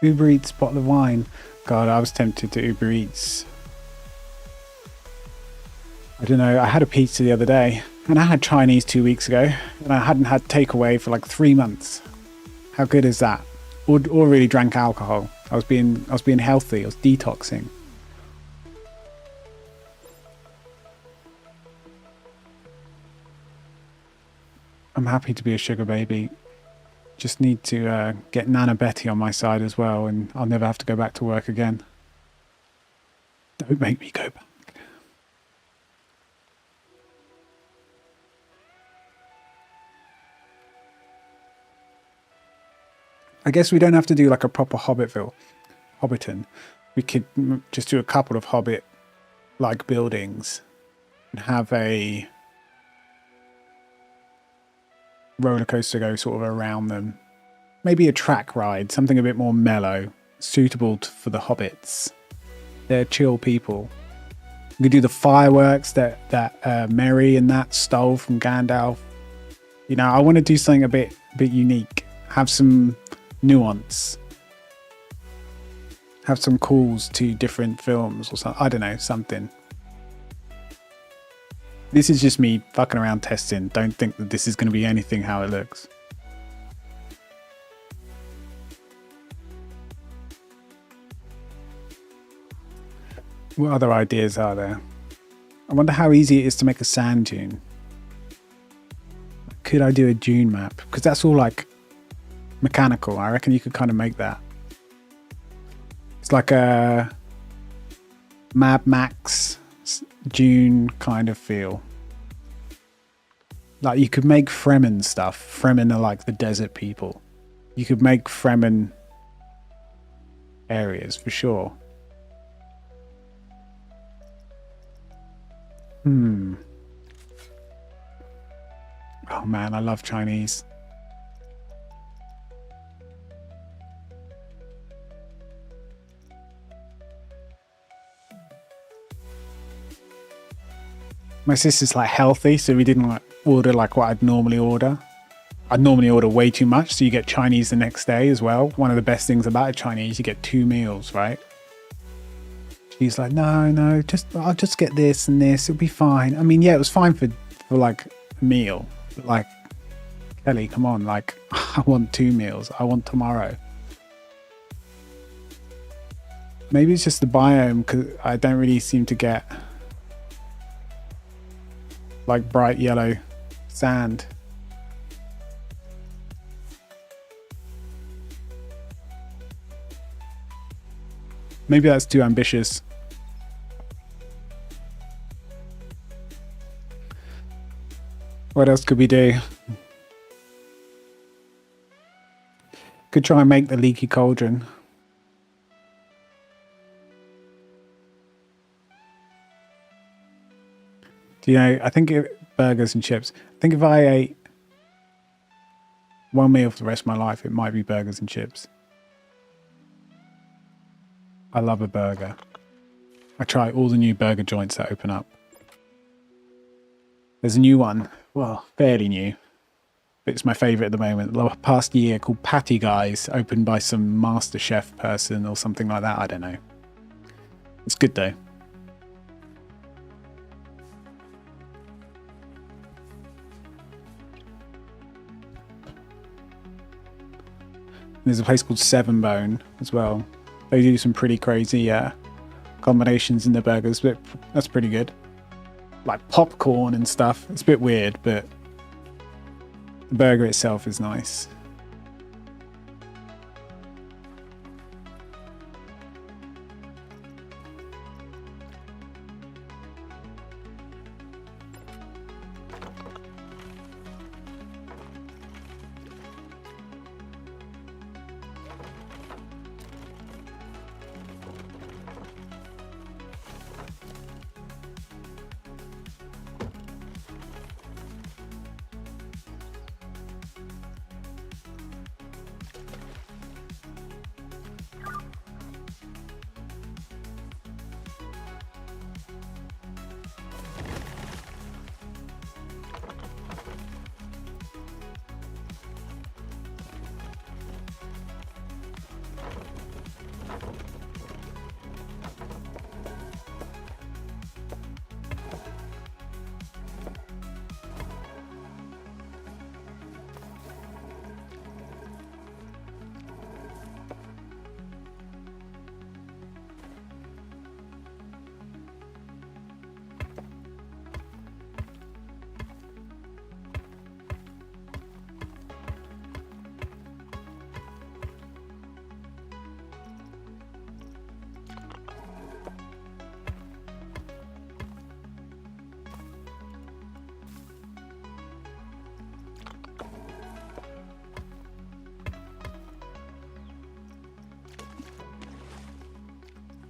Uber Eats bottle of wine. God, I was tempted to Uber Eats. I don't know, I had a pizza the other day, and I had Chinese 2 weeks ago, and I hadn't had takeaway for like 3 months. How good is that? Or really drank alcohol. I was being healthy, I was detoxing. I'm happy to be a sugar baby. Just need to get Nana Betty on my side as well, and I'll never have to go back to work again. Don't make me go back. I guess we don't have to do like a proper Hobbitville, Hobbiton. We could just do a couple of Hobbit-like buildings and have a roller coaster go sort of around them. Maybe a track ride, something a bit more mellow, suitable for the hobbits. They're chill people. We could do the fireworks that Merry and that stole from Gandalf. You know, I want to do something a bit unique. Have some nuance. Have some calls to different films or something. I don't know, something. This is just me fucking around testing. Don't think that this is going to be anything how it looks. What other ideas are there? I wonder how easy it is to make a sand dune. Could I do a dune map? Because that's all like mechanical. I reckon you could kind of make that. It's like a Mad Max Dune kind of feel. Like you could make Fremen stuff. Fremen are like the desert people. You could make Fremen areas for sure. Oh man, I love Chinese. My sister's like healthy, so we didn't like order like what I'd normally order. I'd normally order way too much, so you get Chinese the next day as well. One of the best things about a Chinese, you get 2 meals, right? She's like, no, I'll just get this and this, it'll be fine. I mean, yeah, it was fine for like a meal, but like, Kelly, come on, like, I want 2 meals. I want tomorrow. Maybe it's just the biome, because I don't really seem to get like bright yellow sand. Maybe that's too ambitious. What else could we do? Could try and make the leaky cauldron. Do you know, I think burgers and chips. I think if I ate one meal for the rest of my life, it might be burgers and chips. I love a burger. I try all the new burger joints that open up. There's a new one, well, fairly new, but it's my favourite at the moment. The past year, called Patty Guys, opened by some master chef person or something like that. I don't know. It's good though. There's a place called Seven Bone as well. They do some pretty crazy combinations in the burgers, but that's pretty good. Like popcorn and stuff. It's a bit weird, but the burger itself is nice.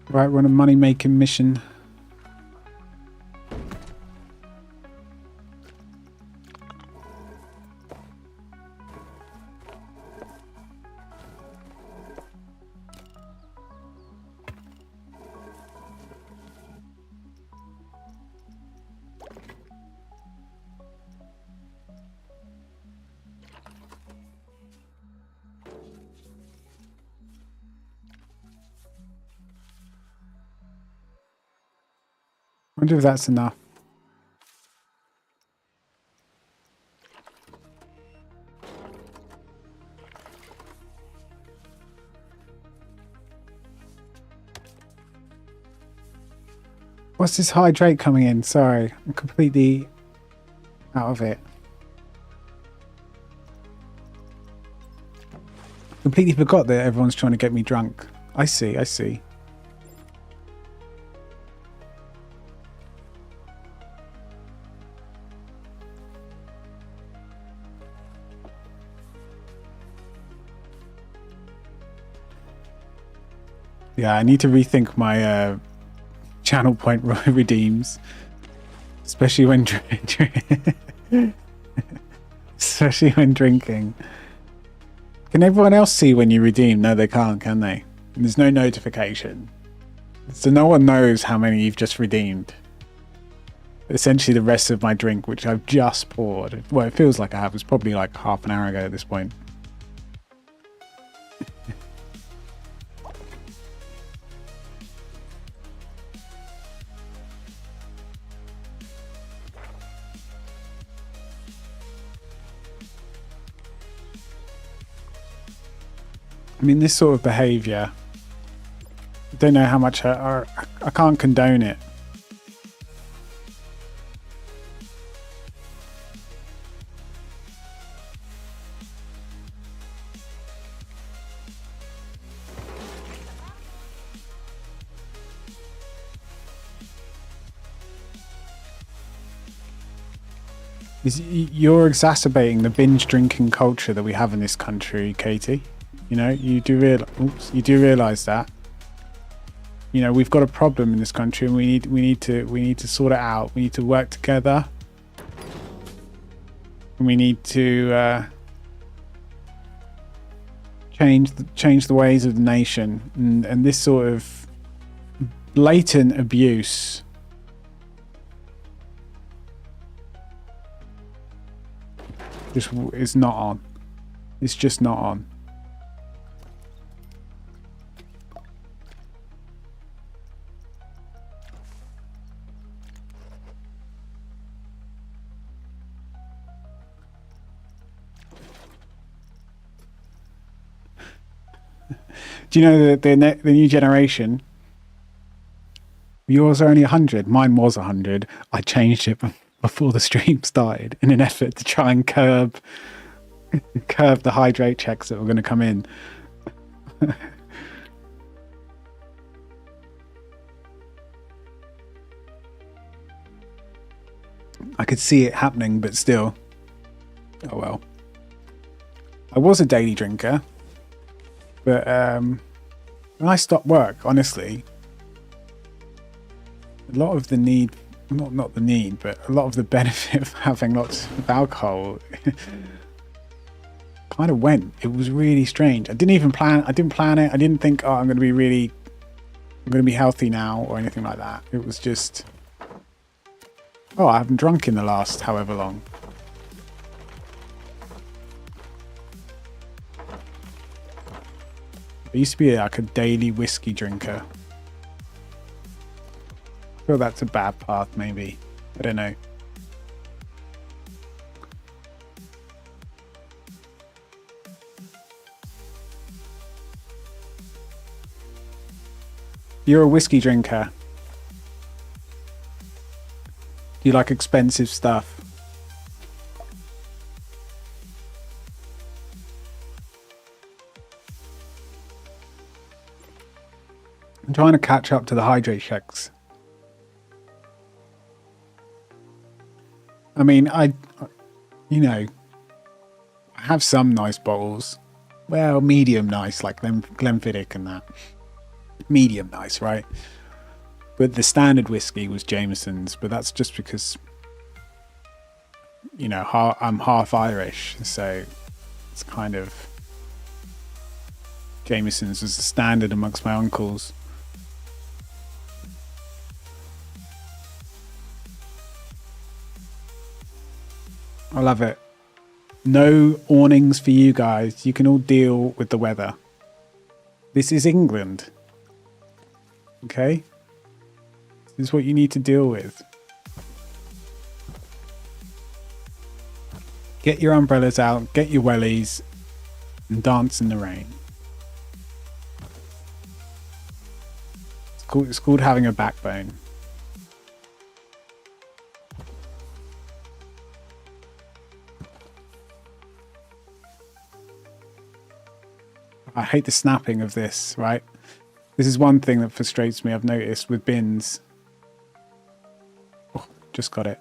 Right, we're on a money-making mission. I wonder if that's enough. What's this hydrate coming in? Sorry, I'm completely out of it. Completely forgot that everyone's trying to get me drunk. I see, I see. Yeah, I need to rethink my channel point redeems, especially when especially when drinking. Can everyone else see when you redeem? No, they can't, can they? There's no notification, so no one knows how many you've just redeemed. Essentially, the rest of my drink, which I've just poured, well, it feels like I have. It's probably like half an hour ago at this point. I mean, this sort of behaviour, I don't know how much I can't condone it. You're exacerbating the binge drinking culture that we have in this country, Katie. You know, you do realize that. You know, we've got a problem in this country, and we need to sort it out. We need to work together, and we need to change the ways of the nation. And this sort of blatant abuse just is not on. It's just not on. Do you know that the new generation? Yours are only 100. Mine was 100. I changed it before the stream started in an effort to try and curb the hydrate checks that were going to come in. I could see it happening, but still. Oh well. I was a daily drinker, but when I stopped work, honestly, a lot of the need, not the need, but a lot of the benefit of having lots of alcohol kind of went. It was really strange. I didn't plan it. I didn't think, oh, I'm going to be healthy now or anything like that. It was just, oh, I haven't drunk in the last however long. I used to be like a daily whiskey drinker. I feel that's a bad path, maybe. I don't know. You're a whiskey drinker. Do you like expensive stuff? I'm trying to catch up to the hydrate checks. I mean, I have some nice bottles. Well, medium nice, like Glenfiddich and that. Medium nice, right? But the standard whiskey was Jameson's, but that's just because, you know, I'm half Irish, so it's kind of Jameson's was the standard amongst my uncles. I love it. No awnings for you guys. You can all deal with the weather. This is England. Okay? This is what you need to deal with. Get your umbrellas out, get your wellies, and dance in the rain. It's called having a backbone. I hate the snapping of this, right? This is one thing that frustrates me, I've noticed with bins. Oh, just got it.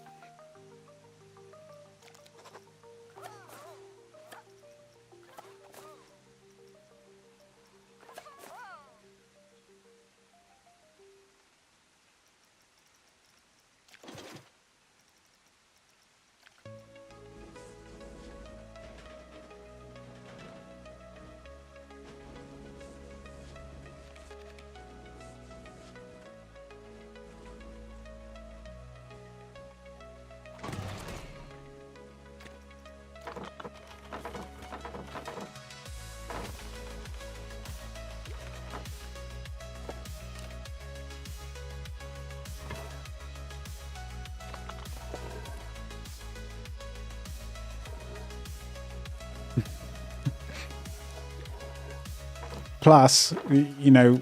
Plus, you know,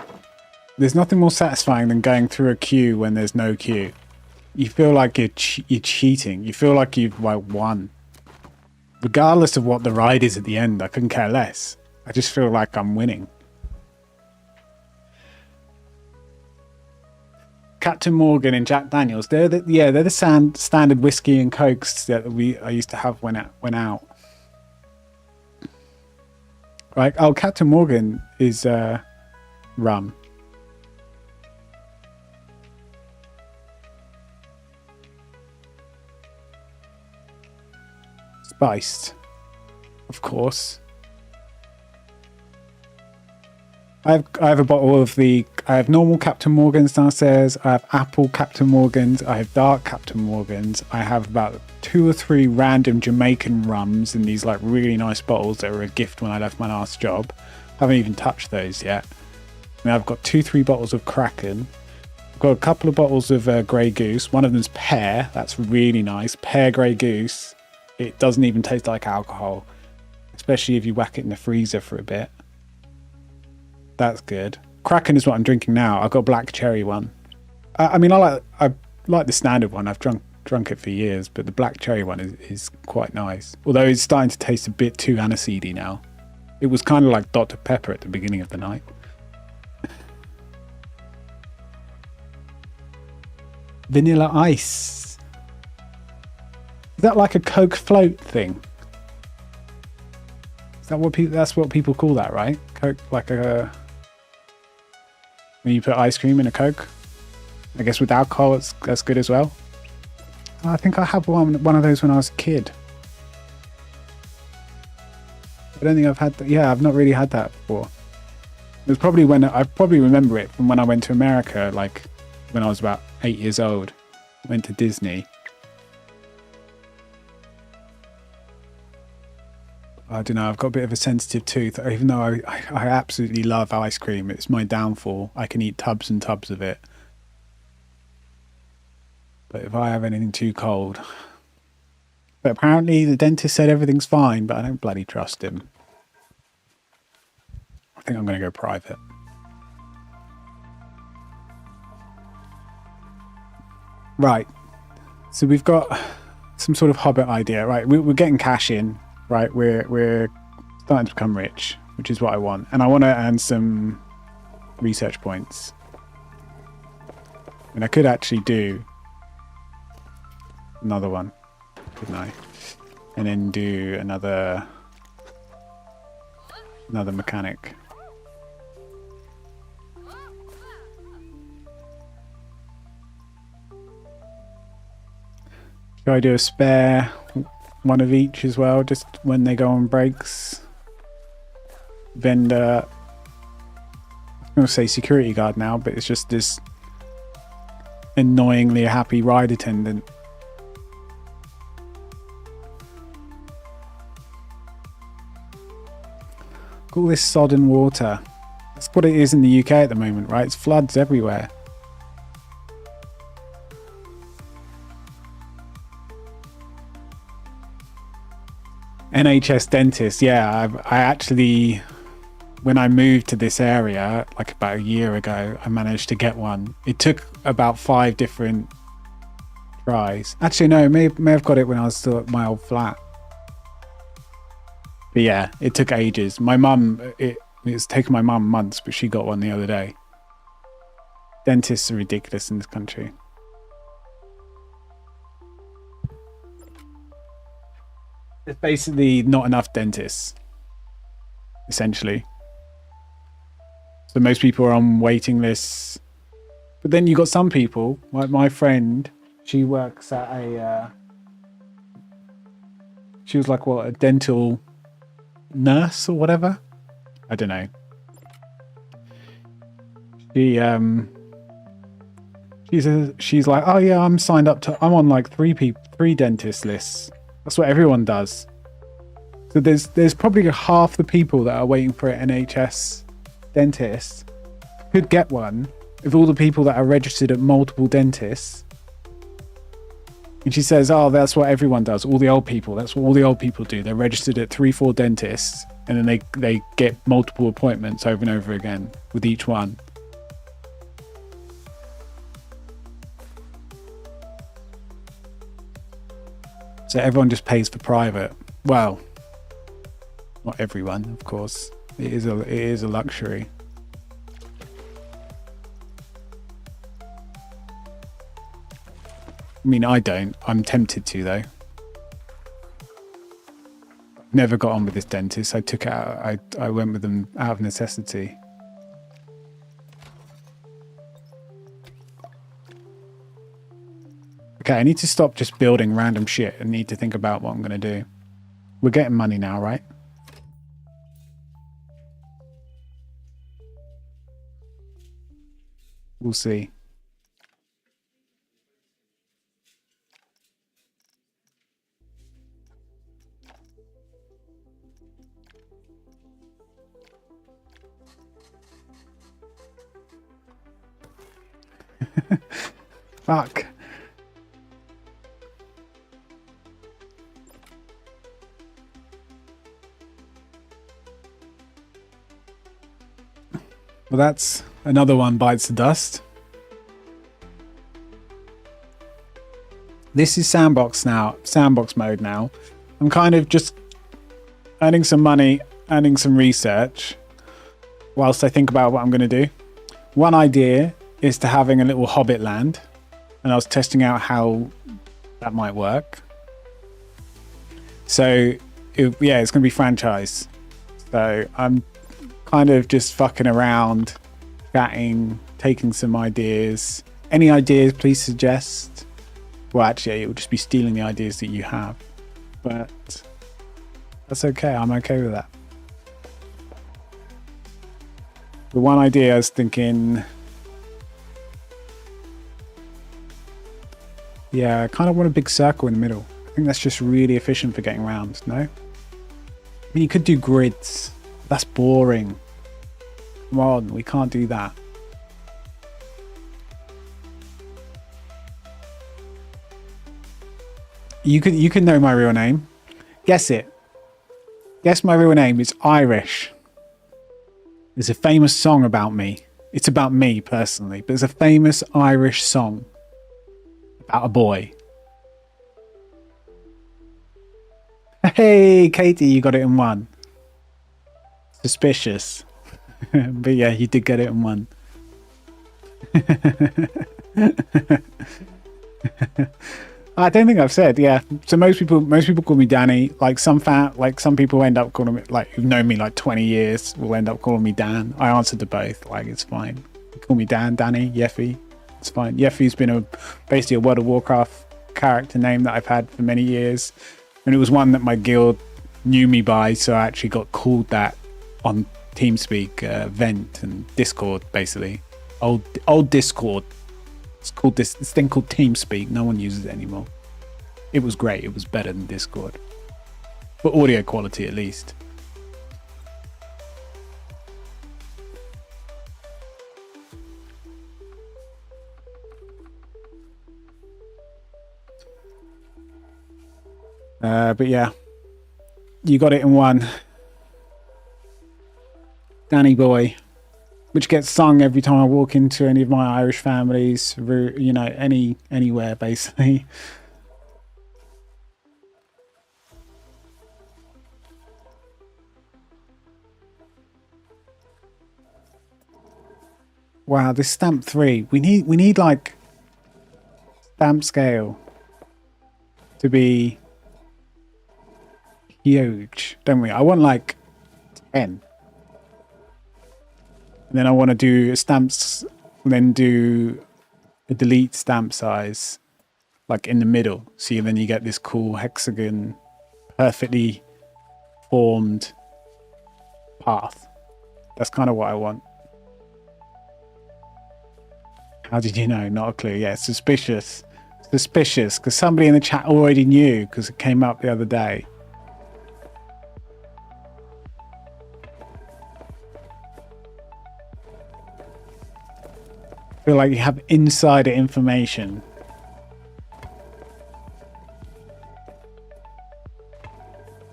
there's nothing more satisfying than going through a queue when there's no queue. You feel like you're cheating. You feel like you've won. Regardless of what the ride is at the end, I couldn't care less. I just feel like I'm winning. Captain Morgan and Jack Daniels, they're the standard whiskey and cokes that I used to have when out. Like, oh, Captain Morgan is rum. Spiced, of course. I have a bottle of I have normal Captain Morgans downstairs. I have apple Captain Morgans. I have dark Captain Morgans. I have about 2 or 3 random Jamaican rums in these like really nice bottles that were a gift when I left my last job. Haven't even touched those yet. And I've got 2-3 bottles of Kraken. I've got a couple of bottles of Grey Goose. One of them's pear. That's really nice. Pear Grey Goose. It doesn't even taste like alcohol, especially if you whack it in the freezer for a bit. That's good. Kraken is what I'm drinking now. I've got a black cherry one. I mean, I like the standard one. I've drunk it for years, but the black cherry one is quite nice. Although it's starting to taste a bit too aniseedy now. It was kind of like Dr. Pepper at the beginning of the night. Vanilla ice. Is that like a Coke float thing? Is that what people? That's what people call that, right? Coke, like a when you put ice cream in a Coke. I guess with alcohol, that's good as well. I think I had one of those when I was a kid. I don't think I've had that. Yeah, I've not really had that before. It was probably when I probably remember it from when I went to America, like when I was about 8 years old. Went to Disney. I don't know, I've got a bit of a sensitive tooth, even though I absolutely love ice cream. It's my downfall. I can eat tubs and tubs of it. But if I have anything too cold... But apparently the dentist said everything's fine, but I don't bloody trust him. I think I'm going to go private. Right. So we've got some sort of Hobbit idea, right? We're getting cash in, right? We're starting to become rich, which is what I want. And I want to earn some research points. And I could actually do another one, couldn't I? And then do another mechanic. Should I do a spare one of each as well, just when they go on breaks? Vendor. I'm going to say security guard now, but it's just this annoyingly happy ride attendant. All this sodden water. That's what it is in the UK at the moment, right? It's floods everywhere. NHS dentist, yeah. I actually, when I moved to this area, like about a year ago, I managed to get one. It took about 5 different tries. Actually, no, may have got it when I was still at my old flat. But yeah, it took ages. My mum, it's taken my mum months, but she got one the other day. Dentists are ridiculous in this country. There's basically not enough dentists, essentially. So most people are on waiting lists. But then you got some people, like my friend, she works at she was like, what, a dental nurse or whatever? I don't know. She's like, oh yeah, I'm signed up to, I'm on like 3 dentist lists. That's what everyone does. So there's probably half the people that are waiting for an NHS dentist could get one if all the people that are registered at multiple dentists. And she says, oh, that's what everyone does. All the old people. That's what all the old people do. They're registered at 3-4 dentists, and then they get multiple appointments over and over again with each one. So everyone just pays for private. Well, not everyone, of course. It is a luxury. I mean, I don't. I'm tempted to, though. Never got on with this dentist. I took it out. I went with them out of necessity. Okay, I need to stop just building random shit and need to think about what I'm going to do. We're getting money now, right? We'll see. Fuck. Well, that's another one bites the dust. This is sandbox mode now. I'm kind of just earning some money, earning some research, whilst I think about what I'm going to do. One idea is to having a little Hobbit land, and I was testing out how that might work. So, it's going to be franchised. So I'm kind of just fucking around, chatting, taking some ideas. Any ideas, please suggest. Well, actually, it will just be stealing the ideas that you have. But that's okay. I'm okay with that. The one idea I was thinking... Yeah, I kind of want a big circle in the middle. I think that's just really efficient for getting around, no? I mean, you could do grids. That's boring. Come on, we can't do that. You could know my real name. Guess it. Guess my real name is Irish. There's a famous song about me. It's about me personally, but there's a famous Irish song about a boy. Hey, Katie, you got it in one. Suspicious. But yeah, you did get it in one. I don't think I've said, yeah. So most people call me Danny. Like some people end up calling me, like who've known me like 20 years will end up calling me Dan. I answer to both. Like it's fine. You call me Dan, Danny, Yeffy. It's fine. Yeffy's been basically a World of Warcraft character name that I've had for many years, and it was one that my guild knew me by, so I actually got called that on TeamSpeak, Vent, and Discord. Basically, old Discord. It's called this thing called TeamSpeak. No one uses it anymore. It was great. It was better than Discord, for audio quality at least. But yeah, you got it in one. Danny Boy, which gets sung every time I walk into any of my Irish families, you know, anywhere basically. Wow, this stamp 3. We need like stamp scale to be huge, don't we? I want like 10. And then I want to do stamps, then do a delete stamp size, like in the middle. See, then you get this cool hexagon, perfectly formed path. That's kind of what I want. How did you know? Not a clue. Yeah, suspicious. Suspicious, because somebody in the chat already knew, because it came up the other day. Feel like you have insider information.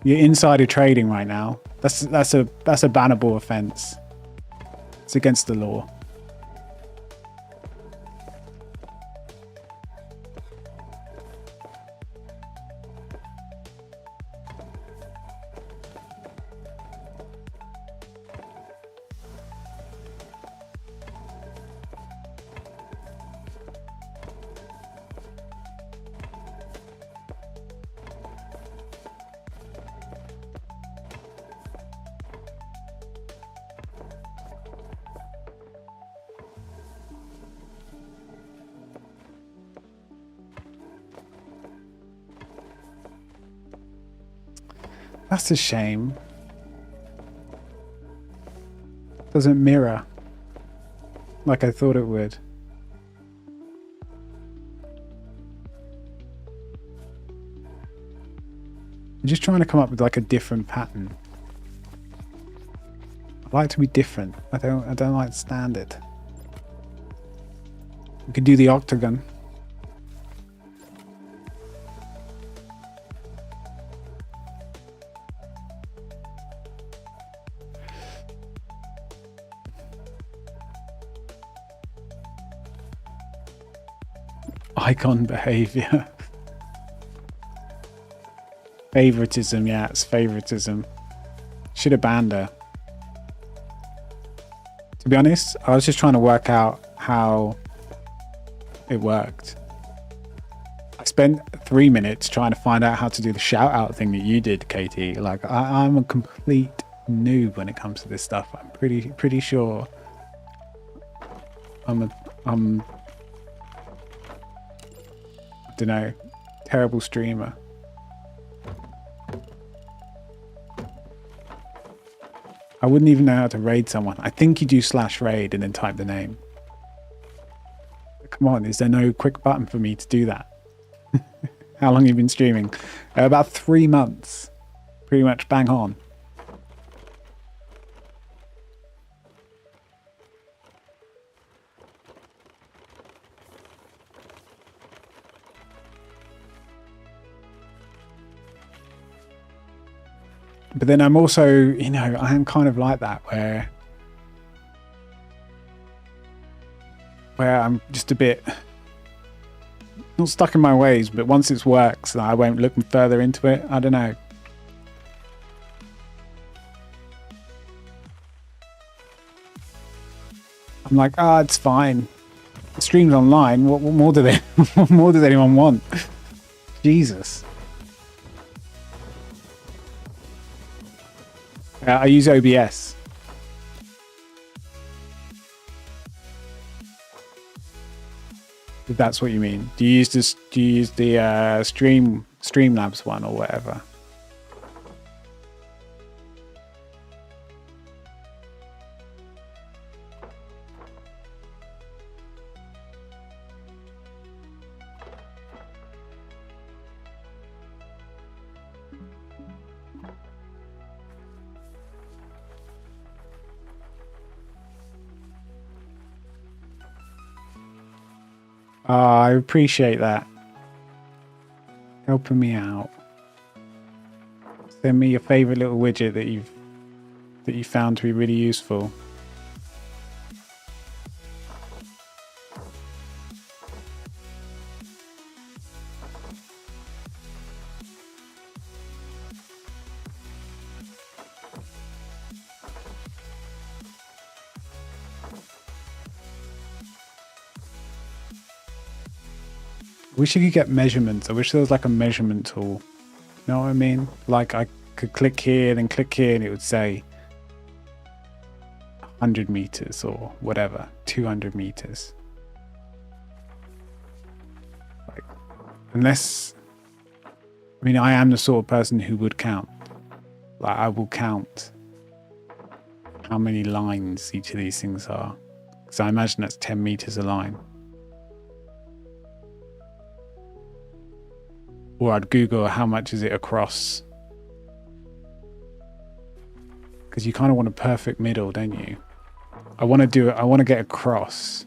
You're insider trading right now. That's a bannable offense. It's against the law. That's a shame. Doesn't mirror like I thought it would. I'm just trying to come up with like a different pattern. I like to be different. I don't like standard. We could do the octagon. Icon behavior. Favoritism, yeah, it's favoritism. Should have banned her. To be honest, I was just trying to work out how it worked. I spent 3 minutes trying to find out how to do the shout out thing that you did, Katie. Like, I'm a complete noob when it comes to this stuff. I'm pretty sure I'm I don't know, terrible streamer. I wouldn't even know how to raid someone. I think you do /raid and then type the name. Come on, is there no quick button for me to do that? How long have you been streaming? About 3 months. Pretty much bang on. But then I'm also, you know, I am kind of like that where I'm just a bit not stuck in my ways, but once it works, I won't look further into it. I don't know. I'm like, it's fine. The stream's online. What more do they? What more does anyone want? Jesus. I use OBS. If that's what you mean. Do you use this? Do you use the Streamlabs one or whatever? I appreciate that. Helping me out. Send me your favorite little widget that you found to be really useful. I wish you could get measurements. I wish there was like a measurement tool. You know what I mean? Like I could click here, then click here, and it would say 100 meters or whatever, 200 meters. Like, unless, I mean, I am the sort of person who would count. Like, I will count how many lines each of these things are. So I imagine that's 10 meters a line. Or I'd Google how much is it across. Because you kind of want a perfect middle, don't you? I want to get across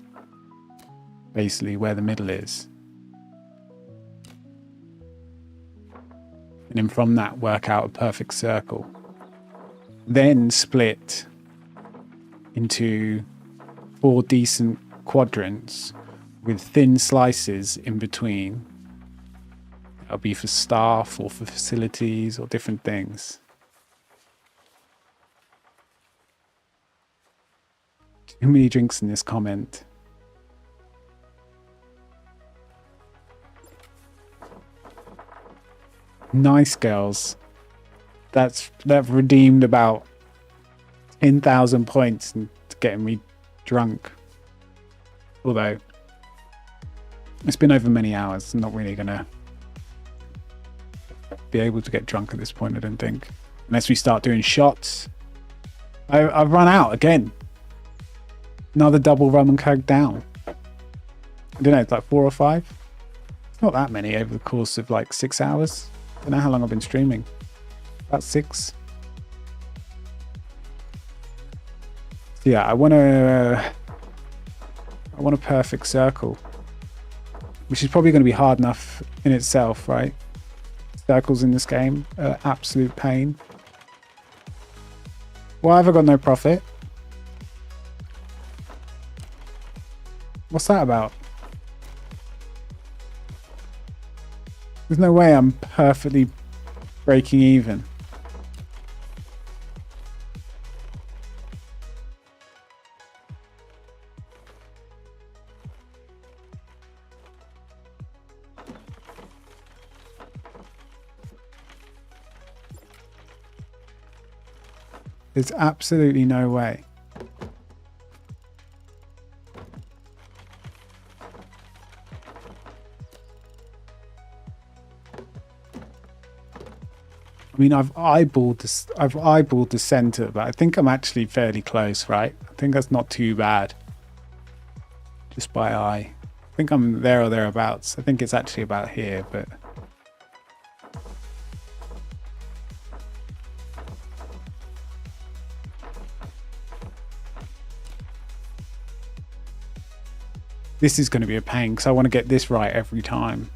basically where the middle is. And then from that work out a perfect circle. Then split into 4 decent quadrants with thin slices in between. That'll be for staff or for facilities or different things. Too many drinks in this comment. Nice girls. That redeemed about 10,000 points and getting me drunk. Although it's been over many hours. I'm not really gonna be able to get drunk at this point, I don't think, unless we start doing shots. I've run out again. Another double rum and coke down. I don't know, it's like 4 or 5. It's not that many over the course of like 6 hours. I don't know how long I've been streaming. About 6. So yeah, I want a perfect circle, which is probably going to be hard enough in itself, right? Circles in this game are absolute pain. Why have I got no profit? What's that about? There's no way I'm perfectly breaking even. There's absolutely no way. I mean, I've eyeballed the center, but I think I'm actually fairly close, right? I think that's not too bad. Just by eye. I think I'm there or thereabouts. I think it's actually about here, but... This is going to be a pain because I want to get this right every time.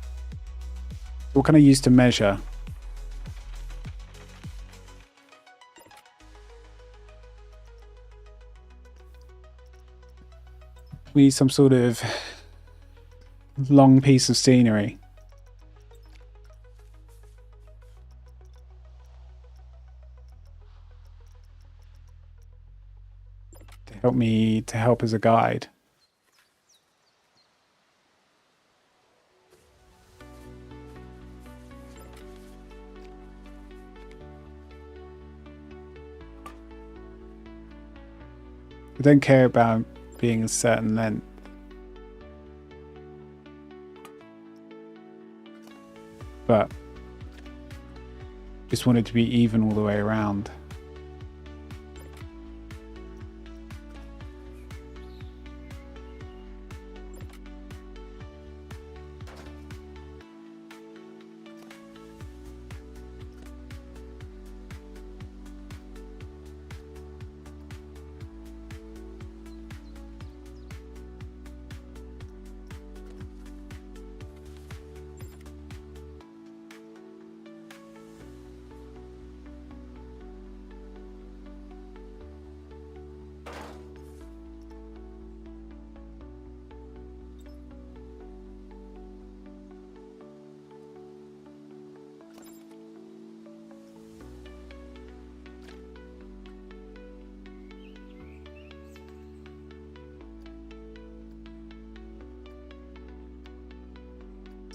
What can I use to measure? We need some sort of long piece of scenery. To help as a guide. I don't care about being a certain length. But just want it to be even all the way around.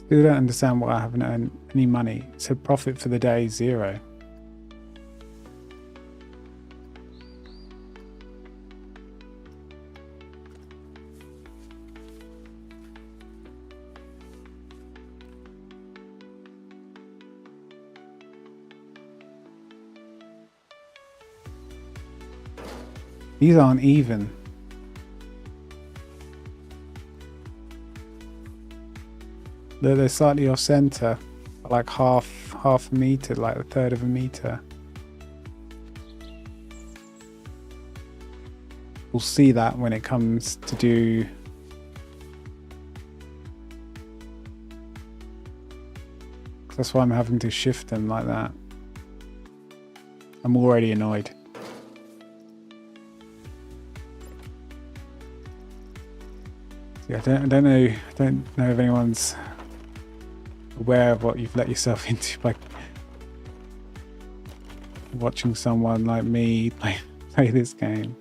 Still don't understand why I haven't earned any money. So profit for the day, 0. These aren't even. They're slightly off center, like half a meter, like a third of a meter. We'll see that when it comes to do that's why I'm having to shift them like that. I'm already annoyed. Yeah, I don't know if anyone's aware of what you've let yourself into by watching someone like me play this game.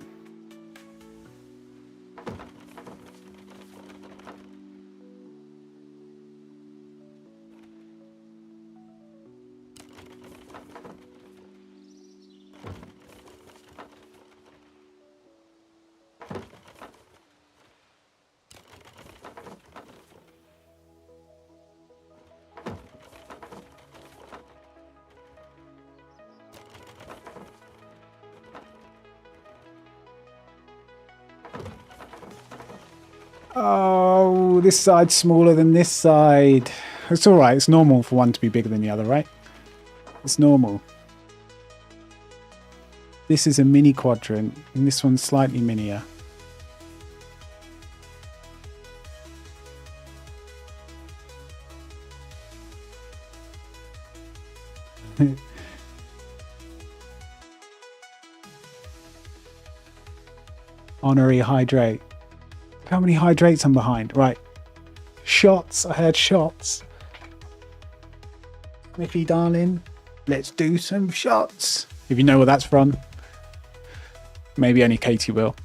Oh, this side's smaller than this side. It's alright, it's normal for one to be bigger than the other, right? It's normal. This is a mini quadrant, and this one's slightly minier. Honorary hydrate. How many hydrates I'm behind? Right. Shots. I heard shots. Miffy, darling, let's do some shots. If you know where that's from, maybe only Katie will.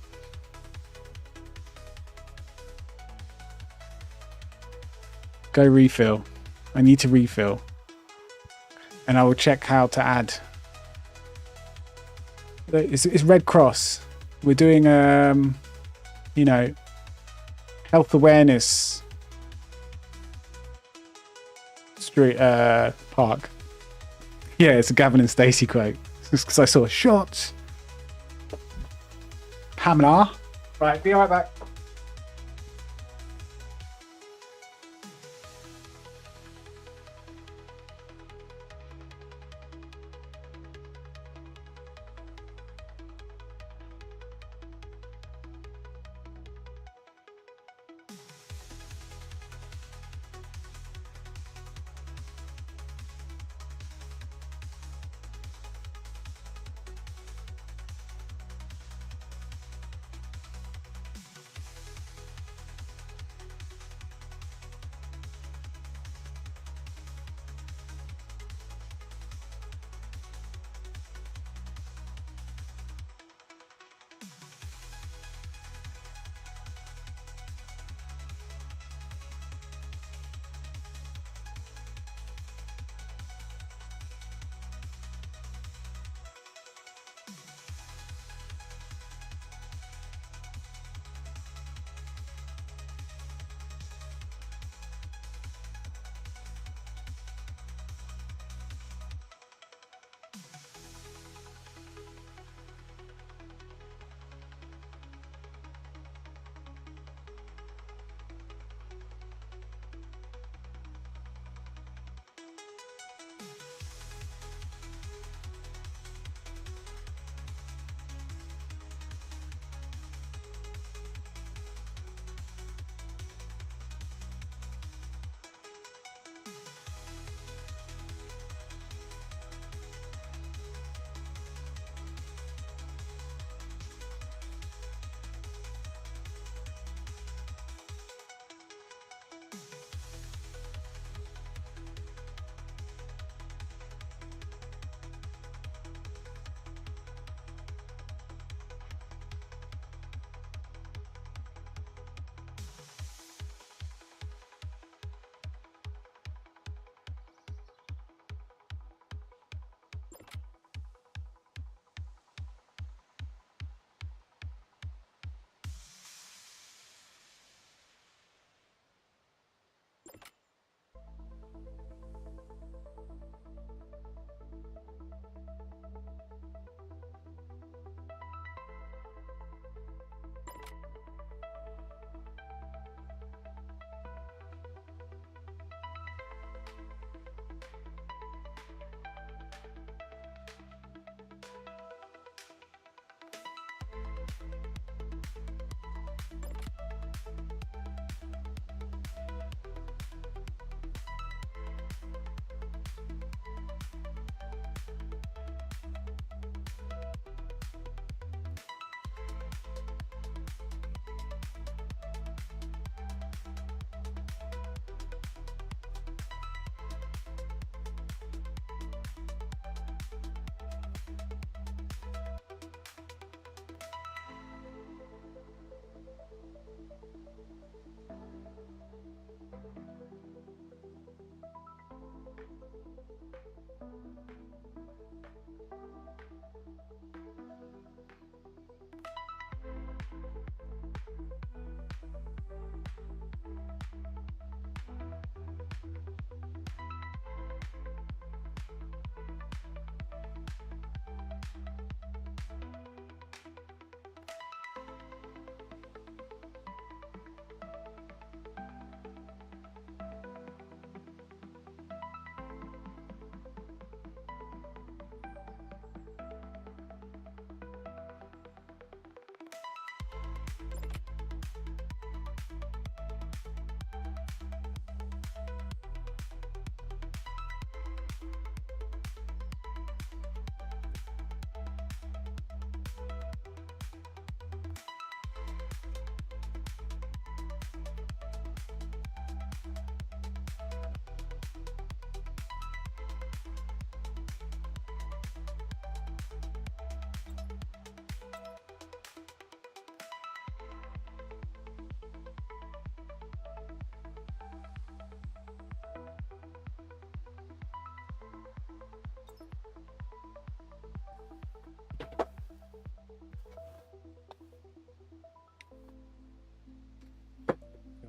Go refill. I need to refill. And I will check how to add. It's Red Cross. We're doing, you know, health awareness street park. Yeah, it's a Gavin and Stacey quote. It's because I saw shots. Pamela. Right, be right back.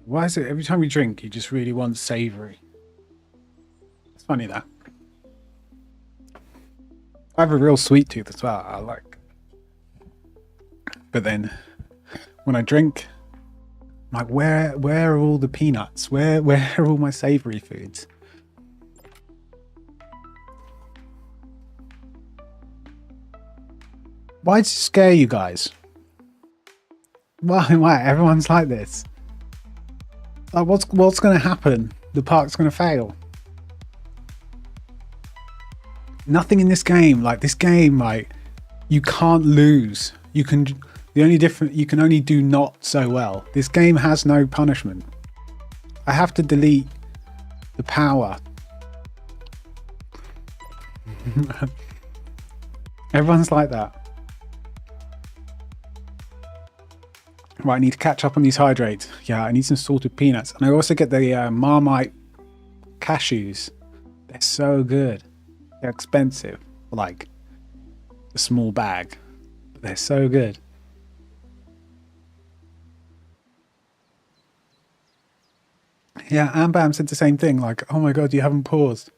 Why is it every time you drink, you just really want savoury? It's funny that. I have a real sweet tooth as well. I like. But then, when I drink, I'm like, where are all the peanuts? Where are all my savoury foods? Why does it scare you guys? Why? Everyone's like this. Like, what's going to happen? The park's going to fail. Nothing in this game. Like, this game, like, you can't lose. You can. The only different. You can only do not so well. This game has no punishment. I have to delete the power. Everyone's like that. Right, I need to catch up on these hydrates. Yeah, I need some salted peanuts. And I also get the Marmite cashews. They're so good. They're expensive. Like a small bag. But they're so good. Yeah, Ambam said the same thing. Like, oh my god, you haven't paused.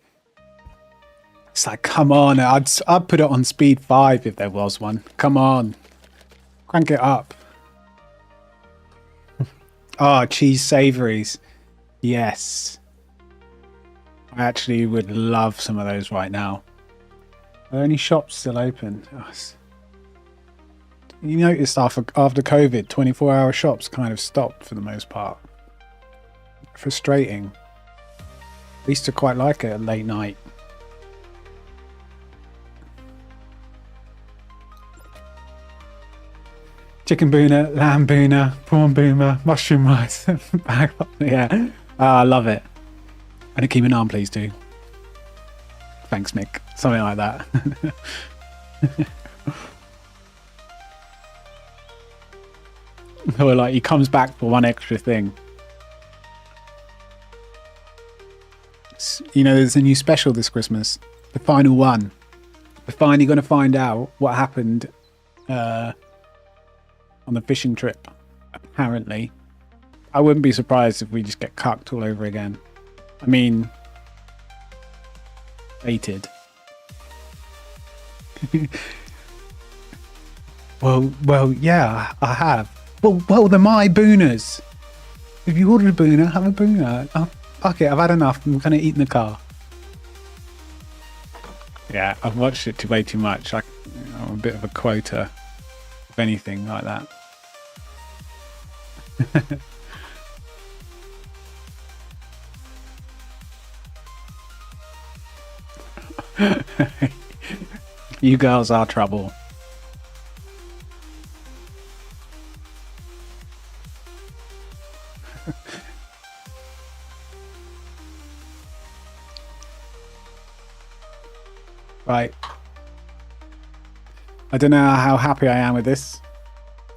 It's like, come on. I'd put it on speed 5 if there was one. Come on. Crank it up. Oh, cheese savouries. Yes. I actually would love some of those right now. Are any shops still open? Oh, you noticed after COVID, 24-hour shops kind of stopped for the most part. Frustrating. I used to quite like it at late night. Chicken booner, lamb booner, prawn boomer, mushroom rice. Yeah, I love it. And a keep naan, please do. Thanks, Mick. Something like that. Or like he comes back for one extra thing. You know, there's a new special this Christmas. The final one. We're finally going to find out what happened on the fishing trip, apparently. I wouldn't be surprised if we just get cucked all over again. I mean, baited. well, yeah, I have. Well, they're my booners. If you ordered a booner, have a booner. Oh, fuck it, I've had enough. I'm gonna eat in the car. Yeah, I've watched it way too much. I'm a bit of a quota of anything like that. You girls are trouble. Right. I don't know how happy I am with this.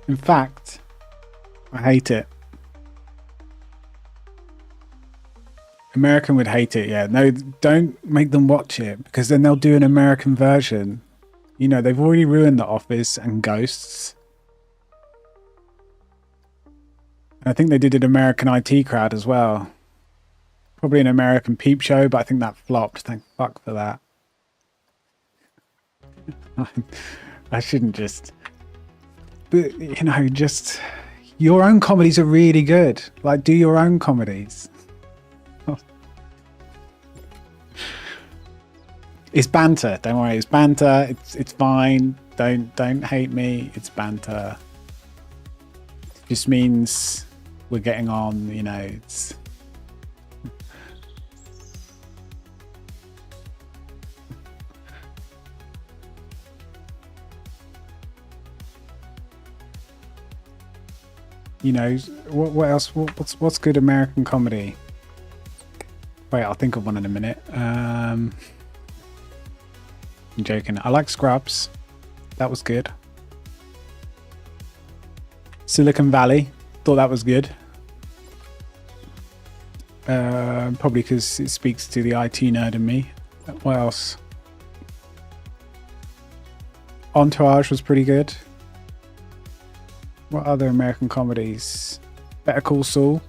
In fact, I hate it. American would hate it, yeah. No, don't make them watch it, because then they'll do an American version. You know, they've already ruined The Office and Ghosts. And I think they did an American IT Crowd as well. Probably an American Peep Show, but I think that flopped. Thank fuck for that. I shouldn't just... But, you know, just... Your own comedies are really good. Like, do your own comedies. It's banter. Don't worry, it's banter. It's fine. Don't hate me. It's banter. It just means we're getting on. You know, it's. You know, what else? What's good American comedy? Wait, I'll think of one in a minute. I'm joking. I like Scrubs. That was good. Silicon Valley. Thought that was good. Probably because it speaks to the IT nerd in me. What else? Entourage was pretty good. What other American comedies? Better Call Saul.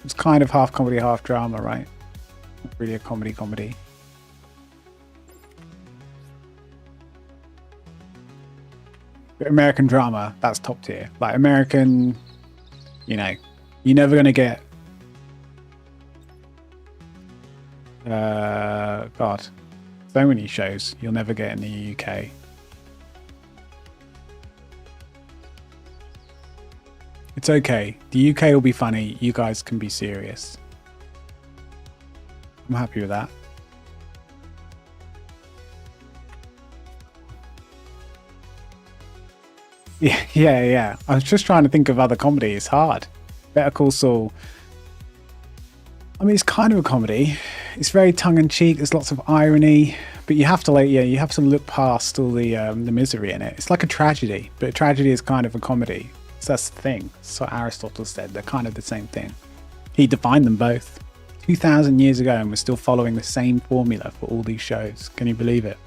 It's kind of half comedy, half drama, right? Not really a comedy. But American drama, that's top tier. Like American, you know, you're never gonna get God, so many shows you'll never get in the UK. It's okay. The UK will be funny. You guys can be serious. I'm happy with that. Yeah. I was just trying to think of other comedy. It's hard. Better Call Saul. I mean, it's kind of a comedy. It's very tongue-in-cheek. There's lots of irony, but you have to you have to look past all the misery in it. It's like a tragedy, but a tragedy is kind of a comedy. So that's the thing. So Aristotle said they're kind of the same thing. He defined them both 2,000 years ago, and we're still following the same formula for all these shows. Can you believe it?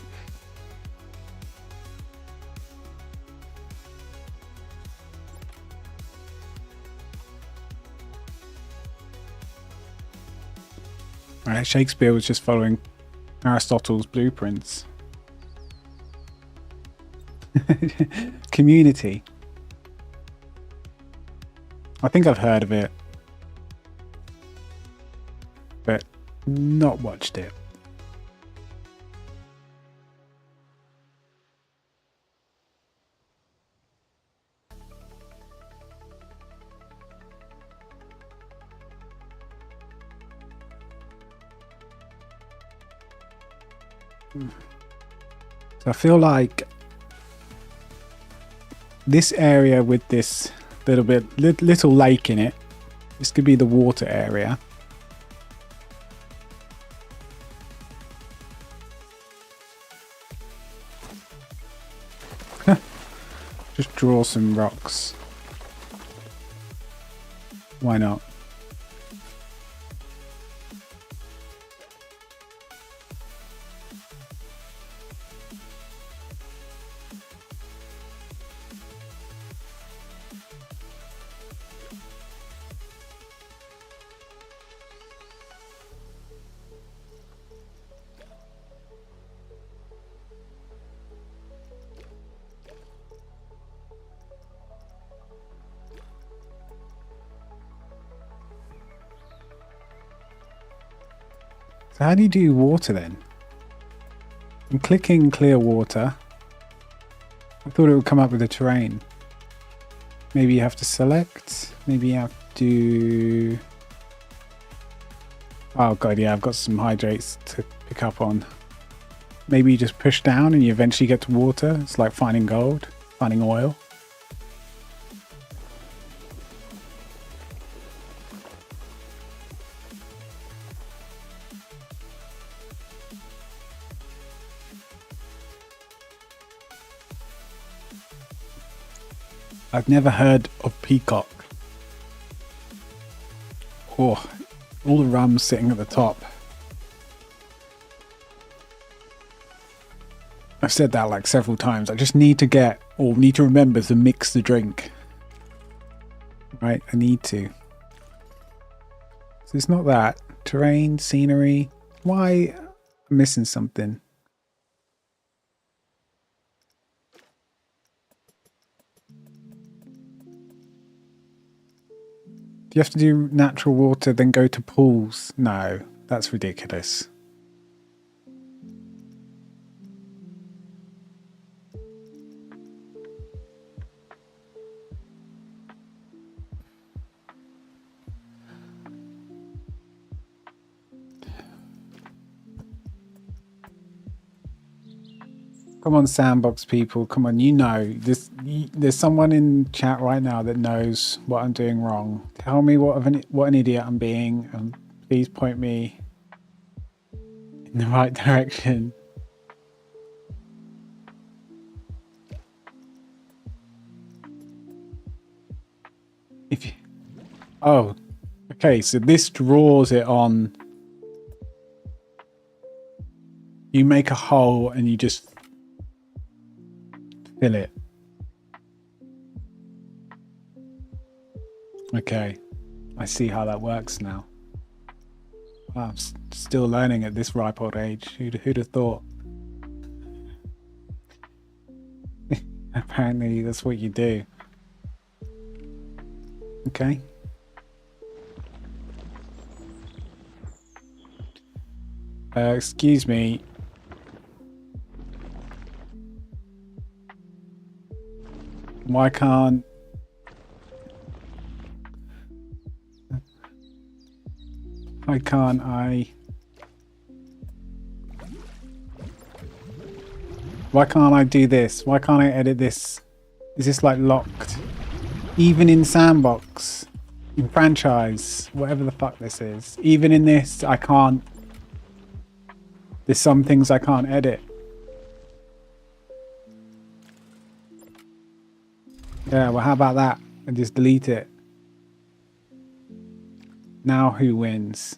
Right, Shakespeare was just following Aristotle's blueprints. Community. I think I've heard of it, but not watched it. So I feel like this area with this little lake in it, this could be the water area. Just draw some rocks. Why not? So how do you do water then? I'm clicking clear water. I thought it would come up with the terrain. Maybe you have to select. Maybe you have to... Oh god, yeah, I've got some hydrates to pick up on. Maybe you just push down and you eventually get to water. It's like finding gold, finding oil. I've never heard of peacock. Oh, all the rum's sitting at the top. I've said that like several times. I just need to remember to mix the drink. Right, I need to. So it's not that. Terrain, scenery. Why? I'm missing something. Do you have to do natural water, then go to pools? No, that's ridiculous. Come on, Sandbox people. Come on, you know this. There's someone in chat right now that knows what I'm doing wrong. Tell me what an idiot I'm being, and please point me in the right direction. Oh, okay. So this draws it on. You make a hole and you just fill it. Okay. I see how that works now. Wow, I'm still learning at this ripe old age. Who'd have thought? Apparently, that's what you do. Okay. Excuse me. Why can't... Why can't I... Why can't I do this? Why can't I edit this? Is this like locked? Even in Sandbox, in Franchise, whatever the fuck this is. Even in this, I can't... There's some things I can't edit. Yeah, well how about that? And just delete it. Now who wins?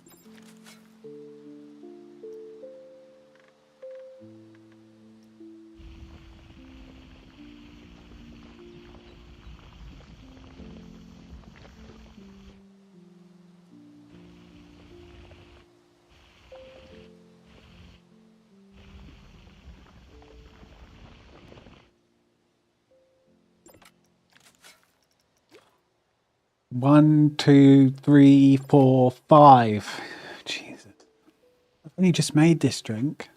One, two, three, four, five. Jesus. I've only just made this drink.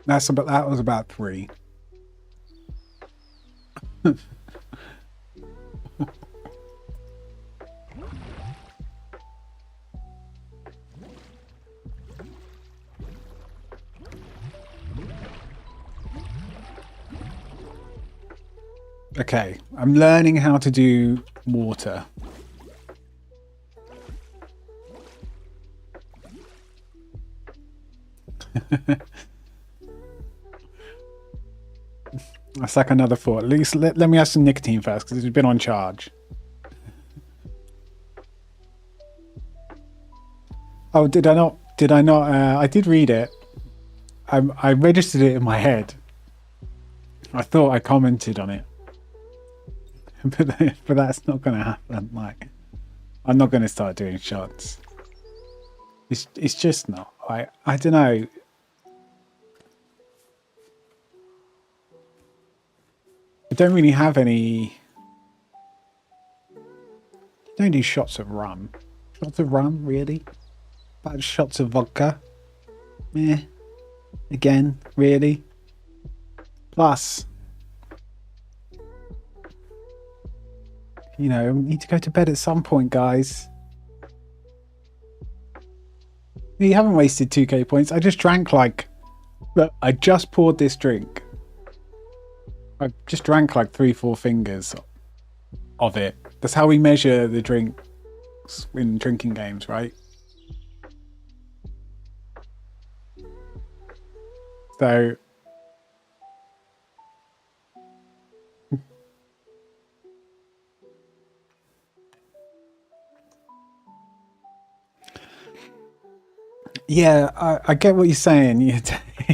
That was about three. Okay, I'm learning how to do water. That's like another thought. At least let me have some nicotine first, because it's been on charge. Oh, did I not? I did read it. I registered it in my head. I thought I commented on it. But that's not going to happen. Like, I'm not going to start doing shots. It's just not. I don't know. I don't really have any. Don't do shots of rum. Shots of rum, really? About shots of vodka? Meh. Again, really? Plus, you know, we need to go to bed at some point, guys. You haven't wasted 2k points. I just drank like... Look, I just poured this drink. I just drank like 3-4 fingers of it. That's how we measure the drinks in drinking games, right? So... Yeah, I get what you're saying.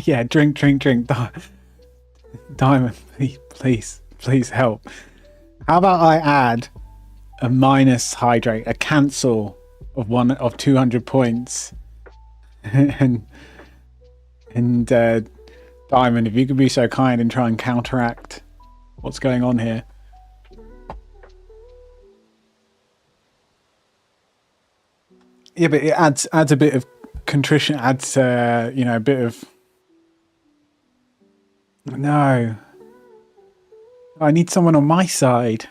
Yeah, drink. Diamond, please help. How about I add a minus hydrate, a cancel of 200 points, and Diamond, if you could be so kind and try and counteract what's going on here. Yeah, but it adds a bit of contrition, adds you know, a bit of... No, I need someone on my side.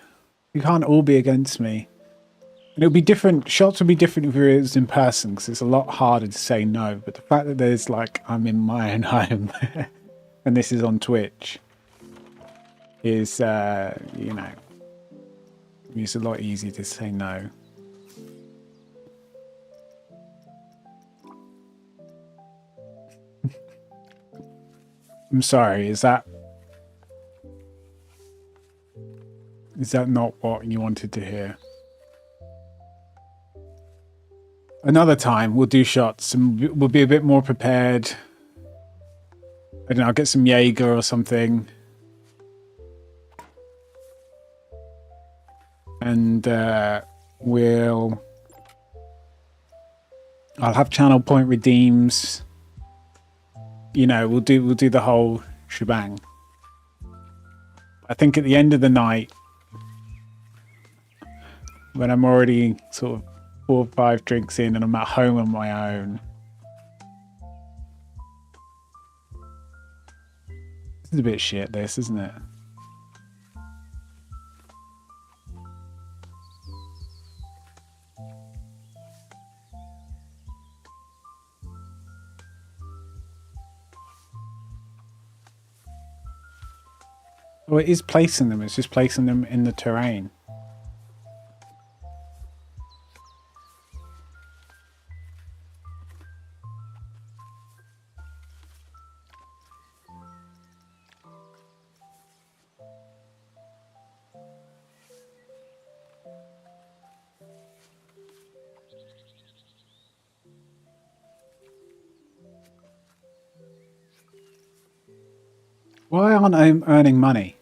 You can't all be against me. And it'll be different. Shots would be different if it was in person, because it's a lot harder to say no. But the fact that there's like, I'm in my own home and this is on Twitch is you know, it's a lot easier to say no. I'm sorry, is that not what you wanted to hear? another time we'll do shots and we'll be a bit more prepared. I don't know, I'll get some Jaeger or something. And I'll have channel point redeems. You know, we'll do the whole shebang. I think at the end of the night, when I'm already sort of 4 or 5 drinks in and I'm at home on my own. This is a bit shit, this, isn't it? Well, it is placing them. It's just placing them in the terrain. Why aren't I earning money?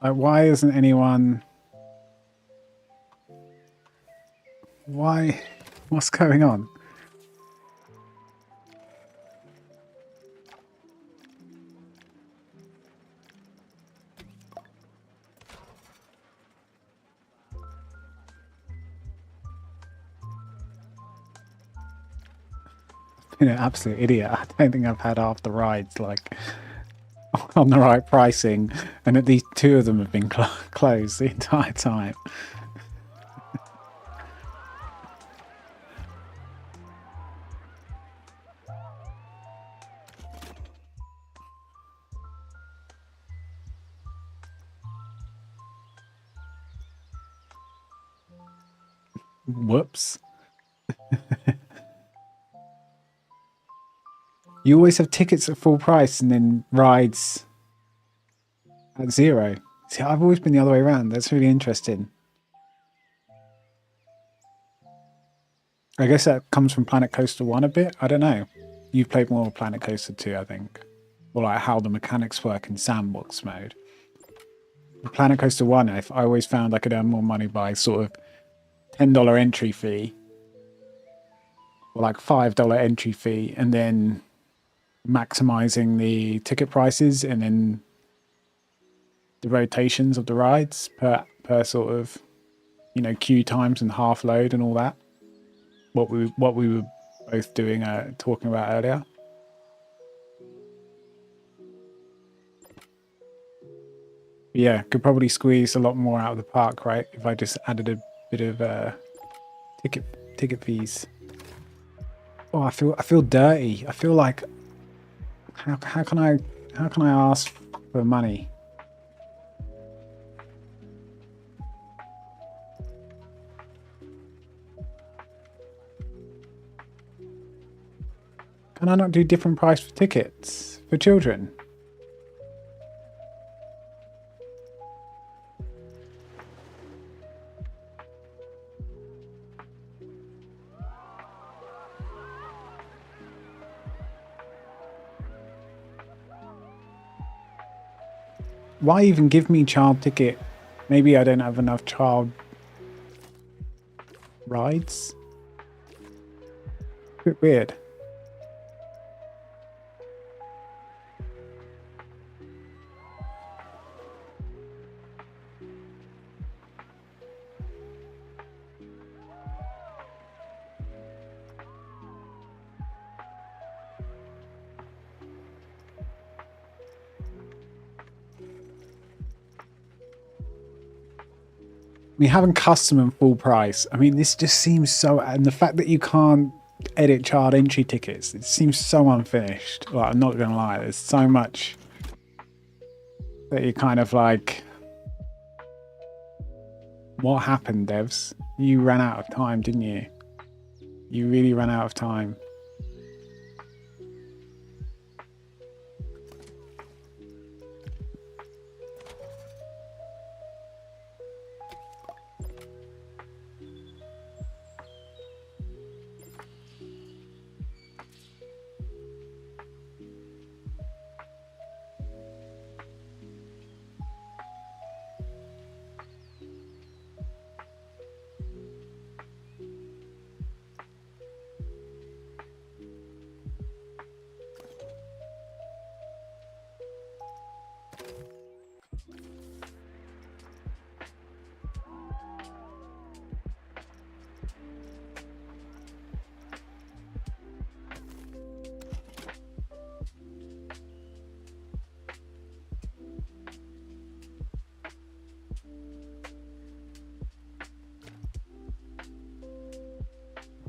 Like, why isn't anyone... Why? What's going on? Been an absolute idiot. I don't think I've had half the rides, like... on the right pricing, and at least 2 of them have been closed the entire time. Whoops. You always have tickets at full price and then rides at 0. See, I've always been the other way around. That's really interesting. I guess that comes from Planet Coaster 1 a bit. I don't know. You've played more Planet Coaster 2, I think. Or like how the mechanics work in sandbox mode. With Planet Coaster 1, I always found I could earn more money by sort of $10 entry fee. Or like $5 entry fee, and then maximizing the ticket prices and then the rotations of the rides per sort of, you know, queue times and half load and all that. What we were both doing, talking about earlier. But yeah, could probably squeeze a lot more out of the park, right? If I just added a bit of ticket fees. Oh, I feel dirty. I feel like how can I ask for money? Can I not do different price for tickets for children? Why even give me child ticket? Maybe I don't have enough child rides. A bit weird. I mean, having custom and full price. I mean, this just seems so... And the fact that you can't edit child entry tickets, it seems so unfinished. Like, I'm not going to lie, there's so much that you kind of like... What happened, devs? You ran out of time, didn't you? You really ran out of time.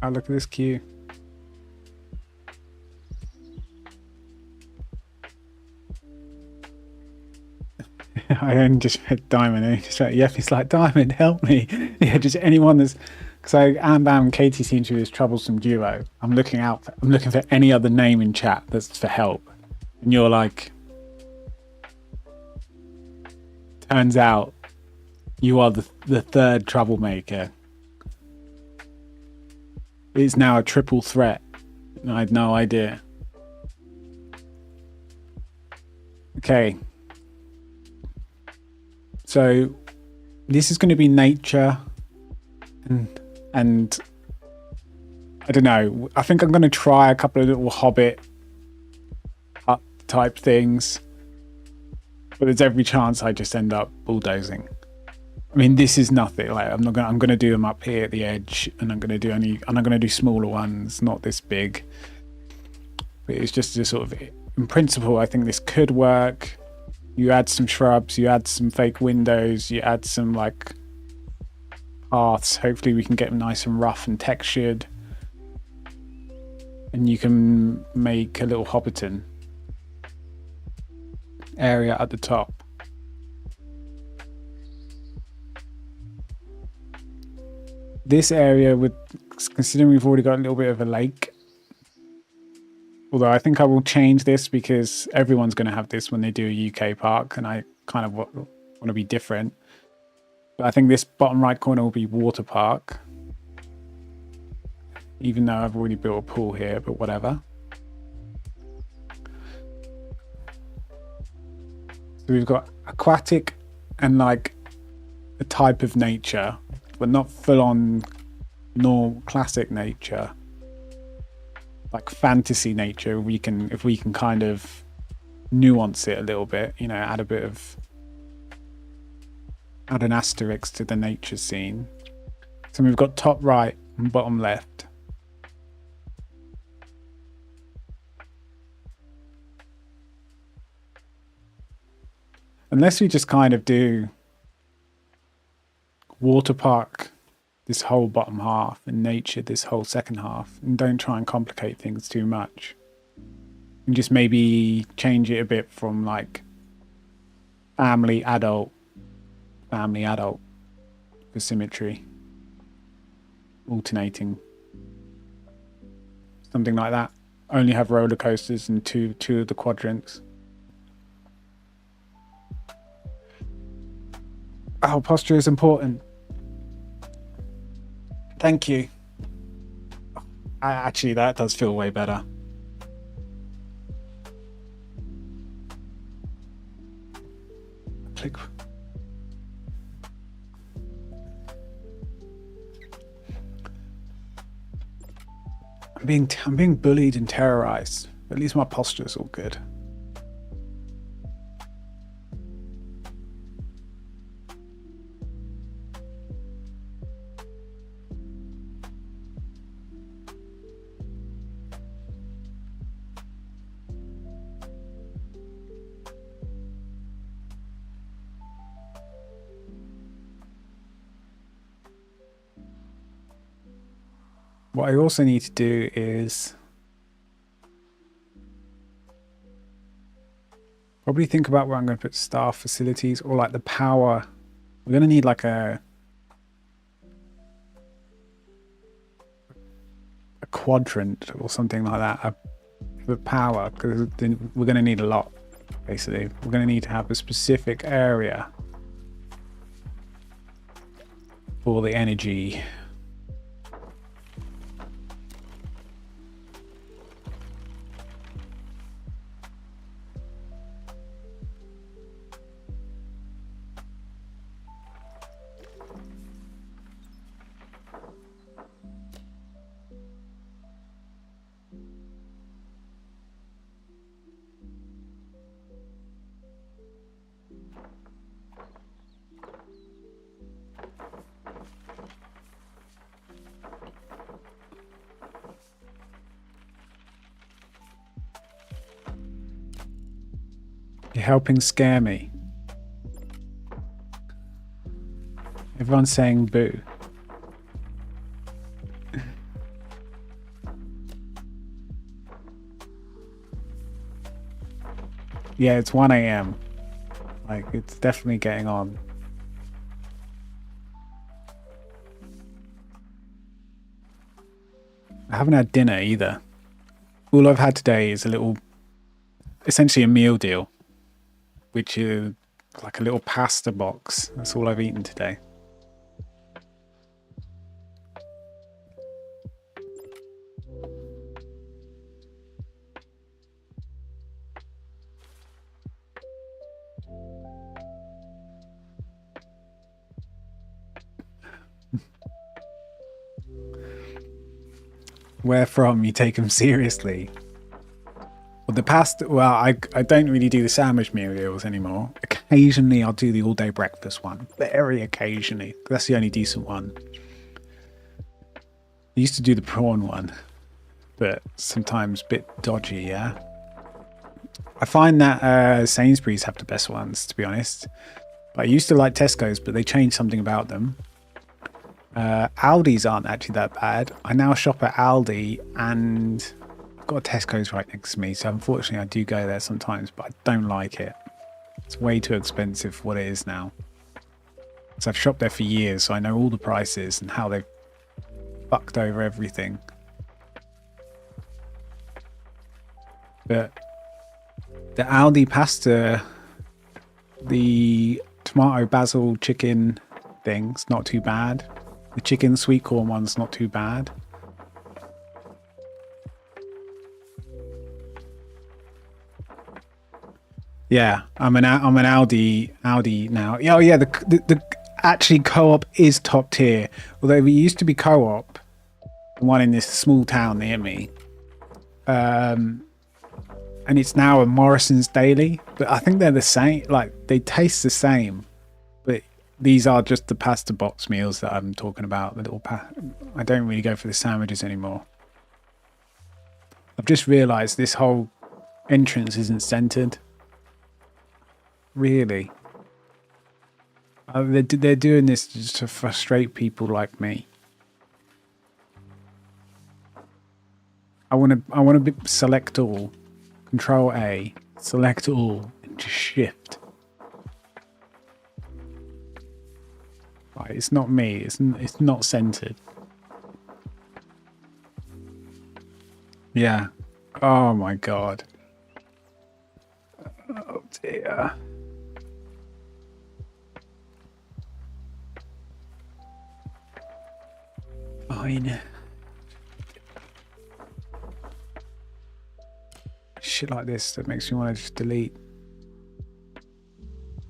Oh, look at this queue. I only just read Diamond. I just read, yep, it's like, Diamond, help me. Yeah, just anyone that's... Because Am Bam and Katie seem to be this troublesome duo. I'm looking for any other name in chat that's for help. And you're like... Turns out you are the third troublemaker. It's now a triple threat. I had no idea. Okay. So this is going to be nature and I don't know. I think I'm going to try a couple of little Hobbit hut type things, but there's every chance I just end up bulldozing. I mean, this is nothing. Like I'm going to do them up here at the edge, and I'm going to do smaller ones, not this big. But it's just a sort of, in principle, I think this could work. You add some shrubs, you add some fake windows, you add some like paths. Hopefully we can get them nice and rough and textured. And you can make a little Hobbiton area at the top. This area, considering we've already got a little bit of a lake, although I think I will change this because everyone's going to have this when they do a UK park, and I kind of want to be different. But I think this bottom right corner will be water park, even though I've already built a pool here, but whatever. So we've got aquatic and like a type of nature, but not full on normal classic nature. Like fantasy nature, if we can kind of nuance it a little bit, you know, add an asterisk to the nature scene. So we've got top right and bottom left. Unless we just kind of do water park this whole bottom half and nature this whole second half, and don't try and complicate things too much, and just maybe change it a bit from like family adult for symmetry, alternating, something like that. Only have roller coasters in two of the quadrants. Oh, posture is important. Thank you. Actually, that does feel way better. Click. I'm being bullied and terrorized. At least my posture is all good. What I also need to do is probably think about where I'm going to put staff facilities, or like the power. We're going to need like a quadrant or something like that for power, because we're going to need a lot. Basically, we're going to need to have a specific area for the energy. You're helping scare me. Everyone's saying boo. Yeah, it's 1 a.m. Like, it's definitely getting on. I haven't had dinner either. All I've had today is essentially a meal deal, which is like a little pasta box. That's all I've eaten today. Where from? You take them seriously. Well, the pasta, well, I don't really do the sandwich meal deals anymore. Occasionally I'll do the all day breakfast one. Very occasionally. That's the only decent one. I used to do the prawn one, but sometimes a bit dodgy, yeah? I find that Sainsbury's have the best ones, to be honest. I used to like Tesco's, but they changed something about them. Aldi's aren't actually that bad. I now shop at Aldi, and I've got a Tesco's right next to me, so unfortunately I do go there sometimes, but I don't like it. It's way too expensive for what it is now. So I've shopped there for years, so I know all the prices and how they've fucked over everything. But the Aldi pasta, the tomato basil chicken thing's not too bad. The chicken sweet corn one's not too bad. Yeah, I'm an Aldi now. Oh yeah, the actually Co-op is top tier. Although we used to be Co-op, the one in this small town near me, and it's now a Morrison's Daily. But I think they're the same. Like, they taste the same, but these are just the pasta box meals that I'm talking about. The little I don't really go for the sandwiches anymore. I've just realised this whole entrance isn't centered. Really, they're doing this just to frustrate people like me. I want to select all, Control A, select all, and just shift. Right, it's not me. It's not centered. Yeah. Oh my god. Oh dear. Fine. Shit like this that makes me want to just delete.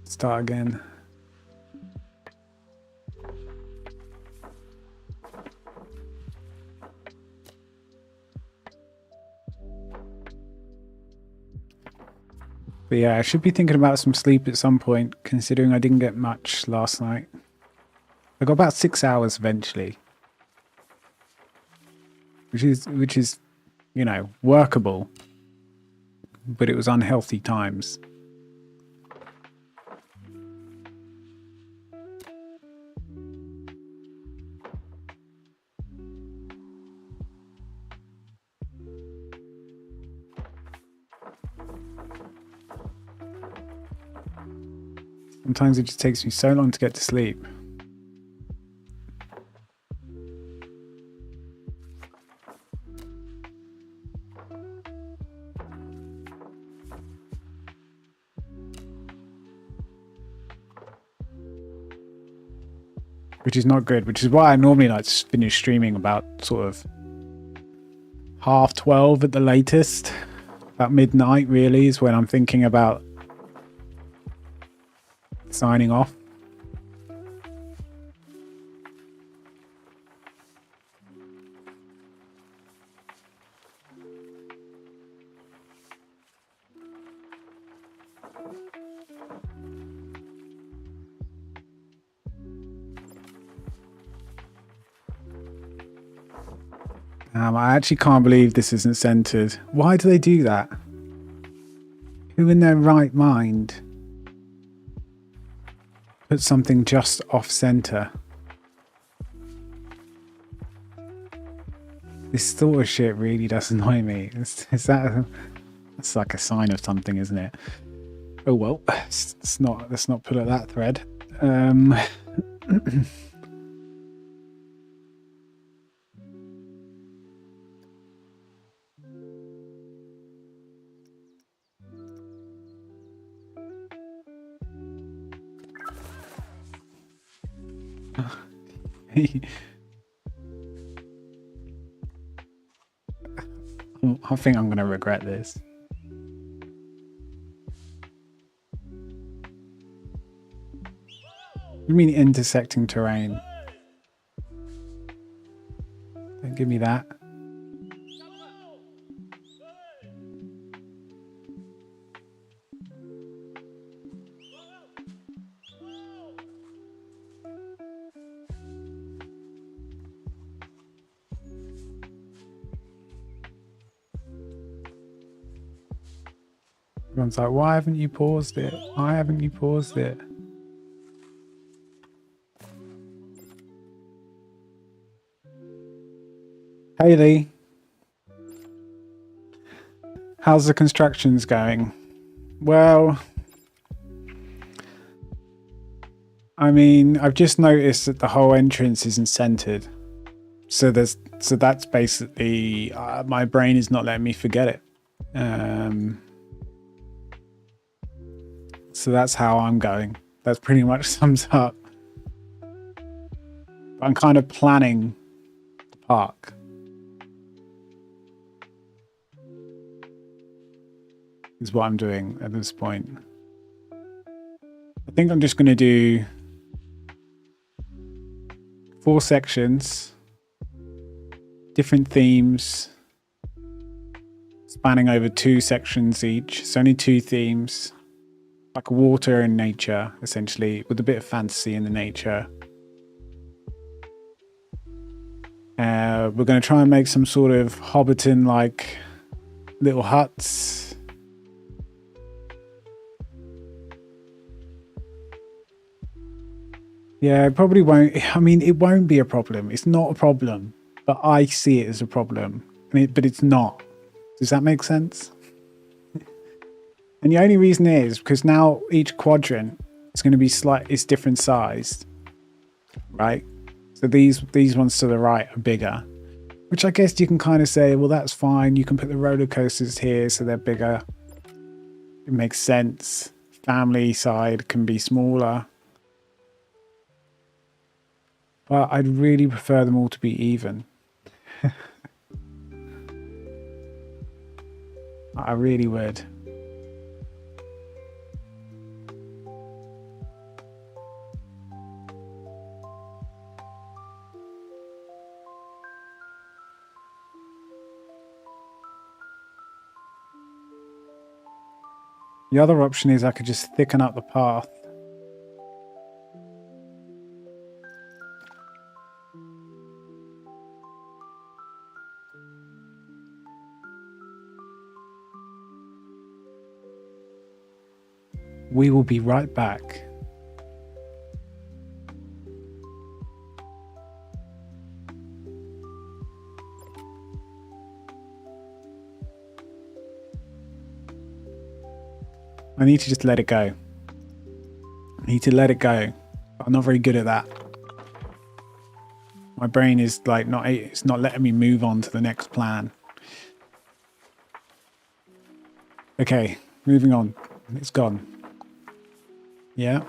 Start again. But yeah, I should be thinking about some sleep at some point, considering I didn't get much last night. I got about 6 hours eventually. Which is, you know, workable. But it was unhealthy times. Sometimes it just takes me so long to get to sleep. Which is not good, which is why I normally like to finish streaming about sort of 12:30 at the latest. About midnight really is when I'm thinking about signing off. I actually can't believe this isn't centered. Why do they do that? Who in their right mind put something just off center? This sort of shit really does annoy me. That's like a sign of something, isn't it? Oh well, let's not pull at that thread. I think I'm going to regret this. What do you mean intersecting terrain? Don't give me that. Everyone's like, why haven't you paused it? Why haven't you paused it? Haley, how's the constructions going? Well, I mean, I've just noticed that the whole entrance isn't centered. So that's basically my brain is not letting me forget it. So that's how I'm going. That's pretty much sums up. I'm kind of planning the park. Is what I'm doing at this point. I think I'm just going to do 4 sections, different themes, spanning over 2 sections each. It's only 2 themes, like water and nature, essentially, with a bit of fantasy in the nature. We're going to try and make some sort of Hobbiton-like little huts. Yeah, it probably won't. I mean, it won't be a problem. It's not a problem, but I see it as a problem. But it's not. Does that make sense? And the only reason is because now each quadrant is going to be it's different sized, right? So these ones to the right are bigger, which I guess you can kind of say, well, that's fine. You can put the roller coasters here, so they're bigger. It makes sense. Family side can be smaller. But I'd really prefer them all to be even. I really would. The other option is I could just thicken up the path. We will be right back. I need to just let it go. I need to let it go. I'm not very good at that. My brain is like it's not letting me move on to the next plan. Okay, moving on. It's gone. Yeah.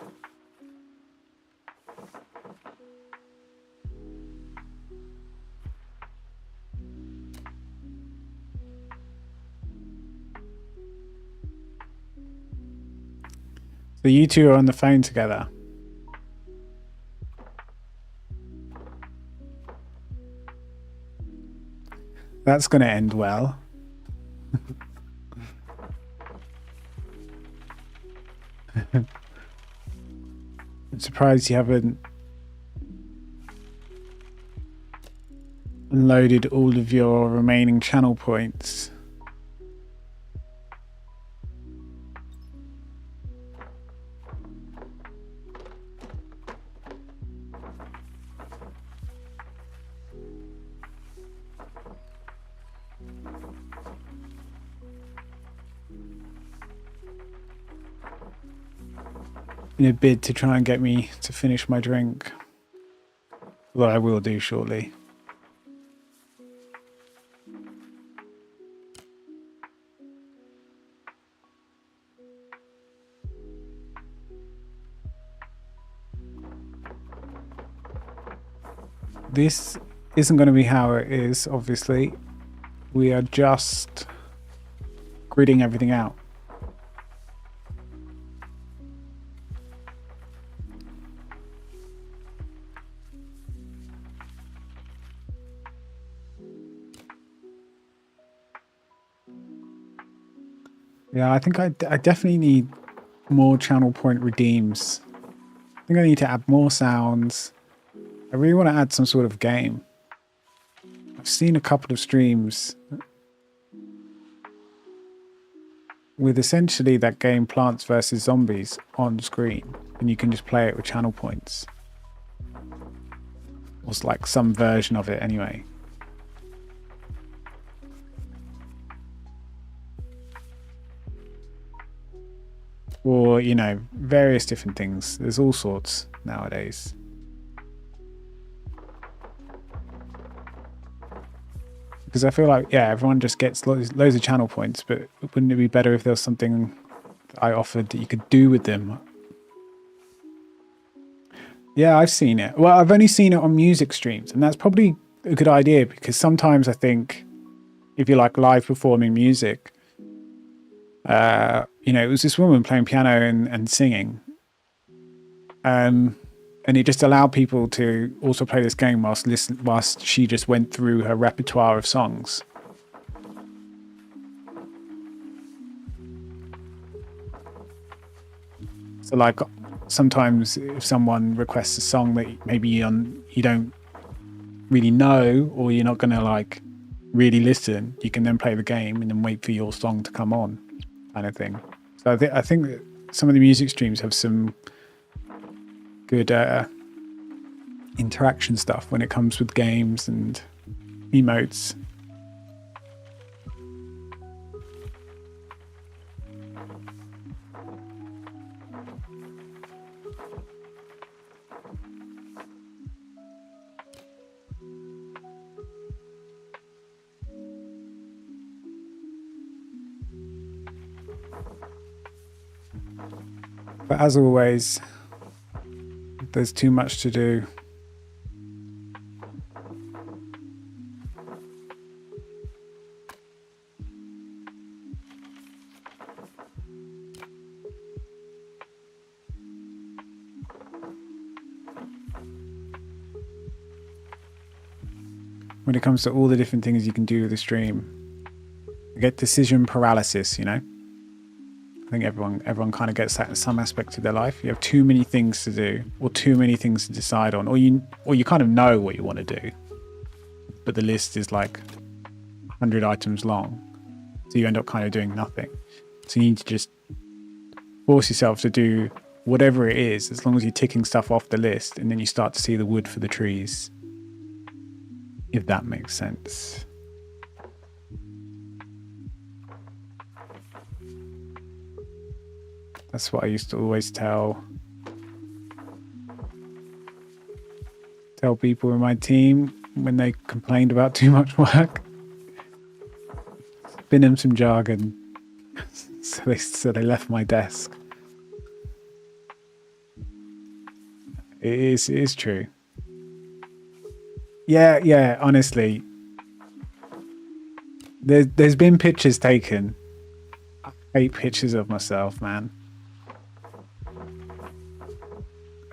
So you two are on the phone together. That's going to end well. I'm surprised you haven't unloaded all of your remaining channel points. in a bid to try and get me to finish my drink. Well, I will do shortly. This isn't going to be how it is, obviously. We are just gridding everything out. Yeah, I think I definitely need more channel point redeems. I think I need to add more sounds. I really want to add some sort of game. I've seen a couple of streams with essentially that game Plants vs Zombies on screen, and you can just play it with channel points. Or it's like some version of it anyway. Or, you know, various different things. There's all sorts nowadays. Because I feel like, yeah, everyone just gets loads of channel points, but wouldn't it be better if there was something I offered that you could do with them? Yeah, I've seen it. Well, I've only seen it on music streams, and that's probably a good idea, because sometimes I think if you like live performing music, you know, it was this woman playing piano and singing. And it just allowed people to also play this game whilst she just went through her repertoire of songs. So like sometimes if someone requests a song that maybe you don't really know, or you're not going to like really listen, you can then play the game and then wait for your song to come on, kind of thing. So I think that some of the music streams have some good interaction stuff when it comes with games and emotes. But as always, there's too much to do. When it comes to all the different things you can do with the stream, you get decision paralysis, you know? I think everyone kind of gets that in some aspect of their life. You have too many things to do, or too many things to decide on, or you kind of know what you want to do, but the list is like 100 items long, so you end up kind of doing nothing. So you need to just force yourself to do whatever it is, as long as you're ticking stuff off the list, and then you start to see the wood for the trees, if that makes sense. That's what I used to always tell people in my team when they complained about too much work. Spin them some jargon, so they left my desk. It is true. Yeah, honestly. There's been pictures taken. I hate pictures of myself, man.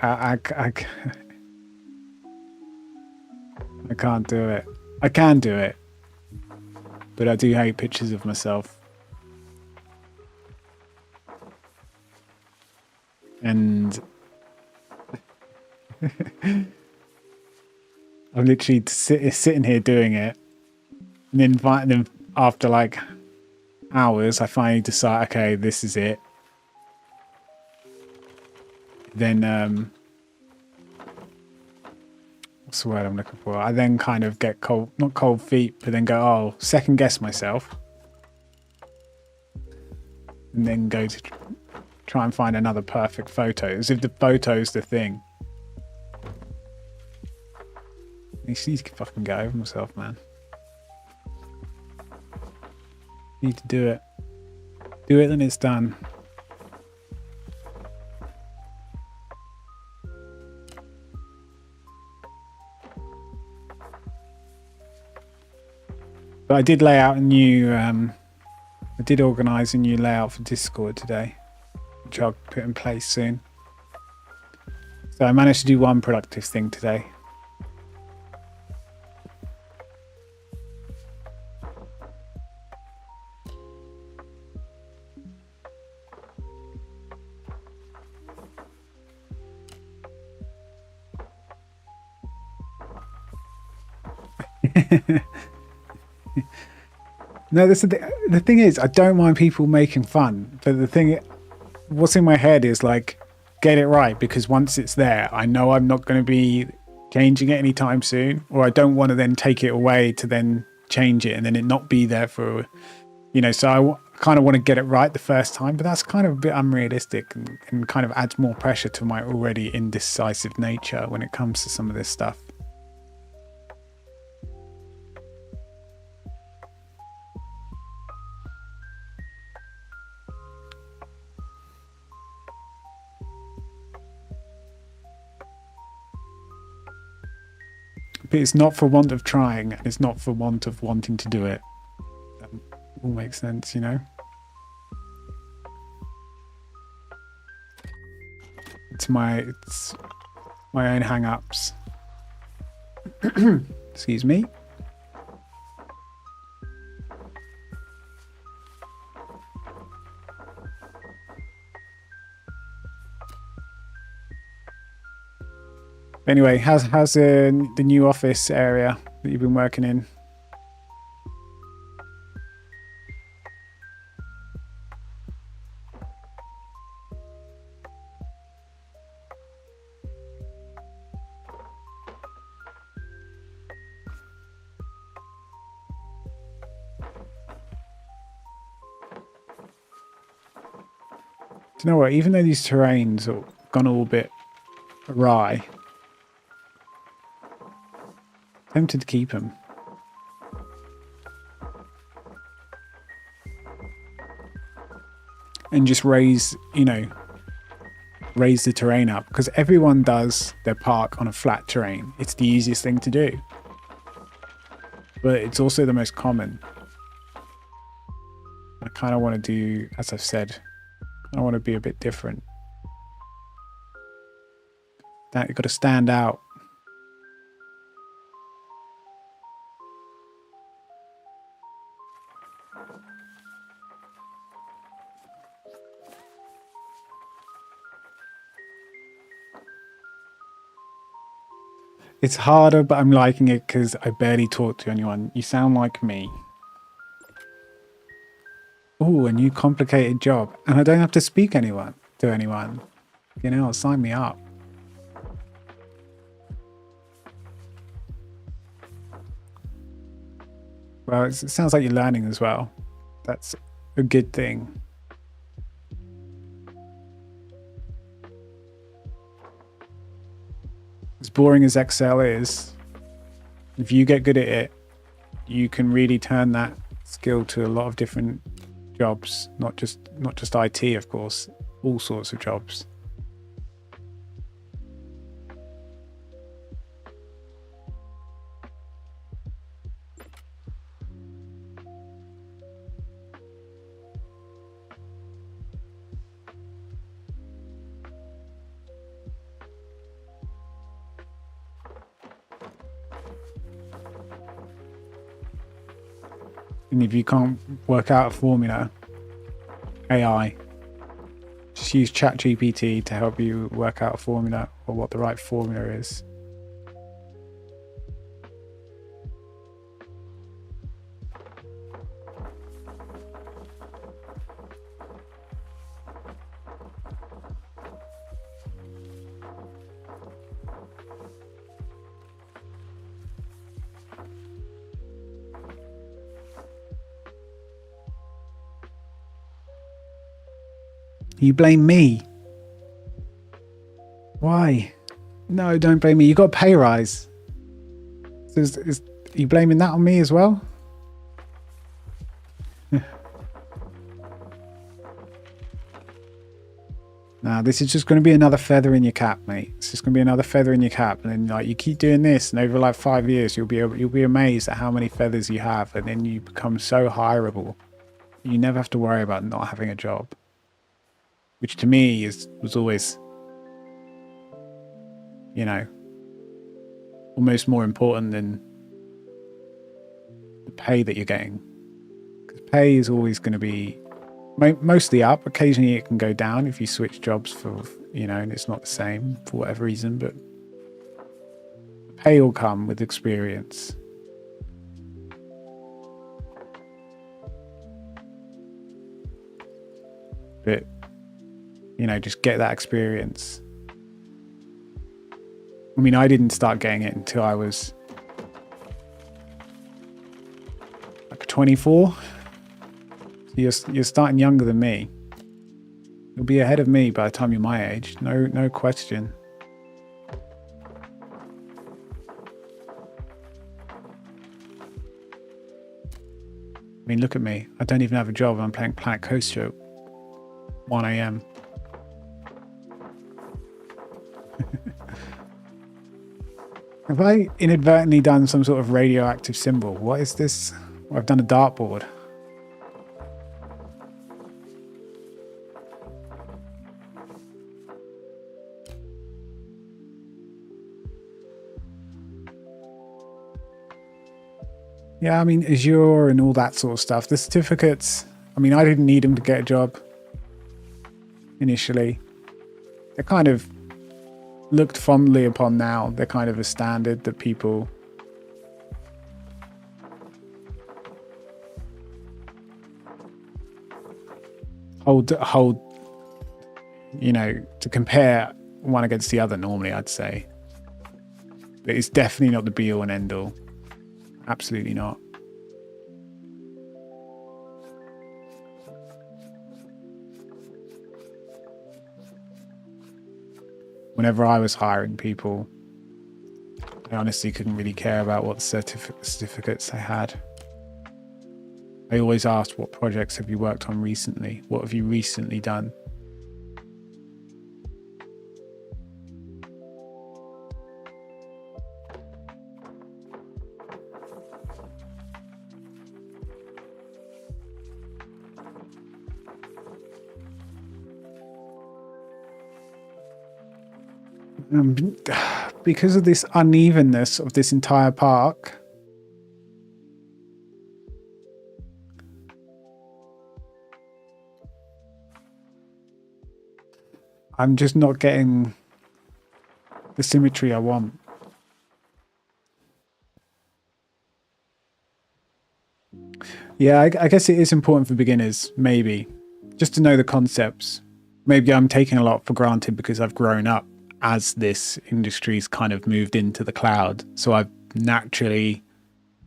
I can't do it. I can do it, but I do hate pictures of myself. And I'm literally sitting here doing it, and then after like hours, I finally decide, okay, this is it. Then what's the word I'm looking for? I then kind of get not cold feet, but then go, oh, second guess myself, and then go to try and find another perfect photo, as if the photo's the thing. He needs to fucking get over himself, man. Need to do it. Do it, then it's done. But I did lay out a new, I did organise a new layout for Discord today, which I'll put in place soon. So I managed to do one productive thing today. No, this is the thing is, I don't mind people making fun, but the thing, what's in my head is like, get it right, because once it's there, I know I'm not going to be changing it anytime soon, or I don't want to then take it away to then change it and then it not be there for, you know, so I kind of want to get it right the first time, but that's kind of a bit unrealistic and kind of adds more pressure to my already indecisive nature when it comes to some of this stuff. But it's not for want of trying, and it's not for want of wanting to do it. That all makes sense, you know? It's my own hang-ups. Excuse me. Anyway, how's the new office area that you've been working in? Do you know what? Even though these terrains have gone all a bit awry, tempted to keep them. And just raise, you know, raise the terrain up, because everyone does their park on a flat terrain. It's the easiest thing to do. But it's also the most common. I kind of want to do, as I've said, I want to be a bit different. That you've got to stand out. It's harder, but I'm liking it because I barely talk to anyone. You sound like me. Oh, a new complicated job. And I don't have to speak to anyone. You know, sign me up. Well, it sounds like you're learning as well. That's a good thing. As boring as Excel is, if you get good at it, you can really turn that skill to a lot of different jobs, not just IT, of course, all sorts of jobs. And if you can't work out a formula, AI, just use ChatGPT to help you work out a formula or what the right formula is. You blame me. Why? No, don't blame me. You got a pay rise. So are you blaming that on me as well? Nah, this is just going to be another feather in your cap, mate. It's just going to be another feather in your cap, and then like you keep doing this, and over like 5 years, you'll be amazed at how many feathers you have, and then you become so hireable. You never have to worry about not having a job, which to me was always, you know, almost more important than the pay that you're getting, because pay is always going to be mostly up. Occasionally it can go down if you switch jobs for, you know, and it's not the same for whatever reason, but pay will come with experience. But, you know, just get that experience. I mean, I didn't start getting it until I was like 24. You're starting younger than me. You'll be ahead of me by the time you're my age. No question. I mean, look at me. I don't even have a job. I'm playing Planet Coaster at 1 a.m. Have I inadvertently done some sort of radioactive symbol? What is this? Oh, I've done a dartboard. Yeah, I mean, Azure and all that sort of stuff. The certificates, I mean, I didn't need them to get a job initially. They're kind of looked fondly upon now. They're kind of a standard that people hold, you know, to compare one against the other normally, I'd say. But it's definitely not the be all and end all. Absolutely not. Whenever I was hiring people, I honestly couldn't really care about what certificates they had. I always asked, what projects have you worked on recently? What have you recently done? Because of this unevenness of this entire park, I'm just not getting the symmetry I want. Yeah, I guess it is important for beginners, maybe, just to know the concepts. Maybe I'm taking a lot for granted because I've grown up as this industry's kind of moved into the cloud. So I naturally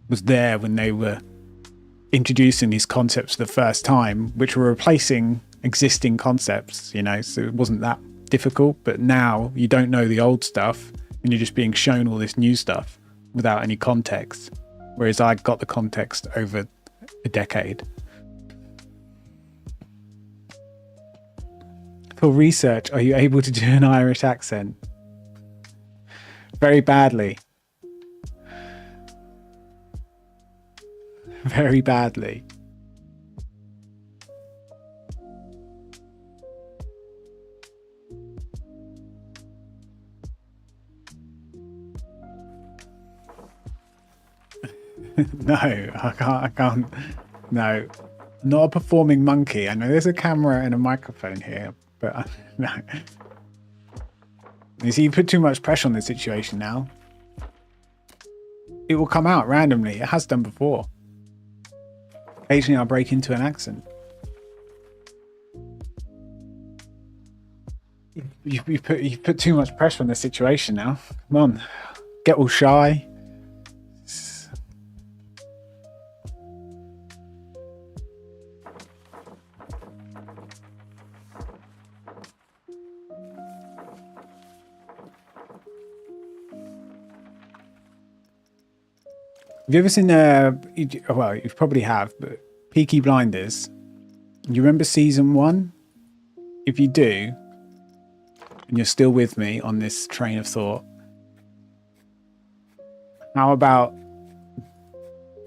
was there when they were introducing these concepts for the first time, which were replacing existing concepts, you know, so it wasn't that difficult. But now you don't know the old stuff and you're just being shown all this new stuff without any context. Whereas I got the context over a decade. For research, are you able to do an Irish accent? Very badly. Very badly. No, I can't. No, not a performing monkey. I know there's a camera and a microphone here, but no. You see, you put too much pressure on the situation now. It will come out randomly. It has done before. Occasionally I'll break into an accent. You've put too much pressure on the situation now. Come on, get all shy. Have you ever seen well, you probably have, but Peaky Blinders? You remember season 1? If you do, and you're still with me on this train of thought, how about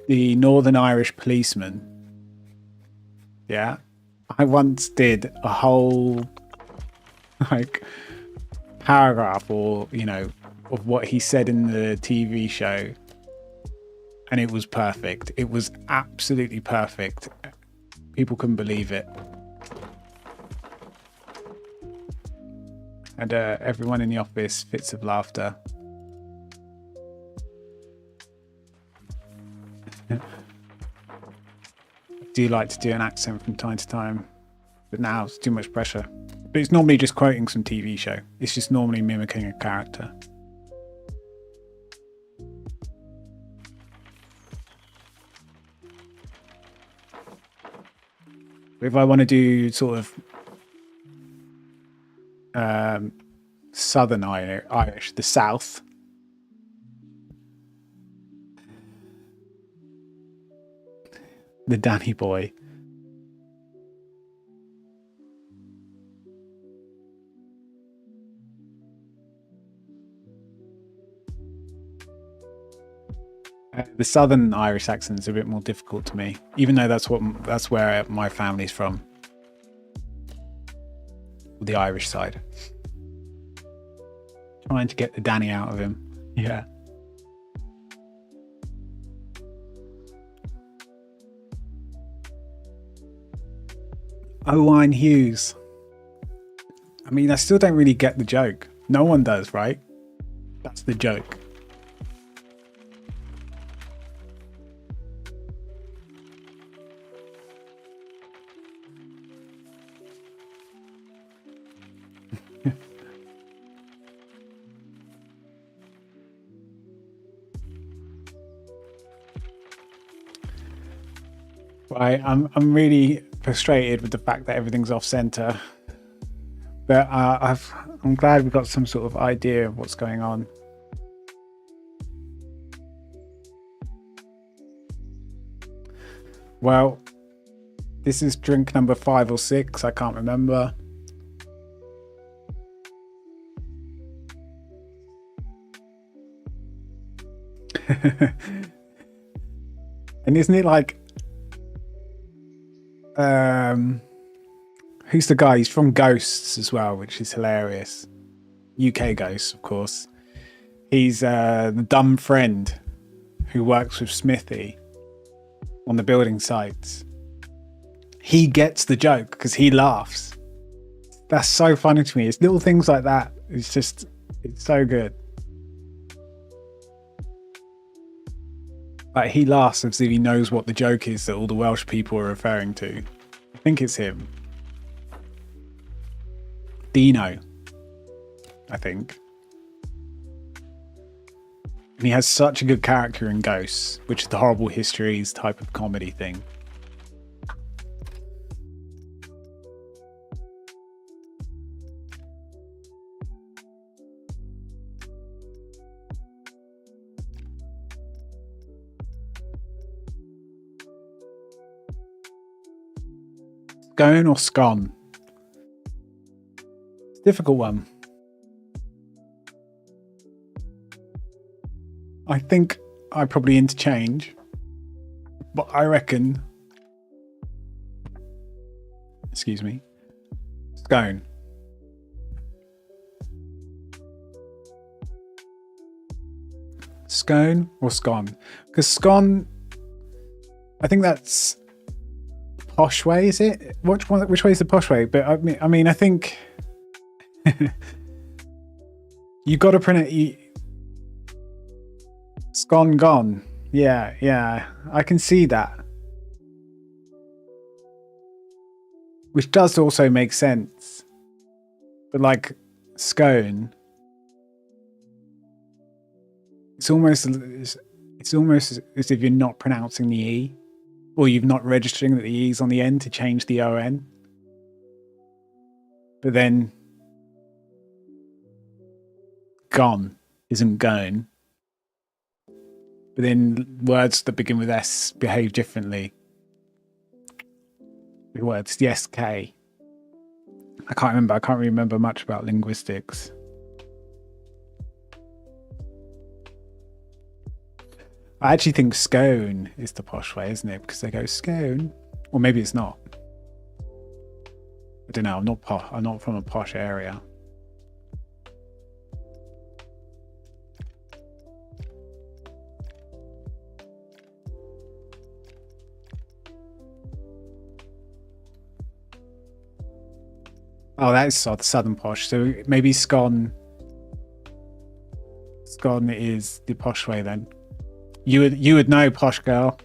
the Northern Irish policeman? Yeah, I once did a whole like paragraph, or of what he said in the TV show, and it was perfect. It was absolutely perfect. People couldn't believe it, and everyone in the office fits of laughter. I do like to do an accent from time to time, but now it's too much pressure. But it's normally just quoting some TV show. It's just normally mimicking a character. If I want to do sort of Southern Irish, the South, the Danny boy. The Southern Irish accent is a bit more difficult to me, even though that's where my family's from. The Irish side. Trying to get the Danny out of him. Yeah. Owain Hughes. I mean, I still don't really get the joke. No one does, right? That's the joke. Right, I'm really frustrated with the fact that everything's off center, but I'm glad we've got some sort of idea of what's going on. Well, this is drink number 5 or 6. I can't remember. And isn't it like, who's the guy? He's from Ghosts as well, which is hilarious. UK Ghosts, of course. He's the dumb friend who works with Smithy on the building sites. He gets the joke because he laughs. That's so funny to me. It's little things like that. It's so good. Like, he laughs as if he knows what the joke is that all the Welsh people are referring to. I think it's him. Dino, I think. And he has such a good character in Ghosts, which is the Horrible Histories type of comedy thing. Scone or scone? It's a difficult one. I think I probably interchange, but I reckon, excuse me, scone. Scone or scone? Because scone, I think that's posh way, is it? Which way is the posh way? But I mean, I think you got to print it. Scone gone. Yeah, I can see that. Which does also make sense. But like scone, it's almost as if you're not pronouncing the E, or you're not registering that the E's on the end to change the ON. But then gone isn't going. but then words that begin with S behave differently. The words, the SK. I can't remember much about linguistics. I actually think scone is the posh way, isn't it? Because they go scone. Or maybe it's not. I don't know. I'm not from a posh area. Oh, that is southern posh. So maybe scone. Scone is the posh way then. You would know, posh girl.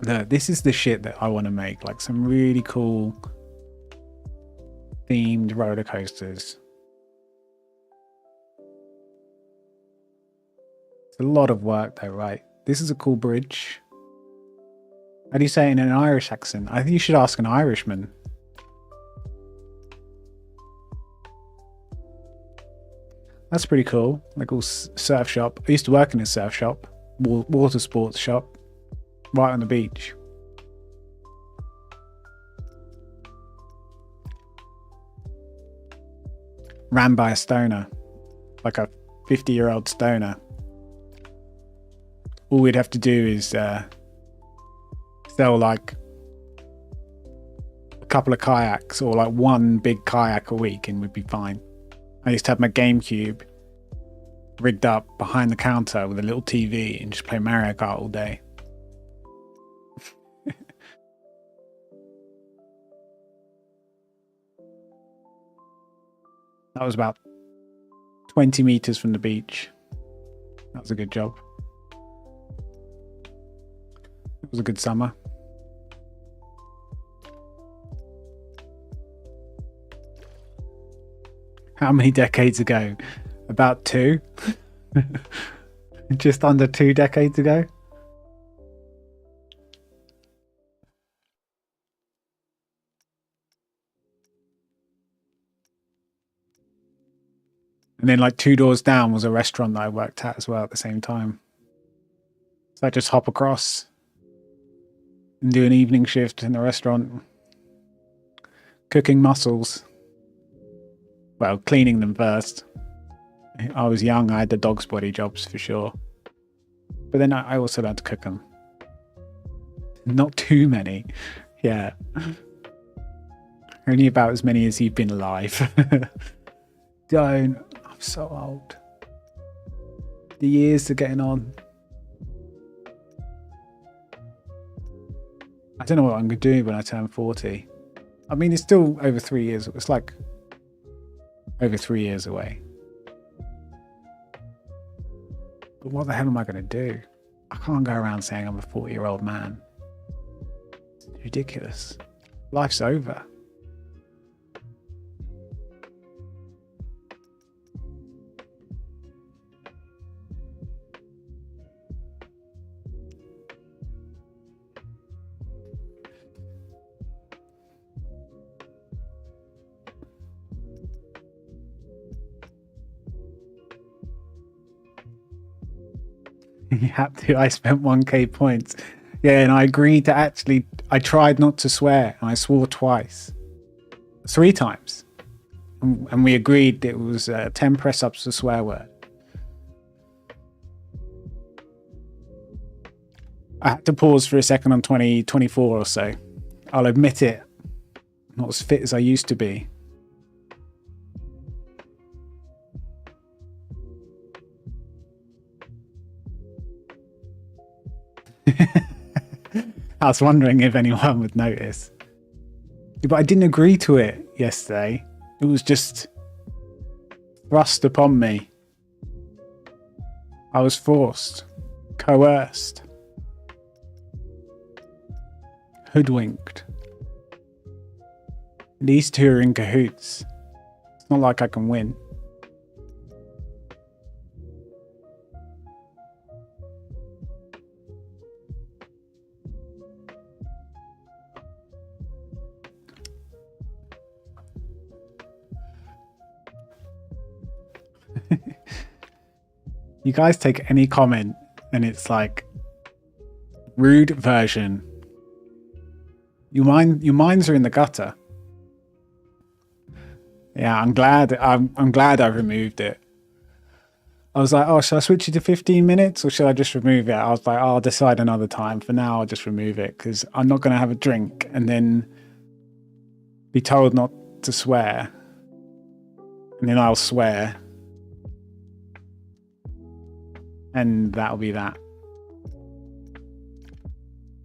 No, this is the shit that I want to make, like some really cool themed roller coasters. It's a lot of work though, right? This is a cool bridge. How do you say it in an Irish accent? I think you should ask an Irishman. That's pretty cool. Like all surf shop. I used to work in a surf shop, water sports shop, right on the beach. Ran by a stoner, like a 50-year-old stoner. All we'd have to do is sell like a couple of kayaks or like one big kayak a week and we'd be fine. I used to have my GameCube rigged up behind the counter with a little TV and just play Mario Kart all day. That was about 20 meters from the beach. That was a good job. It was a good summer. How many decades ago? About 2? Just under 2 decades ago? And then like 2 doors down was a restaurant that I worked at as well at the same time. So I just hop across and do an evening shift in the restaurant, cooking mussels. Well, cleaning them first. I was young, I had the dog's body jobs for sure. But then I also learned to cook them. Not too many. Yeah. Only about as many as you've been alive. Don't. I'm so old. The years are getting on. I don't know what I'm going to do when I turn 40. I mean, it's still over 3 years. It's like over 3 years away. But what the hell am I going to do? I can't go around saying I'm a 40-year-old man. It's ridiculous. Life's over. You have to. I spent 1k points. Yeah, and I agreed to actually, I tried not to swear, and I swore twice. 3 times. And we agreed it was 10 press-ups a swear word. I had to pause for a second on 2024 or so. I'll admit it. Not as fit as I used to be. I was wondering if anyone would notice. But I didn't agree to it yesterday. It was just thrust upon me. I was forced, coerced, hoodwinked. These two are in cahoots. It's not like I can win. You guys take any comment and it's like rude version. Your minds are in the gutter. Yeah, I'm glad I removed it. I was like, oh, should I switch it to 15 minutes or should I just remove it? I was like, oh, I'll decide another time. For now, I'll just remove it because I'm not going to have a drink and then be told not to swear. And then I'll swear. And that'll be that.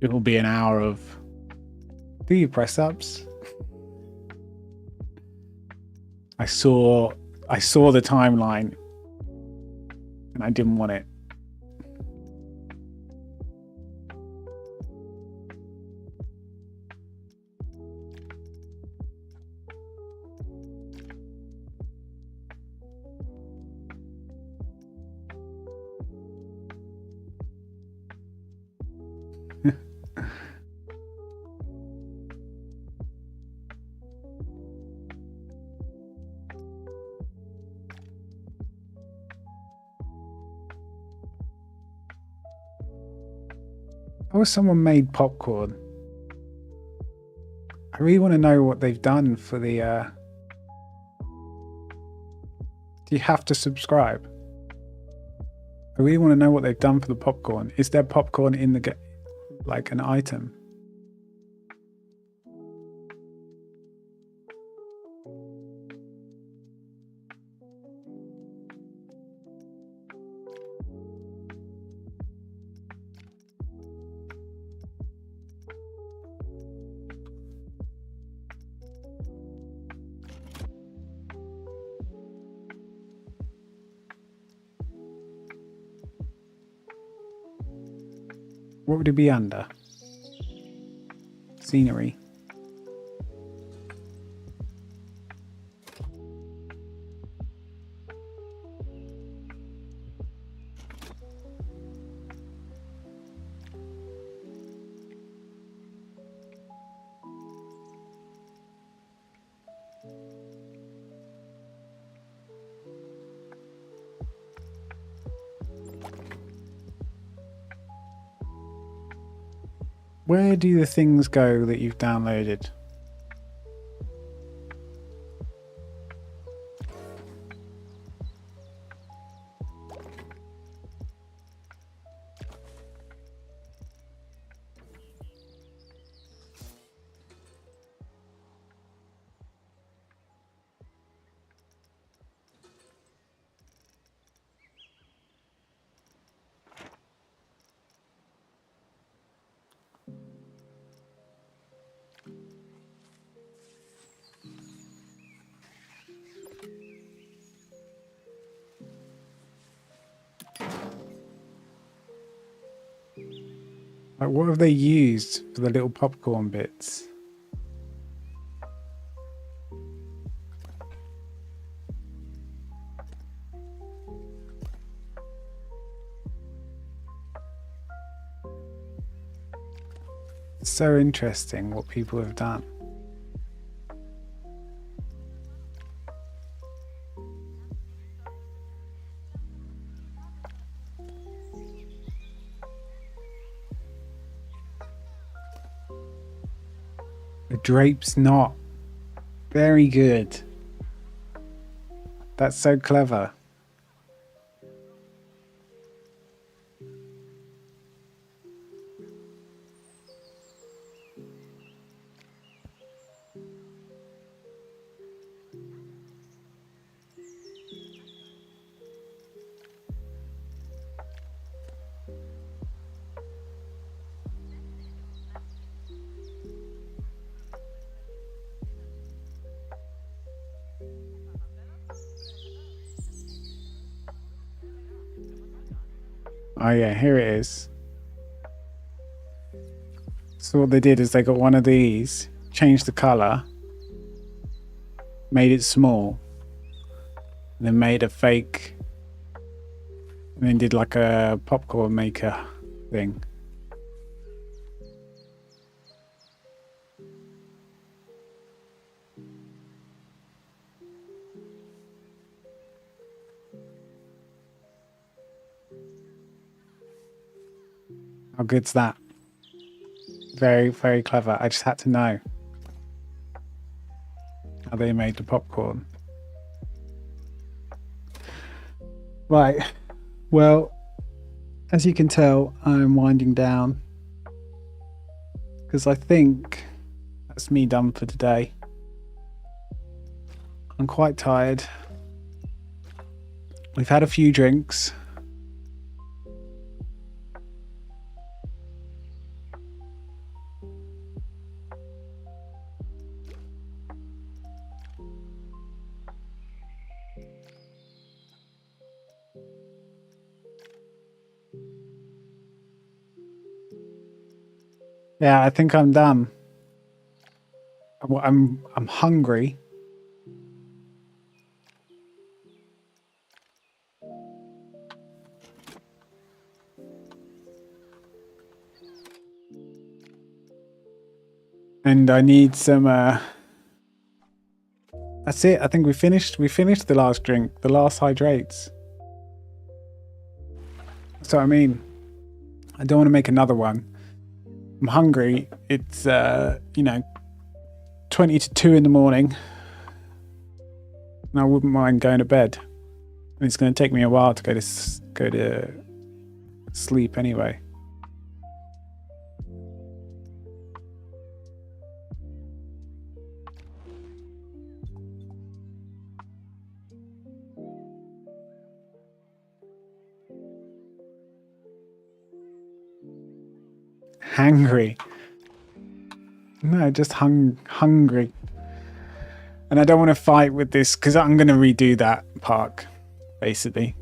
It will be an hour of, do you press ups? I saw the timeline and I didn't want it. I wish someone made popcorn. I really want to know what they've done for the do you have to subscribe? I really want to know what they've done for the popcorn. Is there popcorn in the like an item? What would it be under? Scenery. Where do the things go that you've downloaded? Like, what have they used for the little popcorn bits? It's so interesting what people have done. The drape's knot. Very good. That's so clever. Oh yeah, here it is. So what they did is they got one of these, changed the color, made it small, and then made a fake, and then did like a popcorn maker thing. How good's that? Very, very clever. I just had to know how they made the popcorn. Right. Well, as you can tell, I'm winding down because I think that's me done for today. I'm quite tired. We've had a few drinks. Yeah, I think I'm done. I'm hungry. And I need some that's it. I think we finished the last drink, the last hydrates. So I mean, I don't want to make another one. I'm hungry. It's 20 to 2 in the morning. And I wouldn't mind going to bed. And it's going to take me a while to go to sleep anyway. Hangry. No, just hungry. And I don't want to fight with this because I'm going to redo that park, basically.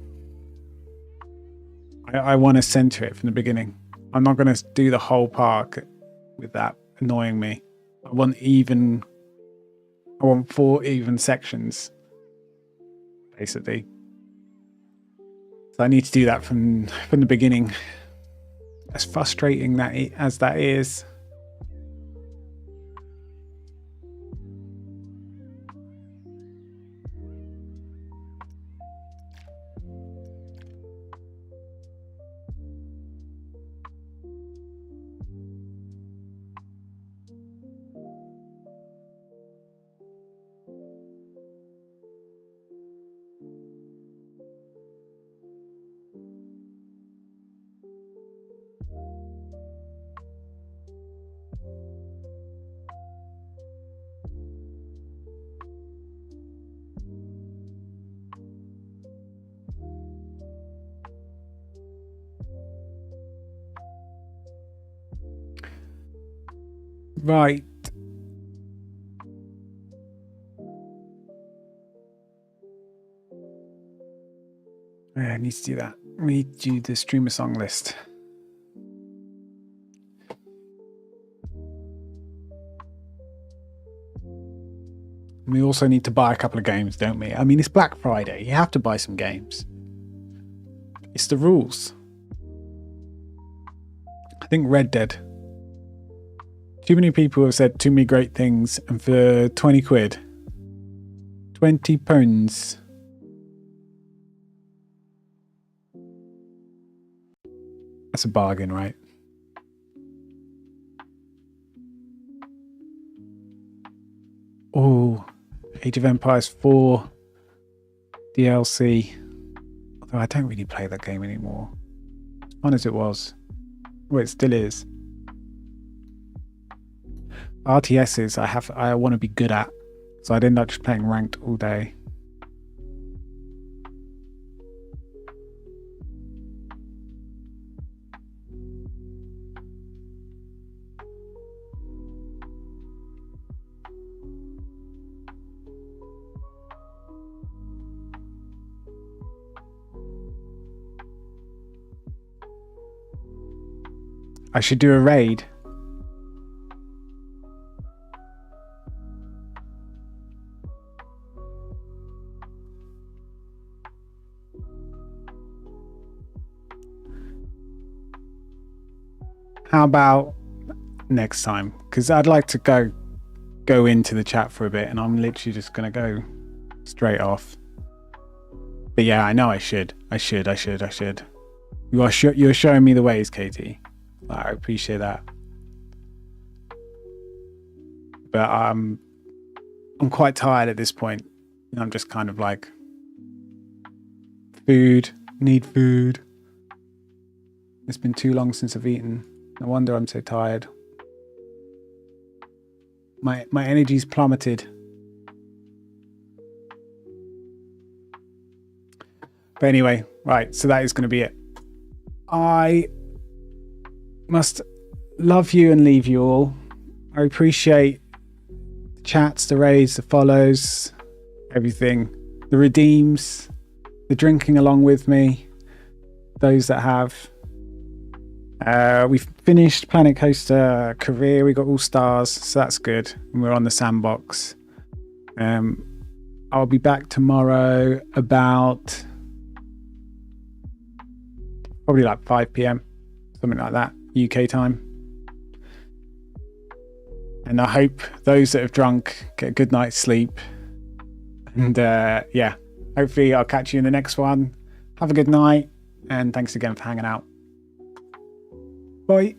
I want to center it from the beginning. I'm not going to do the whole park with that annoying me. I want 4 even sections, basically. So I need to do that from the beginning. As frustrating as that is. Right. Yeah, I need to do that. We need to do the streamer song list. We also need to buy a couple of games, don't we? I mean, it's Black Friday. You have to buy some games. It's the rules. I think Red Dead. Too many people have said too many great things, and for 20 quid. 20 pounds. That's a bargain, right? Oh, Age of Empires 4 DLC. Although I don't really play that game anymore. As fun as it was. Well, it still is. RTSs I want to be good at, so I'd end up just playing ranked all day. I should do a raid. how about next time? Because I'd like to go into the chat for a bit, and I'm literally just gonna go straight off. But yeah, I know I should. You're showing me the ways, Katie. I appreciate that. But I'm quite tired at this point. I'm just kind of like, need food. It's been too long since I've eaten. No wonder I'm so tired. My energy's plummeted. But anyway, right, so that is going to be it. I must love you and leave you all. I appreciate the chats, the raids, the follows, everything. The redeems, the drinking along with me, those that have. We've finished Planet Coaster career. We got all stars, so that's good. And we're on the sandbox. I'll be back tomorrow about probably like 5 p.m, something like that, UK time. And I hope those that have drunk get a good night's sleep. And yeah, hopefully I'll catch you in the next one. Have a good night, and thanks again for hanging out. Bye.